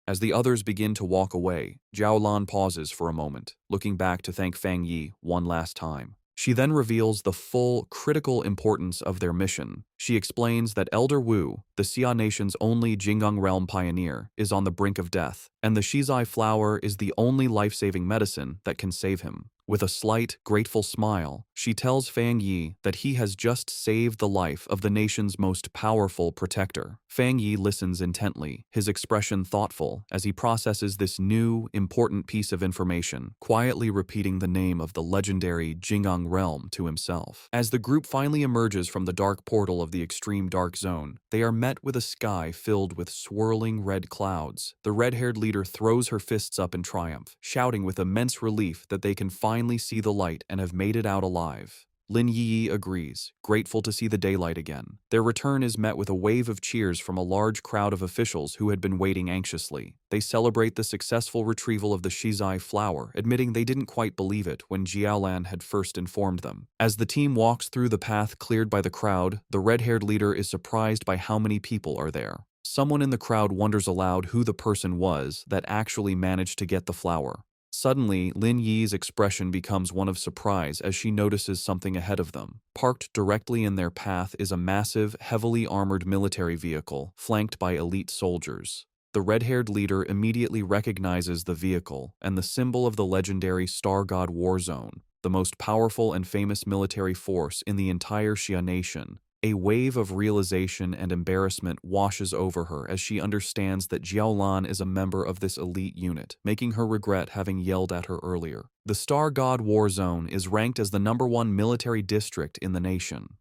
S1: As the others begin to walk away, Jiaolan pauses for a moment, looking back to thank Fang Yi one last time. She then reveals the full, critical importance of their mission. She explains that Elder Wu, the Xia Nation's only Jinggang realm pioneer, is on the brink of death, and the shizai flower is the only life-saving medicine that can save him. With a slight, grateful smile, she tells Fang Yi that he has just saved the life of the nation's most powerful protector. Fang Yi listens intently, his expression thoughtful as he processes this new, important piece of information, quietly repeating the name of the legendary Jinggang realm to himself. As the group finally emerges from the dark portal of the extreme dark zone, they are met with a sky filled with swirling red clouds. The red-haired leader throws her fists up in triumph, shouting with immense relief that they can finally see the light and have made it out alive. Lin Yi agrees, grateful to see the daylight again. Their return is met with a wave of cheers from a large crowd of officials who had been waiting anxiously. They celebrate the successful retrieval of the shizai flower, admitting they didn't quite believe it when Jiaolan had first informed them. As the team walks through the path cleared by the crowd, the red-haired leader is surprised by how many people are there. Someone in the crowd wonders aloud who the person was that actually managed to get the flower. Suddenly, Lin Yi's expression becomes one of surprise as she notices something ahead of them. Parked directly in their path is a massive, heavily armored military vehicle, flanked by elite soldiers. The red-haired leader immediately recognizes the vehicle and the symbol of the legendary Star God War Zone, the most powerful and famous military force in the entire Xia Nation. A wave of realization and embarrassment washes over her as she understands that Jiaolan is a member of this elite unit, making her regret having yelled at her earlier. The Star God War Zone is ranked as the #1 military district in the nation.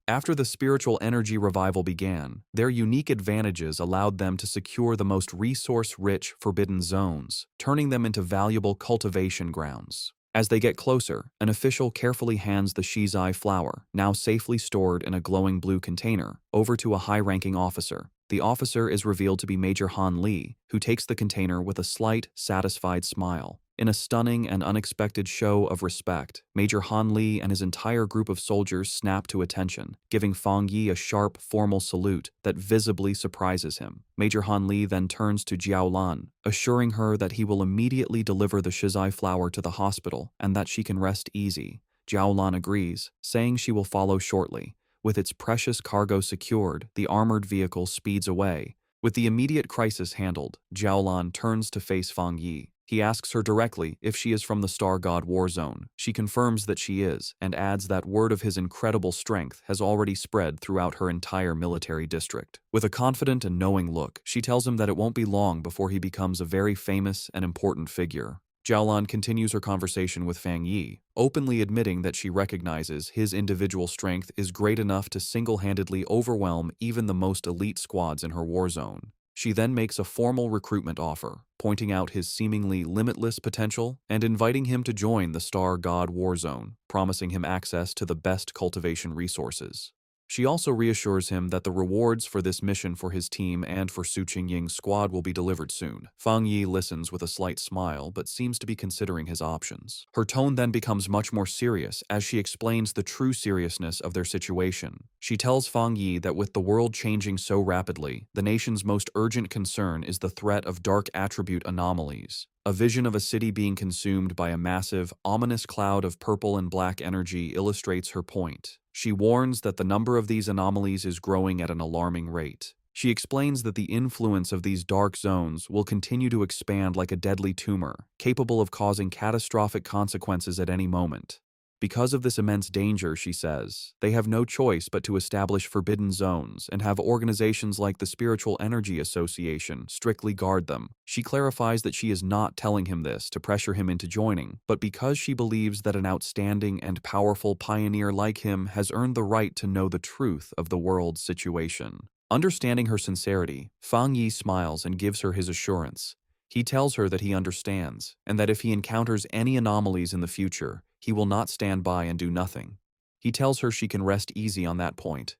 S1: After the spiritual energy revival began, their unique advantages allowed them to secure the most resource-rich forbidden zones, turning them into valuable cultivation grounds. As they get closer, an official carefully hands the shizai flower, now safely stored in a glowing blue container, over to a high-ranking officer. The officer is revealed to be Major Han Li, who takes the container with a slight, satisfied smile. In a stunning and unexpected show of respect, Major Han Li and his entire group of soldiers snap to attention, giving Fang Yi a sharp, formal salute that visibly surprises him. Major Han Li then turns to Jiaolan, assuring her that he will immediately deliver the shizai flower to the hospital and that she can rest easy. Jiaolan agrees, saying she will follow shortly. With its precious cargo secured, the armored vehicle speeds away. With the immediate crisis handled, Jiaolan turns to face Fang Yi. He asks her directly if she is from the Star God War Zone. She confirms that she is, and adds that word of his incredible strength has already spread throughout her entire military district. With a confident and knowing look, she tells him that it won't be long before he becomes a very famous and important figure. Jiaolan continues her conversation with Fang Yi, openly admitting that she recognizes his individual strength is great enough to single-handedly overwhelm even the most elite squads in her war zone. She then makes a formal recruitment offer, pointing out his seemingly limitless potential and inviting him to join the Star God War Zone, promising him access to the best cultivation resources. She also reassures him that the rewards for this mission for his team and for Su Qingying's squad will be delivered soon. Fang Yi listens with a slight smile but seems to be considering his options. Her tone then becomes much more serious as she explains the true seriousness of their situation. She tells Fang Yi that with the world changing so rapidly, the nation's most urgent concern is the threat of dark attribute anomalies. A vision of a city being consumed by a massive, ominous cloud of purple and black energy illustrates her point. She warns that the number of these anomalies is growing at an alarming rate. She explains that the influence of these dark zones will continue to expand like a deadly tumor, capable of causing catastrophic consequences at any moment. Because of this immense danger, she says, they have no choice but to establish forbidden zones and have organizations like the Spiritual Energy Association strictly guard them. She clarifies that she is not telling him this to pressure him into joining, but because she believes that an outstanding and powerful pioneer like him has earned the right to know the truth of the world's situation. Understanding her sincerity, Fang Yi smiles and gives her his assurance. He tells her that he understands, and that if he encounters any anomalies in the future, he will not stand by and do nothing. He tells her she can rest easy on that point.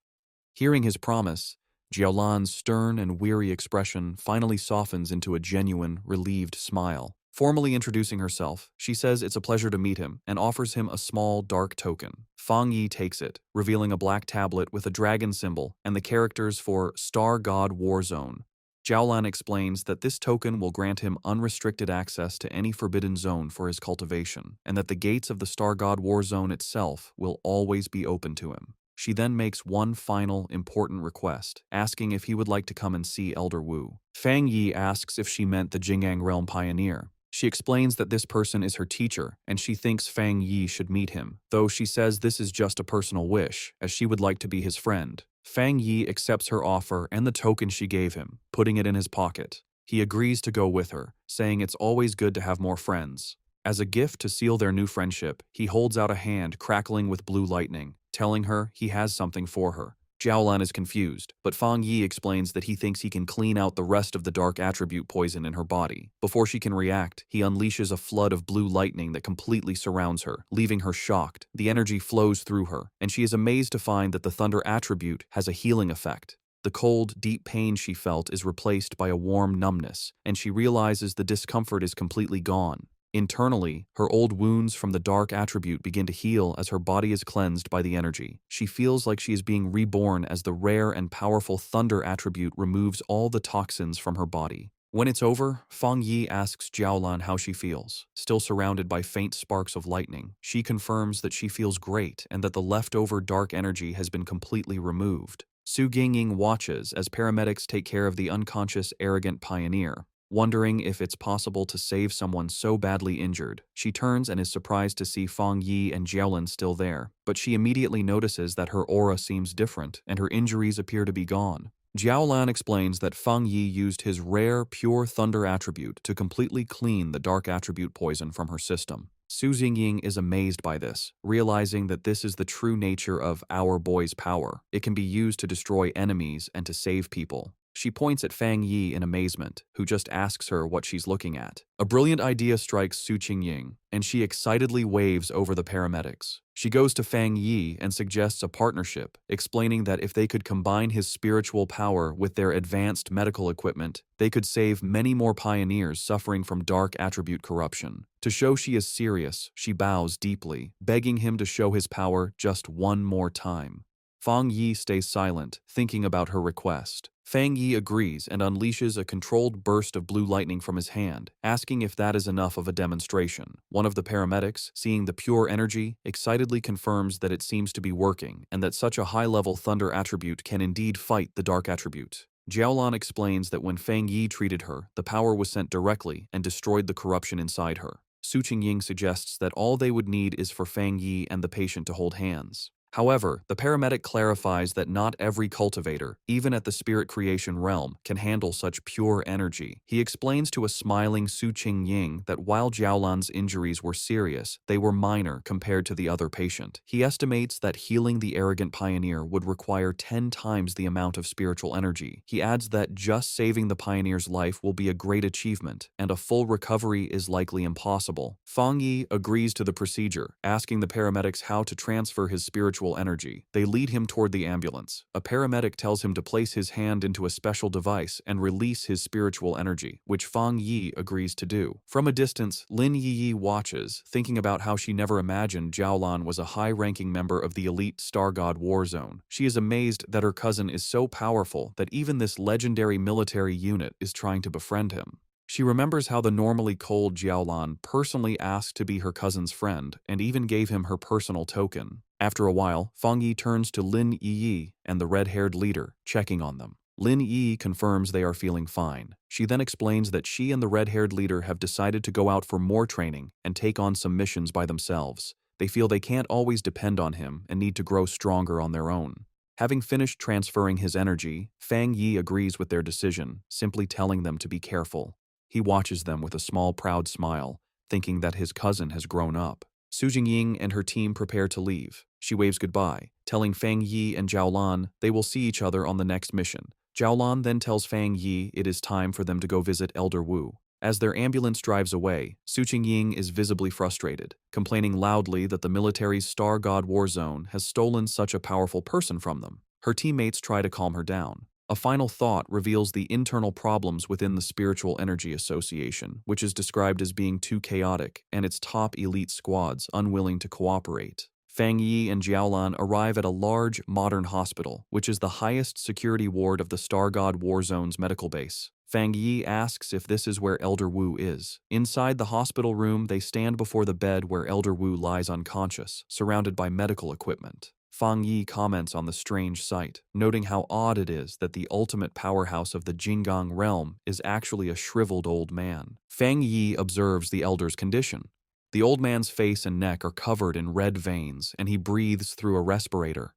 S1: Hearing his promise, Jiaolan's stern and weary expression finally softens into a genuine, relieved smile. Formally introducing herself, she says it's a pleasure to meet him and offers him a small, dark token. Fang Yi takes it, revealing a black tablet with a dragon symbol and the characters for Star God War Zone. Jiaolan explains that this token will grant him unrestricted access to any forbidden zone for his cultivation, and that the gates of the Star God War Zone itself will always be open to him. She then makes one final, important request, asking if he would like to come and see Elder Wu. Fang Yi asks if she meant the Jing'an Realm Pioneer. She explains that this person is her teacher, and she thinks Fang Yi should meet him, though she says this is just a personal wish, as she would like to be his friend. Fang Yi accepts her offer and the token she gave him, putting it in his pocket. He agrees to go with her, saying it's always good to have more friends. As a gift to seal their new friendship, he holds out a hand crackling with blue lightning, telling her he has something for her. Jiaolan is confused, but Fang Yi explains that he thinks he can clean out the rest of the dark attribute poison in her body. Before she can react, he unleashes a flood of blue lightning that completely surrounds her, leaving her shocked. The energy flows through her, and she is amazed to find that the thunder attribute has a healing effect. The cold, deep pain she felt is replaced by a warm numbness, and she realizes the discomfort is completely gone. Internally, her old wounds from the dark attribute begin to heal as her body is cleansed by the energy. She feels like she is being reborn as the rare and powerful thunder attribute removes all the toxins from her body. When it's over, Fang Yi asks Jiaolan how she feels. Still surrounded by faint sparks of lightning, she confirms that she feels great and that the leftover dark energy has been completely removed. Su Qingying watches as paramedics take care of the unconscious, arrogant pioneer. Wondering if it's possible to save someone so badly injured, she turns and is surprised to see Fang Yi and Jiaolan still there, but she immediately notices that her aura seems different and her injuries appear to be gone. Jiaolan explains that Fang Yi used his rare, pure thunder attribute to completely clean the dark attribute poison from her system. Su Qingying is amazed by this, realizing that this is the true nature of our boy's power. It can be used to destroy enemies and to save people. She points at Fang Yi in amazement, who just asks her what she's looking at. A brilliant idea strikes Su Qingying, and she excitedly waves over the paramedics. She goes to Fang Yi and suggests a partnership, explaining that if they could combine his spiritual power with their advanced medical equipment, they could save many more pioneers suffering from dark attribute corruption. To show she is serious, she bows deeply, begging him to show his power just one more time. Fang Yi stays silent, thinking about her request. Fang Yi agrees and unleashes a controlled burst of blue lightning from his hand, asking if that is enough of a demonstration. One of the paramedics, seeing the pure energy, excitedly confirms that it seems to be working and that such a high-level thunder attribute can indeed fight the dark attribute. Jiaolan explains that when Fang Yi treated her, the power was sent directly and destroyed the corruption inside her. Su Qingying suggests that all they would need is for Fang Yi and the patient to hold hands. However, the paramedic clarifies that not every cultivator, even at the spirit creation realm, can handle such pure energy. He explains to a smiling Su Qingying that while Jiaolan's injuries were serious, they were minor compared to the other patient. He estimates that healing the arrogant pioneer would require 10 times the amount of spiritual energy. He adds that just saving the pioneer's life will be a great achievement, and a full recovery is likely impossible. Fang Yi agrees to the procedure, asking the paramedics how to transfer his spiritual energy. They lead him toward the ambulance. A paramedic tells him to place his hand into a special device and release his spiritual energy, which Fang Yi agrees to do. From a distance, Lin Yi watches, thinking about how she never imagined Jiaolan was a high-ranking member of the elite Star God War Zone. She is amazed that her cousin is so powerful that even this legendary military unit is trying to befriend him. She remembers how the normally cold Jiaolan personally asked to be her cousin's friend and even gave him her personal token. After a while, Fang Yi turns to Lin Yi and the red-haired leader, checking on them. Lin Yi confirms they are feeling fine. She then explains that she and the red-haired leader have decided to go out for more training and take on some missions by themselves. They feel they can't always depend on him and need to grow stronger on their own. Having finished transferring his energy, Fang Yi agrees with their decision, simply telling them to be careful. He watches them with a small, proud smile, thinking that his cousin has grown up. Su Jingying and her team prepare to leave. She waves goodbye, telling Fang Yi and Jiaolan they will see each other on the next mission. Jiaolan then tells Fang Yi it is time for them to go visit Elder Wu. As their ambulance drives away, Su Qingying is visibly frustrated, complaining loudly that the military's Star God War Zone has stolen such a powerful person from them. Her teammates try to calm her down. A final thought reveals the internal problems within the Spiritual Energy Association, which is described as being too chaotic, and its top elite squads unwilling to cooperate. Fang Yi and Jiaolan arrive at a large, modern hospital, which is the highest security ward of the Star God War Zone's medical base. Fang Yi asks if this is where Elder Wu is. Inside the hospital room, they stand before the bed where Elder Wu lies unconscious, surrounded by medical equipment. Fang Yi comments on the strange sight, noting how odd it is that the ultimate powerhouse of the Jinggang realm is actually a shriveled old man. Fang Yi observes the elder's condition. The old man's face and neck are covered in red veins, and he breathes through a respirator.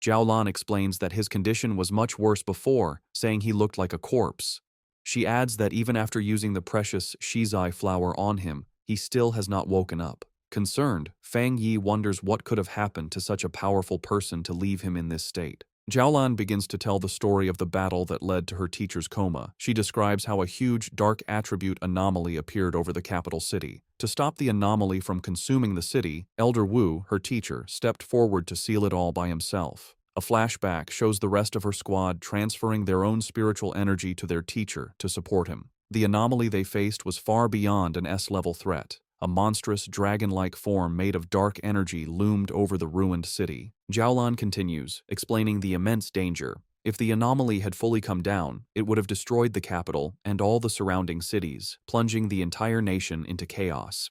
S1: Jiaolan explains that his condition was much worse before, saying he looked like a corpse. She adds that even after using the precious shizai flower on him, he still has not woken up. Concerned, Fang Yi wonders what could have happened to such a powerful person to leave him in this state. Jiaolan begins to tell the story of the battle that led to her teacher's coma. She describes how a huge dark attribute anomaly appeared over the capital city. To stop the anomaly from consuming the city, Elder Wu, her teacher, stepped forward to seal it all by himself. A flashback shows the rest of her squad transferring their own spiritual energy to their teacher to support him. The anomaly they faced was far beyond an S-level threat. A monstrous, dragon-like form made of dark energy loomed over the ruined city. Jiaolan continues, explaining the immense danger. If the anomaly had fully come down, it would have destroyed the capital and all the surrounding cities, plunging the entire nation into chaos.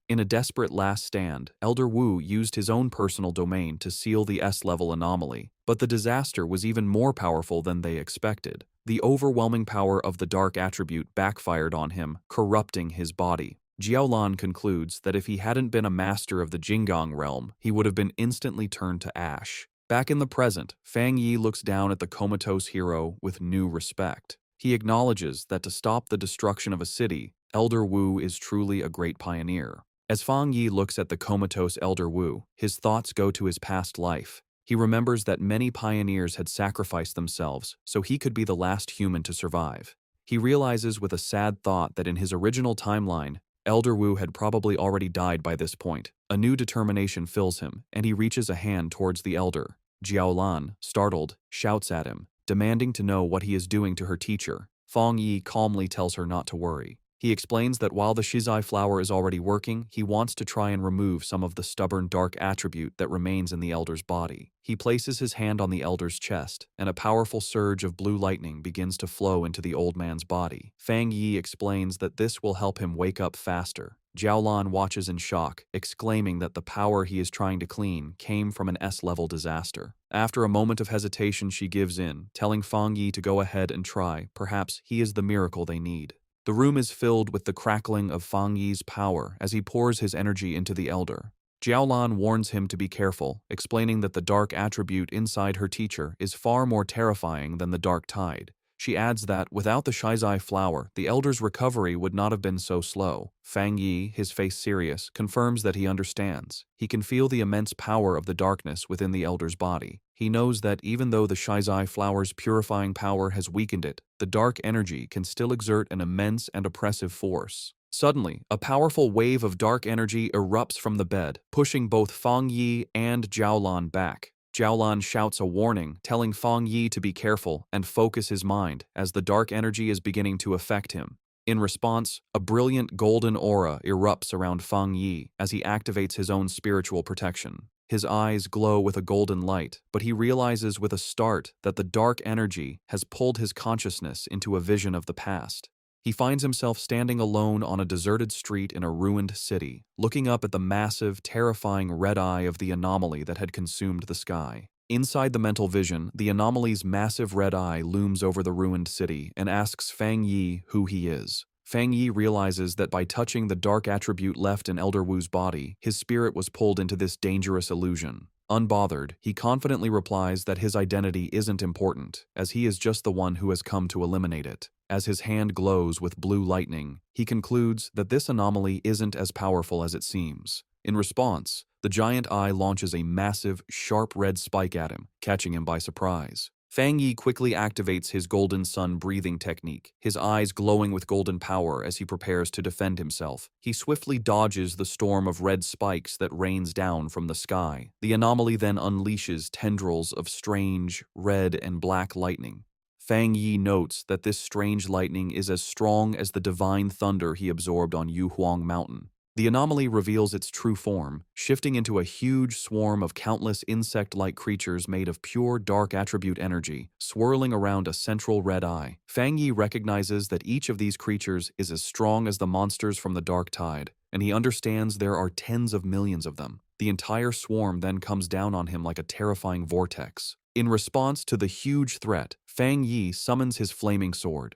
S1: In a desperate last stand, Elder Wu used his own personal domain to seal the S-level anomaly, but the disaster was even more powerful than they expected. The overwhelming power of the dark attribute backfired on him, corrupting his body. Jiaolan concludes that if he hadn't been a master of the Jinggang realm, he would have been instantly turned to ash. Back in the present, Fang Yi looks down at the comatose hero with new respect. He acknowledges that to stop the destruction of a city, Elder Wu is truly a great pioneer. As Fang Yi looks at the comatose Elder Wu, his thoughts go to his past life. He remembers that many pioneers had sacrificed themselves so he could be the last human to survive. He realizes with a sad thought that in his original timeline, Elder Wu had probably already died by this point. A new determination fills him, and he reaches a hand towards the elder. Jiaolan, startled, shouts at him, demanding to know what he is doing to her teacher. Fang Yi calmly tells her not to worry. He explains that while the shizai flower is already working, he wants to try and remove some of the stubborn dark attribute that remains in the elder's body. He places his hand on the elder's chest, and a powerful surge of blue lightning begins to flow into the old man's body. Fang Yi explains that this will help him wake up faster. Jiaolan watches in shock, exclaiming that the power he is trying to clean came from an S-level disaster. After a moment of hesitation, she gives in, telling Fang Yi to go ahead and try. Perhaps he is the miracle they need. The room is filled with the crackling of Fang Yi's power as he pours his energy into the elder. Jiaolan warns him to be careful, explaining that the dark attribute inside her teacher is far more terrifying than the dark tide. She adds that, without the Shizai flower, the elder's recovery would not have been so slow. Fang Yi, his face serious, confirms that he understands. He can feel the immense power of the darkness within the elder's body. He knows that even though the Shizai flower's purifying power has weakened it, the dark energy can still exert an immense and oppressive force. Suddenly, a powerful wave of dark energy erupts from the bed, pushing both Fang Yi and Jiaolan back. Jiaolan shouts a warning, telling Fang Yi to be careful and focus his mind as the dark energy is beginning to affect him. In response, a brilliant golden aura erupts around Fang Yi as he activates his own spiritual protection. His eyes glow with a golden light, but he realizes with a start that the dark energy has pulled his consciousness into a vision of the past. He finds himself standing alone on a deserted street in a ruined city, looking up at the massive, terrifying red eye of the anomaly that had consumed the sky. Inside the mental vision, the anomaly's massive red eye looms over the ruined city and asks Fang Yi who he is. Fang Yi realizes that by touching the dark attribute left in Elder Wu's body, his spirit was pulled into this dangerous illusion. Unbothered, he confidently replies that his identity isn't important, as he is just the one who has come to eliminate it. As his hand glows with blue lightning, he concludes that this anomaly isn't as powerful as it seems. In response, the giant eye launches a massive, sharp red spike at him, catching him by surprise. Fang Yi quickly activates his golden sun breathing technique, his eyes glowing with golden power as he prepares to defend himself. He swiftly dodges the storm of red spikes that rains down from the sky. The anomaly then unleashes tendrils of strange, red and black lightning. Fang Yi notes that this strange lightning is as strong as the divine thunder he absorbed on Yuhuang Mountain. The anomaly reveals its true form, shifting into a huge swarm of countless insect-like creatures made of pure dark attribute energy, swirling around a central red eye. Fang Yi recognizes that each of these creatures is as strong as the monsters from the dark tide, and he understands there are tens of millions of them. The entire swarm then comes down on him like a terrifying vortex. In response to the huge threat, Fang Yi summons his flaming sword.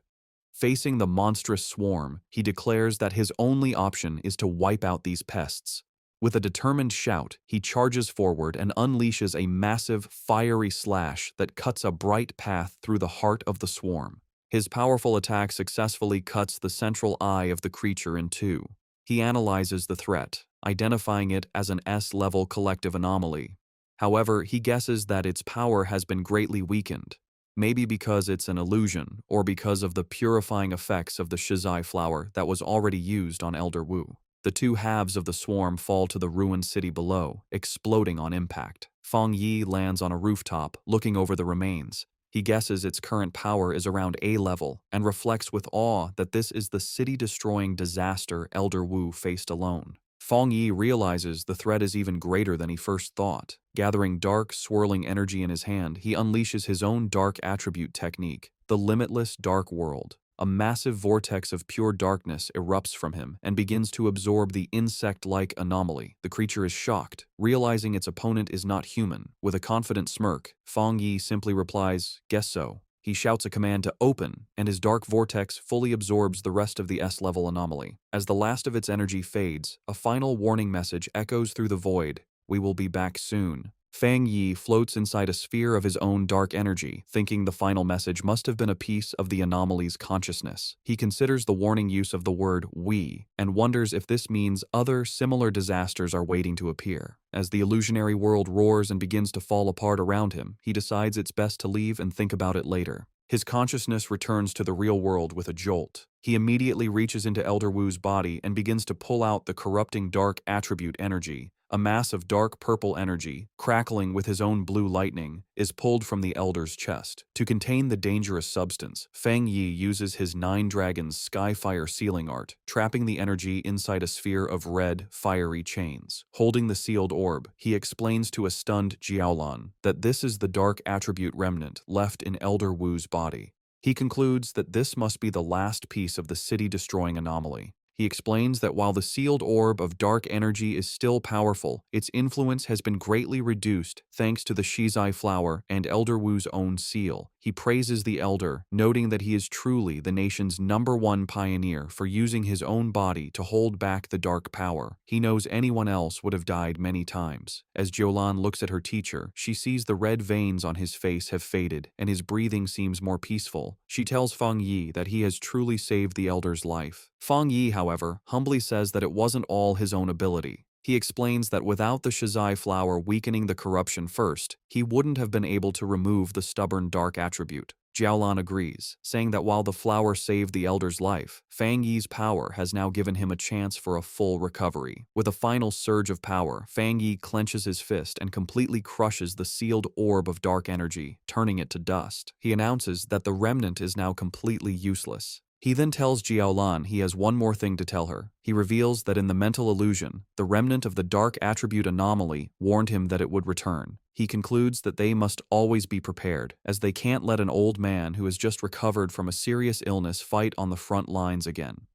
S1: Facing the monstrous swarm, he declares that his only option is to wipe out these pests. With a determined shout, he charges forward and unleashes a massive, fiery slash that cuts a bright path through the heart of the swarm. His powerful attack successfully cuts the central eye of the creature in two. He analyzes the threat, identifying it as an S-level collective anomaly. However, he guesses that its power has been greatly weakened. Maybe because it's an illusion, or because of the purifying effects of the Shizai flower that was already used on Elder Wu. The two halves of the swarm fall to the ruined city below, exploding on impact. Fang Yi lands on a rooftop, looking over the remains. He guesses its current power is around A level, and reflects with awe that this is the city-destroying disaster Elder Wu faced alone. Fang Yi realizes the threat is even greater than he first thought. Gathering dark, swirling energy in his hand, he unleashes his own dark attribute technique, the limitless dark world. A massive vortex of pure darkness erupts from him and begins to absorb the insect-like anomaly. The creature is shocked, realizing its opponent is not human. With a confident smirk, Fang Yi simply replies, "Guess so." He shouts a command to open, and his dark vortex fully absorbs the rest of the S-level anomaly. As the last of its energy fades, a final warning message echoes through the void. "We will be back soon." Fang Yi floats inside a sphere of his own dark energy, thinking the final message must have been a piece of the anomaly's consciousness. He considers the warning use of the word "we" and wonders if this means other similar disasters are waiting to appear. As the illusionary world roars and begins to fall apart around him, he decides it's best to leave and think about it later. His consciousness returns to the real world with a jolt. He immediately reaches into Elder Wu's body and begins to pull out the corrupting dark attribute energy. A mass of dark purple energy, crackling with his own blue lightning, is pulled from the Elder's chest. To contain the dangerous substance, Fang Yi uses his Nine Dragons Skyfire sealing art, trapping the energy inside a sphere of red, fiery chains. Holding the sealed orb, he explains to a stunned Jiaolan that this is the dark attribute remnant left in Elder Wu's body. He concludes that this must be the last piece of the city-destroying anomaly. He explains that while the sealed orb of dark energy is still powerful, its influence has been greatly reduced thanks to the Shizai flower and Elder Wu's own seal. He praises the elder, noting that he is truly the nation's #1 pioneer for using his own body to hold back the dark power. He knows anyone else would have died many times. As Jiulan looks at her teacher, she sees the red veins on his face have faded, and his breathing seems more peaceful. She tells Feng Yi that he has truly saved the elder's life. Feng Yi, however, humbly says that it wasn't all his own ability. He explains that without the Shizai flower weakening the corruption first, he wouldn't have been able to remove the stubborn dark attribute. Jiaolan agrees, saying that while the flower saved the elder's life, Fang Yi's power has now given him a chance for a full recovery. With a final surge of power, Fang Yi clenches his fist and completely crushes the sealed orb of dark energy, turning it to dust. He announces that the remnant is now completely useless. He then tells Jiaolan he has one more thing to tell her. He reveals that in the mental illusion, the remnant of the dark attribute anomaly warned him that it would return. He concludes that they must always be prepared, as they can't let an old man who has just recovered from a serious illness fight on the front lines again.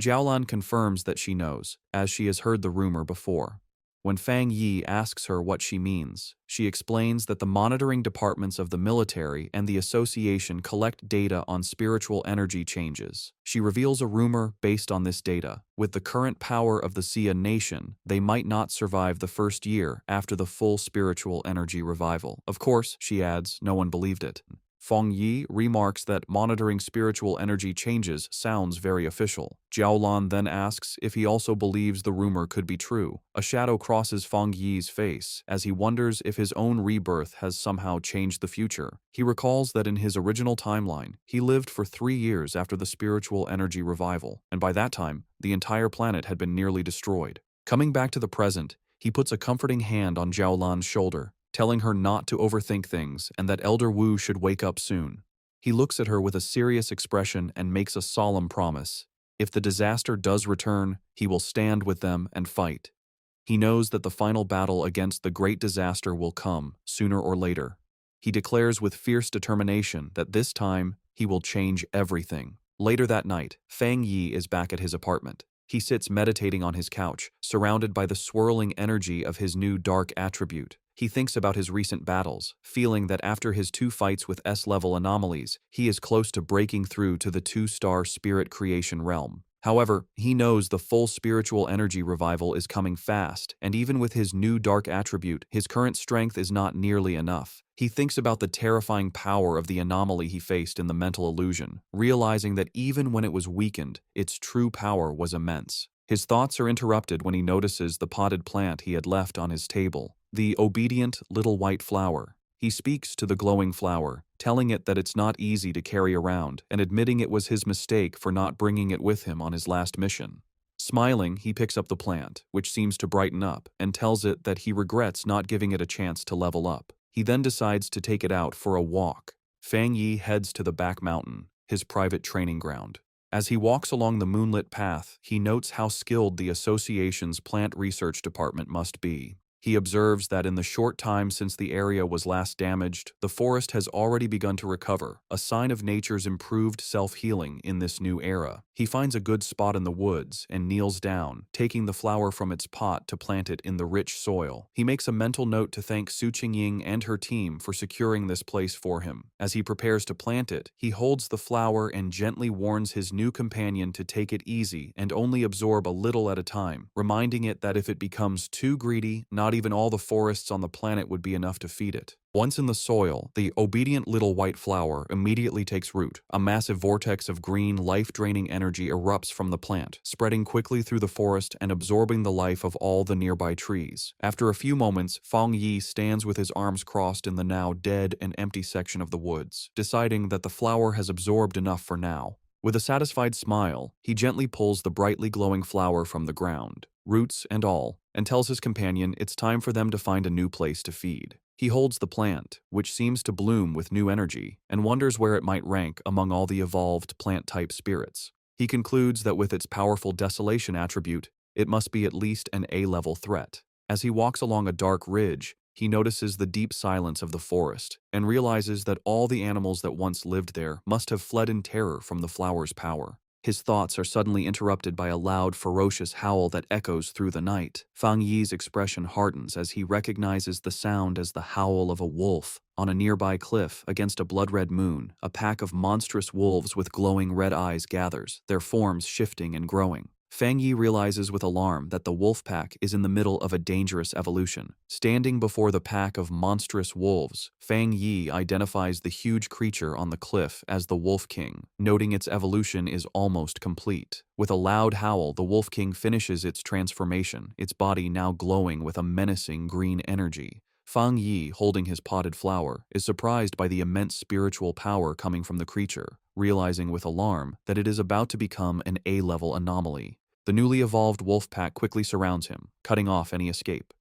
S1: Jiaolan confirms that she knows, as she has heard the rumor before. When Fang Yi asks her what she means, she explains that the monitoring departments of the military and the association collect data on spiritual energy changes. She reveals a rumor based on this data. With the current power of the Xia nation, they might not survive the first year after the full spiritual energy revival. Of course, she adds, no one believed it. Feng Yi remarks that monitoring spiritual energy changes sounds very official. Jiaolan then asks if he also believes the rumor could be true. A shadow crosses Feng Yi's face as he wonders if his own rebirth has somehow changed the future. He recalls that in his original timeline, he lived for 3 years after the spiritual energy revival, and by that time, the entire planet had been nearly destroyed. Coming back to the present, he puts a comforting hand on Jiaolan's shoulder, telling her not to overthink things and that Elder Wu should wake up soon. He looks at her with a serious expression and makes a solemn promise. If the disaster does return, he will stand with them and fight. He knows that the final battle against the great disaster will come, sooner or later. He declares with fierce determination that this time he will change everything. Later that night, Fang Yi is back at his apartment. He sits meditating on his couch, surrounded by the swirling energy of his new dark attribute. He thinks about his recent battles, feeling that after his 2 fights with S-level anomalies, he is close to breaking through to the 2-star spirit creation realm. However, he knows the full spiritual energy revival is coming fast, and even with his new dark attribute, his current strength is not nearly enough. He thinks about the terrifying power of the anomaly he faced in the mental illusion, realizing that even when it was weakened, its true power was immense. His thoughts are interrupted when he notices the potted plant he had left on his table, the obedient little white flower. He speaks to the glowing flower, telling it that it's not easy to carry around and admitting it was his mistake for not bringing it with him on his last mission. Smiling, he picks up the plant, which seems to brighten up, and tells it that he regrets not giving it a chance to level up. He then decides to take it out for a walk. Fang Yi heads to the back mountain, his private training ground. As he walks along the moonlit path, he notes how skilled the association's plant research department must be. He observes that in the short time since the area was last damaged, the forest has already begun to recover, a sign of nature's improved self-healing in this new era. He finds a good spot in the woods and kneels down, taking the flower from its pot to plant it in the rich soil. He makes a mental note to thank Su Qingying and her team for securing this place for him. As he prepares to plant it, he holds the flower and gently warns his new companion to take it easy and only absorb a little at a time, reminding it that if it becomes too greedy, not even all the forests on the planet would be enough to feed it. Once in the soil, the obedient little white flower immediately takes root. A massive vortex of green, life-draining energy erupts from the plant, spreading quickly through the forest and absorbing the life of all the nearby trees. After a few moments, Fang Yi stands with his arms crossed in the now dead and empty section of the woods, deciding that the flower has absorbed enough for now. With a satisfied smile, he gently pulls the brightly glowing flower from the ground, roots and all, and tells his companion it's time for them to find a new place to feed. He holds the plant, which seems to bloom with new energy, and wonders where it might rank among all the evolved plant-type spirits. He concludes that with its powerful desolation attribute, it must be at least an A-level threat. As he walks along a dark ridge, he notices the deep silence of the forest and realizes that all the animals that once lived there must have fled in terror from the flower's power. His thoughts are suddenly interrupted by a loud, ferocious howl that echoes through the night. Fang Yi's expression hardens as he recognizes the sound as the howl of a wolf. On a nearby cliff, against a blood-red moon, a pack of monstrous wolves with glowing red eyes gathers, their forms shifting and growing. Fang Yi realizes with alarm that the wolf pack is in the middle of a dangerous evolution. Standing before the pack of monstrous wolves, Fang Yi identifies the huge creature on the cliff as the Wolf King, noting its evolution is almost complete. With a loud howl, the Wolf King finishes its transformation, its body now glowing with a menacing green energy. Fang Yi, holding his potted flower, is surprised by the immense spiritual power coming from the creature, realizing with alarm that it is about to become an A-level anomaly. The newly evolved wolf pack quickly surrounds him, cutting off any escape.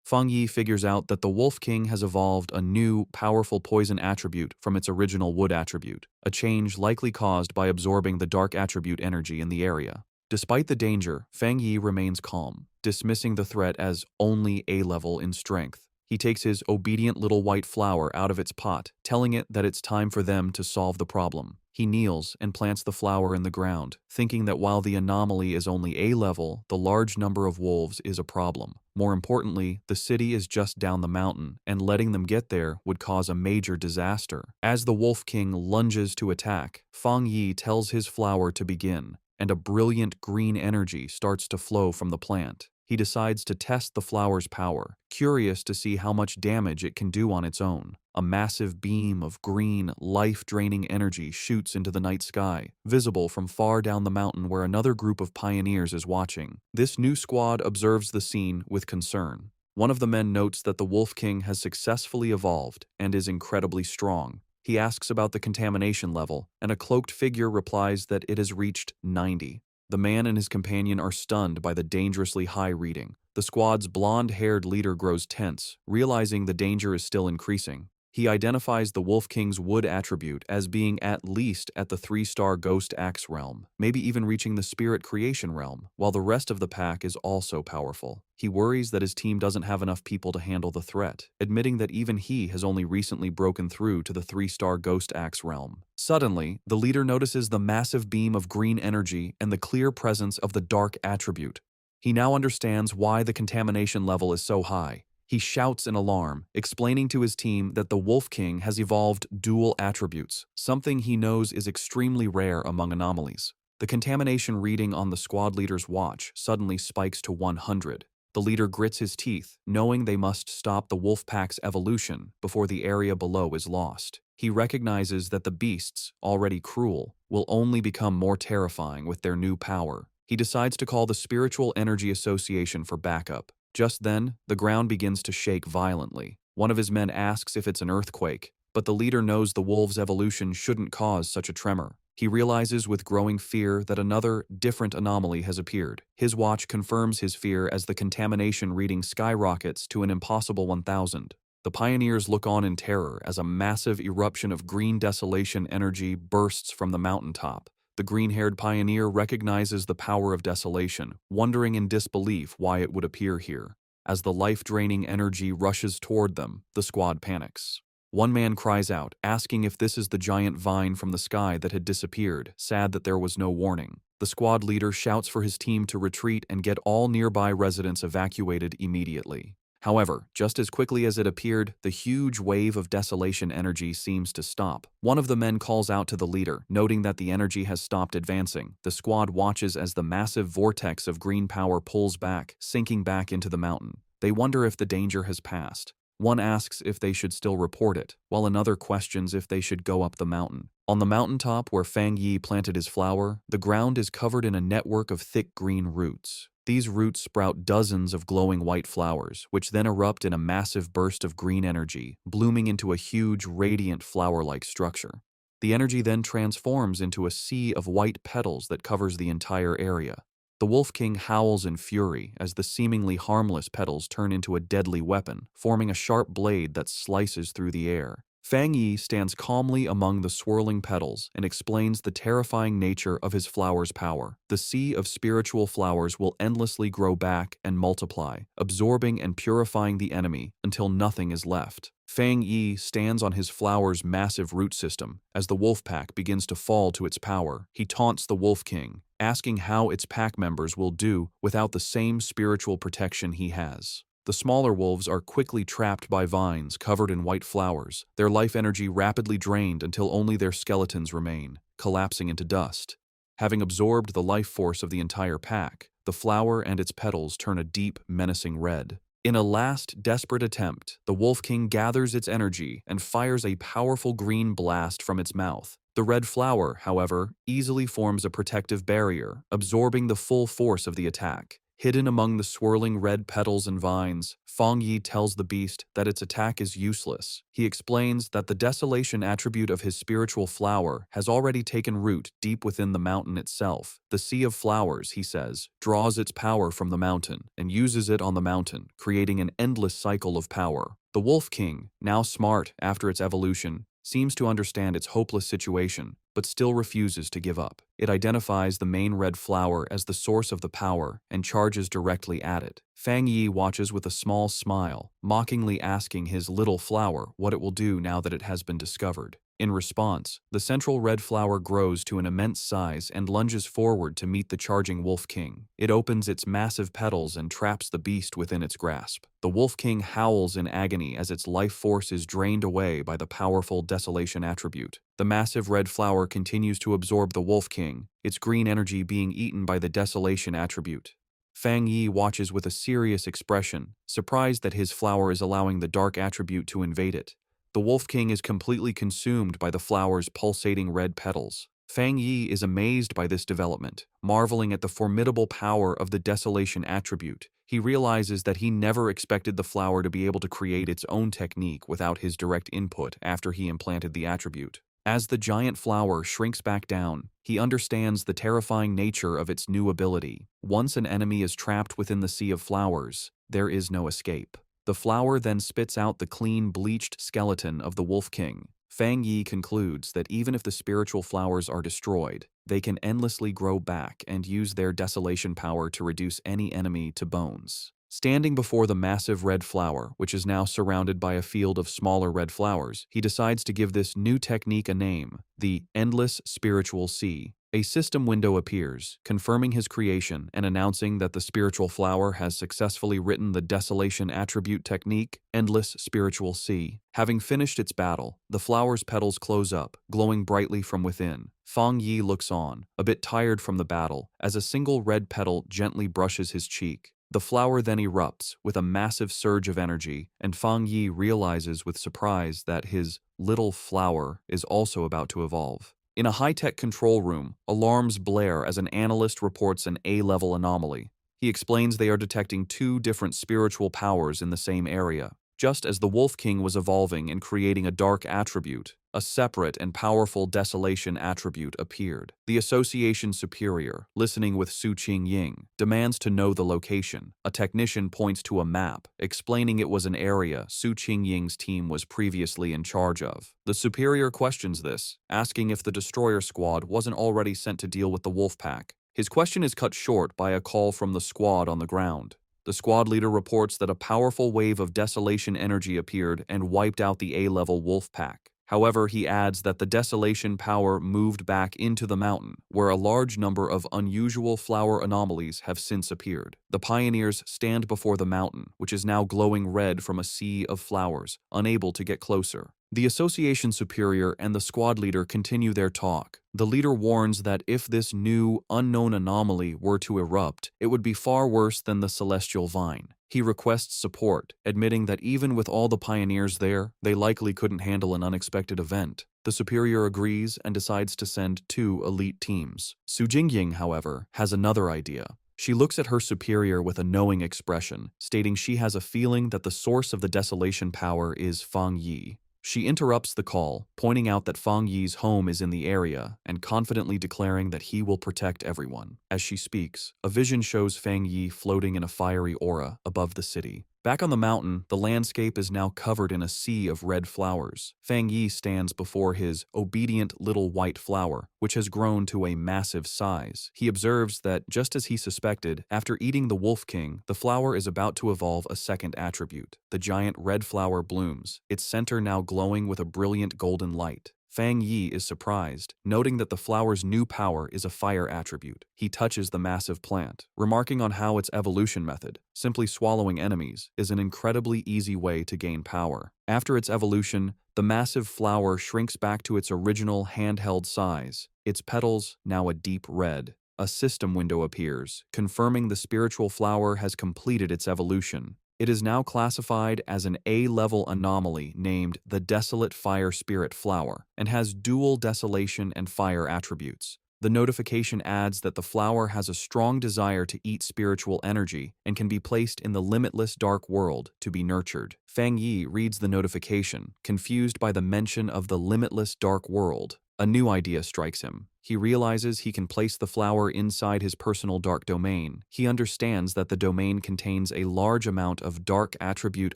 S1: Fang Yi figures out that the Wolf King has evolved a new, powerful poison attribute from its original wood attribute, a change likely caused by absorbing the dark attribute energy in the area. Despite the danger, Fang Yi remains calm, dismissing the threat as only A-level in strength. He takes his obedient little white flower out of its pot, telling it that it's time for them to solve the problem. He kneels and plants the flower in the ground, thinking that while the anomaly is only A-level, the large number of wolves is a problem. More importantly, the city is just down the mountain, and letting them get there would cause a major disaster. As the Wolf King lunges to attack, Fang Yi tells his flower to begin, and a brilliant green energy starts to flow from the plant. He decides to test the flower's power, curious to see how much damage it can do on its own. A massive beam of green, life-draining energy shoots into the night sky, visible from far down the mountain where another group of pioneers is watching. This new squad observes the scene with concern. One of the men notes that the Wolf King has successfully evolved and is incredibly strong. He asks about the contamination level, and a cloaked figure replies that it has reached 90. The man and his companion are stunned by the dangerously high reading. The squad's blonde-haired leader grows tense, realizing the danger is still increasing. He identifies the Wolf King's wood attribute as being at least at the 3-star Ghost Axe realm, maybe even reaching the Spirit Creation realm, while the rest of the pack is also powerful. He worries that his team doesn't have enough people to handle the threat, admitting that even he has only recently broken through to the 3-star Ghost Axe realm. Suddenly, the leader notices the massive beam of green energy and the clear presence of the dark attribute. He now understands why the contamination level is so high. He shouts in alarm, explaining to his team that the Wolf King has evolved dual attributes, something he knows is extremely rare among anomalies. The contamination reading on the squad leader's watch suddenly spikes to 100. The leader grits his teeth, knowing they must stop the wolf pack's evolution before the area below is lost. He recognizes that the beasts, already cruel, will only become more terrifying with their new power. He decides to call the Spiritual Energy Association for backup. Just then, the ground begins to shake violently. One of his men asks if it's an earthquake, but the leader knows the wolf's evolution shouldn't cause such a tremor. He realizes with growing fear that another, different anomaly has appeared. His watch confirms his fear as the contamination reading skyrockets to an impossible 1,000. The pioneers look on in terror as a massive eruption of green desolation energy bursts from the mountaintop. The green-haired pioneer recognizes the power of desolation, wondering in disbelief why it would appear here. As the life-draining energy rushes toward them, the squad panics. One man cries out, asking if this is the giant vine from the sky that had disappeared, sad that there was no warning. The squad leader shouts for his team to retreat and get all nearby residents evacuated immediately. However, just as quickly as it appeared, the huge wave of desolation energy seems to stop. One of the men calls out to the leader, noting that the energy has stopped advancing. The squad watches as the massive vortex of green power pulls back, sinking back into the mountain. They wonder if the danger has passed. One asks if they should still report it, while another questions if they should go up the mountain. On the mountaintop where Fang Yi planted his flower, the ground is covered in a network of thick green roots. These roots sprout dozens of glowing white flowers, which then erupt in a massive burst of green energy, blooming into a huge, radiant flower-like structure. The energy then transforms into a sea of white petals that covers the entire area. The Wolf King howls in fury as the seemingly harmless petals turn into a deadly weapon, forming a sharp blade that slices through the air. Fang Yi stands calmly among the swirling petals and explains the terrifying nature of his flower's power. The sea of spiritual flowers will endlessly grow back and multiply, absorbing and purifying the enemy until nothing is left. Fang Yi stands on his flower's massive root system. As the wolf pack begins to fall to its power, he taunts the Wolf King, asking how its pack members will do without the same spiritual protection he has. The smaller wolves are quickly trapped by vines covered in white flowers, their life energy rapidly drained until only their skeletons remain, collapsing into dust. Having absorbed the life force of the entire pack, the flower and its petals turn a deep, menacing red. In a last, desperate attempt, the Wolf King gathers its energy and fires a powerful green blast from its mouth. The red flower, however, easily forms a protective barrier, absorbing the full force of the attack. Hidden among the swirling red petals and vines, Fang Yi tells the beast that its attack is useless. He explains that the desolation attribute of his spiritual flower has already taken root deep within the mountain itself. The Sea of Flowers, he says, draws its power from the mountain and uses it on the mountain, creating an endless cycle of power. The Wolf King, now smart after its evolution, seems to understand its hopeless situation, but still refuses to give up. It identifies the main red flower as the source of the power and charges directly at it. Fang Yi watches with a small smile, mockingly asking his little flower what it will do now that it has been discovered. In response, the central red flower grows to an immense size and lunges forward to meet the charging Wolf King. It opens its massive petals and traps the beast within its grasp. The Wolf King howls in agony as its life force is drained away by the powerful desolation attribute. The massive red flower continues to absorb the Wolf King, its green energy being eaten by the desolation attribute. Fang Yi watches with a serious expression, surprised that his flower is allowing the dark attribute to invade it. The Wolf King is completely consumed by the flower's pulsating red petals. Fang Yi is amazed by this development, marveling at the formidable power of the desolation attribute. He realizes that he never expected the flower to be able to create its own technique without his direct input after he implanted the attribute. As the giant flower shrinks back down, he understands the terrifying nature of its new ability. Once an enemy is trapped within the Sea of Flowers, there is no escape. The flower then spits out the clean, bleached skeleton of the Wolf King. Fang Yi concludes that even if the spiritual flowers are destroyed, they can endlessly grow back and use their desolation power to reduce any enemy to bones. Standing before the massive red flower, which is now surrounded by a field of smaller red flowers, he decides to give this new technique a name, the Endless Spiritual Sea. A system window appears, confirming his creation and announcing that the spiritual flower has successfully written the desolation attribute technique, Endless Spiritual Sea. Having finished its battle, the flower's petals close up, glowing brightly from within. Fang Yi looks on, a bit tired from the battle, as a single red petal gently brushes his cheek. The flower then erupts with a massive surge of energy, and Fang Yi realizes with surprise that his little flower is also about to evolve. In a high-tech control room, alarms blare as an analyst reports an A-level anomaly. He explains they are detecting two different spiritual powers in the same area. Just as the Wolf King was evolving and creating a dark attribute, a separate and powerful desolation attribute appeared. The Association Superior, listening with Su Qingying, demands to know the location. A technician points to a map, explaining it was an area Su Qingying's team was previously in charge of. The Superior questions this, asking if the destroyer squad wasn't already sent to deal with the wolf pack. His question is cut short by a call from the squad on the ground. The squad leader reports that a powerful wave of desolation energy appeared and wiped out the A-level wolf pack. However, he adds that the desolation power moved back into the mountain, where a large number of unusual flower anomalies have since appeared. The pioneers stand before the mountain, which is now glowing red from a sea of flowers, unable to get closer. The Association Superior and the squad leader continue their talk. The leader warns that if this new, unknown anomaly were to erupt, it would be far worse than the celestial vine. He requests support, admitting that even with all the pioneers there, they likely couldn't handle an unexpected event. The Superior agrees and decides to send 2 elite teams. Su Jingying, however, has another idea. She looks at her superior with a knowing expression, stating she has a feeling that the source of the desolation power is Fang Yi. She interrupts the call, pointing out that Fang Yi's home is in the area and confidently declaring that he will protect everyone. As she speaks, a vision shows Fang Yi floating in a fiery aura above the city. Back on the mountain, the landscape is now covered in a sea of red flowers. Fang Yi stands before his obedient little white flower, which has grown to a massive size. He observes that, just as he suspected, after eating the Wolf King, the flower is about to evolve a second attribute. The giant red flower blooms, its center now glowing with a brilliant golden light. Fang Yi is surprised, noting that the flower's new power is a fire attribute. He touches the massive plant, remarking on how its evolution method, simply swallowing enemies, is an incredibly easy way to gain power. After its evolution, the massive flower shrinks back to its original handheld size, its petals now a deep red. A system window appears, confirming the spiritual flower has completed its evolution. It is now classified as an A-level anomaly named the Desolate Fire Spirit Flower and has dual desolation and fire attributes. The notification adds that the flower has a strong desire to eat spiritual energy and can be placed in the limitless dark world to be nurtured. Fang Yi reads the notification, confused by the mention of the limitless dark world. A new idea strikes him. He realizes he can place the flower inside his personal dark domain. He understands that the domain contains a large amount of dark attribute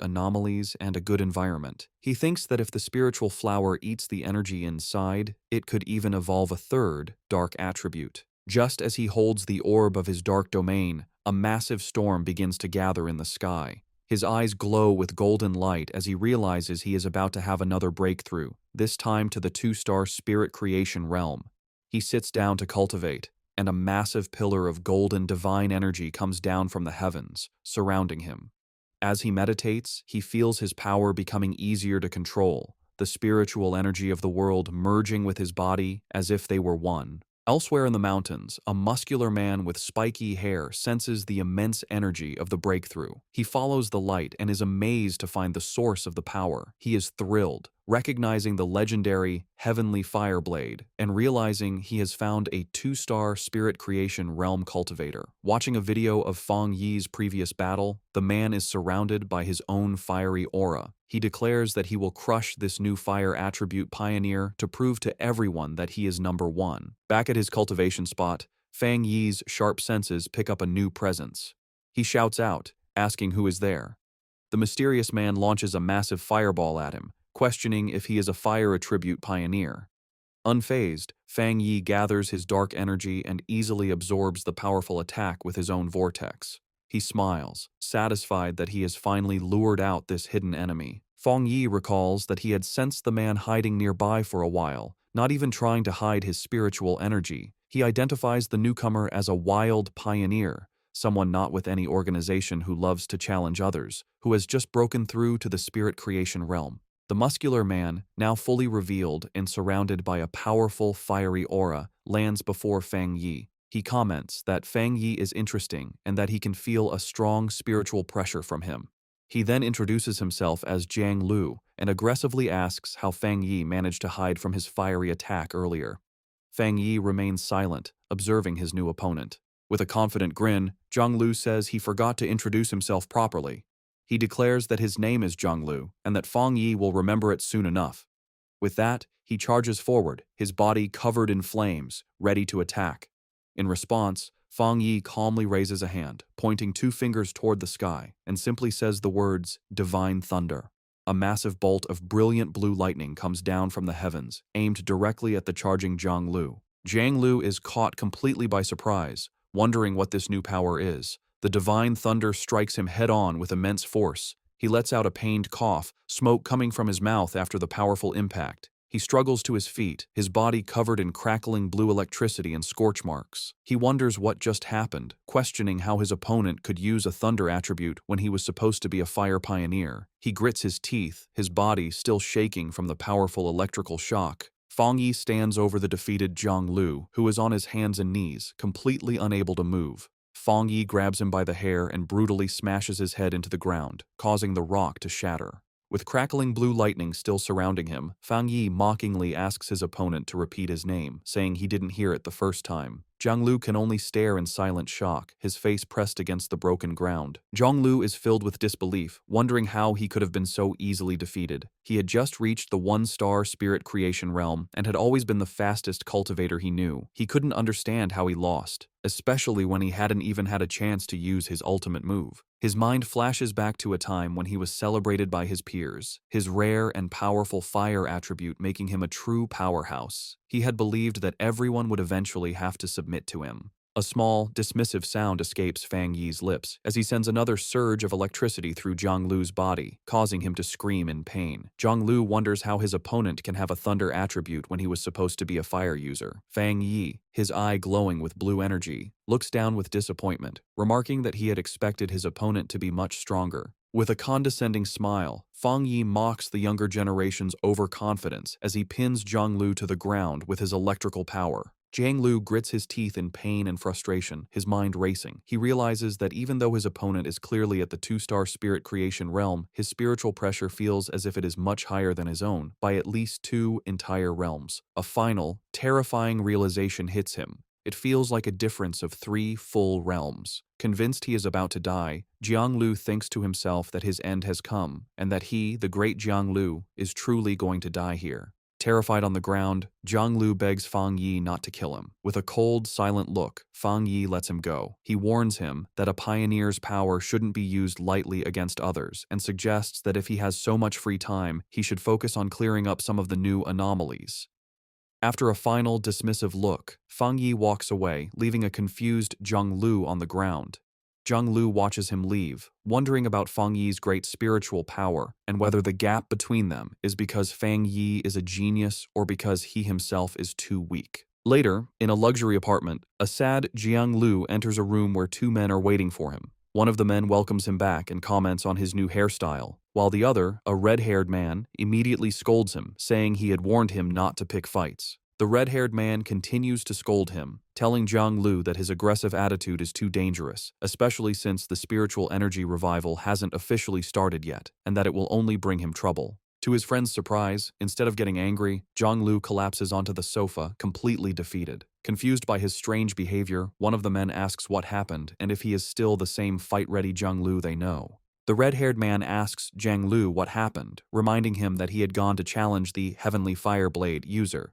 S1: anomalies and a good environment. He thinks that if the spiritual flower eats the energy inside, it could even evolve a third dark attribute. Just as he holds the orb of his dark domain, a massive storm begins to gather in the sky. His eyes glow with golden light as he realizes he is about to have another breakthrough, this time to the 2-star spirit creation realm. He sits down to cultivate, and a massive pillar of golden divine energy comes down from the heavens, surrounding him. As he meditates, he feels his power becoming easier to control, the spiritual energy of the world merging with his body as if they were one. Elsewhere in the mountains, a muscular man with spiky hair senses the immense energy of the breakthrough. He follows the light and is amazed to find the source of the power. He is thrilled, recognizing the legendary Heavenly Fire Blade and realizing he has found a 2-star spirit creation realm cultivator. Watching a video of Fang Yi's previous battle, the man is surrounded by his own fiery aura. He declares that he will crush this new fire attribute pioneer to prove to everyone that he is number one. Back at his cultivation spot, Fang Yi's sharp senses pick up a new presence. He shouts out, asking who is there. The mysterious man launches a massive fireball at him, questioning if he is a fire attribute pioneer. Unfazed, Fang Yi gathers his dark energy and easily absorbs the powerful attack with his own vortex. He smiles, satisfied that he has finally lured out this hidden enemy. Fang Yi recalls that he had sensed the man hiding nearby for a while, not even trying to hide his spiritual energy. He identifies the newcomer as a wild pioneer, someone not with any organization who loves to challenge others, who has just broken through to the spirit creation realm. The muscular man, now fully revealed and surrounded by a powerful, fiery aura, lands before Fang Yi. He comments that Fang Yi is interesting and that he can feel a strong spiritual pressure from him. He then introduces himself as Jiang Lu and aggressively asks how Fang Yi managed to hide from his fiery attack earlier. Fang Yi remains silent, observing his new opponent. With a confident grin, Jiang Lu says he forgot to introduce himself properly. He declares that his name is Jiang Lu and that Fang Yi will remember it soon enough. With that, he charges forward, his body covered in flames, ready to attack. In response, Fang Yi calmly raises a hand, pointing 2 fingers toward the sky, and simply says the words, "Divine Thunder." A massive bolt of brilliant blue lightning comes down from the heavens, aimed directly at the charging Jiang Lu. Jiang Lu is caught completely by surprise, wondering what this new power is. The divine thunder strikes him head-on with immense force. He lets out a pained cough, smoke coming from his mouth after the powerful impact. He struggles to his feet, his body covered in crackling blue electricity and scorch marks. He wonders what just happened, questioning how his opponent could use a thunder attribute when he was supposed to be a fire pioneer. He grits his teeth, his body still shaking from the powerful electrical shock. Fang Yi stands over the defeated Jiang Lu, who is on his hands and knees, completely unable to move. Fang Yi grabs him by the hair and brutally smashes his head into the ground, causing the rock to shatter. With crackling blue lightning still surrounding him, Fang Yi mockingly asks his opponent to repeat his name, saying he didn't hear it the first time. Jiang Lu can only stare in silent shock, his face pressed against the broken ground. Jiang Lu is filled with disbelief, wondering how he could have been so easily defeated. He had just reached the 1-star spirit creation realm and had always been the fastest cultivator he knew. He couldn't understand how he lost. especially when he hadn't even had a chance to use his ultimate move. His mind flashes back to a time when he was celebrated by his peers, his rare and powerful fire attribute making him a true powerhouse. He had believed that everyone would eventually have to submit to him. A small, dismissive sound escapes Fang Yi's lips as he sends another surge of electricity through Zhang Lu's body, causing him to scream in pain. Zhang Lu wonders how his opponent can have a thunder attribute when he was supposed to be a fire user. Fang Yi, his eye glowing with blue energy, looks down with disappointment, remarking that he had expected his opponent to be much stronger. With a condescending smile, Fang Yi mocks the younger generation's overconfidence as he pins Zhang Lu to the ground with his electrical power. Zhang Lu grits his teeth in pain and frustration, his mind racing. He realizes that even though his opponent is clearly at the 2-star spirit creation realm, his spiritual pressure feels as if it is much higher than his own, by at least 2 entire realms. A final, terrifying realization hits him. It feels like a difference of 3 full realms. Convinced he is about to die, Jiang Lu thinks to himself that his end has come, and that he, the great Jiang Lu, is truly going to die here. Terrified on the ground, Zhang Lu begs Fang Yi not to kill him. With a cold, silent look, Fang Yi lets him go. He warns him that a pioneer's power shouldn't be used lightly against others, and suggests that if he has so much free time, he should focus on clearing up some of the new anomalies. After a final, dismissive look, Fang Yi walks away, leaving a confused Zhang Lu on the ground. Zhang Lu watches him leave, wondering about Fang Yi's great spiritual power and whether the gap between them is because Fang Yi is a genius or because he himself is too weak. Later, in a luxury apartment, a sad Jiang Lu enters a room where 2 men are waiting for him. One of the men welcomes him back and comments on his new hairstyle, while the other, a red-haired man, immediately scolds him, saying he had warned him not to pick fights. The red-haired man continues to scold him, telling Zhang Lu that his aggressive attitude is too dangerous, especially since the spiritual energy revival hasn't officially started yet, and that it will only bring him trouble. To his friend's surprise, instead of getting angry, Zhang Lu collapses onto the sofa, completely defeated. Confused by his strange behavior, one of the men asks what happened and if he is still the same fight-ready Zhang Lu they know. The red-haired man asks Zhang Lu what happened, reminding him that he had gone to challenge the Heavenly Fireblade user.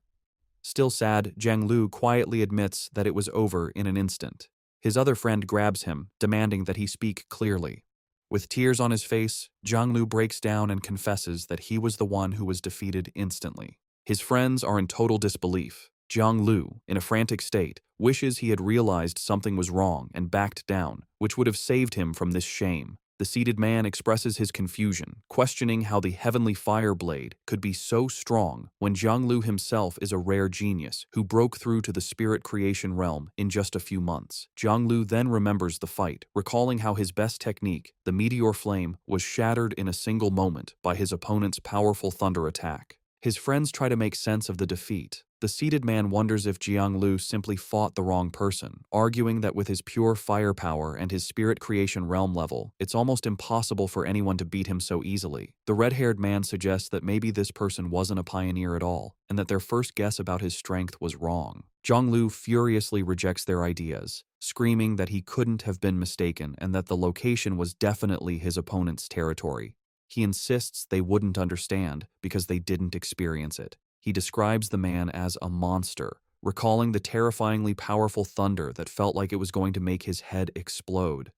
S1: Still sad, Zhang Lu quietly admits that it was over in an instant. His other friend grabs him, demanding that he speak clearly. With tears on his face, Zhang Lu breaks down and confesses that he was the one who was defeated instantly. His friends are in total disbelief. Zhang Lu, in a frantic state, wishes he had realized something was wrong and backed down, which would have saved him from this shame. The seated man expresses his confusion, questioning how the Heavenly Fireblade could be so strong when Zhang Lu himself is a rare genius who broke through to the spirit creation realm in just a few months. Zhang Lu then remembers the fight, recalling how his best technique, the meteor flame, was shattered in a single moment by his opponent's powerful thunder attack. His friends try to make sense of the defeat. The seated man wonders if Jiang Lu simply fought the wrong person, arguing that with his pure firepower and his spirit creation realm level, it's almost impossible for anyone to beat him so easily. The red-haired man suggests that maybe this person wasn't a pioneer at all, and that their first guess about his strength was wrong. Zhang Lu furiously rejects their ideas, screaming that he couldn't have been mistaken and that the location was definitely his opponent's territory. He insists they wouldn't understand because they didn't experience it. He describes the man as a monster, recalling the terrifyingly powerful thunder that felt like it was going to make his head explode.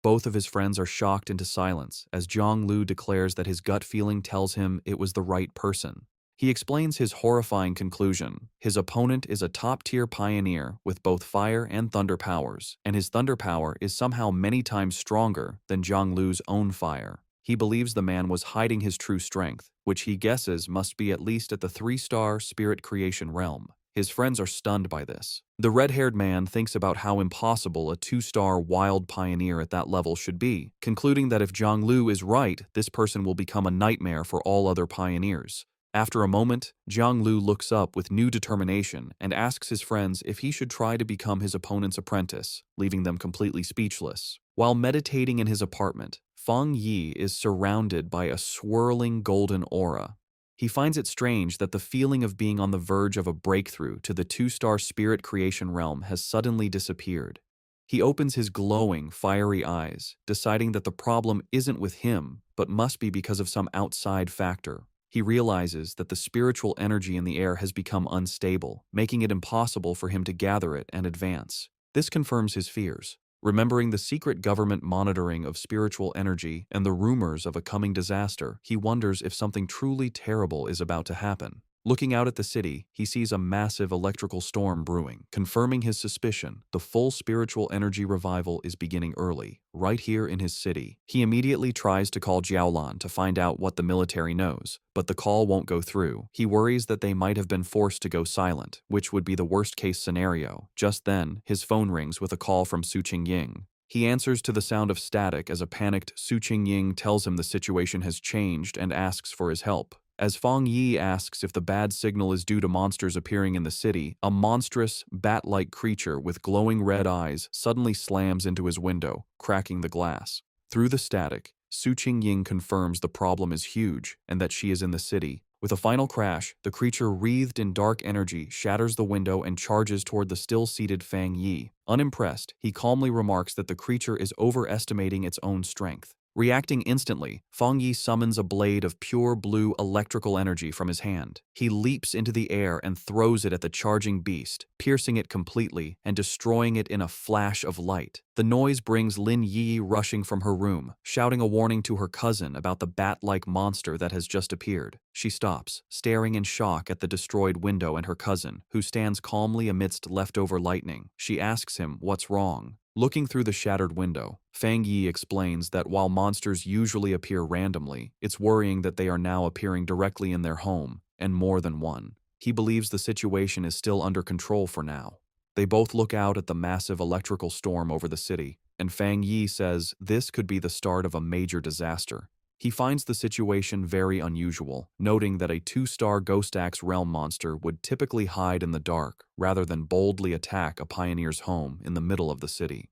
S1: Both of his friends are shocked into silence as Zhang Lu declares that his gut feeling tells him it was the right person. He explains his horrifying conclusion. His opponent is a top-tier pioneer with both fire and thunder powers, and his thunder power is somehow many times stronger than Zhang Lu's own fire. He believes the man was hiding his true strength, which he guesses must be at least at the 3-star spirit creation realm. His friends are stunned by this. The red-haired man thinks about how impossible a 2-star wild pioneer at that level should be, concluding that if Zhang Lu is right, this person will become a nightmare for all other pioneers. After a moment, Zhang Lu looks up with new determination and asks his friends if he should try to become his opponent's apprentice, leaving them completely speechless. While meditating in his apartment, Fang Yi is surrounded by a swirling golden aura. He finds it strange that the feeling of being on the verge of a breakthrough to the 2-star spirit creation realm has suddenly disappeared. He opens his glowing, fiery eyes, deciding that the problem isn't with him, but must be because of some outside factor. He realizes that the spiritual energy in the air has become unstable, making it impossible for him to gather it and advance. This confirms his fears. Remembering the secret government monitoring of spiritual energy and the rumors of a coming disaster, he wonders if something truly terrible is about to happen. Looking out at the city, he sees a massive electrical storm brewing, confirming his suspicion. The full spiritual energy revival is beginning early, right here in his city. He immediately tries to call Jiaolan to find out what the military knows, but the call won't go through. He worries that they might have been forced to go silent, which would be the worst-case scenario. Just then, his phone rings with a call from Su Qingying. He answers to the sound of static as a panicked Su Qingying tells him the situation has changed and asks for his help. As Fang Yi asks if the bad signal is due to monsters appearing in the city, a monstrous, bat-like creature with glowing red eyes suddenly slams into his window, cracking the glass. Through the static, Su Qingying confirms the problem is huge and that she is in the city. With a final crash, the creature wreathed in dark energy shatters the window and charges toward the still-seated Fang Yi. Unimpressed, he calmly remarks that the creature is overestimating its own strength. Reacting instantly, Fang Yi summons a blade of pure blue electrical energy from his hand. He leaps into the air and throws it at the charging beast, piercing it completely and destroying it in a flash of light. The noise brings Lin Yi rushing from her room, shouting a warning to her cousin about the bat-like monster that has just appeared. She stops, staring in shock at the destroyed window and her cousin, who stands calmly amidst leftover lightning. She asks him what's wrong. Looking through the shattered window, Fang Yi explains that while monsters usually appear randomly, it's worrying that they are now appearing directly in their home, and more than one. He believes the situation is still under control for now. They both look out at the massive electrical storm over the city, and Fang Yi says this could be the start of a major disaster. He finds the situation very unusual, noting that a 2-star Ghost Axe realm monster would typically hide in the dark rather than boldly attack a pioneer's home in the middle of the city.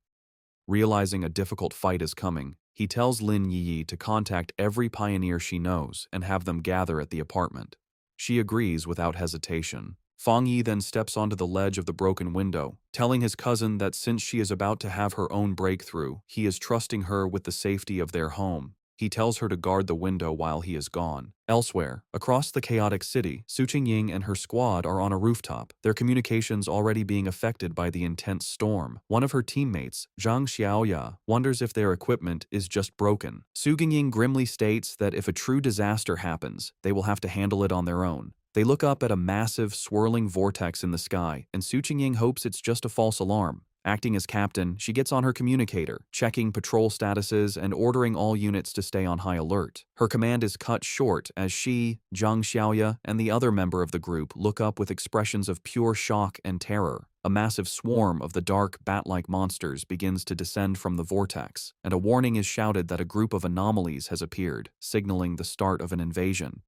S1: Realizing a difficult fight is coming, he tells Lin Yi to contact every pioneer she knows and have them gather at the apartment. She agrees without hesitation. Fang Yi then steps onto the ledge of the broken window, telling his cousin that since she is about to have her own breakthrough, he is trusting her with the safety of their home. He tells her to guard the window while he is gone. Elsewhere, across the chaotic city, Su Qingying and her squad are on a rooftop, their communications already being affected by the intense storm. One of her teammates, Zhang Xiaoya, wonders if their equipment is just broken. Su Qingying grimly states that if a true disaster happens, they will have to handle it on their own. They look up at a massive, swirling vortex in the sky, and Su Qingying hopes it's just a false alarm. Acting as captain, she gets on her communicator, checking patrol statuses and ordering all units to stay on high alert. Her command is cut short as she, Zhang Xiaoya, and the other member of the group look up with expressions of pure shock and terror. A massive swarm of the dark, bat-like monsters begins to descend from the vortex, and a warning is shouted that a group of anomalies has appeared, signaling the start of an invasion.